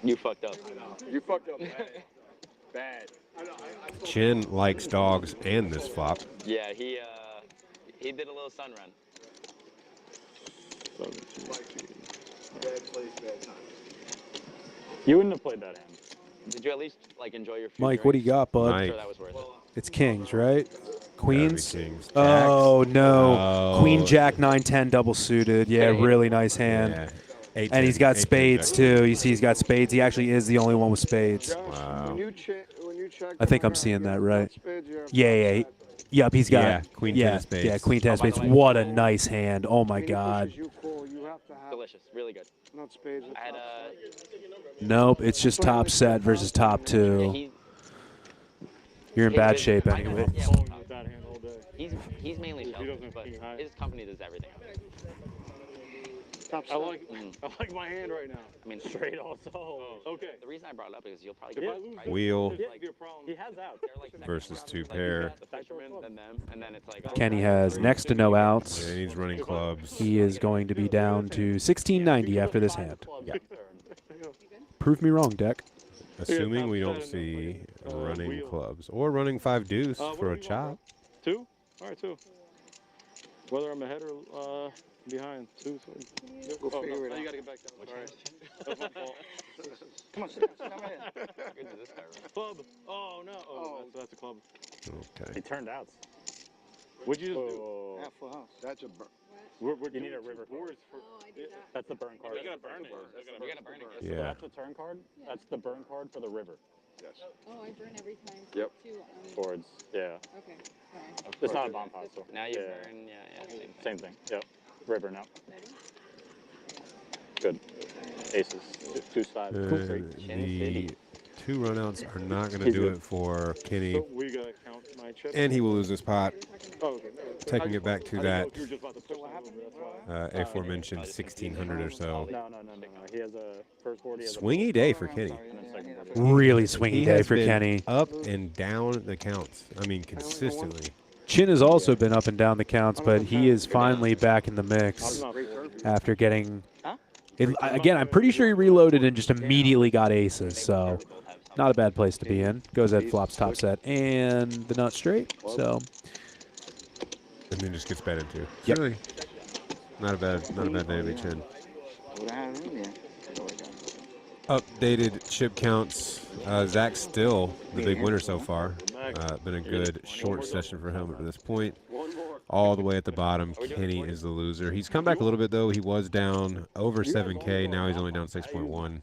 S1: You fucked up.
S8: You fucked up bad.
S3: Chin likes dogs and this flop.
S1: Yeah, he did a little sun run.
S5: You wouldn't have played that hand.
S1: Did you at least like enjoy your food?
S2: Mike, what do you got, bud?
S3: Mike.
S1: I'm sure that was worth it.
S2: It's kings, right? Queens?
S3: Kings.
S2: Oh, no.
S3: Oh.
S2: Queen, Jack, 9, 10, double suited. Yeah, really nice hand.
S3: Yeah. Eight,
S2: And he's
S3: 10,
S2: got
S3: 8, 10,
S2: spades,
S3: Jack.
S2: too. You see he's got spades. He actually is the only one with spades.
S3: Wow.
S4: When you check
S2: I think I'm seeing that right. Yeah. Yep, he's got
S3: Yeah, Queen 10 of spades.
S2: Yeah, Queen 10 of spades. What a nice hand. Oh, my God.
S1: Delicious, really good.
S4: Not spades.
S1: I had
S2: Nope, it's just top set versus top two. You're in bad shape anyway.
S1: Yeah,
S5: With that hand all day.
S1: he's mainly sheltered,
S5: doesn't
S1: but
S5: king high.
S1: his company does everything.
S5: I like my hand right now.
S1: I mean,
S5: Straight also. Okay.
S1: The reason I brought it up is you'll probably
S5: If
S1: get
S5: I lose,
S3: Wheel
S5: like, be a problem. He has out.
S1: They're like second
S3: versus
S1: round,
S3: two
S1: like,
S3: pair.
S1: The fisherman, then them, and then it's like.
S2: Kenny has next to no outs.
S3: And he's running clubs.
S2: He is going to be down to 1690 after this hand. Prove me wrong, deck.
S3: Assuming we don't see running clubs or running 5 deuce for a chop.
S5: 2? All right, 2. Whether I'm ahead or behind. 2.
S4: Go figure it out.
S5: You gotta get back down. All right. That's my fault.
S11: Come on, sit down right here.
S1: Good to this guy, right?
S5: Club. Oh, no. Oh, that's a club.
S3: Okay.
S10: It turned out.
S5: What'd you just do?
S11: Yeah, full house.
S6: That's a burn.
S10: You need a river. That's the burn card.
S1: You're gonna burn it. You're gonna burn it.
S3: Yeah.
S10: That's the turn card. That's the burn card for the river.
S6: Yes.
S13: Oh, I burn every time.
S8: Yep.
S10: Towards, yeah.
S13: Okay, sorry.
S10: It's not a bomb pot, so.
S1: Now you
S10: yeah.
S1: burn, yeah.
S10: Same thing. Yep. River now. Good. Aces. 2 5.
S3: The 2 runouts are not going to do it for Kenny.
S5: So we gotta count my chips.
S3: And he will lose this pot.
S5: Oh, okay.
S3: Taking it back to that
S5: You were just about to push what happened?
S3: aforementioned 1600 or so.
S10: No. He has a first 40.
S3: Swingy day for Kenny.
S2: Really swingy
S3: He
S2: day
S3: has
S2: for
S3: been
S2: Kenny.
S3: up and down the counts. I mean, consistently.
S2: Chin has also been up and down the counts, but he is finally back in the mix after getting. Again, I'm pretty sure he reloaded and just immediately got aces, so not a bad place to be in. Goes ahead, flops top set, and the nut straight. So.
S3: And then just gets bet into.
S2: Yep.
S3: Really not a bad day to be Chin.
S11: What I have in there?
S3: Updated chip counts. Zach's still the big winner so far. Been a good short session for him up to this point. All the way at the bottom, Kenny is the loser. He's come back a little bit, though. He was down over 7K. Now he's only down 6.1.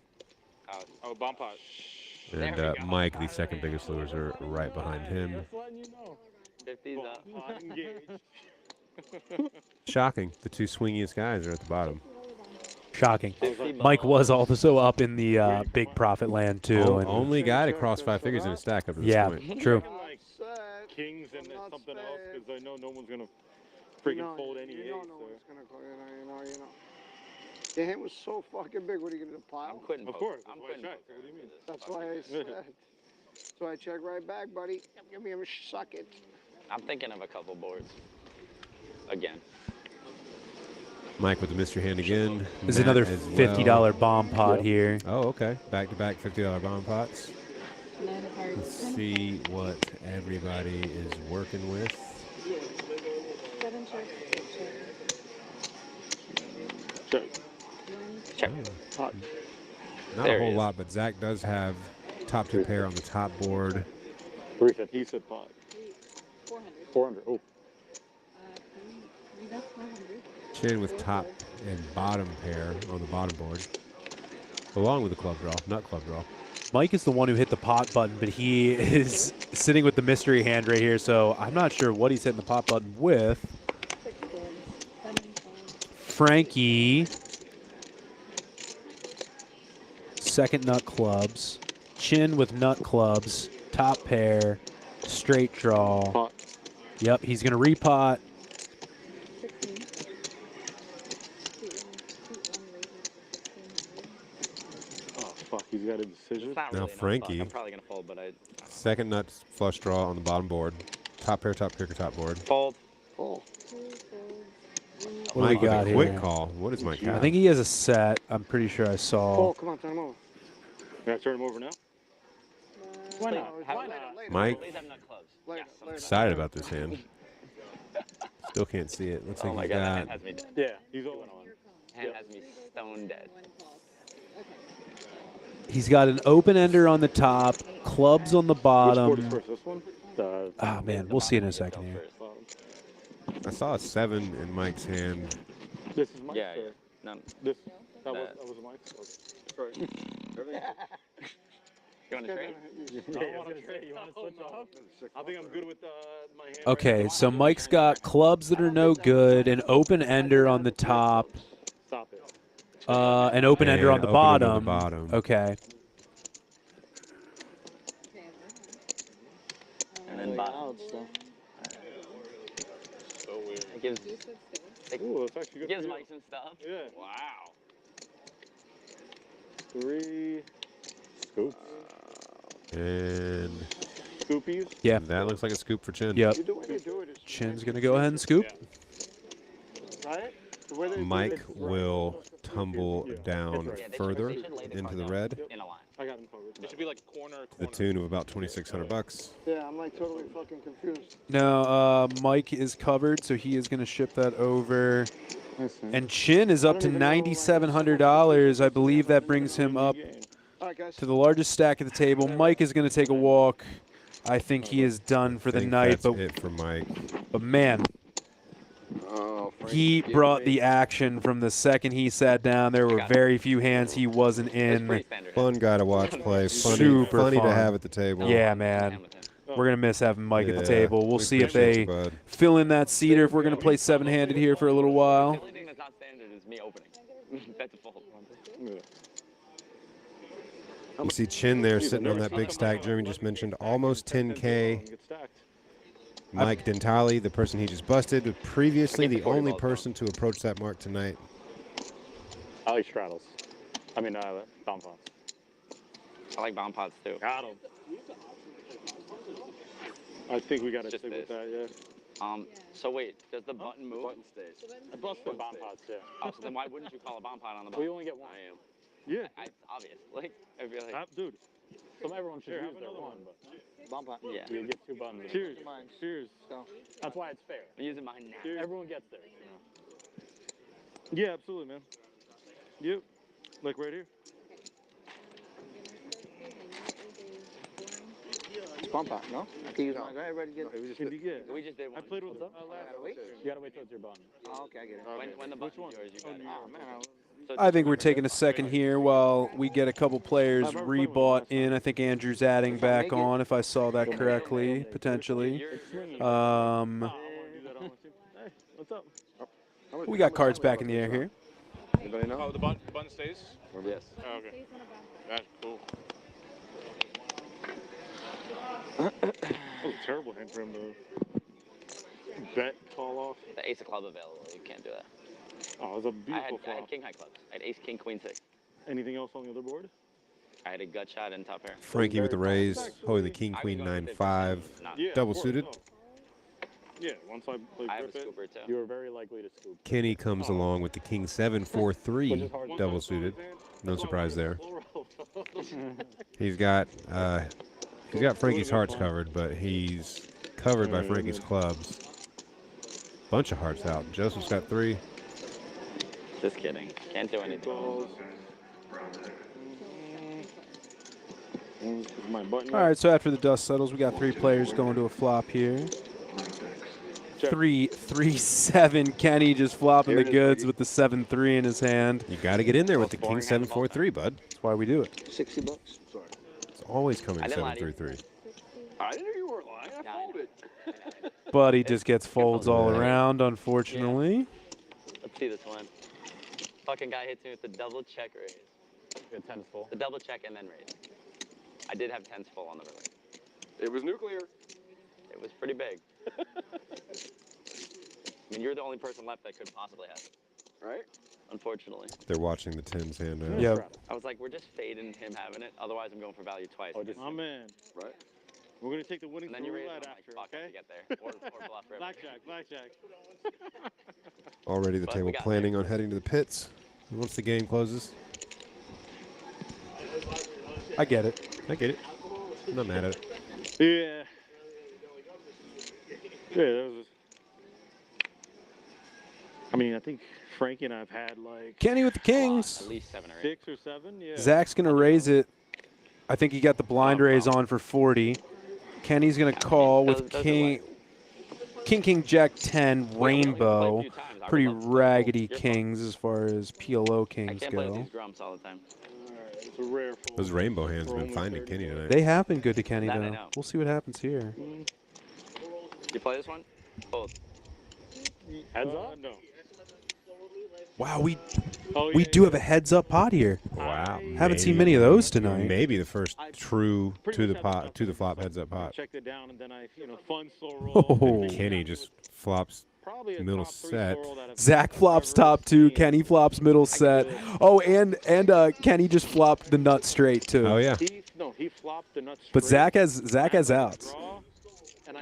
S10: Oh, bomb pot.
S3: And Mike, the second biggest loser, right behind him.
S1: 50's up.
S3: Shocking. The two swingiest guys are at the bottom.
S2: Shocking. Mike was also up in the big profit land, too. And
S3: Only guy to cross 5 figures in a stack up to this point.
S2: True.
S5: Kings and then something else because I know no one's gonna freaking fold any ace.
S4: No one's gonna call you know. The hand was so fucking big. What are you gonna do? Pile?
S1: I'm quitting.
S5: Of course.
S1: I'm quitting.
S5: What do you mean?
S4: That's why I said. So I check right back, buddy. Give me a suck it.
S1: I'm thinking of a couple boards. Again.
S3: Mike with the mystery hand again.
S2: There's
S3: Matt
S2: another
S3: as
S2: $50
S3: well.
S2: bomb pot here.
S3: Oh, okay. Back-to-back $50 bomb pots. Let's see what everybody is working with.
S13: 7 checks.
S1: Check.
S3: Not
S1: There
S3: a
S1: he
S3: whole
S1: is.
S3: lot, but Zach does have top 2 pair on the top board.
S5: 350. He said pot.
S13: 400.
S5: 400. Oh.
S13: We got 400.
S3: Chin with top and bottom pair on the bottom board. Along with the club draw, not club draw.
S2: Mike is the one who hit the pot button, but he is sitting with the mystery hand right here, so I'm not sure what he's hitting the pot button with.
S13: 6 bids. 7 phones.
S2: Frankie. Second nut clubs. Chin with nut clubs. Top pair. Straight draw.
S5: Pot.
S2: Yep, he's going to repot.
S13: 16.
S5: Oh fuck, he's got a decision.
S1: It's not
S3: Now
S1: really
S3: Frankie.
S1: enough, I'm probably gonna fold, but I
S3: Second nut flush draw on the bottom board. Top pair, top kicker, top board.
S1: fold.
S4: Oh.
S13: 2 folds. 3
S2: What do we
S3: Mike with
S2: got
S3: a quick
S2: here?
S3: call. What is Mike got?
S2: I think he has a set. I'm pretty sure I saw.
S4: Oh, come on, turn him over.
S5: Can I turn him over now?
S1: Why not?
S4: Why not? Later.
S3: Mike
S1: Please have nut clubs.
S4: Later.
S1: Yes.
S4: Later.
S3: excited about this hand. Still can't see it. Looks
S1: Oh
S3: like
S1: my
S3: he's
S1: god, that
S3: got
S1: hand has me dead.
S5: Yeah, he's all in on.
S1: Hand has me stone dead.
S2: He's got an open ender on the top, clubs on the
S5: Which board is
S2: bottom.
S5: first? This one?
S2: Oh man, we'll see in a second here.
S3: I saw a 7 in Mike's hand.
S5: This is Mike's.
S1: Yeah,
S5: or-
S1: yeah. None.
S5: This. That was Mike's. Right.
S1: You want to trade?
S5: I want to trade. You want to switch off? I think I'm good with my hand.
S2: Okay, so Mike's got clubs that are no good, an open ender on the top,
S5: Stop it.
S2: an open ender on the
S3: open ender on
S2: bottom.
S3: the bottom.
S2: Okay.
S1: And then bottom.
S10: So weird.
S1: It gives,
S5: Ooh, it's actually
S1: it
S5: good.
S1: gives
S5: for you.
S1: Mike some stuff.
S5: Yeah.
S1: Wow.
S5: 3 scoops.
S3: And
S5: Scoopies.
S2: Yeah.
S3: that looks like a scoop for Chin.
S2: Yep.
S4: You do what you do it. It's
S2: Chin's gonna go ahead and scoop.
S4: right? The way they do
S3: Mike
S4: it,
S3: will tumble down
S1: Yeah, they
S3: further
S1: should lay the
S3: into
S1: card
S3: the
S1: down
S3: red,
S1: in a line.
S5: I got him covered.
S10: It should be like corner.
S3: the tune of about $2,600.
S4: Yeah, I'm like totally fucking confused.
S2: No, Mike is covered, so he is gonna ship that over. And Chin is up to $9,700. I believe that brings him up
S4: All right, guys.
S2: to the largest stack at the table. Mike is going to take a walk. I think he is done for the
S3: Think
S2: night.
S3: that's it for Mike.
S2: But man,
S6: Oh,
S2: he brought the action from the second he sat down. There were very few hands he wasn't
S1: It's
S2: in.
S1: pretty standard.
S3: Fun guy to watch play. Funny,
S2: Super
S3: funny to
S2: fun.
S3: have at the table.
S2: Yeah, man. We're going to miss having Mike at the
S3: Yeah,
S2: table. We'll
S3: we
S2: see if
S3: appreciate
S2: they
S3: you, bud.
S2: fill in that cedar if we're going to play seven-handed here for a little
S1: The
S2: while.
S1: only thing that's not standard is me opening. That's a fold.
S3: You see Chin there sitting on that big stack Jeremy just mentioned, almost 10K.
S5: Get stacked.
S3: Mike Dentali, the person he just busted, previously the only person to approach that mark tonight.
S5: I like straddles. I mean, bomb pots.
S1: I like bomb pots too.
S5: Got him. I think we got to
S1: Just
S5: stick with
S1: this.
S5: that, yeah.
S1: So wait, does the button move?
S6: Button stays.
S5: I busted bomb pots, yeah.
S1: Oh, so then why wouldn't you call a bomb pot on the
S5: We
S1: button?
S5: only get one.
S1: I am.
S5: Yeah.
S1: It's obvious. Like, I feel like.
S5: Dude. So everyone should use their one, but
S11: Bomb pot.
S1: Yeah.
S5: you get 2 buttons. Cheers. Cheers.
S11: Go.
S5: That's why it's fair.
S1: I'm using mine now.
S5: Everyone gets there. Yeah, absolutely, man. Yep. Like right here.
S11: It's pump out, no? I can use my guy ready to get
S5: It was just.
S1: We just did one.
S5: I played with. Last
S11: wait?
S5: You gotta wait till it's your button.
S11: Oh, okay, I get it.
S1: When the button's yours, you got it.
S11: Oh, man.
S1: So
S2: I think we're taking a second here while we get a couple players rebought in. I think Andrew's adding back on, if I saw that correctly, potentially.
S5: What's up?
S2: We got cards back in the air here.
S6: Anybody know?
S10: Oh, the button stays?
S1: Yes.
S10: Oh, okay. That's cool.
S5: That was a terrible hand for him to bet, call off.
S1: The ace of club available. You can't do that.
S5: Oh, it was a beautiful
S1: I had king high clubs. I had ace, king, queen, 6.
S5: Anything else on the other board?
S1: I had a gut shot and top pair.
S3: Frankie with the raise. Holy the king, queen, 9-5. Double suited.
S5: Yeah, once I played
S1: I have a
S5: grip
S1: scooper too.
S5: you were very likely to scoop.
S3: Kenny comes along with the king, 7-4-3. Double suited. No surprise there. He's got Frankie's hearts covered, but he's covered by Frankie's clubs. Bunch of hearts out. Joseph's got 3.
S1: Just kidding. Can't do anything.
S2: All right, so after the dust settles, we got 3 players going to a flop here. 3-3-7. Kenny just flopping the goods with the 7-3 in his hand.
S3: You got to get in there with the king, 7-4-3, bud.
S2: That's why we do it.
S11: $60. Sorry.
S3: It's always coming
S1: I didn't lie to
S3: 7-3-3.
S6: I didn't know you were lying. I folded.
S2: But he just gets folds all around, unfortunately.
S1: Let's see this one. Fucking guy hits me with the double check raise.
S5: Good 10's full.
S1: The double check and then raise. I did have 10s full on the river.
S8: It was nuclear.
S1: It was pretty big. I mean, you're the only person left that could possibly have it.
S8: Right?
S1: Unfortunately.
S3: They're watching the 10s hand out.
S2: Yeah.
S1: I was like, we're just fading him having it. Otherwise, I'm going for value twice.
S5: Oh, man.
S8: Right.
S5: We're going to take the winning
S1: And then you raise
S5: roulette
S1: it, I'm
S5: after,
S1: like, fuck, I
S5: okay?
S1: have to get there. Or bluff river.
S5: Blackjack.
S3: Already the
S1: But
S3: table
S1: we got
S3: planning on heading to the pits once the game closes.
S2: I get it.
S3: I get it. I'm not mad at it.
S5: Yeah. Yeah, that was. I mean, I think Frankie and I've had like
S2: Kenny with the kings.
S1: At least 7 or 8.
S5: 6 or 7. Yeah.
S2: Zach's going to raise it. I think he got the blind raise on for 40. Kenny's going to call with king, Jack 10, rainbow. Pretty raggedy kings as far as PLO
S1: I
S2: kings
S1: can't play with
S2: go.
S1: these grumps all the time.
S5: It's a rare fold.
S3: Those rainbow hands have been finding Kenny tonight.
S2: They have been good to Kenny,
S1: That I
S2: though.
S1: know.
S2: We'll see what happens here.
S1: You play this one? Both.
S5: Heads up? No.
S2: Wow, we
S5: Oh,
S2: we do have a heads-up pot here.
S3: Wow.
S2: Haven't seen many of those tonight.
S3: Maybe the first true to the flop heads up pot.
S5: Checked it down and then I, fun slow roll.
S2: Oh.
S3: Kenny just flops
S5: Probably a
S3: middle
S5: top 3
S3: set.
S5: slow roll out of
S2: Zach flops top 2. Kenny flops middle set. Oh, and Kenny just flopped the nut straight too.
S3: Oh yeah.
S5: He flopped the nuts.
S2: But Zach has outs.
S5: And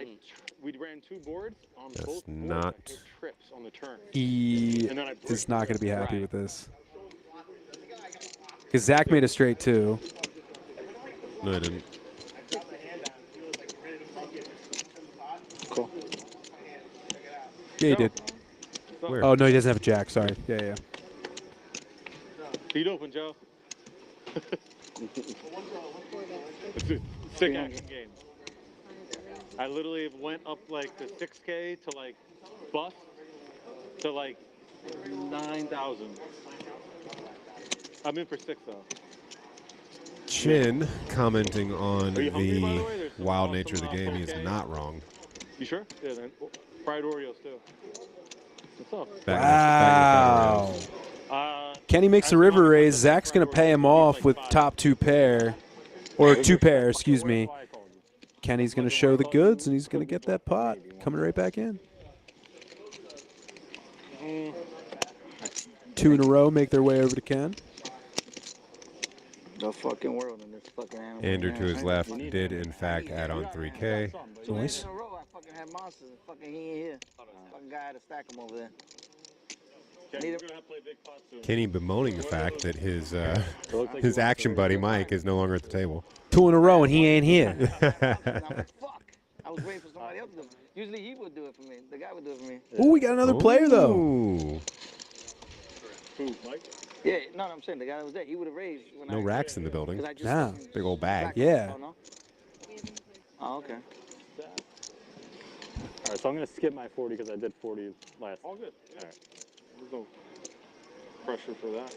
S5: we ran 2 boards on
S3: That's
S5: both boards.
S3: not-
S5: I hit trips on the turn.
S2: He
S5: And then I
S2: is not going to be happy
S1: Right.
S2: with this. Because Zach made a straight 2.
S3: No, I didn't.
S5: Cool.
S2: Yeah, he did.
S3: Where?
S2: Oh, no, he doesn't have a jack. Sorry. Yeah.
S5: Feet open, Joe. It's a sick action game. I literally went up like the 6K to like bust to like 9,000. I'm in for 6 though.
S3: Chin commenting on
S5: Are you hungry, by the way?
S3: the
S5: There's some
S3: wild
S5: awesome,
S3: nature of the game. He is
S5: 4K.
S3: not wrong.
S5: You sure? Yeah, then fried Oreos too. What's up?
S2: Wow. Kenny makes a river raise. Zach's going to pay him off with top 2 pair. Or 2 pair, excuse me. Kenny's going to show the goods, and he's going to get that pot. Coming right back in. 2 in a row make their way over to Ken.
S11: The fucking world in this fucking animal.
S3: Andrew to his left did in fact add on 3K.
S2: Nice.
S11: In a row, I fucking had monsters. And fucking he ain't here. Fucking guy had to stack him over there.
S3: Kenny bemoaning the fact that his action buddy Mike is no longer at the table.
S2: 2 in a row, and he ain't here.
S11: Fuck. I was waiting for somebody else to do it. Usually he would do it for me. The guy would do it for me.
S2: Ooh, we got another player, though.
S3: Ooh.
S5: Who, Mike?
S11: Yeah, no, I'm saying the guy that was there, he would have raised. When
S3: No racks in the building.
S11: I just
S2: Nah.
S3: Big old bag.
S2: Yeah.
S11: Oh, no? Oh, okay.
S5: All right, so I'm gonna skip my 40 because I did 40 last. All good. Yeah. All right. There's no pressure for that.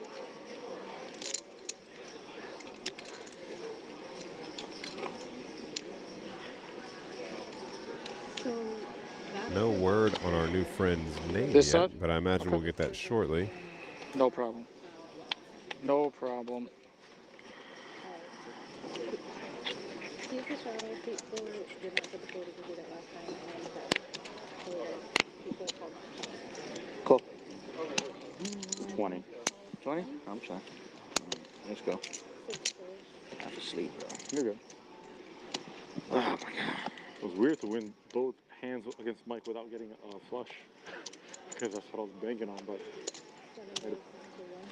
S3: No word on our new friend's name
S9: This
S3: yet,
S9: side?
S3: but I imagine we'll get that shortly.
S9: No problem. No problem.
S13: Use the shadow sheet for did not put the photos we did it last time and for people called
S11: Cool.
S5: 20.
S11: 20? I'm sorry. Let's go. I have to sleep, bro.
S5: You're good.
S11: Oh my god.
S5: It was weird to win both hands against Mike without getting a flush. Because that's what I was banking on, but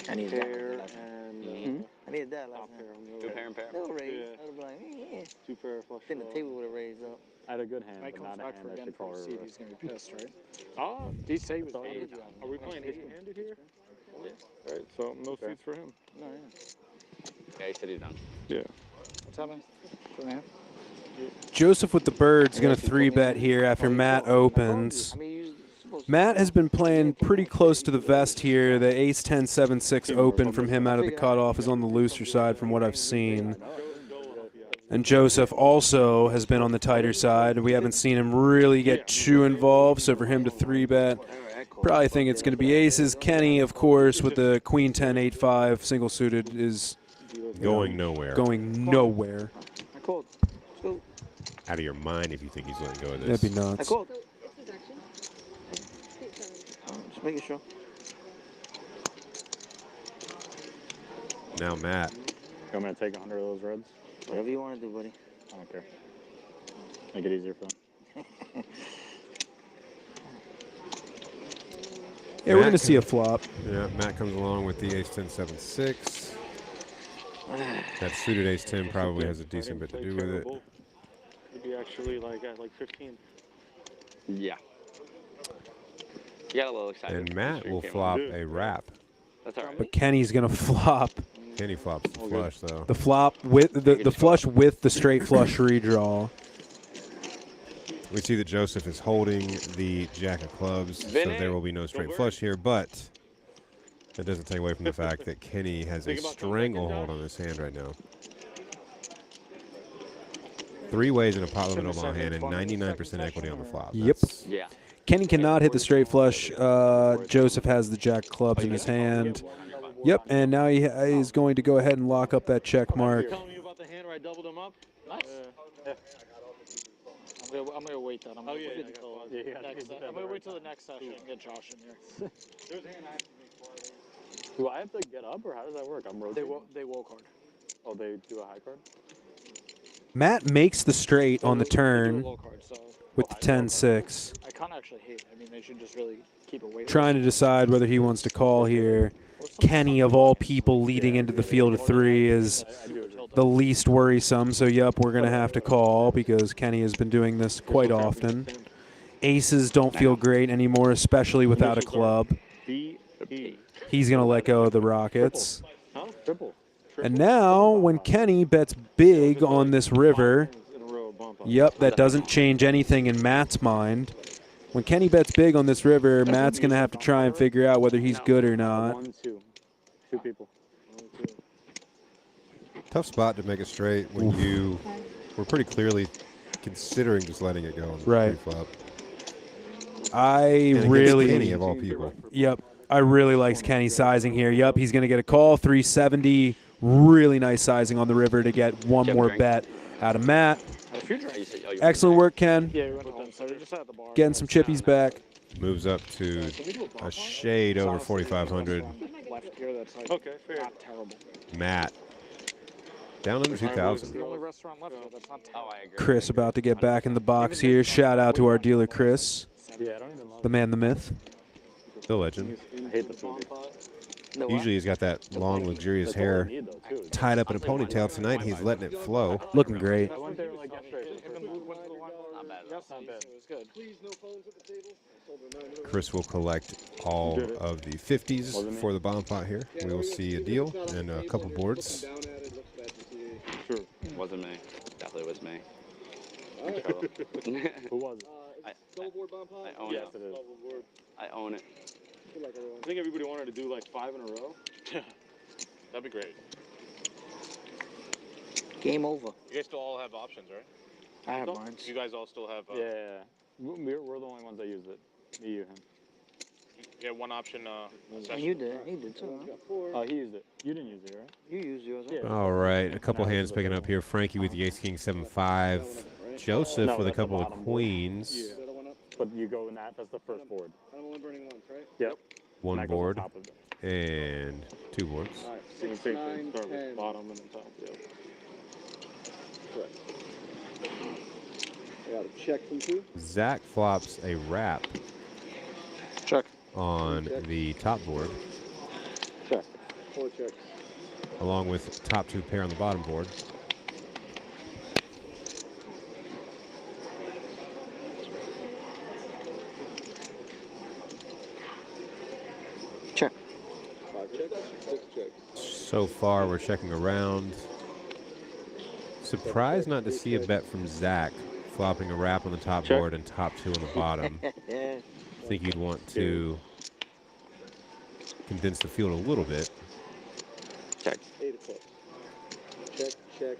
S11: I need
S5: pair
S11: that.
S5: and
S11: I needed that last
S5: top pair
S11: night.
S5: on the other.
S1: Two pair and pair.
S11: Little raise.
S5: Yeah.
S11: I would be like, yeah.
S5: Two pair flush.
S11: Then the table would have raised up.
S5: I had a good hand,
S9: Mike
S5: but
S9: comes
S5: not a
S9: back
S5: hand
S9: for
S5: I
S9: again
S5: should call
S9: for
S5: her.
S9: seed. He's gonna be pissed, right?
S5: Oh,
S9: He said he was
S5: are
S9: eight.
S5: we playing eight-handed here? All right, so no seats for him.
S11: No, yeah.
S1: Yeah, he said he's done.
S5: Yeah.
S9: What's happening? Two and a half?
S2: Joseph with the birds going to 3-bet here after Matt opens. Matt has been playing pretty close to the vest here. The ace 10 7 6 open from him out of the cutoff is on the looser side from what I've seen. And Joseph also has been on the tighter side. We haven't seen him really get too involved, so for him to 3-bet, probably think it's going to be aces. Kenny, of course, with the queen 10 8 5 single suited is
S3: Going nowhere.
S2: Going nowhere.
S11: I called. Let's go.
S3: Out of your mind if you think he's letting go of this.
S2: That'd be
S11: I
S2: nuts.
S11: called. Just making sure.
S3: Now Matt.
S5: I'm going to take 100 of those reds.
S11: Whatever you want to do, buddy.
S5: I don't care. Make it easier for him.
S2: Yeah, we're going to see a flop.
S3: Yeah, Matt comes along with the ace 10 7 6. That suited ace 10 probably has a decent bit to do with it.
S5: Maybe actually like at like 15.
S1: Yeah. You got a little excited.
S3: And Matt will flop a wrap.
S1: That's all right.
S2: But Kenny's going to flop.
S3: Kenny flops the flush, though.
S2: The flop with the flush with the straight flush redraw.
S3: We see that Joseph is holding the jack of clubs, so there will be no straight flush here, but that doesn't take away from the fact that Kenny has a stranglehold on his hand right now. 3 ways in a pot limit Omaha hand and 99% equity on the flop.
S2: Yep.
S1: Yeah.
S2: Kenny cannot hit the straight flush. Joseph has the jack of clubs in his hand. Yep, and now he is going to go ahead and lock up that check mark.
S5: Telling you about the hand where I doubled him up?
S9: Nice. I'm gonna wait then. I'm gonna wait until I'm gonna wait till the next session and get Josh in here.
S5: There's a hand I have to make for. Do I have to get up, or how does that work? I'm rotating.
S9: They will card.
S5: Oh, they do a high card?
S2: Matt makes the straight on the
S9: They do
S2: turn
S9: a low card, so
S2: with the 10-6.
S9: I can't actually hate. I mean, they should just really keep it weighted.
S2: Trying to decide whether he wants to call here. Kenny, of all people leading into the field of 3, is the least worrisome. So, yep, we're going to have to call because Kenny has been doing this quite often. Aces don't feel great anymore, especially without a club. He's going to let go of the Rockets. And now, when Kenny bets big on this river, yep, that doesn't change anything in Matt's mind. When Kenny bets big on this river, Matt's going to have to try and figure out whether he's good or not.
S5: 1, 2. 2 people. 1, 2.
S3: Tough spot to make it straight when you were pretty clearly considering just letting it go on the pre-flop.
S2: I really,
S3: Kenny of all people.
S2: Yep, I really like Kenny's sizing here. Yep, he's going to get a call, 370. Really nice sizing on the river to get one more bet out of Matt. Excellent work, Ken.
S9: Yeah, we went home, so we just at the bar.
S2: Getting some chippies back.
S3: Moves up to a shade over 4,500.
S9: Left here that's like not terrible.
S3: Matt down under 2,000.
S9: The only restaurant left here that's not terrible.
S2: Chris about to get back in the box here. Shout out to our dealer, Chris. The man, the myth.
S3: The legend.
S5: I hate the food.
S3: Usually he's got that long, luxurious hair tied up in a ponytail. Tonight he's letting it flow.
S2: Looking great.
S5: I went there like yesterday.
S1: Not bad.
S3: Chris will collect all of the 50s for the bomb pot here. We will see a deal and a couple boards.
S1: Sure. Wasn't me. Definitely was me.
S5: Who was it?
S1: I own
S5: Yes,
S1: it.
S5: it is.
S1: I own it.
S5: I think everybody wanted to do like 5 in a row.
S10: That'd be great.
S11: Game over.
S10: You guys still all have options, right?
S11: I have mine.
S10: You guys all still have.
S5: Yeah. We're the only ones that used it. Me, you, him.
S10: You have one option.
S11: And you did. He did too. Huh?
S5: Oh, he used it. You didn't use it, right?
S11: You used yours. Huh?
S5: Yeah.
S3: All right, a couple hands picking up here. Frankie with the Ace King 7-5. Joseph
S5: No,
S3: with a
S5: that's the
S3: couple of
S5: bottom board.
S3: queens.
S5: Yeah. But you go in that's the first board.
S4: I'm only burning once, right?
S5: Yep.
S3: One
S5: And that goes on
S3: board
S5: top of it.
S3: and 2 boards.
S4: All right,
S5: Same
S4: 6,
S5: thing,
S4: 9,
S5: start with
S4: 10.
S5: bottom and then top. Yep.
S4: Correct. I got a check from 2.
S3: Zach flops a wrap
S9: Check.
S3: on the top board,
S5: Check.
S4: 4 checks.
S3: along with top 2 pair on the bottom board.
S11: Check.
S4: 5 checks. 6 checks.
S3: So far, we're checking around. Surprised not to see a bet from Zach, flopping a wrap on the top board and top 2 on the bottom. I think you'd want to condense the field a little bit.
S1: Check.
S4: 8 of clubs. Check, check.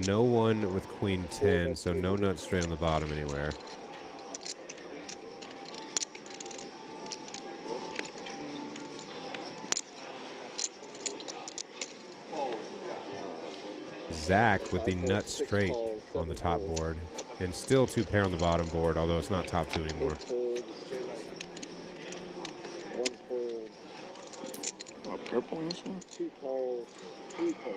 S3: No one with Queen 10, so no nuts straight on the bottom anywhere. Zach with the nut straight on the top board, and still 2 pair on the bottom board, although it's not top 2 anymore.
S4: 1 fold.
S11: What, purple in this one?
S4: 2 calls. 3 calls.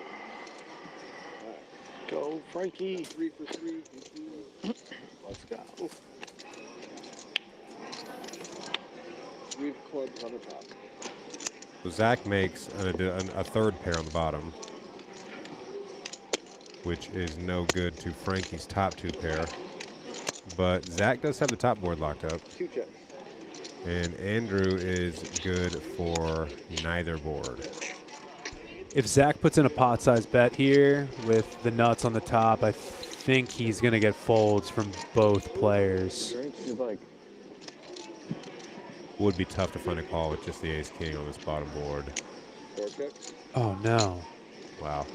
S5: Go, Frankie.
S4: 3 for 3.
S5: Let's go.
S4: 3 of clubs on the top.
S3: So Zach makes a third pair on the bottom, which is no good to Frankie's top 2 pair. But Zach does have the top board locked up.
S4: 2 checks.
S3: And Andrew is good for neither board.
S2: If Zach puts in a pot-sized bet here with the nuts on the top, I think he's going to get folds from both players.
S5: He's like,
S3: Would be tough to find a call with just the ace-king on this bottom board.
S4: 4 checks.
S2: Oh, no.
S3: Wow.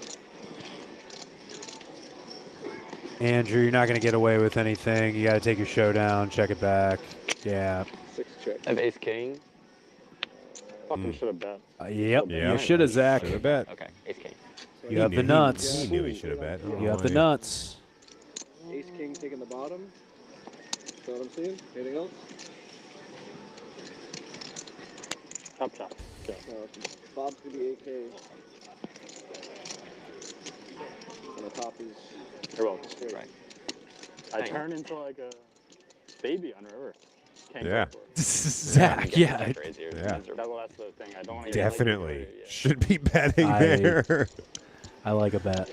S2: Andrew, you're not going to get away with anything. You got to take your showdown, check it back. Yeah.
S4: 6 checks.
S1: I have ace king.
S5: fucking should have bet.
S2: Yep.
S3: Yeah,
S2: You should have, Zach.
S3: Should have bet.
S1: Okay, ace king.
S2: You have the nuts.
S3: He knew he should have bet.
S2: You have the nuts.
S4: Ace king taking the bottom. That's what I'm seeing. Anything else?
S5: Chop, chop. Yeah.
S4: Bob's gonna be AK. And the top is.
S5: You're welcome.
S1: Right.
S5: I turn into like a baby on river. Can't
S3: Yeah.
S5: go for it.
S2: Zach, yeah.
S3: Yeah.
S5: That's the thing. I don't want to
S3: Definitely.
S5: Like, yeah.
S3: Should be betting there.
S2: I like a bet.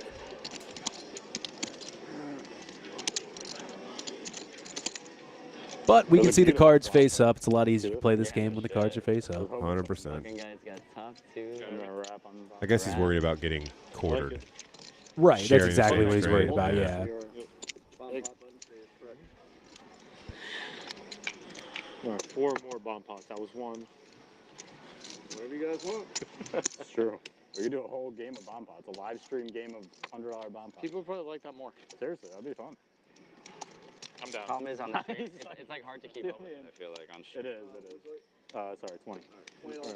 S2: But we can see the cards face up. It's a lot easier to play this game when the cards are face up.
S3: 100%.
S1: Fucking guy's got top 2.
S3: I guess he's worried about getting quartered.
S2: Right, that's
S3: Sharing the
S2: exactly
S3: same
S2: what he's worried
S3: straight.
S2: about, yeah.
S5: All right, 4 more bomb pots. That was 1.
S4: Whatever you guys want.
S5: It's true. We could do a whole game of bomb pots. A live stream game of $100 bomb pots.
S9: People would probably like that more.
S5: Seriously, that'd be fun.
S10: I'm down.
S1: Problem is on the stream, it's like hard to keep up with, I feel like, on stream.
S5: It is. Sorry, 20.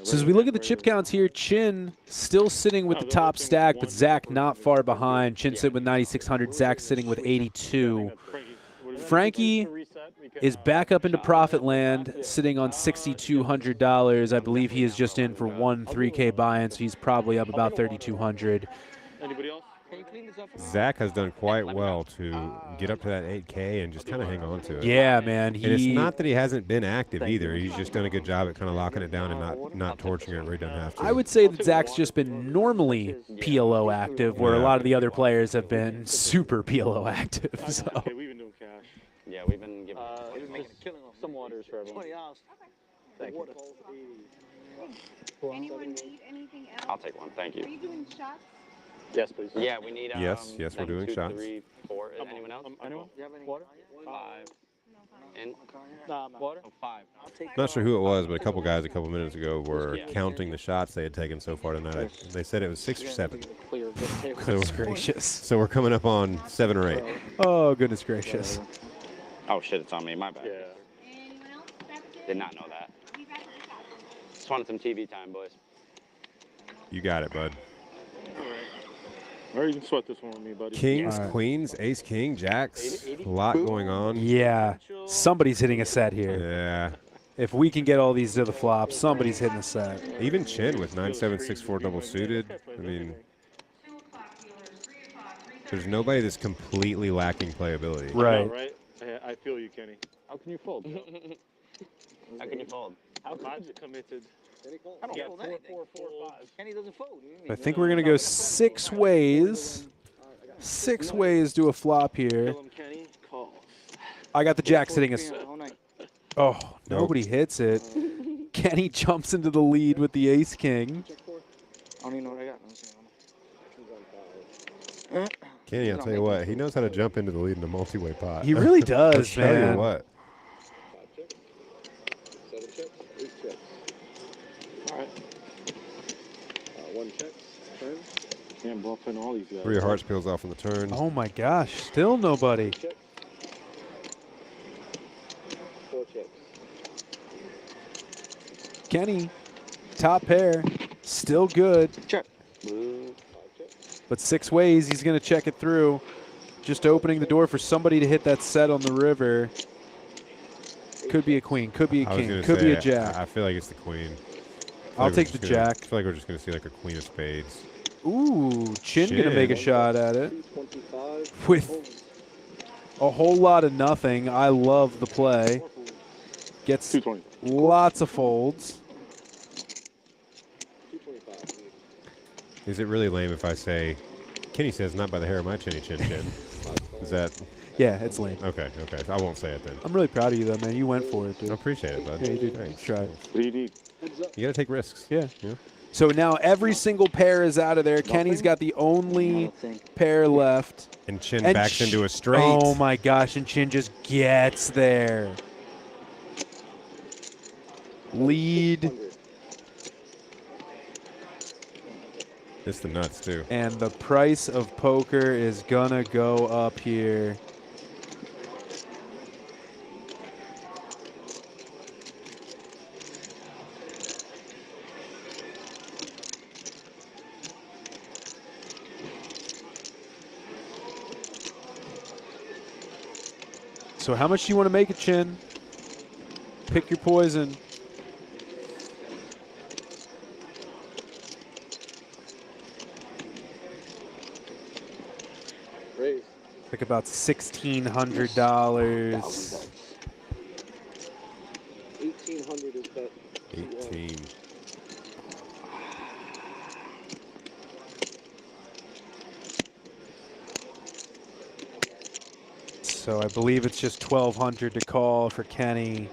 S2: So as we look at the chip counts here, Chin still sitting with the top stack, but Zach not far behind. Chin sitting with 9,600, Zach sitting with 82. Frankie is back up into profit land, sitting on $6,200. I believe he is just in for one 3K buy-in, so he's probably up about 3,200.
S5: Anybody else?
S3: Zach has done quite well to get up to that 8K and just kind of hang on to it.
S2: Yeah, man.
S3: And it's not that he hasn't been active either. He's just done a good job at kind of locking it down and not torching it where he doesn't have to.
S2: I would say that Zach's just been normally PLO active, where a lot of the other players have been super PLO active. So.
S5: Okay, we've been doing cash.
S1: Yeah, we've been giving
S5: some waters for everyone.
S11: 20 hours.
S1: Thank you.
S13: Anyone need anything else?
S1: I'll take one, thank
S13: Are
S1: you.
S13: you doing shots?
S5: Yes, please.
S1: Yeah, we need.
S3: Yes, we're
S1: like
S3: doing
S1: 2,
S3: shots.
S1: 3, 4. Anyone else?
S5: Anyone?
S11: You have any
S5: Water?
S1: 5. In.
S9: Nah, I'm
S5: Water?
S1: Oh, 5.
S11: I'll take
S3: Not sure who it was, but a couple guys a couple minutes ago were
S1: Yeah.
S3: counting the shots they had taken so far tonight. They said it was 6 or 7.
S9: clear.
S2: Goodness gracious.
S3: So we're coming up on 7 or 8.
S2: Oh, goodness gracious.
S1: Oh shit, it's on me. My bad.
S5: Yeah.
S1: Did not know that. Just wanted some TV time, boys.
S3: You got it, bud.
S5: All right, you can sweat this one with me, buddy.
S3: Kings,
S2: All right.
S3: queens, ace, king, jacks. A lot going on.
S2: Yeah. Somebody's hitting a set here.
S3: Yeah.
S2: If we can get all these to the flop, somebody's hitting a set.
S3: Even Chin with 9-7-6-4 double suited. I mean, there's nobody that's completely lacking playability.
S2: Right.
S5: Right? I feel you, Kenny. How can you fold?
S1: How can you fold?
S5: How much committed?
S11: I don't
S5: Yeah,
S11: fold
S5: 4,
S11: anything.
S5: 4, 4, 5.
S11: Kenny doesn't fold. What do you mean?
S2: I think we're going to go 6 ways. 6 ways to a flop here.
S5: Kill him, Kenny. Call.
S2: I got the jack sitting as.
S11: All night.
S2: Oh, nobody hits it. Kenny jumps into the lead with the ace king.
S11: I don't even know what I got. Let me see.
S3: Kenny, I'll tell you what, he knows how to jump into the lead in a multi-way pot.
S2: He really does,
S3: I'll tell
S2: man.
S3: you what.
S8: 7 checks, 8 checks.
S5: All right.
S8: 1 check, turn.
S5: Can't bluff in all these guys.
S3: 3 of hearts peels off on the turn.
S2: Oh my gosh, still nobody.
S8: Check. 4 checks.
S2: Kenny, top pair, still good.
S11: Check.
S2: But 6 ways, he's going to check it through. Just opening the door for somebody to hit that set on the river. Could be a queen, could be a
S3: I was
S2: king,
S3: gonna
S2: could be
S3: say,
S2: a jack.
S3: I feel like it's the queen.
S2: I'll take the jack.
S3: I feel like we're just going to see like a queen of spades.
S2: Ooh, Chin going to make a shot at it.
S8: 225.
S2: With a whole lot of nothing. I love the play. Gets
S5: 220.
S2: lots of folds.
S8: 225.
S3: Is it really lame if I say, Kenny says, not by the hair of my chinny chin chin? Is that?
S2: Yeah, it's lame.
S3: Okay. I won't say it then.
S2: I'm really proud of you, though, man. You went for it, dude.
S3: I appreciate it, bud.
S2: Yeah, you did.
S3: Thanks.
S2: Try it.
S5: What do you need?
S3: You got to take risks.
S2: Yeah. So now every single pair is out of there. Kenny's got the only pair left.
S3: And Chin backs into a straight.
S2: Oh, my gosh. And Chin just gets there. Lead.
S3: It's the nuts, too.
S2: And the price of poker is going to go up here. So how much do you want to make it, Chin? Pick your poison.
S8: Raise.
S2: Pick about $1,600.
S8: 1,800 is bet.
S3: 18.
S2: So I believe it's just $1,200 to call for Kenny.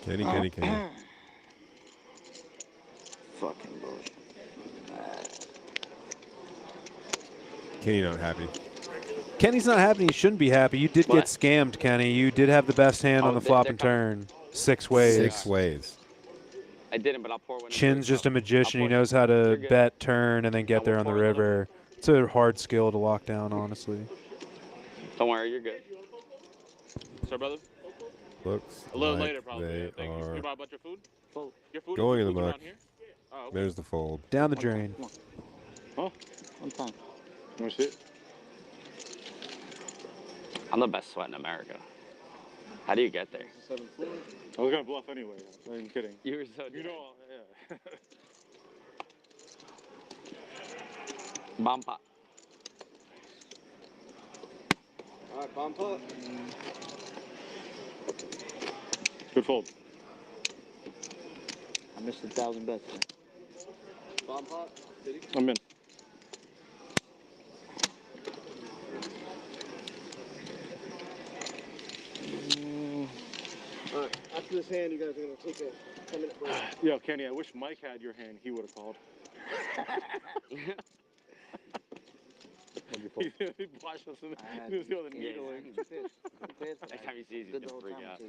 S3: Kenny.
S11: Fucking bullshit.
S3: Kenny not happy.
S2: Kenny's not happy. He shouldn't be happy. You did get scammed, Kenny. You did have the best hand on the flop and turn. 6 ways.
S3: 6 ways.
S1: I didn't, but I'll pour one.
S2: Chin's just a magician. He knows how to bet, turn, and then get there on the river. It's a hard skill to lock down, honestly.
S1: Don't worry, you're good.
S10: Sir, brother?
S3: Looks
S10: A little
S3: like
S10: later, probably.
S3: they
S10: I think.
S3: are
S10: You bought a bunch of food? Your food?
S3: going in the
S10: Food around
S3: muck.
S10: here? Oh, okay.
S3: There's the fold.
S2: Down the drain.
S5: Huh?
S11: One time.
S5: You want to see it?
S1: I'm the best sweat in America. How do you get there?
S8: 7 floor.
S5: I was going to bluff anyway. I'm kidding.
S1: You were so.
S5: You know, yeah.
S1: Bomb pot.
S8: All right, bomb pot.
S5: Good fold.
S11: I missed 1,000 bets. Man.
S8: Bomb pot. Did he?
S5: I'm in.
S8: All right,
S12: after this hand, you guys are going to take a 10-minute break.
S5: Yo, Kenny, I wish Mike had your hand. He would have called. He watched us and he was the needling.
S1: Next time he sees you, he's gonna freak out.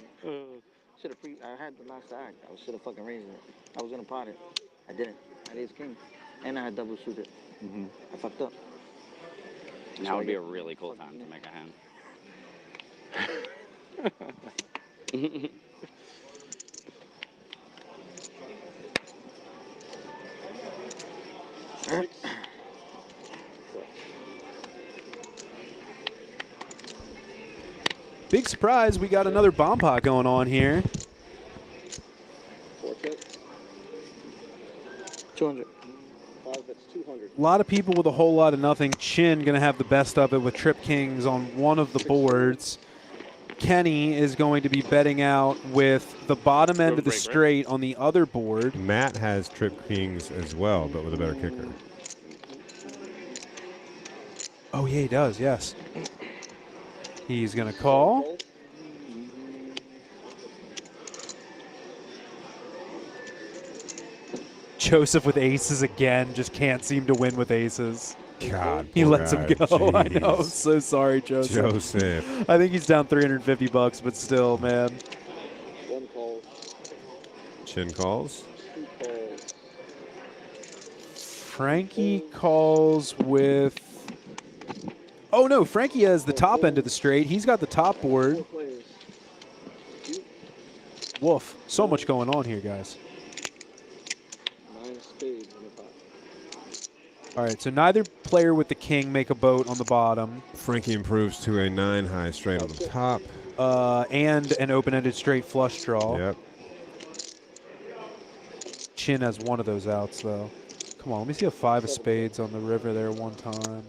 S11: Should have I had the last act. I should have fucking raised it. I was gonna pot it. I didn't. I had ace king, and I had double suited. I fucked up.
S1: Now would be a really cool time to make a hand.
S2: Big surprise, we got another bomb pot going on here.
S11: 200.
S12: 5, that's 200.
S2: A lot of people with a whole lot of nothing. Chin going to have the best of it with trip kings on one of the boards. Kenny is going to be betting out with the bottom end of the straight on the other board.
S3: Matt has trip kings as well, but with a better kicker.
S2: Oh, yeah, he does, yes. He's going to call. Joseph with aces again, just can't seem to win with aces.
S3: God,
S2: he lets him go.
S3: Geez.
S2: I know. I'm so sorry, Joseph.
S3: Joseph.
S2: I think he's down $350, but still, man.
S12: One call.
S3: Chin calls.
S12: 2 calls.
S2: Frankie calls with... Oh, no, Frankie has the top end of the straight. He's got the top board.
S12: 4 players.
S2: Woof. So much going on here, guys.
S12: 9 spades in the pot.
S2: All right, so neither player with the king make a boat on the bottom.
S3: Frankie improves to a 9 high straight on the top.
S2: And an open-ended straight flush draw.
S3: Yep.
S2: Chin has one of those outs, though. Come on, let me see a 5 of spades on the river there one time.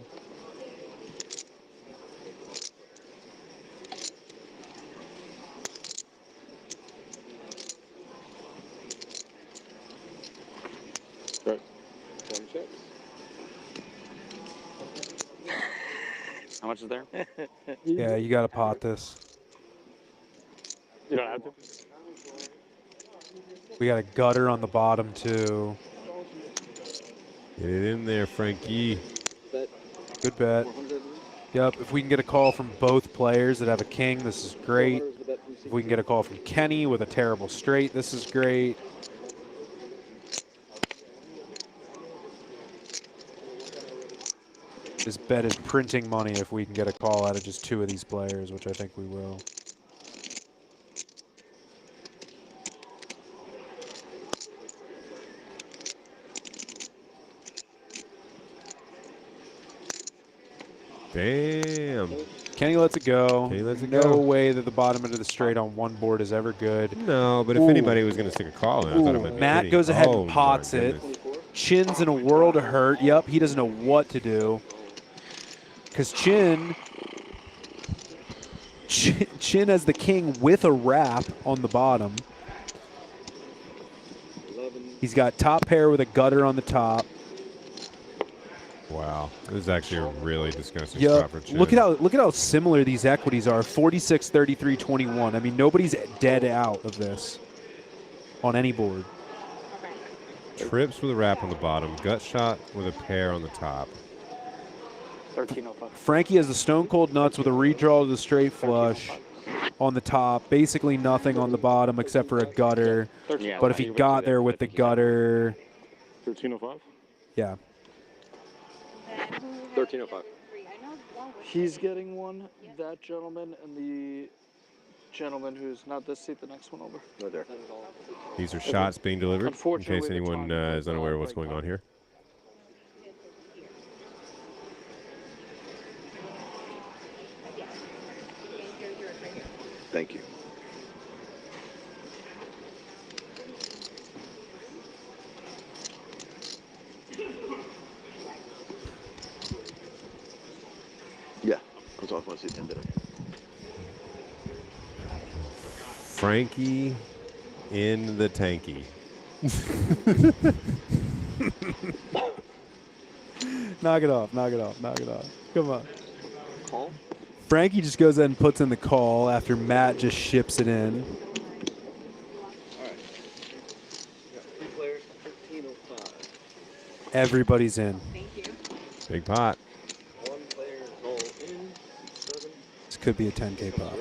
S1: How much is there?
S2: Yeah, you got to pot this.
S5: You don't have to.
S2: We got a gutter on the bottom, too.
S3: Get it in there, Frankie.
S2: Good bet. Yep, if we can get a call from both players that have a king, this is great. If we can get a call from Kenny with a terrible straight, this is great. This bet is printing money if we can get a call out of just 2 of these players, which I think we will.
S3: Damn.
S2: Kenny lets it go.
S3: Kenny lets it
S2: no
S3: go.
S2: way that the bottom end of the straight on one board is ever good.
S3: No, but if anybody was going to stick a call in, I thought it might be
S2: Matt
S3: Kenny.
S2: goes ahead
S3: Oh,
S2: and pots
S3: my
S2: it.
S3: goodness.
S2: Chin's in a world of hurt. Yep, he doesn't know what to do. Because Chin has the king with a wrap on the bottom. He's got top pair with a gutter on the top.
S3: Wow, this is actually a really disgusting
S2: Yeah,
S3: spot for Chin.
S2: look at how similar these equities are. 46, 33, 21. I mean, nobody's dead out of this on any board.
S3: Trips with a wrap on the bottom, gut shot with a pair on the top.
S9: 1305.
S2: Frankie has the stone cold nuts with a redraw to the straight flush on the top. Basically nothing on the bottom except for a gutter.
S1: Yeah,
S2: But if he got there with the gutter,
S5: 1305.
S2: yeah.
S8: 1305.
S9: He's getting one, that gentleman, and the gentleman who's not this seat, the next one over.
S8: Right there.
S3: These are shots being delivered, in
S9: Unfortunately,
S3: case
S9: the
S3: anyone
S9: time
S3: is unaware of what's going on here.
S6: Thank you. Yeah, I was off my seat and did it.
S3: Frankie in the tanky.
S2: Knock it off, knock it off, knock it off. Come on.
S11: Call?
S2: Frankie just goes ahead and puts in the call after Matt just ships it in. Everybody's in.
S13: Thank you.
S3: Big pot.
S8: One player goal in. 7.
S2: This could be a 10K pot.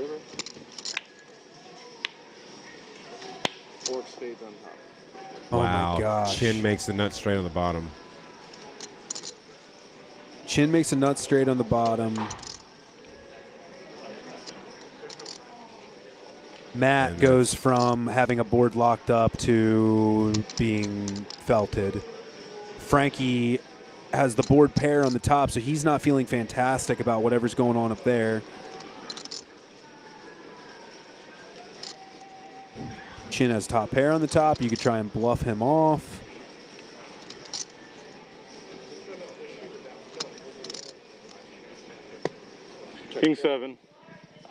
S8: Fork spades on top.
S2: Oh
S3: Wow.
S2: my gosh.
S3: Chin makes the nut straight on the bottom.
S2: Chin makes a nut straight on the bottom. Matt goes from having a board locked up to being felted. Frankie has the board pair on the top, so he's not feeling fantastic about whatever's going on up there. Chin has top pair on the top. You could try and bluff him off.
S5: King 7.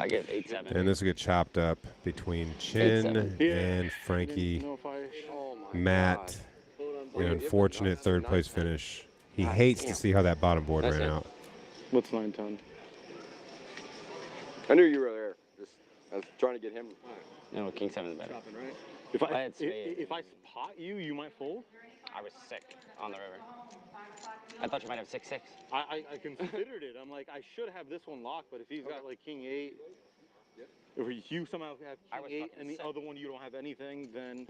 S1: I get 8-7.
S3: And this will get chopped up between Chin and Frankie. Matt, an unfortunate third place finish. He hates to see how that bottom board ran out.
S5: What's 9-10?
S8: I knew you were there. I was trying to get him.
S1: No, King 7 is better.
S8: Right?
S5: If I
S1: had spades.
S5: if I pot you, you might fold.
S1: I was sick on the river. I thought you might have 6-6.
S5: I considered it. I'm like, I should have this one locked, but if he's got like King 8, if you somehow have King 8 and the other one you don't have anything, then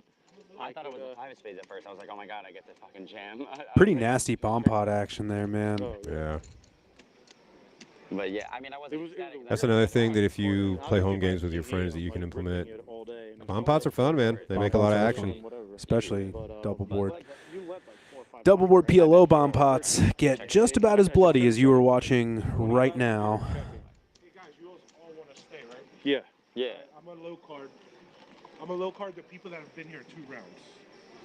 S1: I thought it was a 5 of spades at first. I was like, oh my god, I get to fucking jam.
S2: Pretty nasty bomb pot action there, man.
S3: Yeah.
S1: But yeah, I mean, I wasn't.
S3: That's another thing that if you play home games with your friends that you can implement. Bomb pots are fun, man. They make a lot of action.
S2: Especially double board. Double board PLO bomb pots get just about as bloody as you are watching right now.
S12: Hey guys, you all want to stay, right?
S5: Yeah.
S1: Yeah.
S12: I'm a low card. I'm a low card to people that have been here 2 rounds.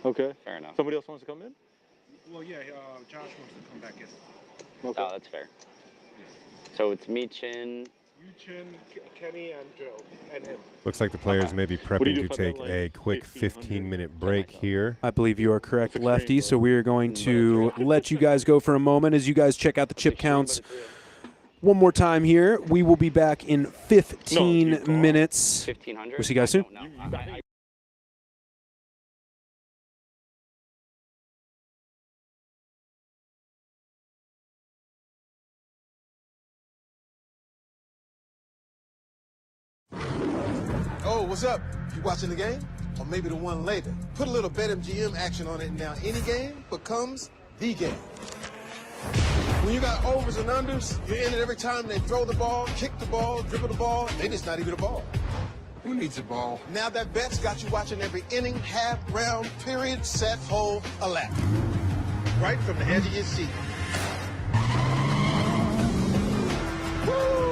S5: Okay.
S1: Fair enough.
S5: Somebody else wants to come in?
S12: Well, yeah, Josh wants to come back in.
S1: Okay. Oh, that's fair. So it's me, Chin.
S12: You, Chin, Kenny, and Joe, and him.
S3: Looks like the players may be prepping to take a quick 15-minute break here.
S2: I believe you are correct, Lefty. So we are going to let you guys go for a moment as you guys check out the chip counts one more time here. We will be back in 15 minutes.
S1: 1500.
S2: We'll see you guys soon.
S12: Oh, what's up? You watching the game? Or maybe the one later. Put a little BetMGM action on it, and now any game becomes the game. When you got overs and unders, you're in it every time they throw the ball, kick the ball, dribble the ball. Maybe it's not even a ball. Who needs a ball? Now that bet's got you watching every inning, half, round, period, set, hole, a lap. Right from the edge of your seat. Woo!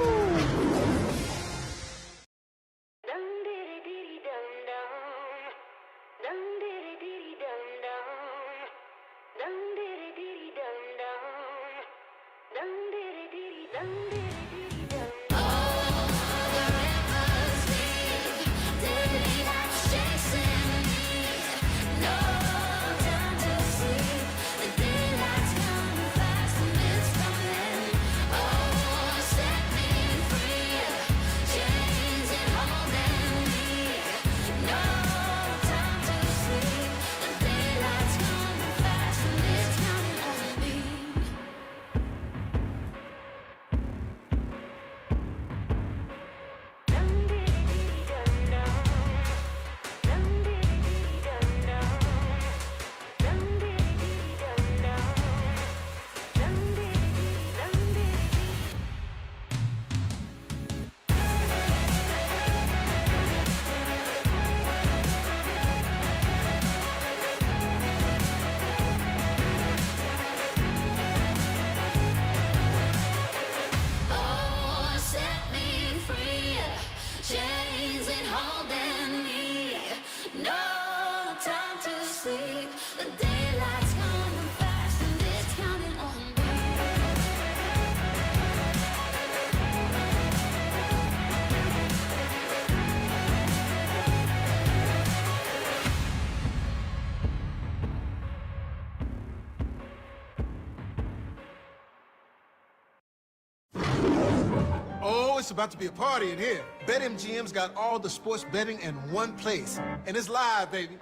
S12: It's about to be a party in here. BetMGM's got all the sports betting in one place. And it's live, baby.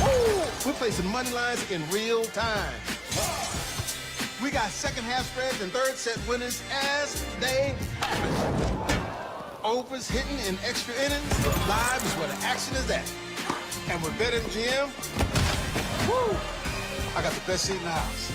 S12: Woo! We're placing money lines in real time. We got second half spreads and third set winners as they happen. Overs hitting in extra innings. Live is where the action is at. And with BetMGM, woo, I got the best seat in the house.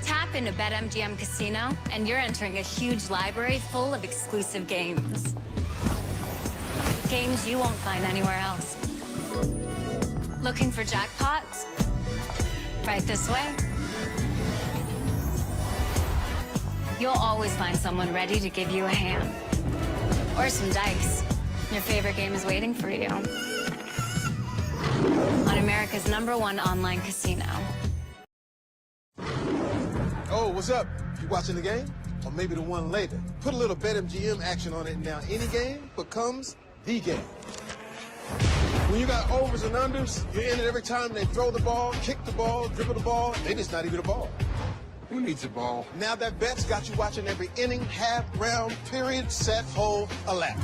S7: Tap into BetMGM Casino, and you're entering a huge library full of exclusive games. Games you won't find anywhere else. Looking for jackpots? Right this way. You'll always find someone ready to give you a hand. Or some dice. Your favorite game is waiting for you. On America's #1 online casino.
S12: Oh, what's up? You watching the game? Or maybe the one later. Put a little BetMGM action on it, and now any game becomes the game. When you got overs and unders, you're in it every time they throw the ball, kick the ball, dribble the ball. They just not even a ball. Who needs a ball? Now that bet's got you watching every inning, half, round, period, set, hole, a lap.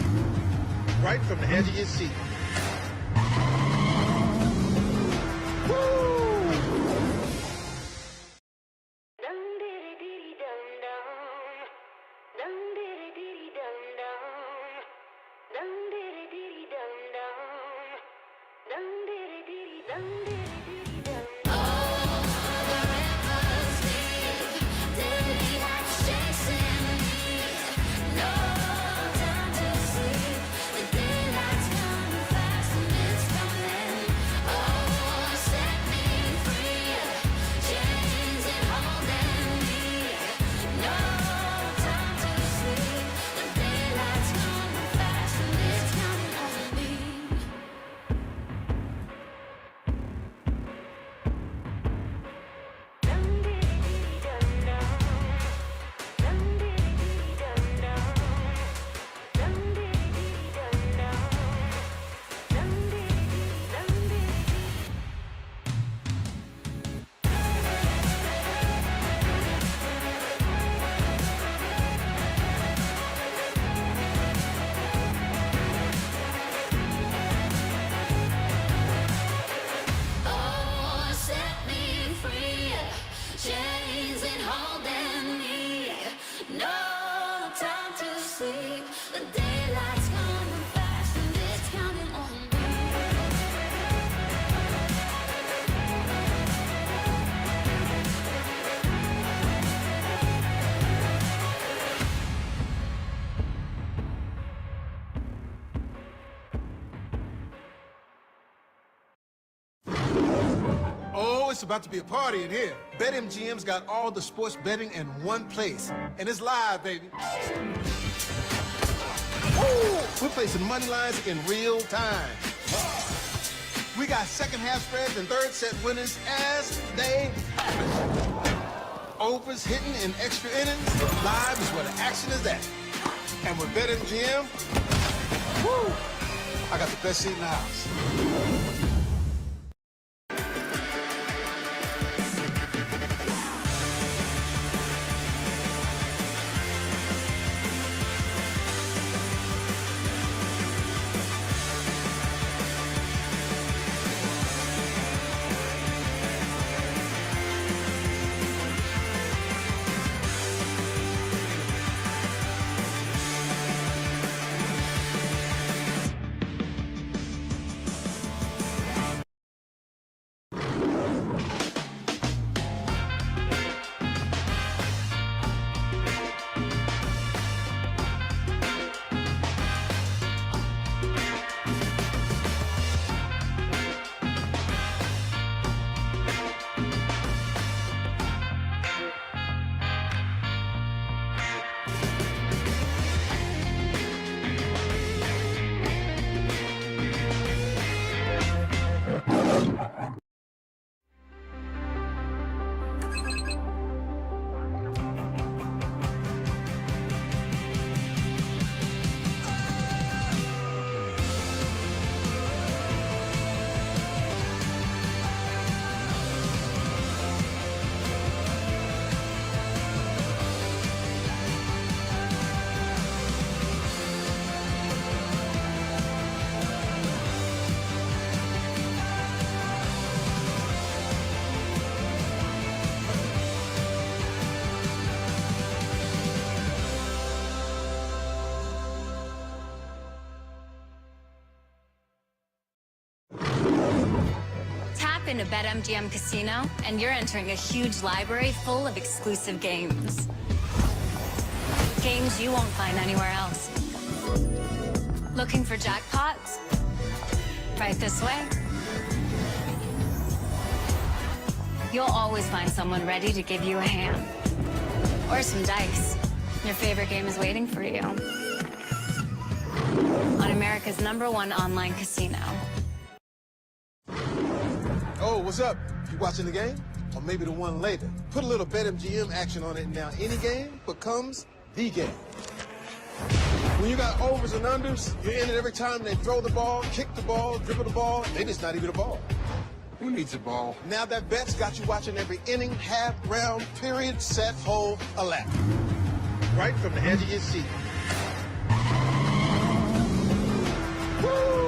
S12: Right from the edge of your seat. Woo! It's about to be a party in here. BetMGM's got all the sports betting in one place. And it's live, baby. Woo! We're placing money lines in real time. We got second half spreads and third set winners as they happen. Overs hitting in extra innings. Live is where the action is at. And with BetMGM, woo, I got the best seat in the house.
S7: Into BetMGM Casino, and you're entering a huge library full of exclusive games. Games you won't find anywhere else. Looking for jackpots? Right this way. You'll always find someone ready to give you a hand. Or some dice. Your favorite game is waiting for you. On America's #1 online casino.
S12: Oh, what's up? You watching the game? Or maybe the one later. Put a little BetMGM action on it, and now any game becomes the game. When you got overs and unders, you're in it every time they throw the ball, kick the ball, dribble the ball. Maybe it's not even a ball. Who needs a ball? Now that bet's got you watching every inning, half, round, period, set, hole, a lap. Right from the edge of your seat. Woo!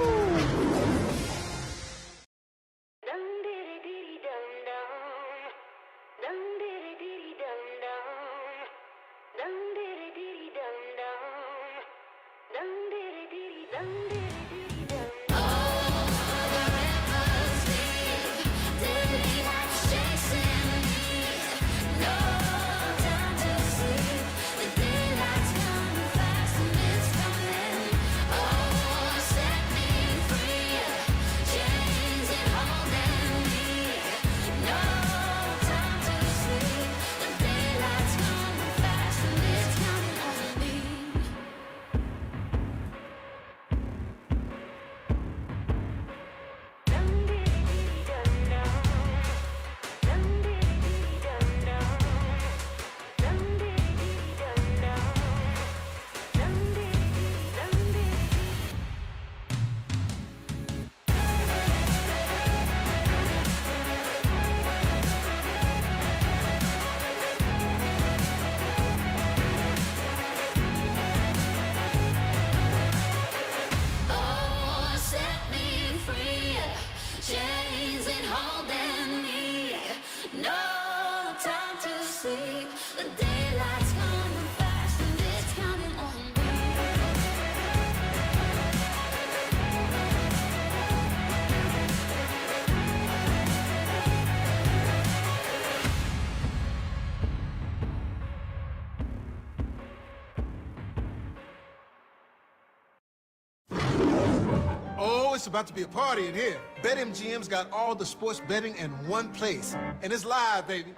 S12: It's about to be a party in here. BetMGM's got all the sports betting in one place. And it's live, baby.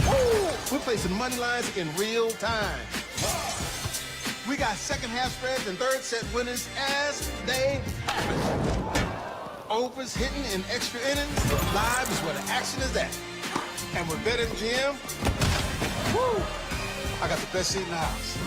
S12: Woo! We're placing money lines in real time. We got second half spreads and third set winners as they happen. Overs hitting in extra innings. Live is where the action is at. And with BetMGM, woo, I got the best seat in the house.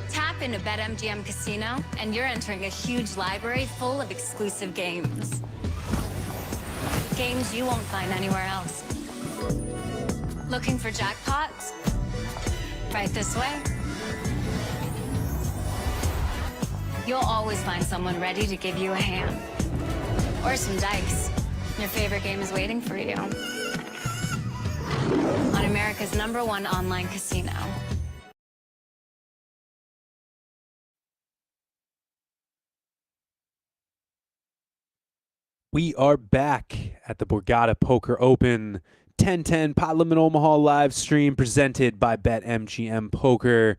S7: Tap into BetMGM Casino, and you're entering a huge library full of exclusive games. Games you won't find anywhere else. Looking for jackpots? Right this way. You'll always find someone ready to give you a hand. Or some dice. Your favorite game is waiting for you. On America's #1 online casino.
S2: We are back at the Borgata Poker Open 1010 Pot Limit Omaha live stream presented by BetMGM Poker.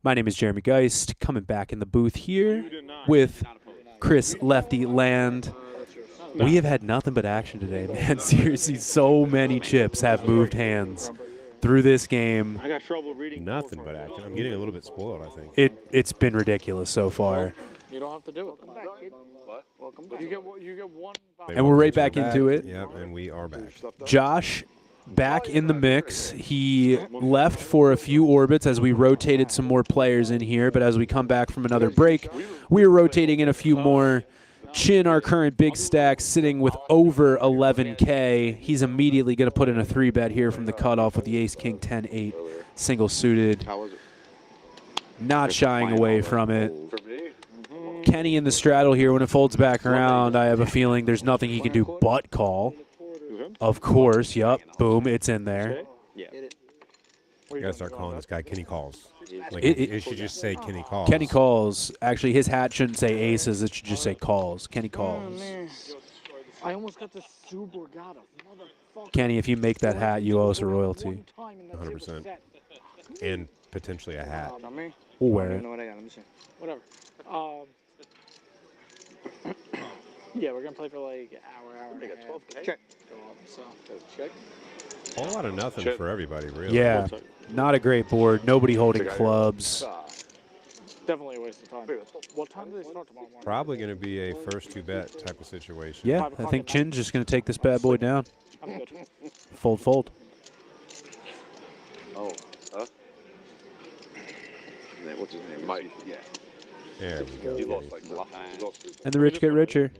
S2: My name is Jeremy Geist, coming back in the booth here with Chris Lefty Land. We have had nothing but action today, man. Seriously, so many chips have moved hands through this game.
S5: I got trouble reading.
S3: Nothing but action. I'm getting a little bit spoiled, I think.
S2: It's been ridiculous so far.
S9: You don't have to do it. Welcome back, kid.
S6: What?
S9: Welcome back. You get one.
S2: And we're right back into it.
S3: Yep, and we are back.
S2: Josh back in the mix. He left for a few orbits as we rotated some more players in here, but as we come back from another break, we are rotating in a few more. Chin, our current big stack, sitting with over 11K. He's immediately going to put in a 3-bet here from the cutoff with the ace, king, 10, 8, single suited. Not shying away from it. Kenny in the straddle here. When it folds back around, I have a feeling there's nothing he can do but call. Of course, yep. Boom, it's in there.
S1: Yeah.
S3: You gotta start calling this guy Kenny Calls. Like
S2: It
S3: should just say Kenny Calls.
S2: Kenny calls. Actually, his hat shouldn't say aces. It should just say calls. Kenny calls.
S9: I almost got the super Borgata.
S2: Kenny, if you make that hat, you owe us a royalty.
S3: 100%. And potentially a hat.
S2: We'll wear it.
S9: Whatever. Yeah, we're gonna play for like an hour and a half.
S1: 12K.
S9: Check. So check.
S3: A whole lot of nothing for everybody, really.
S2: Yeah, not a great board. Nobody holding clubs.
S9: Definitely a waste of time. What time do they start tomorrow morning?
S3: Probably going to be a first two bet type of situation.
S2: Yeah, I think Chin's just going to take this bad boy down.
S9: I'm good.
S2: Fold, fold.
S6: Oh, what's his name? Mike. Yeah.
S3: There we go.
S6: He lost like
S2: And the rich get richer.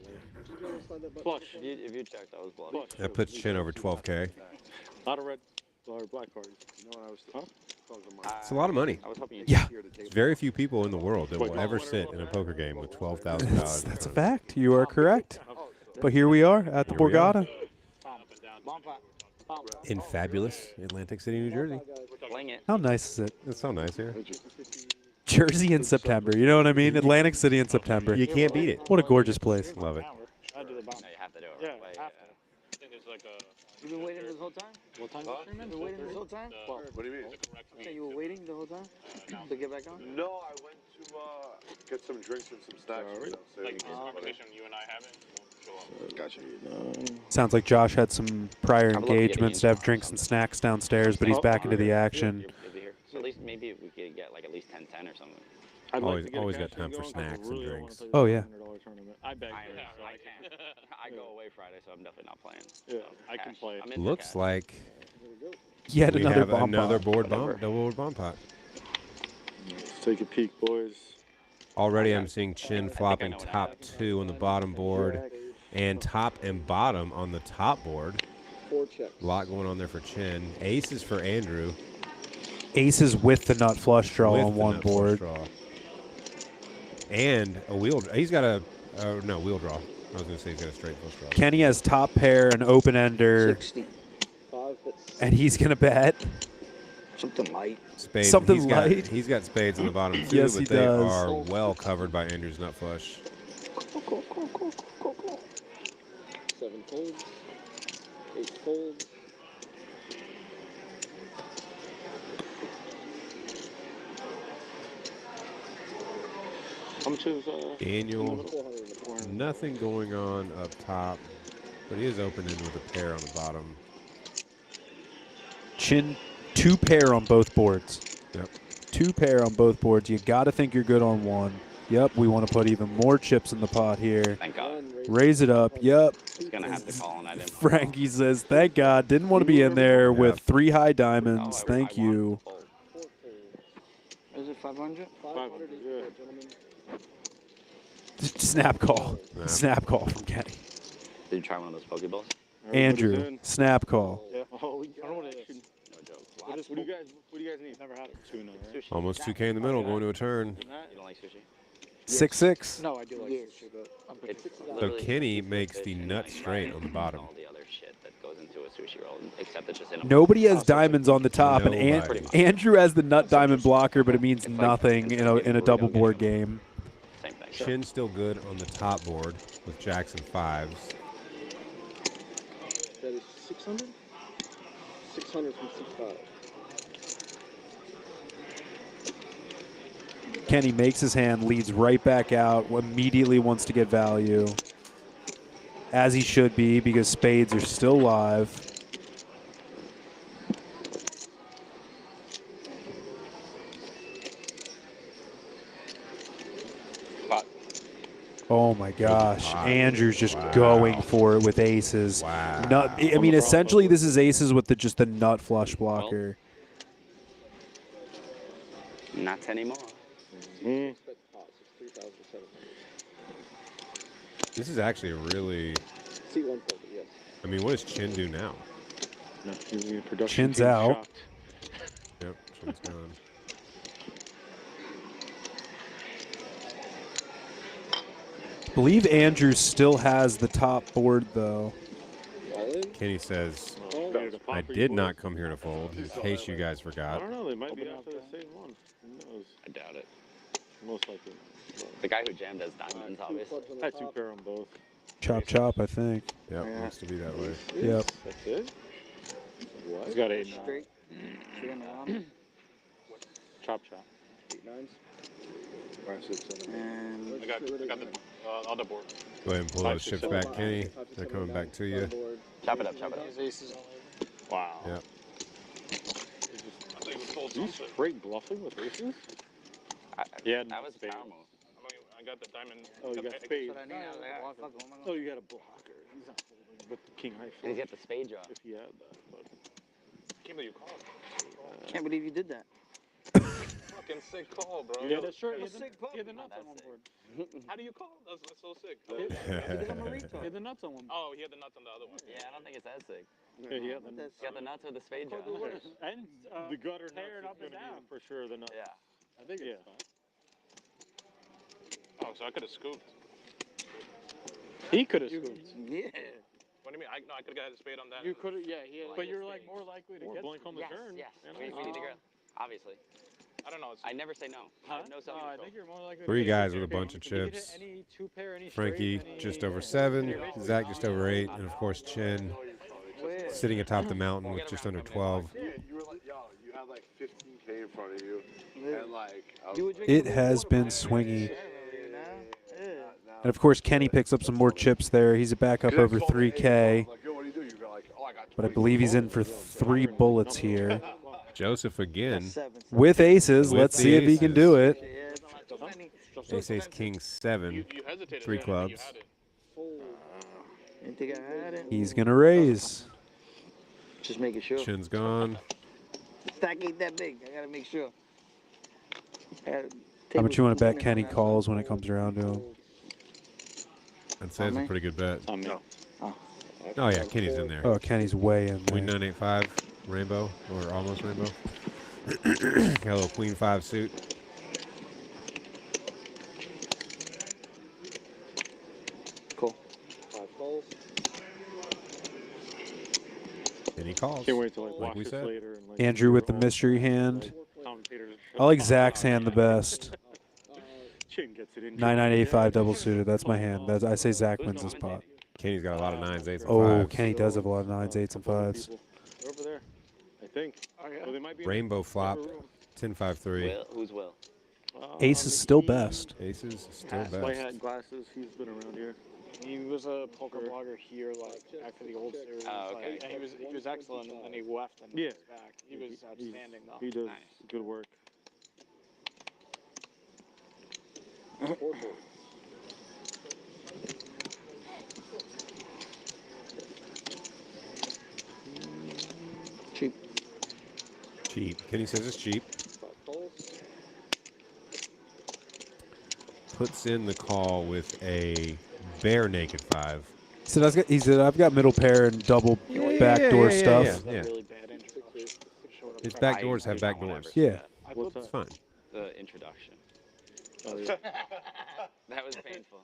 S5: Flush.
S1: If you checked, I was bluff.
S3: That puts Chin over 12K.
S5: Not a red or black card. You know what I was
S3: It's a lot of money.
S1: I was hoping
S2: Yeah.
S3: There's very few people in the world that will ever sit in a poker game with $12,000.
S2: That's a fact. You are correct. But here we are at the
S3: Here we are.
S2: Borgata.
S3: In fabulous Atlantic City, New Jersey.
S1: Wing it.
S2: How nice is it?
S3: It's so nice here.
S2: Jersey in September. You know what I mean? Atlantic City in September.
S3: You can't beat it.
S2: What a gorgeous place.
S3: Love it.
S9: I do the bomb.
S1: No, you have to do it
S9: Yeah,
S1: right away.
S9: have to.
S10: I think it's like a.
S11: You've been waiting this whole time?
S9: What time?
S11: You've been waiting this whole time?
S6: What do you mean?
S11: Okay, you were waiting the whole time to get back on?
S6: No, I went to get some drinks and some snacks from downstairs.
S10: Like this conversation you and I having.
S6: Gotcha.
S2: Sounds like Josh had some prior
S1: I would love to get
S2: engagements to have drinks and snacks downstairs, but he's back into the action.
S1: So at least maybe if we could get like at least 10-10 or something.
S3: Always got time for snacks and drinks.
S2: Oh, yeah.
S9: I beg.
S1: I can't. I go away Friday, so I'm definitely not playing.
S9: Yeah,
S1: So,
S9: I can
S1: cash.
S9: play.
S1: I'm in for
S3: Looks
S1: cash.
S3: like
S2: Yet
S3: we
S2: another
S3: have
S2: bomb
S3: another
S2: pot.
S3: board bomb, double board bomb pot.
S5: Let's take a peek, boys.
S3: Already I'm seeing Chin flopping
S1: know what
S3: top
S1: happened.
S3: 2 on the bottom board and top and bottom on the top board.
S8: 4 checks.
S3: A lot going on there for Chin. Aces for Andrew.
S2: Aces with the nut flush draw
S3: with
S2: on
S3: the
S2: one
S3: nut flush
S2: board.
S3: draw. And a wheel. He's got a no wheel draw. I was going to say he's got a straight flush draw.
S2: Kenny has top pair, an open ender,
S11: 60.
S8: 5 hits.
S2: and he's going to bet.
S11: Something light.
S3: Spades.
S2: Something
S3: He's got-
S2: light.
S3: He's got spades on the bottom too,
S2: Yes,
S3: but
S2: he
S3: they
S2: does.
S3: are well covered by Andrew's nut flush.
S8: 7 folds. 8 folds.
S5: How much is
S3: Daniel,
S8: 400 in the corner.
S3: nothing going on up top, but he is opening with a pair on the bottom.
S2: Chin, 2 pair on both boards.
S3: Yep.
S2: 2 pair on both boards. You got to think you're good on one. Yep, we want to put even more chips in the pot here.
S1: Thank God.
S2: Raise it up. Yep.
S1: He's gonna have to call, and I didn't.
S2: Frankie says, thank God. Didn't want to be in there with 3 high diamonds.
S1: Oh,
S2: Thank you.
S11: Is it 500?
S5: 500, yeah.
S8: Gentlemen.
S2: Snap call.
S3: Yeah.
S2: Snap call from Kenny.
S1: Did you try one of those Pokeballs?
S2: Andrew,
S5: in.
S2: snap call.
S5: Yeah.
S9: Oh, I don't know what it is.
S1: No joke.
S5: What do you guys need?
S9: Never had it.
S5: Tuna, right?
S1: Sushi.
S3: Almost 2K in the middle, going to a turn.
S1: You don't like sushi?
S2: 6-6.
S9: No, I do like
S11: Yes.
S9: sushi, but I'm
S1: It's
S3: So
S1: literally
S3: Kenny
S1: just
S3: makes
S1: fish
S3: the
S1: and,
S3: nut
S1: like,
S3: straight on the bottom.
S1: all the other shit that goes into a sushi roll, except it's just in a
S2: Nobody has diamonds on the top, and
S3: Nobody.
S2: Andrew has the nut diamond blocker, but it means
S1: It's like-
S2: nothing
S1: it's
S2: in a
S1: like
S2: in a
S1: burrito
S2: double
S1: game.
S2: board game.
S1: Same thing.
S3: Chin still good on the top board with jacks and 5s.
S8: That is 600? 600 from 65.
S2: Kenny makes his hand, leads right back out, immediately wants to get value. As he should be, because spades are still live.
S1: Pot.
S2: Oh my gosh.
S3: Wow.
S2: Andrew's just
S3: Wow.
S2: going for it with aces.
S3: Wow.
S2: Nut, I mean, essentially, this is aces with just the nut flush blocker.
S1: Not anymore.
S8: Expect pot. 3,700.
S3: This is actually a really.
S8: C1 poker, yes.
S3: I mean, what does Chin do now?
S2: Chin's out.
S3: Yep, Chin's gone.
S2: I believe Andrew still has the top board, though.
S8: All in?
S3: Kenny says,
S8: All
S3: I did not come here to fold, in case you guys
S5: I
S3: forgot.
S5: don't know. They might be after the same one. Who knows?
S1: I doubt it.
S5: Most likely.
S1: The guy who jammed has diamonds, obviously.
S8: clubs on
S5: I
S8: the
S5: had 2
S8: top.
S5: pair on both.
S2: Chop, chop, I think.
S3: Yep, needs to be that way.
S2: Yep.
S5: That's it? What? He's got 8 now.
S11: Straight. Straight on the bottom.
S5: Chop chop.
S8: 8 nines.
S6: 5, 6, 7.
S11: And
S10: I got the other board.
S3: Go ahead and pull those chips back, Kenny. They're coming back to you.
S1: Chop it up, chop it up.
S9: His aces on it.
S5: Wow.
S3: Yep.
S10: I thought you would fold
S5: You
S10: some.
S5: straight bluffing with aces? Yeah,
S1: That was a
S5: spade.
S1: power move.
S10: I got the diamond.
S5: Oh, you got
S10: the-
S5: spade.
S11: That's what I need. I was like, oh, fuck, what am I
S5: Oh,
S11: gonna
S5: you got a blocker. He's not folding with the king high
S1: And
S5: flush.
S1: he's got the spade draw.
S5: If he had that, but
S10: I can't believe you called.
S11: Can't believe you did that.
S10: Fucking sick call, bro.
S5: yeah, that's right.
S11: That's a sick
S5: He had the
S1: Not
S5: nuts
S1: that
S5: on one
S1: sick.
S5: board.
S10: How do you call? That's so sick.
S11: Because I'm a
S5: He
S11: retard.
S5: had the nuts on one board.
S10: Oh, he had the nuts on the other one.
S1: Yeah, I don't think it's that sick.
S5: Yeah, he had the
S11: That's-
S5: nuts.
S1: He's got the nuts or the spade draw.
S5: And the gutter
S9: tear it
S5: nuts
S9: up
S5: is
S9: and
S5: gonna be
S9: down.
S5: for sure the nuts.
S1: Yeah.
S5: I think it's fine.
S10: Oh, so I could have scooped.
S5: He could have scooped.
S11: Yeah.
S10: What do you mean? I could have got a spade on that.
S9: You could have, yeah, he had.
S5: But you're like more likely to
S9: Or
S5: get
S9: blank
S5: some.
S9: on the
S1: Yes,
S9: turn.
S1: yes.
S5: You know?
S1: We need to go. Obviously.
S10: I don't know.
S1: I never say no. I have no self-control.
S5: I think you're more likely.
S3: 3 guys with a bunch of
S5: Can you hit
S3: chips.
S5: any two pair, any
S3: Frankie
S5: straight, any,
S3: just over 7, Zach just over 8, and of course Chin sitting atop the mountain with just under 12.
S6: Yeah, you were like, yo, you had like 15K in front of you, and like.
S2: It has been swingy. And of course, Kenny picks up some more chips there. He's back up over 3K. But I believe he's in for 3 bullets here.
S3: Joseph again.
S2: With aces.
S3: With
S2: Let's
S3: the
S2: see if he can do it.
S3: Ace, ace, king, 7. 3 clubs.
S2: He's going to raise.
S11: Just making sure.
S3: Chin's gone.
S11: Stack ain't that big. I gotta make sure.
S2: How much you want to bet Kenny calls when it comes around to him?
S3: I'd say it's a pretty good bet.
S5: No.
S3: Oh, yeah, Kenny's in there.
S2: Oh, Kenny's way in there.
S3: Queen 985, rainbow, or almost rainbow. Got a little queen 5 suit.
S11: Cool.
S5: 5 calls.
S3: And he calls.
S5: Can't wait to like
S3: like
S5: watch
S3: we
S5: this
S3: said.
S5: later. And, like,
S2: Andrew with the mystery hand.
S5: commentators.
S2: I like Zach's hand the best.
S5: Chin gets it in.
S2: 9985 double suited. That's my hand. I say Zach wins this pot.
S3: Kenny's got a lot of 9s, 8s, and 5s.
S2: Oh, Kenny does have a lot of 9s, 8s, and 5s.
S5: They're over there, I think. Oh, they might be
S3: Rainbow flop, 10-5-3.
S1: Will, who's Will?
S2: Ace is still best.
S3: Aces still
S5: White
S3: best.
S5: hat, glasses. He's been around here.
S9: He was a poker blogger here, like after the old series.
S1: Oh, okay.
S9: Like, and he was excellent, and then he left and
S5: Yeah.
S9: was back. He was outstanding, though.
S5: He does
S1: Nice.
S5: good work.
S11: Cheap.
S3: Cheap. Kenny says it's cheap. Puts in the call with a bare naked 5.
S2: He said, I've got middle pair and double backdoor stuff.
S3: Yeah.
S9: Really bad intro.
S3: His back doors have back doors.
S2: Yeah.
S3: It's fine.
S1: The introduction.
S5: Oh, yeah.
S1: That was painful.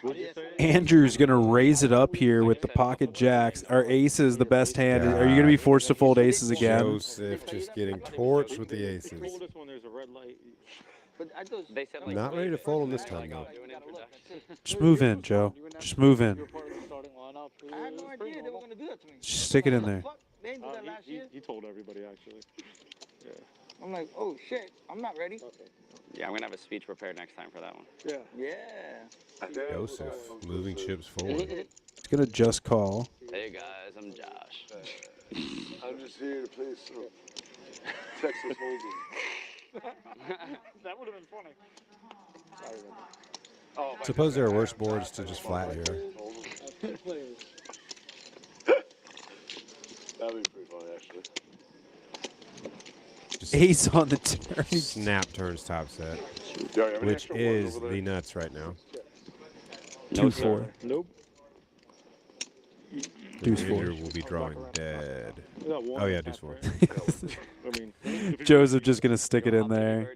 S5: What'd you say?
S2: Andrew's going to raise it up here with the pocket jacks. Are aces the best hand? Are you going to be forced to fold aces again?
S3: Joseph just getting torched with the aces.
S5: Hold this one. There's a red light.
S11: But I thought
S1: They said like
S3: Not ready to fold him this time, though.
S1: do an introduction.
S2: Just move in, Joe. Just move in.
S11: I had no idea they were gonna do that to me.
S2: Just stick it in there.
S11: Fuck, they didn't do that last year.
S5: He told everybody actually. Yeah.
S11: I'm like, oh shit, I'm not ready.
S1: Yeah, I'm gonna have a speech prepared next time for that one.
S5: Yeah.
S11: Yeah.
S3: Joseph moving chips forward.
S2: He's going to just call.
S1: Hey guys, I'm Josh.
S6: I'm just here to play some Texas Hold'em.
S9: That would have been funny.
S6: Oh,
S3: Suppose there are worse boards to just flat here.
S6: That'd be pretty funny, actually.
S3: Just
S2: Ace on the turn.
S3: snap turns top set,
S6: Do I have any
S3: which
S6: extra ones
S3: is
S6: over there?
S3: the nuts right now.
S2: 2-4.
S5: Nope.
S2: Deuce
S3: Andrew
S2: 4.
S3: will be drawing dead.
S5: We got one
S3: Oh, yeah,
S5: half
S3: deuce 4.
S5: right? I mean,
S2: Joseph just going to stick it in there.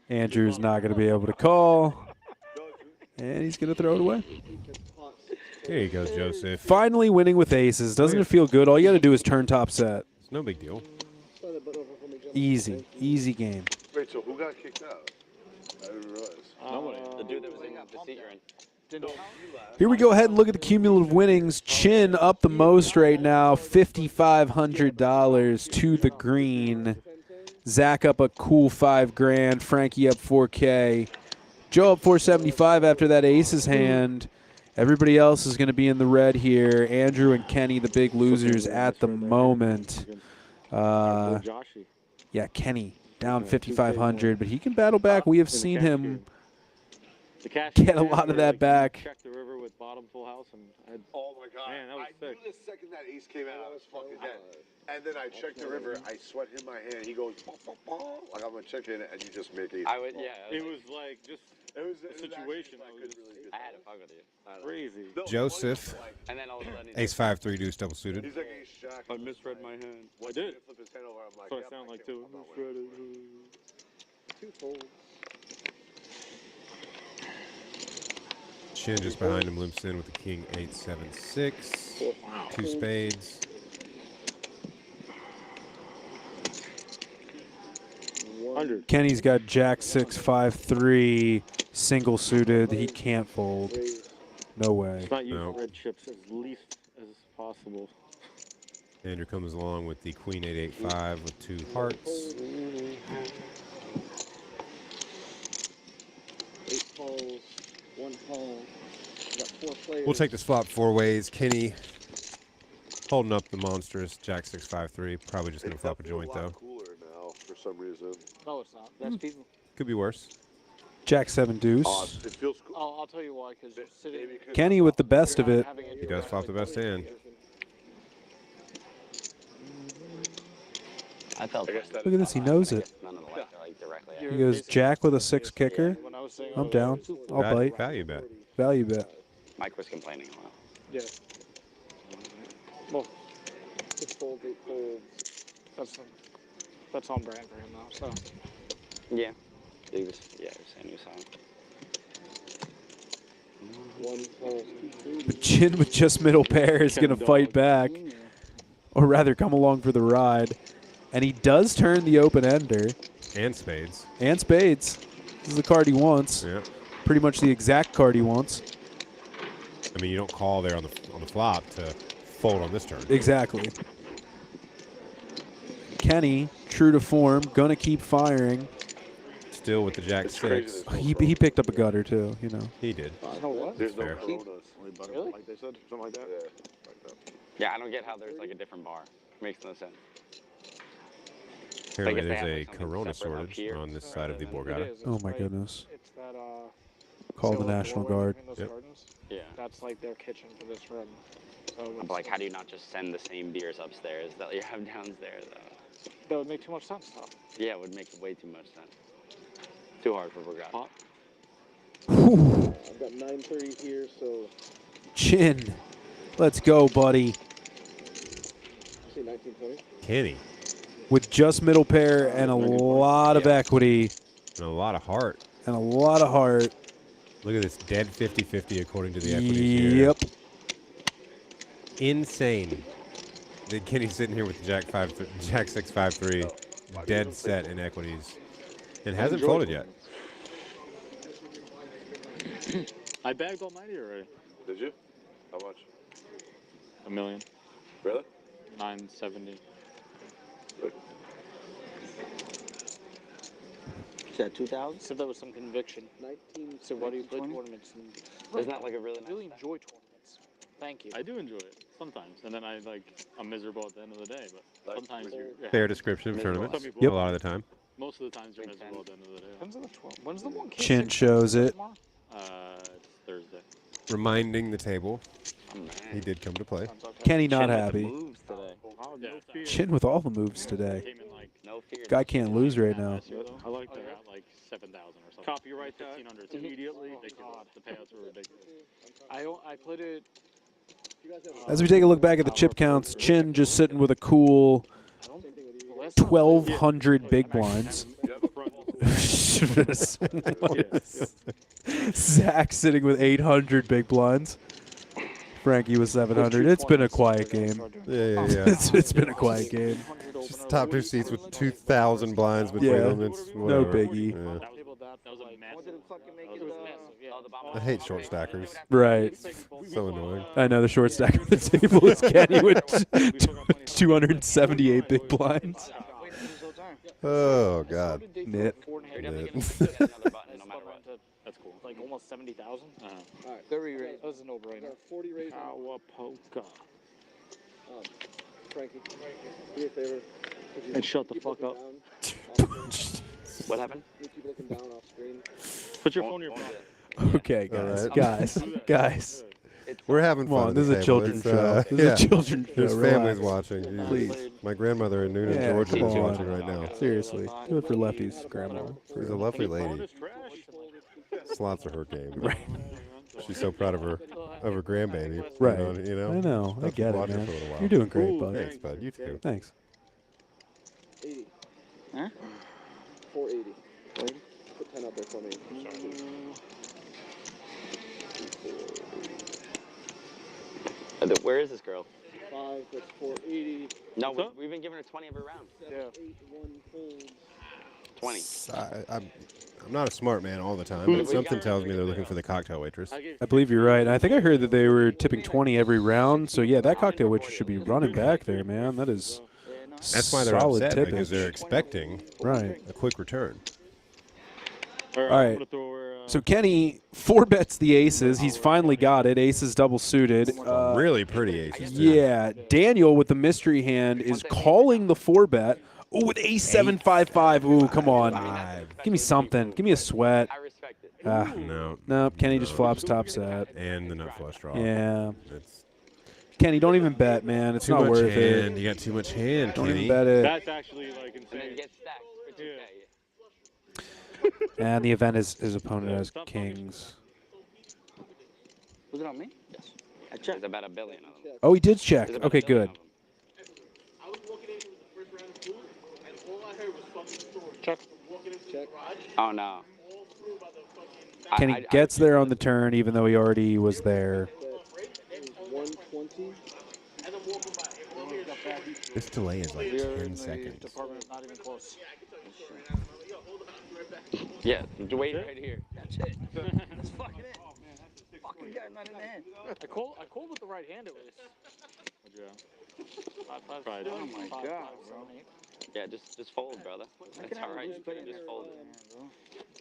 S2: Andrew's not going to be able to call. And he's going to throw it away.
S3: There you go, Joseph.
S2: Finally winning with aces. Doesn't it feel good? All you got to do is turn top set.
S3: It's no big deal.
S2: Easy. Easy game.
S6: Wait, so who got kicked out? I didn't realize.
S1: Nobody. The dude that was in the seat you're in.
S2: Here we go ahead and look at the cumulative winnings. Chin up the most right now, $5,500 to the green. Zach up a cool $5,000. Frankie up $4K. Joe up $475 after that aces hand. Everybody else is going to be in the red here. Andrew and Kenny, the big losers at the moment. Yeah, Kenny down 5,500, but he can battle back. We have seen him get a lot of that back.
S5: Check the river with bottom full house, and
S6: Oh my god!
S5: Man, that was
S6: I
S5: sick.
S6: knew the second that ace came out, I was fucking dead. And then I checked the river. I sweat hit my hand. He goes, bah, bah, bah, like I'm gonna check it, and you just make ace.
S1: I would, yeah.
S5: it was like just
S6: It was
S5: a situation that was
S1: I had to fuck with you.
S5: crazy.
S3: Joseph,
S1: And then all of a sudden,
S3: ace 5-3 deuce double suited.
S6: He's like ace jack.
S1: I misread my hand.
S5: I did.
S6: Flip his hand over. I'm like,
S5: That's what
S6: yep,
S5: I sound
S6: I
S5: like
S6: can't-
S5: too.
S6: I'm not winning.
S3: Chin just behind him limps in with the king 8-7-6. 2 spades.
S5: 100.
S2: Kenny's got Jack 6, 5, 3, single suited. He can't fold. No way.
S5: Let's not use
S3: No.
S5: red chips as least as possible.
S3: Andrew comes along with the Queen 8-8-5 with 2 hearts.
S11: 8 holes, 1 hole. We got 4 players.
S3: We'll take this flop 4 ways. Kenny holding up the monstrous Jack 6, 5, 3. Probably just going to flop a joint, though.
S6: Cooler now for some reason.
S9: No, it's not. That's people.
S3: Could be worse.
S2: Jack 7 deuce.
S6: It feels cool.
S9: Oh, I'll tell you why. Because sitting.
S2: Kenny with the best of it.
S3: He does flop the best hand.
S1: I felt
S2: Look at this. He knows it.
S1: none of the lights are like directly.
S2: He goes Jack with a 6 kicker. I'm down. I'll bite.
S3: Value bet.
S2: Value bet.
S1: Mike was complaining a lot.
S5: Yeah. Well, 6 folds, 8 folds.
S9: That's on brand for him though. So.
S1: Yeah. He was saying he was on.
S5: 1 hole.
S2: Chin with just middle pair is going to fight back. Or rather, come along for the ride. And he does turn the open ender.
S3: And spades.
S2: And spades. This is the card he wants.
S3: Yeah.
S2: Pretty much the exact card he wants.
S3: I mean, you don't call there on the flop to fold on this turn.
S2: Exactly. Kenny, true to form, gonna keep firing.
S3: Still with the Jack 6.
S2: He picked up a gutter too, you know.
S3: He did.
S6: There's no
S3: Fair.
S6: Coronas.
S9: Really?
S6: Like they said, something like that. Yeah, like that.
S1: Yeah, I don't get how there's like a different bar. Makes no sense.
S3: Apparently
S1: if they
S3: there's
S1: have,
S3: a
S1: like, something
S3: Corona
S1: separate up
S3: shortage
S1: here,
S3: on this side of the
S9: It
S3: Borgata.
S9: is.
S2: Oh
S9: It's
S2: my
S9: like-
S2: goodness.
S9: It's that
S2: Call the
S9: still
S2: National
S9: doorway
S2: Guard.
S9: between those
S3: Yep.
S9: gardens.
S1: Yeah.
S9: That's like their kitchen for this room. So
S1: But like, how do you not just send the same beers upstairs that you have downstairs?
S9: that would make too much sense though.
S1: Yeah, it would make way too much sense. Too hard for Borgata.
S5: I've got 930 here, so
S2: Chin. Let's go, buddy.
S5: say 1920.
S3: Kenny.
S2: With just middle pair and a lot of equity.
S3: And a lot of heart.
S2: And a lot of heart.
S3: Look at this dead 50-50 according to the equities here.
S2: Yep.
S3: Insane. Kenny's sitting here with the Jack 6, 5, 3, dead set in equities. And hasn't folded yet.
S10: I bagged Almighty already.
S6: Did you? How much?
S10: $1 million.
S6: Really?
S10: 970.
S11: Is that 2,000?
S9: So there was some conviction.
S5: 19.
S9: So why do you play tournaments?
S1: Isn't that like a really
S9: I really enjoy tournaments. Thank you.
S10: I do enjoy it sometimes, and then I'm miserable at the end of the day. But sometimes you're
S3: Fair description of tournaments.
S10: Some people
S3: A
S10: are.
S3: lot of the time.
S10: Most of the times you're miserable at the end of the day.
S9: When's the one?
S2: Chin shows it.
S10: It's Thursday.
S3: Reminding the table. He did come to play.
S2: Kenny not
S1: Chin with the
S2: happy.
S1: moves today.
S10: Yeah.
S2: Chin with all the moves today.
S10: Came in like
S1: No fear.
S2: Guy can't lose right now.
S10: I like they're at like 7,000 or something.
S5: Copyright that
S10: 1,500
S5: immediately.
S10: Ridiculous. The payouts are ridiculous.
S9: I played it.
S2: As we take a look back at the chip counts, Chin just sitting with a cool 1,200 big blinds. Zach sitting with 800 big blinds. Frankie with 700. It's been a quiet game.
S3: Yeah.
S2: It's been a quiet game.
S3: Just top 2 seats with 2,000 blinds between
S2: Yeah.
S3: them. It's
S2: No
S3: whatever.
S2: biggie.
S3: Yeah.
S10: That was a massive.
S3: I hate short stackers.
S2: Right.
S3: So annoying.
S2: I know the short stack of the table is Kenny with 278 big blinds.
S3: Oh, God.
S2: Nit.
S9: That's cool. Like almost 70,000.
S5: All right.
S11: 30 raise.
S9: That was a no-brainer.
S5: 40 raise.
S10: Poker.
S5: Frankie, do me a favor.
S10: And shut the fuck up.
S1: What happened?
S5: You keep looking down off screen.
S10: Put your phone in your pocket.
S2: Okay, guys.
S3: We're having
S2: Come
S3: fun.
S2: on,
S3: at
S2: this
S3: the
S2: is a
S3: table.
S2: children's
S3: It's,
S2: show. This is a children's show.
S3: There's
S2: Relax.
S3: families watching. Jesus.
S2: Please.
S3: My grandmother in Noonan,
S2: Yeah,
S3: Georgia
S2: come
S3: is
S2: on.
S3: watching right now.
S2: Seriously. Do it for lefties, Grandma.
S3: She's a lovely lady. Slots are her game.
S2: Right.
S3: She's so proud of her grandbaby.
S2: Right.
S3: You know?
S2: I know. I
S3: Have to
S2: get it,
S3: watch her
S2: man.
S3: for a little while.
S2: You're doing great, bud.
S3: Thanks, bud. You too.
S2: Thanks.
S5: 80.
S11: Huh?
S5: 480. Put 10 out there for me.
S1: Where is this girl?
S5: 5, that's 480.
S1: No, we've been giving her 20 every round.
S5: 7, 8, 1 folds.
S1: 20.
S3: I'm not a smart man all the time, but something tells me they're looking for the cocktail waitress.
S2: I believe you're right. I think I heard that they were tipping 20 every round. So yeah, that cocktail waitress should be running back there, man. That is
S3: That's why they're
S2: solid
S3: upset,
S2: tippage.
S3: because they're expecting a quick return.
S2: All right. So Kenny 4-bets the aces. He's finally got it. Aces double suited.
S3: Really pretty aces.
S2: Yeah. Daniel with the mystery hand is calling the 4-bet. Oh, with ace 7-5-5. Ooh, come on. Give me something. Give me a sweat.
S1: I respect it.
S2: No. Kenny just flops top set.
S3: And the nut flush draw.
S2: Yeah. Kenny, don't even bet, man. It's not worth it.
S3: You got too much hand,
S2: Don't
S3: Kenny.
S2: even bet it.
S5: That's actually like insane.
S1: And then get stacked for 2K.
S2: And the event is his opponent has kings.
S11: Was it on me?
S1: Yes. I checked. There's about $1 billion of them.
S2: Oh, he did check.
S1: There's about
S2: Okay,
S1: $1 billion
S2: good.
S1: of them.
S9: Check.
S1: Oh, no.
S2: Kenny gets there on the turn, even though he already was there.
S12: 120.
S3: This delay is like 10 seconds.
S9: Department is not even close.
S1: Yeah, wait right here.
S11: That's it. That's fucking it. Fucking guy not in the hand.
S9: I called with the right hand at least.
S5: Right.
S11: Oh my god, bro.
S1: Yeah, just fold, brother. That's all right. Just fold it.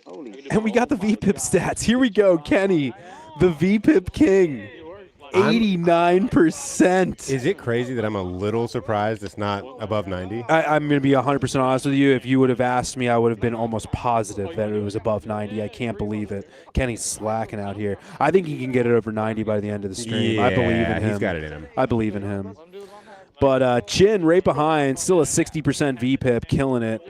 S11: Holy
S2: And we got the VPIP stats. Here we go, Kenny. The VPIP king. 89%.
S3: Is it crazy that I'm a little surprised it's not above 90?
S2: I'm going to be 100% honest with you. If you would have asked me, I would have been almost positive that it was above 90. I can't believe it. Kenny's slacking out here. I think he can get it over 90 by the end of the stream. I believe in him.
S3: He's got it in him.
S2: I believe in him. But Chin right behind, still a 60% VPIP, killing it.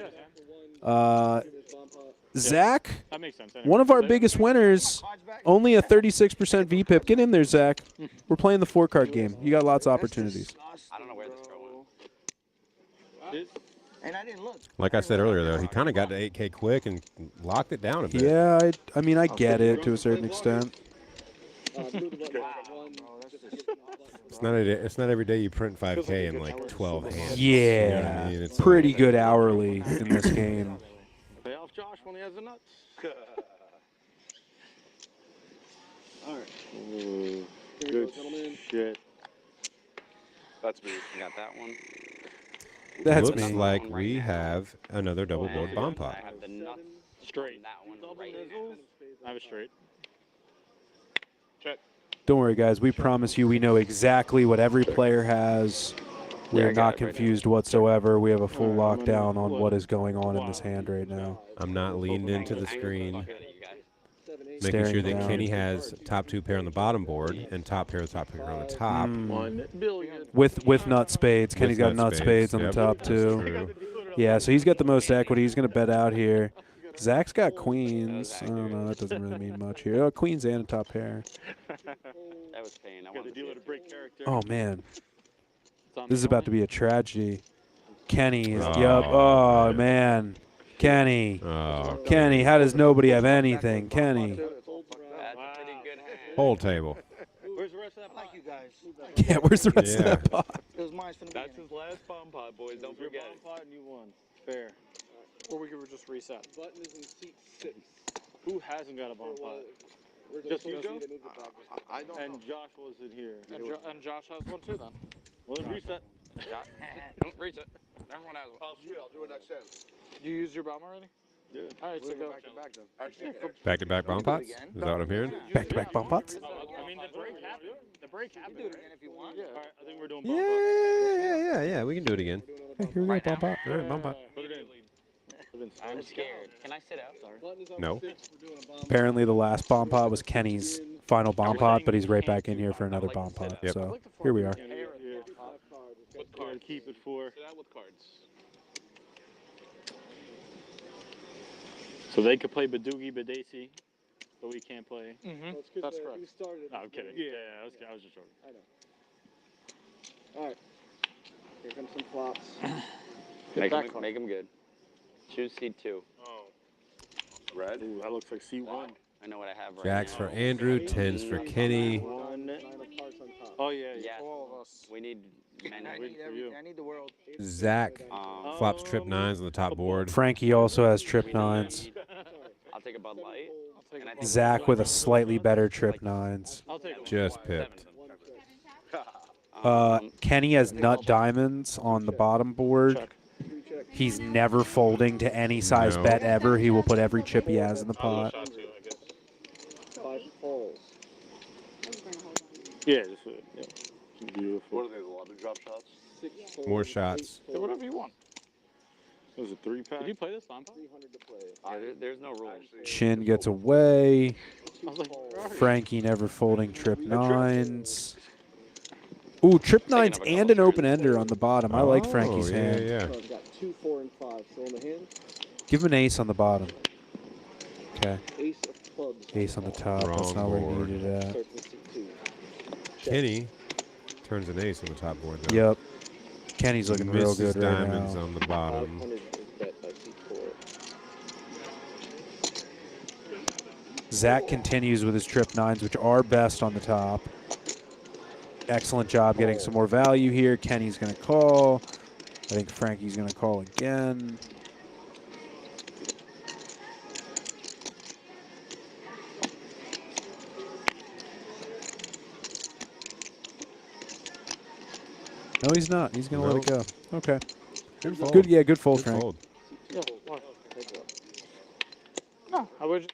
S2: Zach,
S5: That makes sense.
S2: one of our biggest winners, only a 36% VPIP. Get in there, Zach. We're playing the 4-card game. You got lots of opportunities.
S1: I don't know where this girl went.
S11: And I didn't look.
S3: Like I said earlier, though, he kind of got to 8K quick and locked it down a bit.
S2: Yeah, I mean, I get it to a certain extent.
S3: It's not every day you print 5K in like 12 hands.
S2: Yeah,
S3: You know what I mean? It's
S2: pretty good hourly in this game.
S5: Pay off Josh when he has the nuts.
S12: All right.
S5: Good shit.
S1: That's me. You got that one.
S2: That's
S3: Looks
S2: me.
S3: like we have another double board bomb pot.
S1: I have the nuts
S5: Straight.
S1: on that one right now.
S5: I have a straight. Check.
S2: Don't worry, guys. We promise you we know exactly what every player has. We're
S1: I got
S2: not
S1: it right
S2: confused whatsoever. We have a full lockdown on what is going on in this hand right now.
S3: I'm not leaned into the screen, making
S2: Staring
S3: sure that
S2: down.
S3: Kenny has top 2 pair on the bottom board and top pair on the top.
S5: $1 billion.
S2: With nut spades. Kenny's got nut spades on the
S3: Yep,
S2: top,
S3: that's
S2: too.
S3: true.
S2: Yeah, so he's got the most equity. He's going to bet out here. Zach's got queens. I don't know. That doesn't really mean much here. Oh, queens and a top pair.
S1: That was pain. I
S5: Got the
S1: wanted to
S5: dealer to break character.
S2: Oh, man.
S5: It's on
S2: This is
S5: the
S2: about to be a tragedy. Kenny is,
S3: Oh,
S2: yup. Oh, man. Kenny.
S3: Oh,
S2: Kenny, how does nobody have anything? Kenny.
S1: That's a pretty good hand.
S3: whole table.
S5: Where's the rest of that pot?
S11: Thank you guys.
S2: Yeah, where's the rest of
S3: Yeah.
S2: that pot?
S11: It was mine from the
S1: That's
S11: beginning.
S1: his last bomb pot, boys. Don't
S5: Your
S1: forget
S5: bomb
S1: it.
S5: pot and you won. Fair.
S9: Or we could just reset.
S12: Button is in seat 6.
S5: Who hasn't got a bomb pot?
S12: Where's
S5: Just
S12: the
S5: you,
S12: rest
S5: Joe?
S12: of the back?
S6: I don't
S5: And
S6: know.
S5: Josh wasn't here.
S9: And Josh has one too then.
S5: Well, let's reset.
S1: Don't reach it. Everyone has one.
S6: I'll do it next time.
S9: You used your bomb already?
S5: Yeah.
S9: All right, so go.
S11: Back to back then.
S6: Actually,
S3: Back-to-back bomb pots? Is that what I'm hearing?
S2: Back-to-back bump pots?
S5: I mean, the break happened. The break happened.
S11: Do it again if you want.
S5: Yeah. All right, I think we're doing
S3: Yeah,
S5: bomb pots.
S3: yeah. We can do it again.
S2: Hey, here we go, bump pot. All right, bump pot.
S5: Put it in.
S1: I'm scared. Can I sit out? Sorry.
S12: Button is on
S3: No.
S12: 6. We're doing a bomb.
S2: Apparently the last bomb pot was Kenny's final bomb pot, but he's right back in here for another bomb pot.
S3: Yep.
S2: So here we are.
S5: Yeah.
S1: With
S5: Gotta
S1: cards.
S5: keep it for.
S1: Sit out with cards.
S5: So they could play Badoogie Badesi, but we can't play.
S9: Mm-hmm.
S12: Well, it's 'cause
S9: That's
S12: we
S9: correct.
S12: started.
S5: No, I'm kidding. Yeah, I was just joking.
S12: I know. All right. Here come some flops.
S1: Make him good. Choose seed 2.
S5: Oh.
S6: red.
S5: Ooh, that looks like C1.
S1: I know what I have right
S3: Jacks
S1: now.
S3: for Andrew, 10s for Kenny.
S5: One.
S12: 9 of hearts on top.
S5: Oh, yeah.
S1: Yes.
S9: All of us.
S1: We need
S11: I
S1: many.
S11: need
S5: for you.
S11: everything. I need the world.
S3: Zach,
S1: Um,
S3: flops trip nines on the top board.
S2: Frankie also has trip nines.
S1: I'll take a Bud Light. And I think
S2: Zach with a slightly better trip nines.
S3: Just pipped.
S2: Kenny has nut diamonds on the bottom board. He's never folding to any size bet ever. He will put every chip he has in the pot.
S5: Yeah, just yeah. Beautiful.
S6: What are they, the lobby drop shots?
S3: More shots.
S5: Yeah, whatever you want. It was a 3-pack. Did you play this time?
S1: there's no rules.
S2: Chin gets away.
S5: I was like,
S2: Frankie never folding trip nines. Ooh, trip nines and an open ender on the bottom. I like Frankie's hand.
S3: Yeah.
S8: I've got 2, 4, and 5 still in the hand.
S2: Give him an ace on the bottom. Okay.
S8: Ace of clubs.
S2: Ace on the top. That's
S3: Wrong
S2: not where
S3: board.
S2: he needed at.
S3: Kenny turns an ace on the top board. Though.
S2: Yep. Kenny's looking real
S3: Misses
S2: good right
S3: diamonds
S2: now.
S3: on the bottom.
S2: Zach continues with his trip nines, which are best on the top. Excellent job getting some more value here. Kenny's going to call. I think Frankie's going to call again. No, he's not. He's going to let it go. Okay.
S3: Good fold.
S2: Good, yeah, good fold,
S3: Good
S2: Frank.
S3: fold.
S9: Yeah, why? No, I would.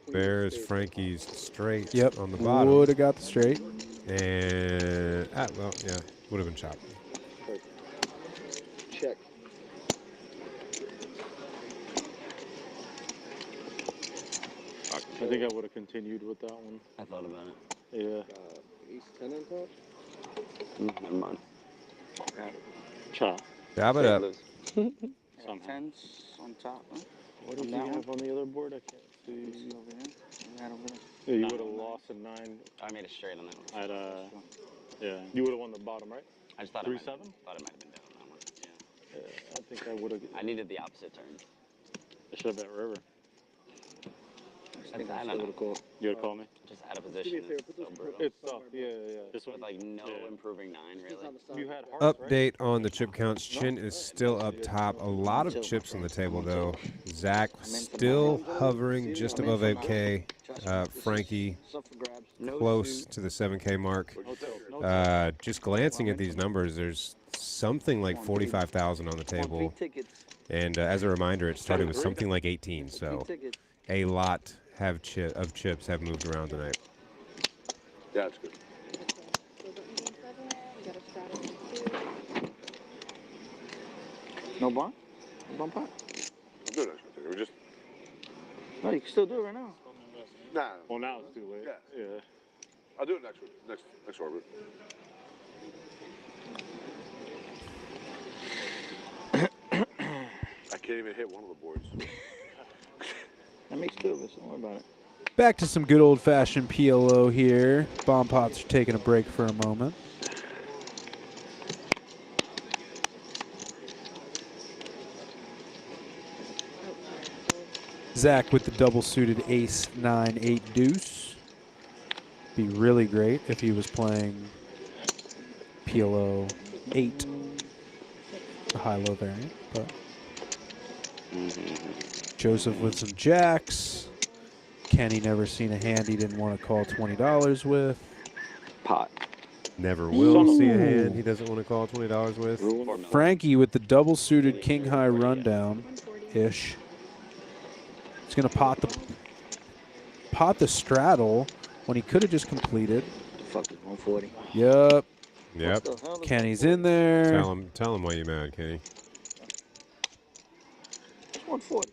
S3: There's Frankie's straight
S2: Yep.
S3: on the bottom.
S2: Would have got the straight.
S3: And, well, yeah, would have been chopped.
S8: Check.
S5: I think I would have continued with that one.
S1: I thought about it.
S5: Yeah.
S8: Ace 10 on top.
S1: Never mind.
S5: Chop.
S3: Chop it up.
S5: Somehow.
S11: Tens on top, huh?
S5: What did you have on the other board? I can't see.
S11: Over here. Right over there.
S5: Yeah, you would have lost a 9.
S1: I made a straight on that one.
S5: At yeah, you would have won the bottom, right?
S1: I just thought
S5: 3-7.
S1: Thought it might have been down on that one. Yeah.
S5: Yeah, I think I would have.
S1: I needed the opposite turn.
S5: I should have bet river.
S1: I don't know.
S5: You would call me?
S1: Just out of position. It's so brutal.
S5: It's tough. Yeah. This one,
S1: With like no improving 9 really.
S5: you had hearts,
S3: Update on the chip counts. Chin is still up top. A lot of chips on the table, though. Zach still hovering just above 8K. Frankie close to the 7K mark. Just glancing at these numbers, there's something like 45,000 on the table. And as a reminder, it started with something like 18. So a lot of chips have moved around tonight.
S6: Yeah, it's good.
S11: No bond? No bond pot?
S6: I'm doing it. We just.
S11: No, you can still do it right now.
S6: Nah.
S5: Well, now it's too late.
S6: Yeah.
S5: Yeah.
S6: I'll do it next orbit. I can't even hit one of the boards.
S11: That makes 2 of us. Don't worry about it.
S2: Back to some good old-fashioned PLO here. Bomb pots are taking a break for a moment. Zach with the double-suited ace, 9, 8 deuce. Be really great if he was playing PLO 8, a high-low variant. But Joseph with some jacks. Kenny never seen a hand he didn't want to call $20 with.
S1: Pot.
S3: Never will see a hand he doesn't want to call $20 with.
S2: Frankie with the double-suited king-high rundown-ish. He's going to pot the straddle when he could have just completed.
S11: Fuck it, 140.
S2: Yep. Kenny's in there.
S3: Tell him why you're mad, Kenny.
S11: It's 140.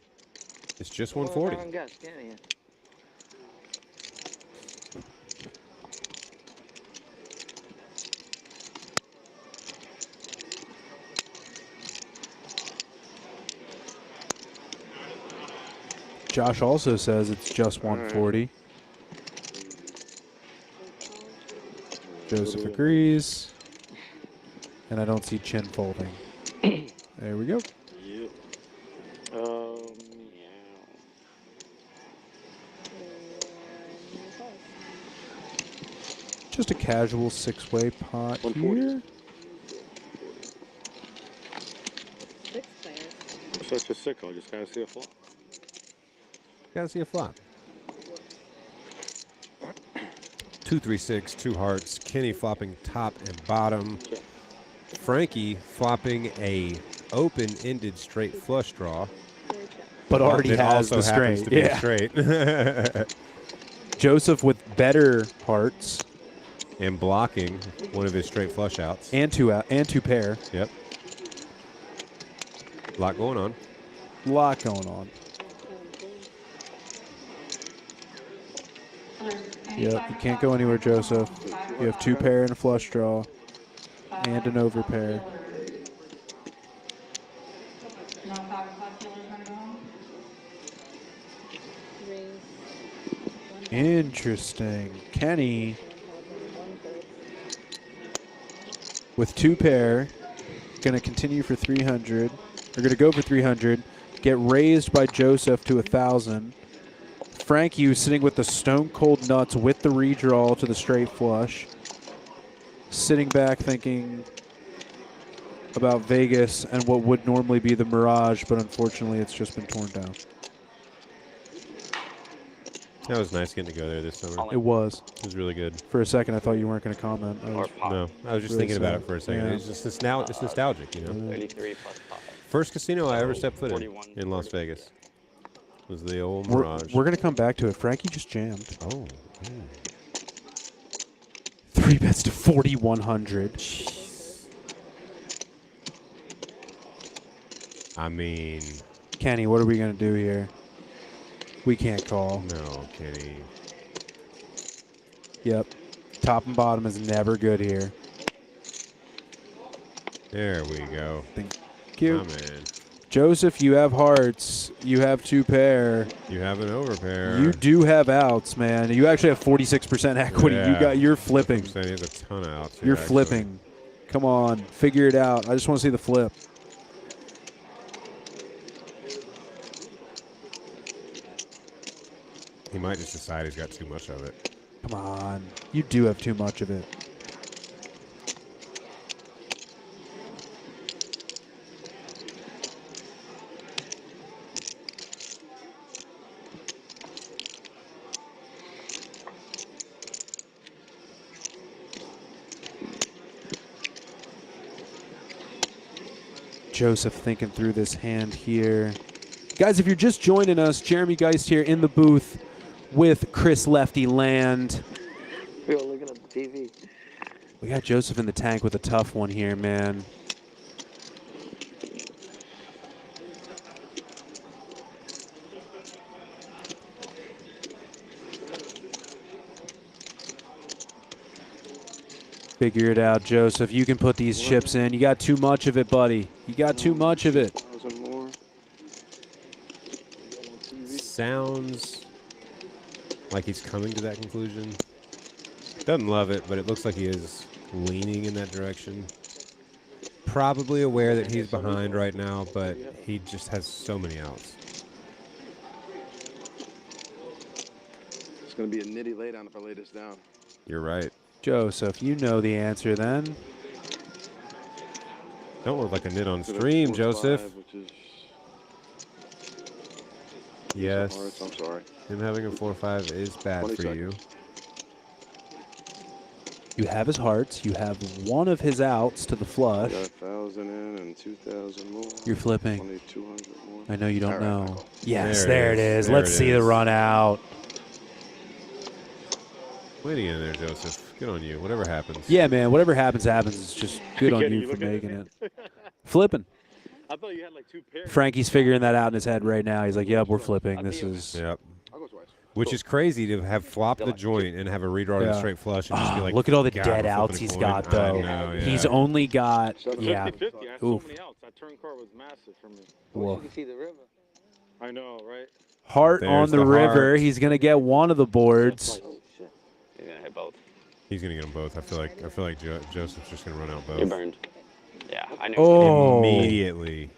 S3: It's just 140.
S11: I guess, yeah.
S2: Josh also says it's just 140. Joseph agrees. And I don't see Chin folding. There we go.
S5: Yep.
S2: Just a casual 6-way pot here.
S13: 6 by
S5: Such a sicko. Just gotta see a flop.
S3: Gotta see a flop. 2-3-6, 2 hearts. Kenny flopping top and bottom. Frankie flopping a open-ended straight flush draw.
S2: But already
S3: it
S2: has
S3: also
S2: the
S3: happens
S2: straight.
S3: to be a straight.
S2: Joseph with better hearts.
S3: And blocking one of his straight flush outs.
S2: And two pair.
S3: Yep. A lot going on.
S2: Lot going on. Yep, you can't go anywhere, Joseph. You have 2 pair and a flush draw. And an overpair. Interesting. Kenny with 2 pair, going to continue for 300. They're going to go for 300. Get raised by Joseph to 1,000. Frankie, who's sitting with the stone cold nuts with the redraw to the straight flush, sitting back thinking about Vegas and what would normally be the Mirage, but unfortunately it's just been torn down.
S3: That was nice getting to go there this summer.
S2: It was.
S3: It was really good.
S2: For a second, I thought you weren't going to comment.
S3: No, I was just
S2: really
S3: thinking about
S2: sad.
S3: it for a second.
S2: Yeah.
S3: It's just it's nostalgic, you know.
S1: 33 plus 5.
S3: First casino I ever
S1: So,
S3: stepped foot in
S1: 41,
S3: in Las Vegas was the old
S2: We're
S3: Mirage.
S2: going to come back to it. Frankie just jammed.
S3: Oh.
S2: 3 bets to 4,100.
S3: I mean,
S2: Kenny, what are we going to do here? We can't call.
S3: no, Kenny.
S2: Yep. Top and bottom is never good here.
S3: There we go.
S2: Thank you.
S3: Oh, man.
S2: Joseph, you have hearts. You have 2 pair.
S3: You have an overpair.
S2: You do have outs, man. You actually have 46% equity.
S3: Yeah.
S2: You're flipping.
S3: He has a ton of outs.
S2: You're
S3: here,
S2: flipping. Come on, figure it out. I just want to see the flip.
S3: He might just decide he's got too much of it.
S2: Come on. You do have too much of it. Joseph thinking through this hand here. Guys, if you're just joining us, Jeremy Geist here in the booth with Chris Lefty Land.
S11: Yo, looking at the TV.
S2: We got Joseph in the tank with a tough one here, man. Figure it out, Joseph. You can put these chips in. You got too much of it, buddy. You got too much of it.
S3: Sounds like he's coming to that conclusion. Doesn't love it, but it looks like he is leaning in that direction. Probably aware that he's behind right now, but he just has so many outs.
S8: It's going to be a nitty laydown if I lay this down.
S3: You're right.
S2: Joseph, you know the answer then.
S3: Don't look like a nit on stream, Joseph. Yes.
S8: I'm sorry.
S3: Him having a 4-5 is bad for you.
S2: You have his hearts. You have one of his outs to the flush.
S8: Got 1,000 in and 2,000 more.
S2: You're flipping.
S8: 200 more.
S2: I know you don't know.
S8: Right.
S2: Yes, there it is. Let's see the run out.
S3: Way to get in there, Joseph. Good on you. Whatever happens.
S2: Yeah, man. Whatever happens, happens. It's just good on you for making it. Flipping.
S5: I thought you had like 2 pairs.
S2: Frankie's figuring that out in his head right now. He's like, yep, we're flipping. This is...
S3: Yep. Which is crazy to have flopped the joint and have a redraw to the straight flush and just be like,
S2: look at all the
S3: God,
S2: dead
S3: we're
S2: outs
S3: flipping a
S2: he's
S3: coin.
S2: got, though.
S3: I know, yeah.
S2: He's only got...
S5: So
S2: yeah.
S5: 50-50. I had so many outs. That turn card was massive for me.
S2: Woof.
S11: You can see the river.
S5: I know, right?
S2: Heart
S3: There's
S2: on the
S3: the
S2: river.
S3: heart.
S2: He's going to get one of the boards.
S1: He's gonna hit both.
S3: He's gonna get them both. I feel like Joseph's just gonna run out both.
S1: You're burned. Yeah, I knew.
S2: Oh.
S3: Immediately.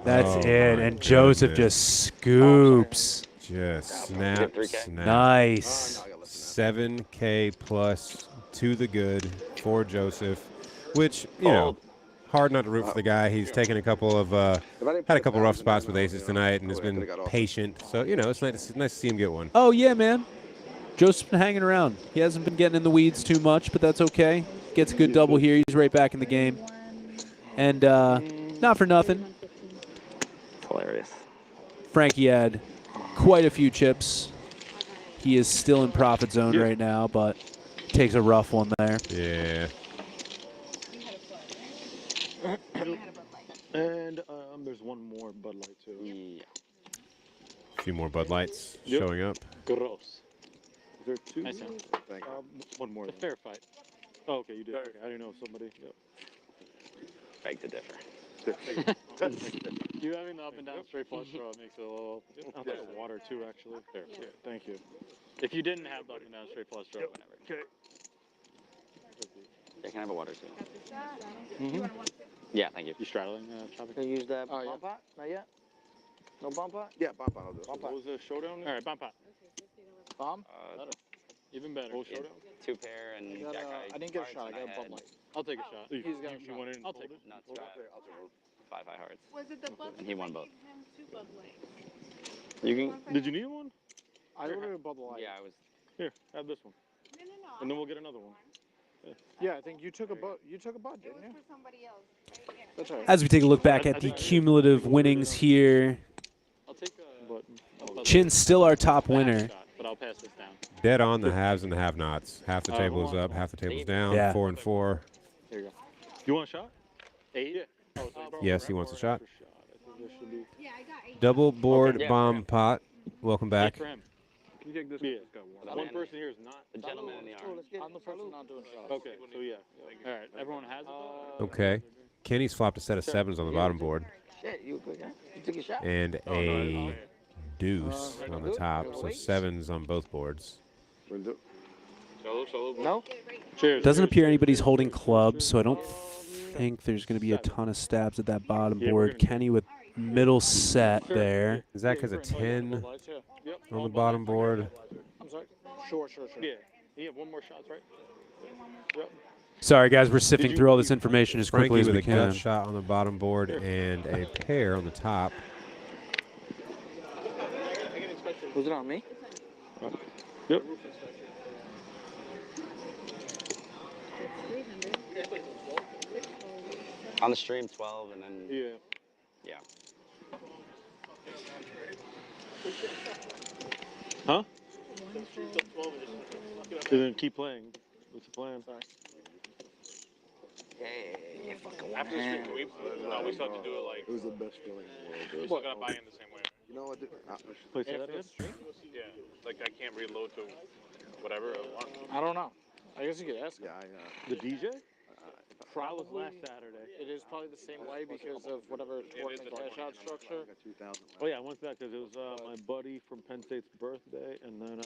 S2: That's
S3: Oh
S2: it.
S3: my
S2: And Joseph
S3: goodness.
S2: just scoops.
S3: Just snap,
S1: 3K.
S3: snap.
S2: Nice.
S3: 7K plus to the good for Joseph, which, you know, hard not to root for the guy. He's taken a couple of had a couple rough spots with aces tonight and has been patient. So you know, it's nice to see him get one.
S2: Oh yeah, man. Joseph's been hanging around. He hasn't been getting in the weeds too much, but that's okay. Gets a good double here. He's right back in the game. And not for nothing,
S1: It's hilarious.
S2: Frankie had quite a few chips. He is still in profit zone right now, but takes a rough one there.
S3: Yeah.
S5: And there's one more Bud Light too.
S1: Yeah.
S3: A few more Bud Lights showing up.
S5: Gross. Is there two?
S10: Nice sound.
S5: One more.
S10: It's a fair fight.
S5: Oh, okay, you did. Okay, I didn't know if somebody. Yep.
S1: Beg to differ.
S9: You having the up and down straight flush draw makes it a little.
S5: I'll take a water too, actually.
S10: Fair.
S5: Yeah, thank you.
S10: If you didn't have the up and down straight flush draw, whenever.
S5: Okay.
S1: Yeah, can I have a water too?
S9: Mm-hmm.
S1: Yeah, thank you.
S10: You straddling, Tropic?
S11: Can you use that
S9: Oh,
S11: bump pot? Not yet? No bump pot?
S6: Yeah, bump out. I'll do it.
S11: Bump
S5: What
S11: pot.
S5: was the showdown?
S10: All right, bump pot.
S9: Bomb?
S10: Better. Even better.
S5: Full showdown?
S1: Two pair and
S9: I got,
S1: jack high.
S9: I didn't get a shot. I
S1: cards,
S9: got a
S1: and
S9: bump
S1: had
S9: light.
S10: I'll take a shot.
S5: You,
S9: He's got a
S5: you
S9: shot.
S5: went in.
S10: I'll take it.
S1: nuts,
S6: Hold
S1: right?
S6: it. I'll take it.
S1: 5 high hearts.
S13: Was it the Bud
S1: And he won both.
S13: You
S1: You can.
S5: Did you need one?
S9: I ordered a bubble light.
S1: Yeah, I was.
S5: Here, have this one.
S13: No.
S5: And then we'll get another one.
S9: Yeah, I think you took a bud. You took a bud,
S13: It
S9: didn't
S13: was
S9: you?
S13: for somebody else. Right here.
S9: That's right.
S2: As we take a look back at the cumulative winnings here,
S10: I'll take a.
S2: Chin's still our top winner.
S10: Shot, but I'll pass this down.
S3: Dead on the haves and the have-nots. Half the table is up, half the table's down.
S2: Yeah.
S3: 4 and 4.
S10: Here you go.
S5: You want a shot?
S10: 8? Yeah. Oh,
S3: Yes, he wants a shot.
S5: I think there should be.
S13: Yeah, I got 8.
S3: Double board
S1: Okay.
S3: bomb pot. Welcome back.
S10: For him.
S5: Can you take this?
S10: Yeah.
S5: It's got one.
S10: One person here is not.
S1: The gentleman in the arm.
S9: I'm the person not doing shots.
S5: Okay, so yeah.
S10: All right, everyone has it. Though?
S3: Okay. Kenny's flopped a set of 7s on the bottom board
S11: Shit, you quick, huh? You took a shot?
S3: and a deuce on the top. So 7s on both boards.
S10: Solo.
S11: No?
S10: Cheers.
S2: Doesn't appear anybody's holding clubs, so I don't think there's going to be a ton of stabs at that bottom board. Kenny with middle set there.
S3: Zach has a 10
S9: Lights, yeah.
S5: Yep.
S3: on the bottom board.
S9: I'm sorry. Sure.
S5: Yeah. You have one more shots, right? Yep.
S2: Sorry, guys, we're sifting through all this information as quickly
S3: Frankie
S2: as
S3: with
S2: we
S3: a gut
S2: can.
S3: shot on the bottom board and a pair on the top.
S11: Was it on me?
S5: Yep.
S1: On the stream, 12, and then.
S5: Yeah.
S1: Yeah.
S5: Huh? And then keep playing. What's the plan?
S11: Yeah, fucking
S10: After the stream, we still have to do it like.
S6: It was the best feeling in the world, dude.
S10: We still gotta buy in the same way.
S6: You know what, dude?
S5: Play say that
S10: After
S5: again?
S10: the stream? Yeah. Like I can't reload to whatever I want.
S9: I don't know. I guess you could ask him.
S6: Yeah,
S5: The DJ?
S9: Probably.
S5: last Saturday.
S9: It is probably the same way because of whatever tournament cash out structure.
S5: Oh yeah, I went back because it was my buddy from Penn State's birthday, and then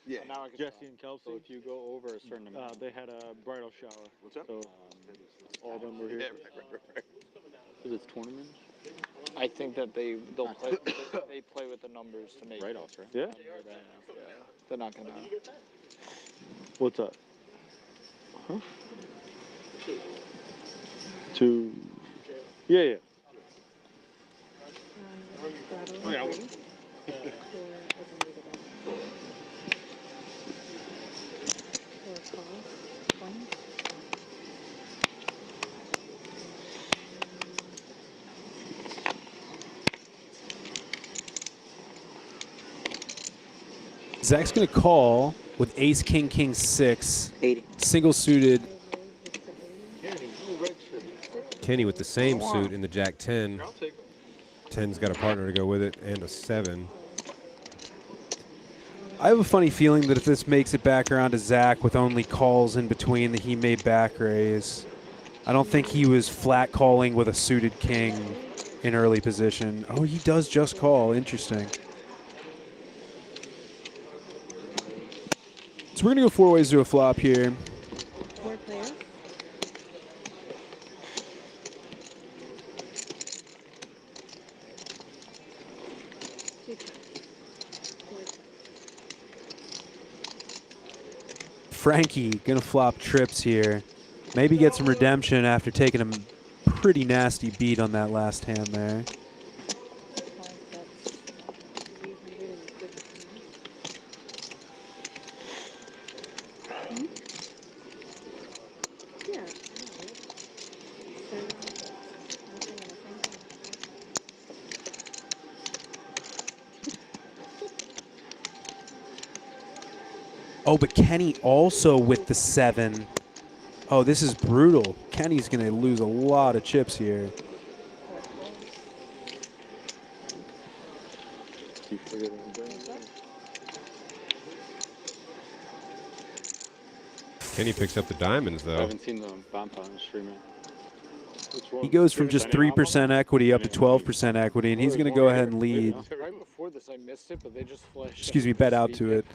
S6: Yeah.
S9: Now I can
S5: Jesse and Kelsey.
S10: So if you go over a certain amount,
S5: They had a bridal shower.
S6: What's up?
S5: So all of them were here.
S10: is it tournament?
S9: I think that they'll play. They play with the numbers to make
S10: Write-offs, right?
S5: Yeah?
S9: They're not gonna.
S5: What's up? Huh? Two. Yeah.
S10: Oh, yeah.
S2: Zach's going to call with ace, king, king, 6.
S11: 80.
S2: Single suited.
S3: Kenny with the same suit in the Jack 10. 10's got a partner to go with it and a 7.
S2: I have a funny feeling that if this makes it back around to Zach with only calls in between, that he may back raise. I don't think he was flat calling with a suited king in early position. Oh, he does just call. Interesting. So we're going to go 4 ways to a flop here.
S13: 4 players.
S2: Frankie going to flop trips here. Maybe get some redemption after taking Pretty nasty beat on that last hand there. Oh, but Kenny also with the 7. Oh, this is brutal. Kenny's going to lose a lot of chips here.
S3: Kenny picks up the diamonds, though.
S5: I haven't seen the bonfire on the stream yet.
S2: He goes from just 3% equity up to 12% equity, and he's going to go ahead and lead.
S9: Right before this, I missed it, but they just flashed.
S2: Excuse me, bet out to it.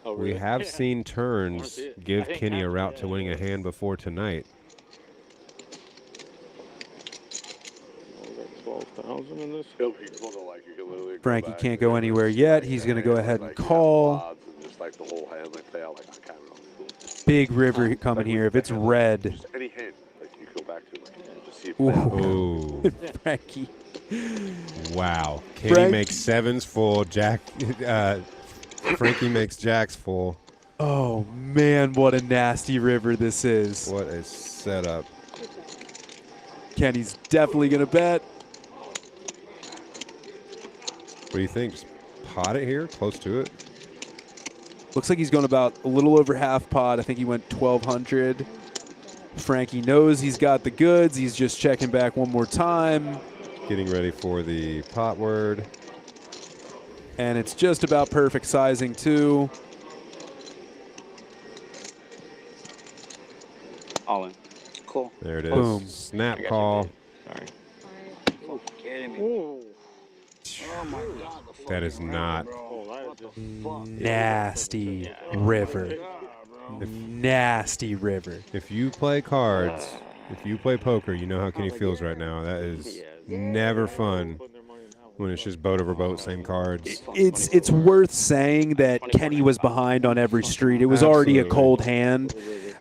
S5: Oh,
S3: We
S5: really?
S3: have seen turns give Kenny a route to winning a hand before tonight.
S5: 12,000 in this.
S2: Frankie can't go anywhere yet. He's going to go ahead and call. Big river coming here. If it's red.
S6: Any hand, like you go back to, like, just see if
S3: Ooh.
S2: Frankie.
S3: Wow. Kenny makes 7s full. Frankie makes jacks full.
S2: Oh, man, what a nasty river this is.
S3: What a setup.
S2: Kenny's definitely going to bet.
S3: What do you think? Just pot it here? Close to it?
S2: Looks like he's going about a little over half pot. I think he went 1,200. Frankie knows he's got the goods. He's just checking back one more time.
S3: Getting ready for the pot word.
S2: And it's just about perfect sizing, too.
S1: All in.
S11: Cool.
S3: There it is.
S2: Boom.
S3: Snap call.
S1: Sorry.
S11: Oh, kidding me.
S9: Oh.
S11: Oh my God.
S3: That is not.
S2: Nasty river. Nasty river.
S3: If you play cards, if you play poker, you know how Kenny feels right now. That is never fun when it's just boat over boat, same cards.
S2: It's worth saying that Kenny was behind on every street. It was already a cold hand.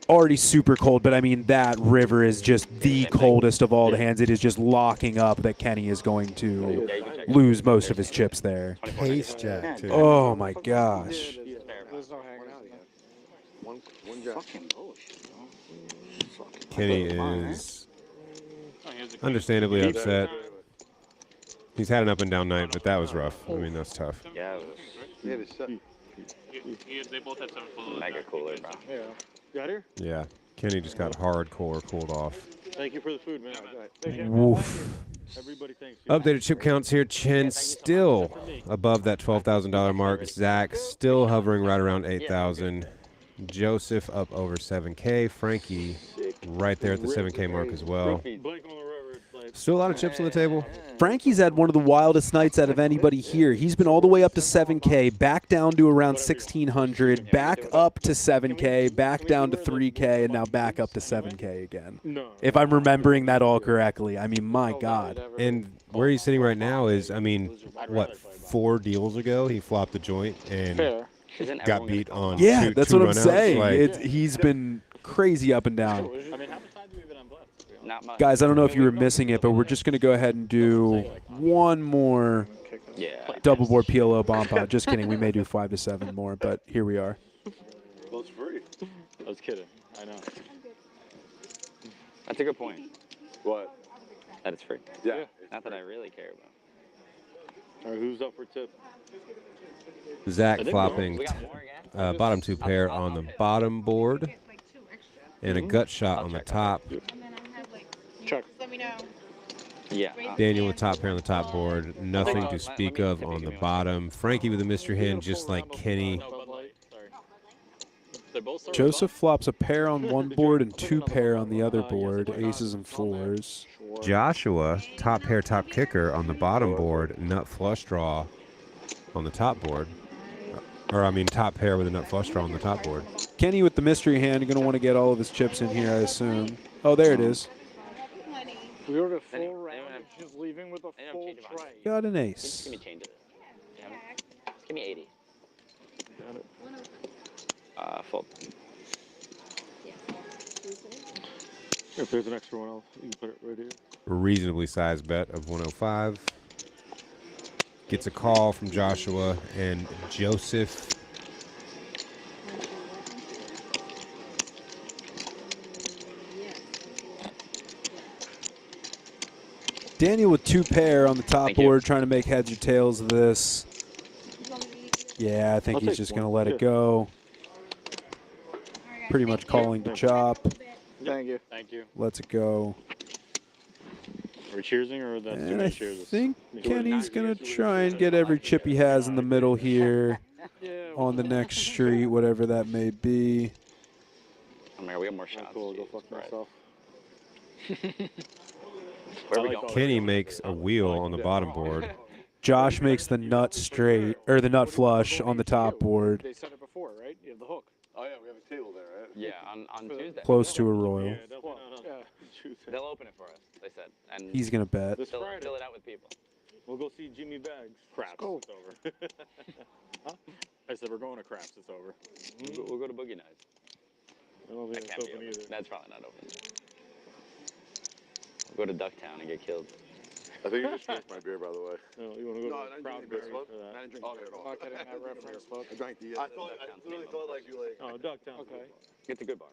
S2: Already super cold, but I mean, that river is just the coldest of all the hands. It is just locking up that Kenny is going to lose most of his chips there.
S3: Ace jack, too.
S2: Oh, my gosh.
S9: There's no hanging out yet.
S11: One fucking bullshit, bro.
S3: Kenny is understandably upset. He's had an up and down night, but that was rough. I mean, that's tough.
S1: Yeah, it was
S10: They both had 7 full.
S1: mega cooler, bro.
S5: Yeah. You out here?
S3: Yeah. Kenny just got hardcore cooled off.
S5: Thank you for the food, man. Thank you.
S2: Woof.
S5: Everybody thanks you.
S3: Updated chip counts here. Chen still above that $12,000 mark. Zach still hovering right around 8,000. Joseph up over 7K. Frankie right there at the 7K mark as well. Still a lot of chips on the table.
S2: Frankie's had one of the wildest nights out of anybody here. He's been all the way up to 7K, back down to around 1,600, back up to 7K, back down to 3K, and now back up to 7K again. If I'm remembering that all correctly. I mean, my God.
S3: And where he's sitting right now is, I mean, what, 4 deals ago he flopped the joint and got beat on
S2: Yeah,
S3: two,
S2: that's
S3: two
S2: what I'm
S3: runouts.
S2: saying.
S3: Like,
S2: He's been crazy up and down.
S10: I mean, how much time do we have on Bluff?
S1: Not much.
S2: Guys, I don't know if you were missing it, but we're just going to go ahead and do one more double board PLO bomb pot. Just kidding. We may do 5 to 7 more, but here we are.
S6: Well, it's free.
S5: I was kidding. I know.
S1: That's a good point.
S6: What?
S1: That it's free.
S6: Yeah.
S1: Not that I really care about.
S5: All right, who's up for tip?
S3: Zach flopping bottom 2 pair on the bottom board and a gut shot on the top.
S5: Check.
S13: Let me know.
S1: Yeah.
S3: Daniel with top pair on the top board. Nothing to speak of on the bottom. Frankie with a mystery hand just like Kenny.
S2: Joseph flops a pair on one board and 2 pair on the other board, aces and 4s.
S3: Joshua, top pair, top kicker on the bottom board, nut flush draw on the top board. Or, I mean, top pair with a nut flush draw on the top board.
S2: Kenny with the mystery hand, going to want to get all of his chips in here, I assume. Oh, there it is.
S9: We ordered a full round. She's leaving with a full tray.
S2: Got an
S1: Just
S2: ace.
S1: give me change of it. Just give me 80. Full.
S5: If there's an extra one, you can put it right here.
S3: A reasonably sized bet of 105. Gets a call from Joshua and Joseph.
S2: Daniel with 2 pair on the top board, trying to make heads or tails of this. Yeah, I think he's just going to let it go. Pretty much calling to chop.
S9: Thank you. Thank you.
S2: Lets it go.
S5: Are we cheersing or that's
S2: And I think Kenny's going to try and get every chip he has in the middle here on the next street, whatever that may be.
S1: I mean, we have more shots.
S5: Cool, go fuck myself.
S1: Where are we going?
S3: Kenny makes a wheel on the bottom board.
S2: Josh makes the nut straight, or the nut flush on the top board.
S9: They said it before, right? You have the hook.
S6: Oh yeah, we have a table there, right?
S1: Yeah, on Tuesday.
S2: Close to a royal.
S1: They'll open it for us, they said. And
S2: He's going to bet.
S5: This
S1: fill
S5: Friday.
S1: it out with people.
S5: We'll go see Jimmy Bags. Craps. It's over. Huh? I said we're going to Craps. It's over.
S1: We'll go to Boogie Nights.
S5: I don't think
S1: That
S5: it's
S1: can't be
S5: open
S1: open.
S5: either.
S1: That's probably not open. We'll go to Ducktown and get killed.
S6: I think you just drank my beer, by the way.
S5: No, you want to go
S6: No,
S5: to
S6: I didn't
S5: Proud
S6: drink the
S5: Berry
S6: beer.
S5: for that.
S6: I didn't drink the beer at all.
S9: Not getting that reference, but
S6: I drank the. I literally thought like you like.
S5: Oh, Ducktown.
S9: okay.
S1: Get the good bar.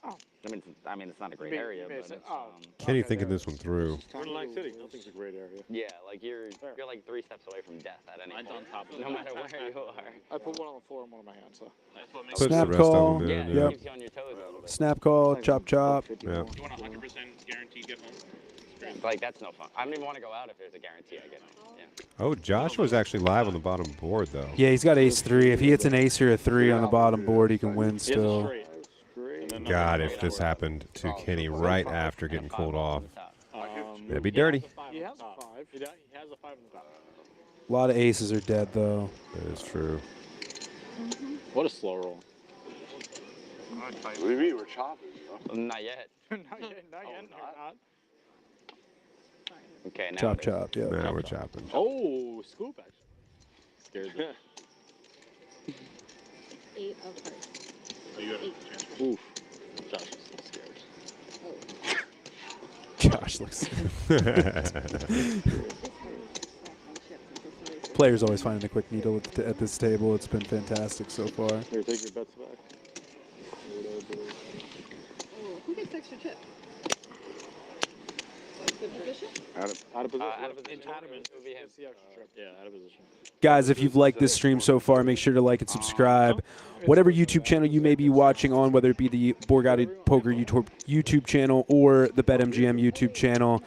S9: Oh.
S1: I mean, it's not a great
S9: You mean-
S1: area,
S9: you mean
S1: but
S9: it's-
S1: it's,
S9: oh.
S3: Kenny
S9: Okay,
S3: thinking
S9: there.
S3: this one through.
S5: We're in Lang City. I think it's a great area.
S1: yeah, like you're like 3 steps away from death at any
S10: Mine's
S1: point.
S10: on top of
S1: No
S10: it.
S1: matter where you are.
S9: I put one on the floor and one in my hand, so.
S10: That's what makes
S3: Puts
S2: Snap
S3: the rest
S2: call.
S3: of them
S1: Yeah,
S3: in.
S1: it
S2: Yep.
S1: keeps you on your toes a little bit.
S2: Snap call, chop chop.
S3: Yeah.
S10: You want 100% guaranteed get home?
S1: Like, that's no fun. I don't even want to go out if there's a guarantee I get home. Yeah.
S3: Oh, Joshua's actually live on the bottom board, though.
S2: Yeah, he's got ace-3. If he hits an ace or a 3 on the bottom board, he can win
S5: He has a
S2: still.
S5: straight. And then
S3: God,
S5: another
S3: if this happened to Kenny right after getting cooled off, that'd be dirty.
S9: He has a 5.
S5: He has a 5 in the top.
S2: A lot of aces are dead, though.
S3: That is true.
S5: What a slow roll.
S6: What do you mean? We're chopping, bro.
S1: Not yet.
S9: Not yet, not.
S1: Okay, now
S2: Chop
S1: it is.
S2: chop, yeah.
S3: Now we're chopping.
S5: Oh, scoop action. Scared me.
S13: 8 of hearts.
S10: So you have a chance for
S5: Oof. Josh is so scared.
S2: Josh looks. Players always finding a quick needle at this table. It's been fantastic so far.
S5: Here, take your bets back.
S13: Oh, who gets extra chip? The position?
S5: Out of position.
S1: Out of position.
S5: Tournament.
S1: It would be him.
S5: It's the extra trip. Yeah, out of position.
S2: Guys, if you've liked this stream so far, make sure to like and subscribe. Whatever YouTube channel you may be watching on, whether it be the Borgata Poker YouTube channel or the BetMGM YouTube channel.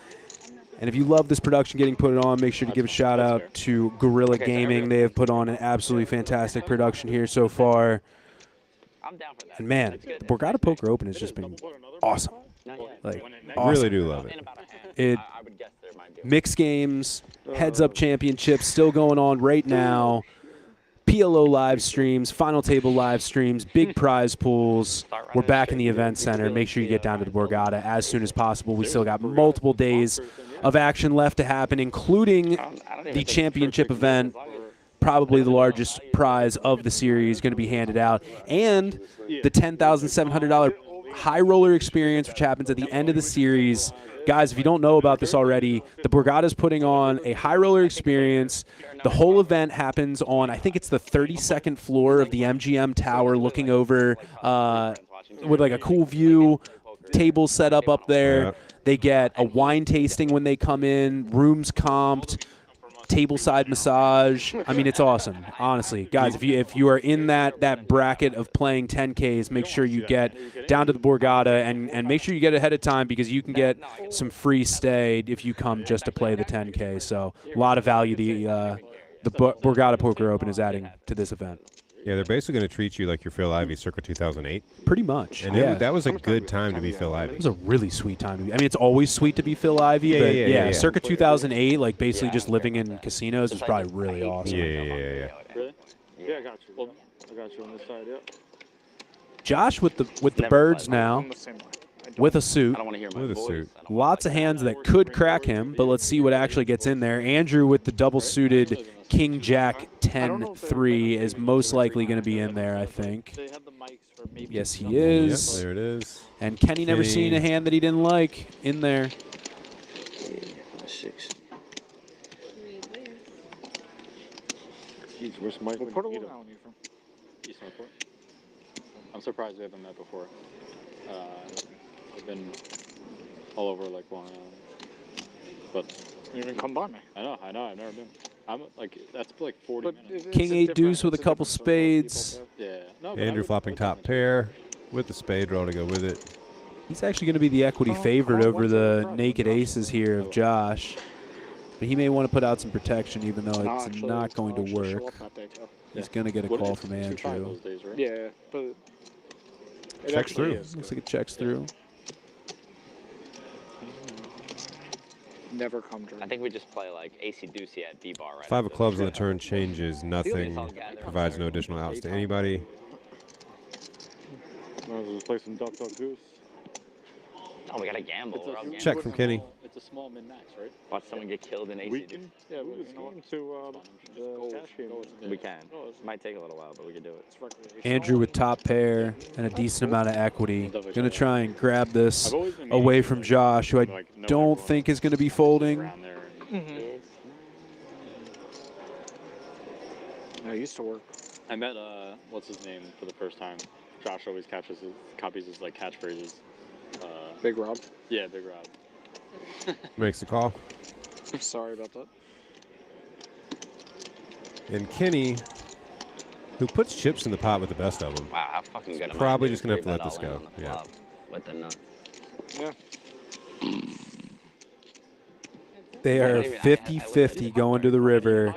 S2: And if you love this production getting put on, make sure to give a shout out to Gorilla Gaming. They have put on an absolutely fantastic production here so far.
S1: I'm down for that.
S2: And man, the Borgata Poker Open has just been awesome.
S1: Not yet.
S2: Like,
S3: I
S2: awesome.
S3: really do love
S1: In
S3: it.
S1: about a hand.
S2: It-
S1: I would guess there might be.
S2: Mixed games, heads-up championships still going on right now. PLO live streams, final table live streams, big prize pools. We're back in the event center. Make sure you get down to the Borgata as soon as possible. We still got multiple days of action left to happen, including the championship event, probably the largest prize of the series going to be handed out, and the $10,700 high roller experience, which happens at the end of the series. Guys, if you don't know about this already, the Borgata is putting on a high roller experience. The whole event happens on, I think it's the 32nd floor of the MGM Tower, looking over with like a cool view, tables set up there.
S3: Yeah.
S2: They get a wine tasting when they come in, rooms comped, tableside massage. I mean, it's awesome, honestly. Guys, if you are in that bracket of playing 10Ks, make sure you get down to the Borgata and make sure you get ahead of time, because you can get some free stay if you come just to play the 10K. So a lot of value the Borgata Poker Open is adding to this event.
S3: Yeah, they're basically going to treat you like you're Phil Ivey circa 2008.
S2: Pretty much.
S3: And
S2: yeah.
S3: that was a good time to be Phil Ivey.
S2: It was a really sweet time. I mean, it's always sweet to be Phil Ivey,
S3: Yeah,
S2: but
S3: yeah.
S2: circa 2008, like basically just living in casinos was probably really awesome.
S3: Yeah.
S5: Really? Yeah, I got you. Well, I got you on this side, yeah.
S2: Josh with the birds now,
S9: I'm the same way.
S2: with a suit.
S1: I don't want to hear my
S3: With a
S1: voice.
S3: suit.
S1: I don't
S2: Lots of hands that could crack him, but let's see what actually gets in there. Andrew with the double-suited King Jack 10-3 is most likely going to be in there, I think.
S9: They had the mics for maybe.
S2: Yes, he is.
S3: Yep, there it is.
S2: And Kenny never seen a hand that he didn't like in there.
S11: Yeah, 6.
S5: Jeez, where's Mike?
S9: What Port of Long Island are you from?
S5: East Northport. I'm surprised we haven't met before. I've been all over like Long Island, but
S9: You didn't come by me.
S5: I know, I've never been. I'm like that's like 40 minutes.
S2: King 8 deuce with a couple spades.
S5: Yeah. No, but
S3: Andrew flopping top pair with the spade draw to go with it.
S2: He's actually going to be the equity favorite over the naked aces here of Josh. But he may want to put out some protection even though it's not going to work. He's going to get a call from Andrew.
S9: Yeah, but it
S3: Checks through.
S2: Looks like it checks through.
S9: Never come during.
S1: I think we just play like AC Deucey at B bar, right?
S3: 5 of clubs on the turn changes nothing. Provides no additional outs to anybody.
S5: Might as well play some duck goose.
S1: Oh, we got to gamble. We're all gambling.
S3: Check from Kenny.
S5: It's a small min-max, right?
S1: Watch someone get killed in AC Deuce.
S5: Yeah, we can go into the cash game.
S1: We can. Might take a little while, but we can do it.
S2: Andrew with top pair and a decent amount of equity. Going to try and grab this away from Josh, who I don't think is going to be folding.
S9: I used to work.
S5: I met what's his name for the first time. Josh always copies his like catchphrases.
S9: Big Rob.
S5: Yeah, Big Rob.
S3: Makes the call.
S9: Sorry about that.
S3: And Kenny, who puts chips in the pot with the best of them.
S1: Wow, how fucking good am I?
S3: Probably just going to have to let this go. Yeah.
S1: With the nut.
S9: Yeah.
S2: They are 50-50 going to the river,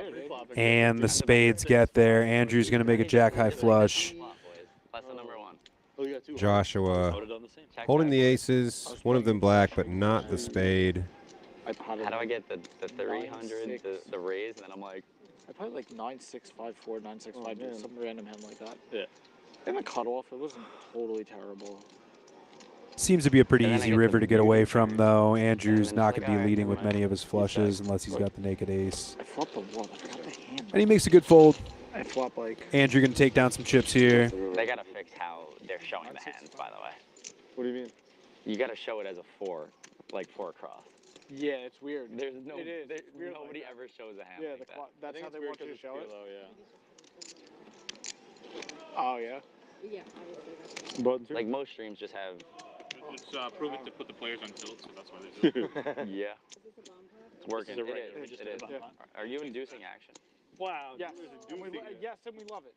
S2: and the spades get there. Andrew's going to make a jack-high flush.
S1: Lesson number 1.
S3: Joshua holding the aces, one of them black, but not the spade.
S1: How do I get the 300, the raise, and then I'm like...
S9: I played like 9-6-5-4, 9-6-5, some random hand like that.
S5: Yeah.
S9: In the cutoff, it wasn't totally terrible.
S2: Seems to be a pretty easy river to get away from, though. Andrew's not going to be leading with many of his flushes unless he's got the naked ace.
S9: I flopped the one. I got the hand.
S2: And he makes a good fold.
S9: I flop like...
S2: Andrew going to take down some chips here.
S1: They got to fix how they're showing the hands, by the way.
S5: What do you mean?
S1: You got to show it as a 4, like 4 across.
S9: Yeah, it's weird.
S1: There's no,
S9: it is.
S1: Nobody ever shows a hand like that.
S9: That's how they want you to show it?
S5: Yeah.
S9: Oh, yeah?
S13: Yeah, obviously.
S5: Buttons
S1: Like most streams just have...
S10: It's proven to put the players on tilt, so that's why they do it.
S1: Yeah. It's working.
S10: This is a
S1: It
S10: regular,
S1: is.
S10: just
S1: It
S10: a
S1: is.
S10: bomb.
S1: Are you inducing action?
S9: Wow. Yes. Yes, and we love it.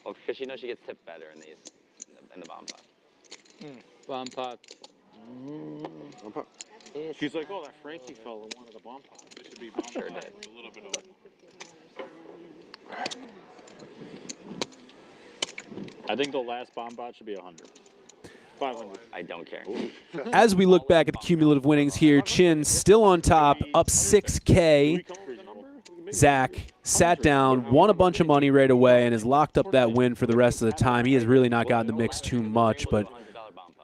S1: Well, because she knows she gets tipped better in these, in the bomb pot.
S5: Bomb pot. Bomb pot. She's like, oh, that Frankie fella wanted a bomb pot. It should be bomb
S1: Sure
S5: pot.
S1: did.
S5: A little bit of... I think the last bomb pot should be 100. 500.
S1: I don't care.
S2: As we look back at the cumulative winnings here, Chin still on top, up 6K. Zach sat down, won a bunch of money right away, and has locked up that win for the rest of the time. He has really not gotten the mix too much, but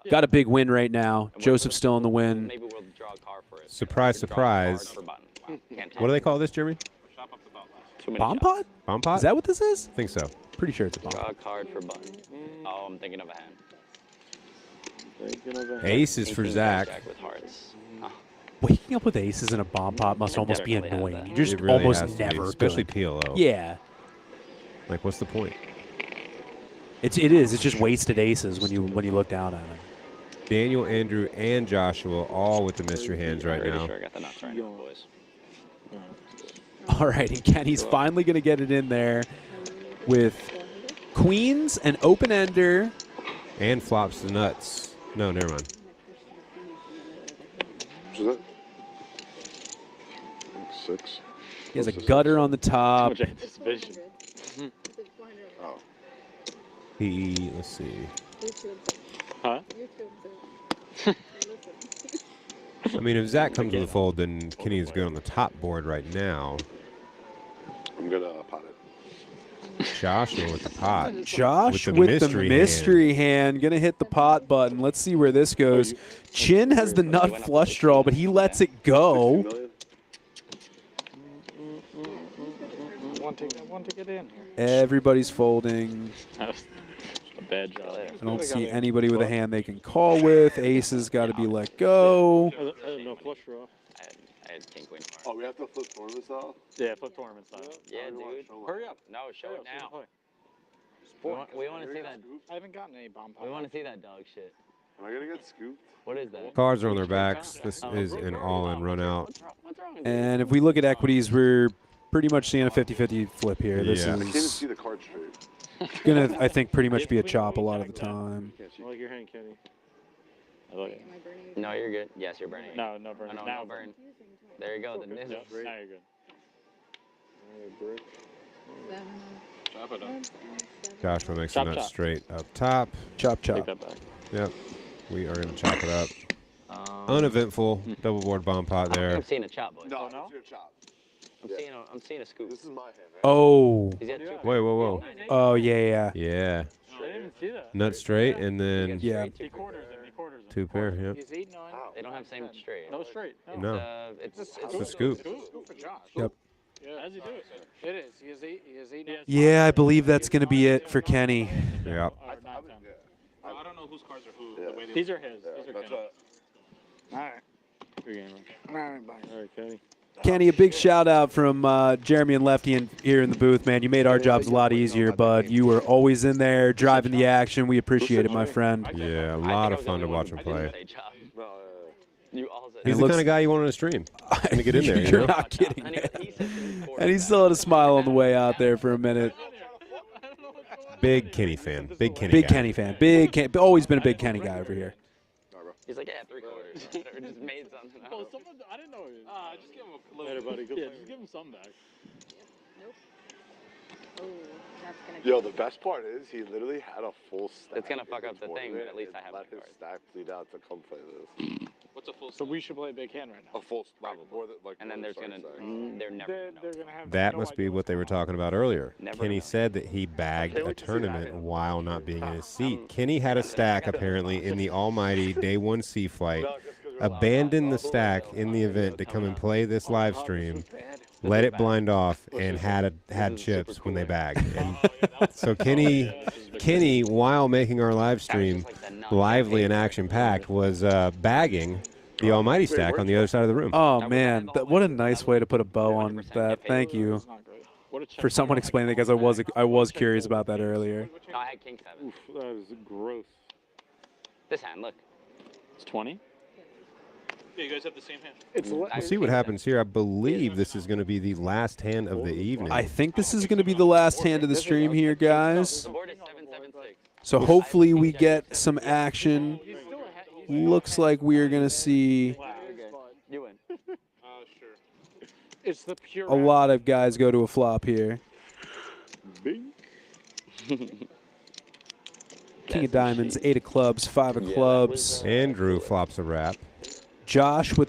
S2: got a big win right now. Joseph's still in the win.
S1: Maybe we'll draw a card for it.
S3: Surprise, surprise. What do they call this, Jeremy?
S2: Bomb pot?
S3: Bomb pot?
S2: Is that what this is?
S3: I think so.
S2: Pretty sure it's a bomb.
S1: Draw a card for button. Oh, I'm thinking of a hand.
S3: Aces for Zach.
S1: Jack with hearts. Huh.
S2: Waking up with aces in a bomb pot must almost be
S1: definitely
S2: annoying.
S1: have
S2: You're
S1: that.
S2: just
S3: It really has
S2: almost
S3: to be,
S2: never
S3: especially
S2: good.
S3: PLO.
S2: Yeah.
S3: Like, what's the point?
S2: It is. It's just wasted aces when you look down at them.
S3: Daniel, Andrew, and Joshua all with the mystery hands right
S1: Pretty
S3: now.
S1: sure I got the nuts right now, boys.
S2: All right, and Kenny's finally going to get it in there with queens, an open-ender.
S3: And flops the nuts. No, never mind.
S6: What's that? 6.
S2: He has a gutter on the top.
S1: Much anticipation.
S6: Oh.
S3: Let's see.
S5: Huh?
S3: I mean, if Zach comes to the fold, then Kenny is good on the top board right now.
S6: I'm going to pot it.
S3: Joshua with the pot.
S2: Josh with the mystery hand. Going to hit the pot button. Let's see where this goes. Chin has the nut flush draw, but he lets it go.
S9: Want to get in here.
S2: Everybody's folding.
S10: Bad job.
S2: I don't see anybody with a hand they can call with. Aces got to be let go.
S5: I had no flush draw.
S1: I had king queen.
S6: Oh, we have to flip tournament style?
S10: Yeah, flip tournament style.
S1: Yeah, dude.
S10: Hurry up.
S1: No, show it now.
S10: Sport.
S1: We want to see that.
S9: I haven't gotten any bomb pop.
S1: We want to see that dog shit.
S6: Am I going to get scooped?
S1: What is that?
S3: Cards are on their backs. This is an all-in run out.
S1: What's wrong with
S2: And if we look at equities, we're pretty much seeing a 50-50 flip here. This
S3: Yeah.
S6: I can't even
S2: is
S6: see the card straight.
S2: going to, I think, pretty much be a chop a lot of the time.
S5: I like your hand, Kenny.
S10: I like it.
S13: Am I burning?
S1: No, you're good. Yes, you're burning.
S10: No, no burn.
S1: No,
S10: Now
S1: no burn. There you go. The nizzle.
S10: Yeah, now you're good. Chop it up.
S3: Joshua makes
S10: Chop,
S3: a nut
S10: chop.
S3: straight up top.
S2: Chop,
S10: Take
S2: chop.
S10: that back.
S3: Yep. We are going to chop it up. Uneventful double board bomb pot there.
S1: I'm seeing a chop, boys.
S6: No, no? Your chop.
S1: I'm seeing a scoop.
S6: This is my hand, right?
S2: Oh.
S1: He's got two.
S3: Wait, whoa, whoa.
S2: Oh, yeah, yeah.
S3: Yeah.
S10: I didn't even see that.
S3: Nut straight and then
S2: Yeah.
S10: He quarters him. He quarters him.
S3: two pair. Yep.
S9: He's 8-9.
S1: They don't have same straight.
S10: No straight.
S3: No.
S1: It's
S3: It's a scoop.
S9: Scoop for Josh.
S2: Yep.
S10: Yeah. How's he do it?
S9: It is. He is 8-9.
S2: Yeah, I believe that's going to be it for Kenny.
S3: Yep.
S10: I don't know whose cards are who.
S6: Yeah.
S10: The way these are his. These are
S6: That's
S10: Kenny.
S6: right.
S9: All right.
S10: Good game,
S9: All right, bye.
S5: All right, Kenny.
S2: Kenny, a big shout out from Jeremy and Lefty here in the booth, man. You made our jobs a lot easier, bud. You were always in there driving the action. We appreciate it, my friend.
S3: Yeah, a lot of fun to watch him play.
S1: You also.
S3: He's the kind of guy you want on a stream. And to get in there, you
S2: You're
S3: know?
S2: not kidding, man. And he still had a smile on the way out there for a minute.
S3: Big Kenny fan. Big Kenny
S2: Big
S3: guy.
S2: Kenny fan. Always been a big Kenny guy over here.
S1: He's like, yeah, 3/4. Or just made something up.
S10: Oh, someone, I didn't know. Just give him a little.
S5: Later, buddy. Good
S10: Yeah,
S5: play.
S10: just give him some back.
S13: Nope. Oh, that's gonna.
S6: Yo, the best part is he literally had a full stack.
S1: It's gonna fuck
S6: in
S1: up the thing,
S6: tournament
S1: but at least I
S6: and
S1: have
S6: let
S1: the
S6: his
S1: card.
S6: stack bleed out to come play this.
S10: What's a full?
S9: So we should play a big hand right now.
S6: A full stack. More than, like,
S1: And then
S6: more
S1: there's
S6: than
S1: gonna.
S6: starting stack.
S1: They're never.
S9: They're gonna have
S3: That
S9: no
S3: must be
S9: idea
S3: what
S9: what's
S3: they were
S9: going on.
S3: talking about earlier.
S1: Never
S3: Kenny
S1: know.
S3: said that he bagged a tournament while not being in his seat. Kenny had a stack apparently in the almighty Day 1 C flight, abandoned the stack in the event to come and play this live stream, let it blind off, and had chips when they bagged. And so Kenny, while making our live stream lively and action-packed, was bagging the almighty stack on the other side of the room.
S2: Oh, man. What a nice way to put a bow on that. Thank you for someone explaining that, because I was curious about that earlier.
S1: No, I had king 7.
S5: Oof, that is gross.
S1: This hand, look.
S10: It's 20. Yeah, you guys have the same hand.
S3: We'll see what happens here. I believe this is going to be the last hand of the evening.
S2: I think this is going to be the last hand of the stream here, guys.
S1: The board is 7-7-6.
S2: So hopefully we get some action. Looks like we are going to see
S1: You win.
S10: Sure.
S9: It's the pure.
S2: a lot of guys go to a flop here. King of diamonds, 8 of clubs, 5 of clubs.
S3: Andrew flops a wrap.
S2: Joshua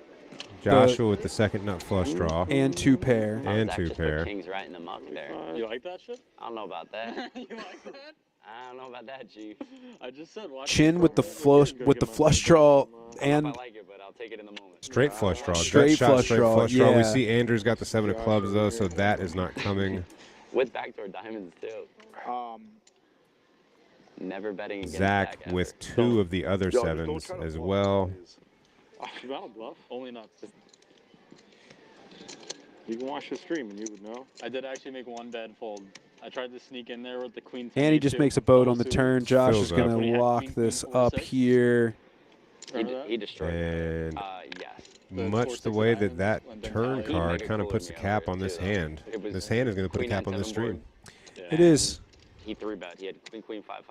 S3: with the second nut flush draw.
S2: and 2 pair.
S3: And
S1: Zach
S3: 2
S1: just put
S3: pair.
S1: Kings right in the muck there.
S10: You like that shit?
S1: I don't know about that.
S10: You like that?
S1: I don't know about that, Chief.
S10: I just said watch.
S2: Chin with the flush draw
S1: I don't
S2: and
S1: know if I like it, but I'll take it in the moment.
S3: Straight flush draw.
S2: Straight
S3: Gut shot,
S2: flush
S3: straight
S2: draw,
S3: flush draw. We
S2: yeah.
S3: see Andrew's got the 7 of clubs, though, so that is not coming.
S1: With backdoor diamonds, too. Never betting against
S3: Zach
S1: ever.
S3: with 2 of the other 7s as well.
S5: You got a bluff? Only not. You can watch the stream and you would know.
S10: I did actually make one bad fold. I tried to sneak in there with the queen.
S2: and he just makes a boat on the turn. Josh is going
S3: Fills
S2: to
S10: up.
S2: lock this up here.
S1: He destroyed
S3: And
S1: yes.
S3: much the way that turn card kind of puts a cap on this hand. This hand is going to put a cap on this stream.
S2: It is.
S1: He 3-bet. He had queen 5-5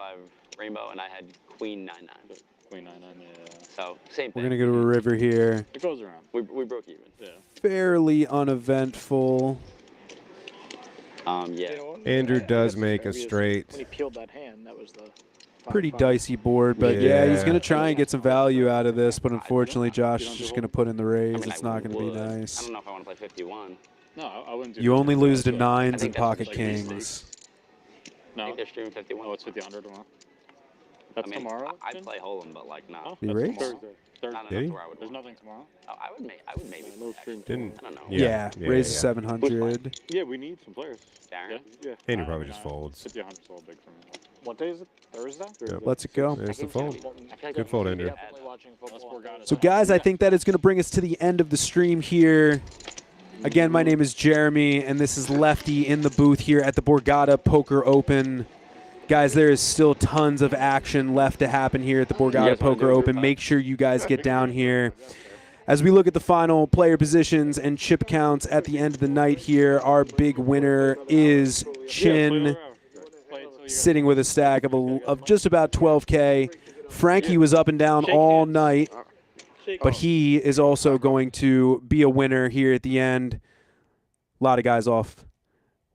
S1: rainbow, and I had queen 9-9.
S10: Queen 9-9, yeah.
S1: So same
S2: We're
S1: thing.
S2: going to go to a river here.
S10: It goes around.
S1: We broke even.
S10: Yeah.
S2: Fairly uneventful.
S1: Yeah.
S3: Andrew does make a straight.
S9: When he peeled that hand, that was the.
S2: Pretty dicey board, but yeah, he's
S3: Yeah.
S2: going to try and get some value out of this, but unfortunately Josh is just going to put in the raise.
S1: I mean,
S2: It's
S1: I
S2: not going to be
S1: would. I
S2: nice.
S1: don't know if I want to play 51.
S10: No, I wouldn't do.
S2: You only lose to
S10: so-
S2: 9s
S1: I
S2: and
S1: think
S2: pocket
S1: that's like
S2: kings.
S1: I
S10: No.
S1: think they're streaming 51.
S10: Oh, it's 50-100 tomorrow. That's
S1: I mean,
S10: tomorrow.
S1: I
S10: Chin?
S1: play Hold'em, but like, no.
S10: Oh,
S2: The
S10: that's
S2: race?
S10: tomorrow. Thursday.
S1: Not
S3: Did he?
S1: enough where I would
S10: There's
S1: want.
S10: nothing tomorrow.
S1: Oh, I would maybe.
S5: No stream.
S3: Didn't.
S1: I don't know.
S2: Yeah, raise is
S3: yeah.
S2: 700.
S5: Yeah, we need some players.
S1: Darren?
S5: Yeah.
S3: Andrew probably just folds.
S10: 50-100 is a little big for me.
S9: What day is it? Thursday?
S3: Yep.
S2: Let's it go.
S3: There's the fold.
S9: Like
S3: Good fold, Ender.
S9: definitely watching football.
S2: So, guys, I think that is going to bring us to the end of the stream here. Again, my name is Jeremy, and this is Lefty in the booth here at the Borgata Poker Open. Guys, there is still tons of action left to happen here at the Borgata Poker Open. Make sure you guys get down here. As we look at the final player positions and chip counts at the end of the night here, our big winner is Chin, sitting with a stack of just about 12K. Frankie was up and down all night, but he is also going to be a winner here at the end. A lot of guys off.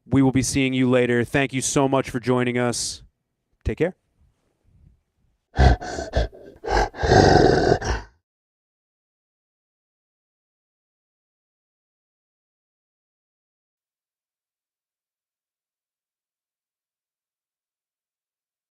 S2: We will be seeing you later. Thank you so much for joining us. Take care.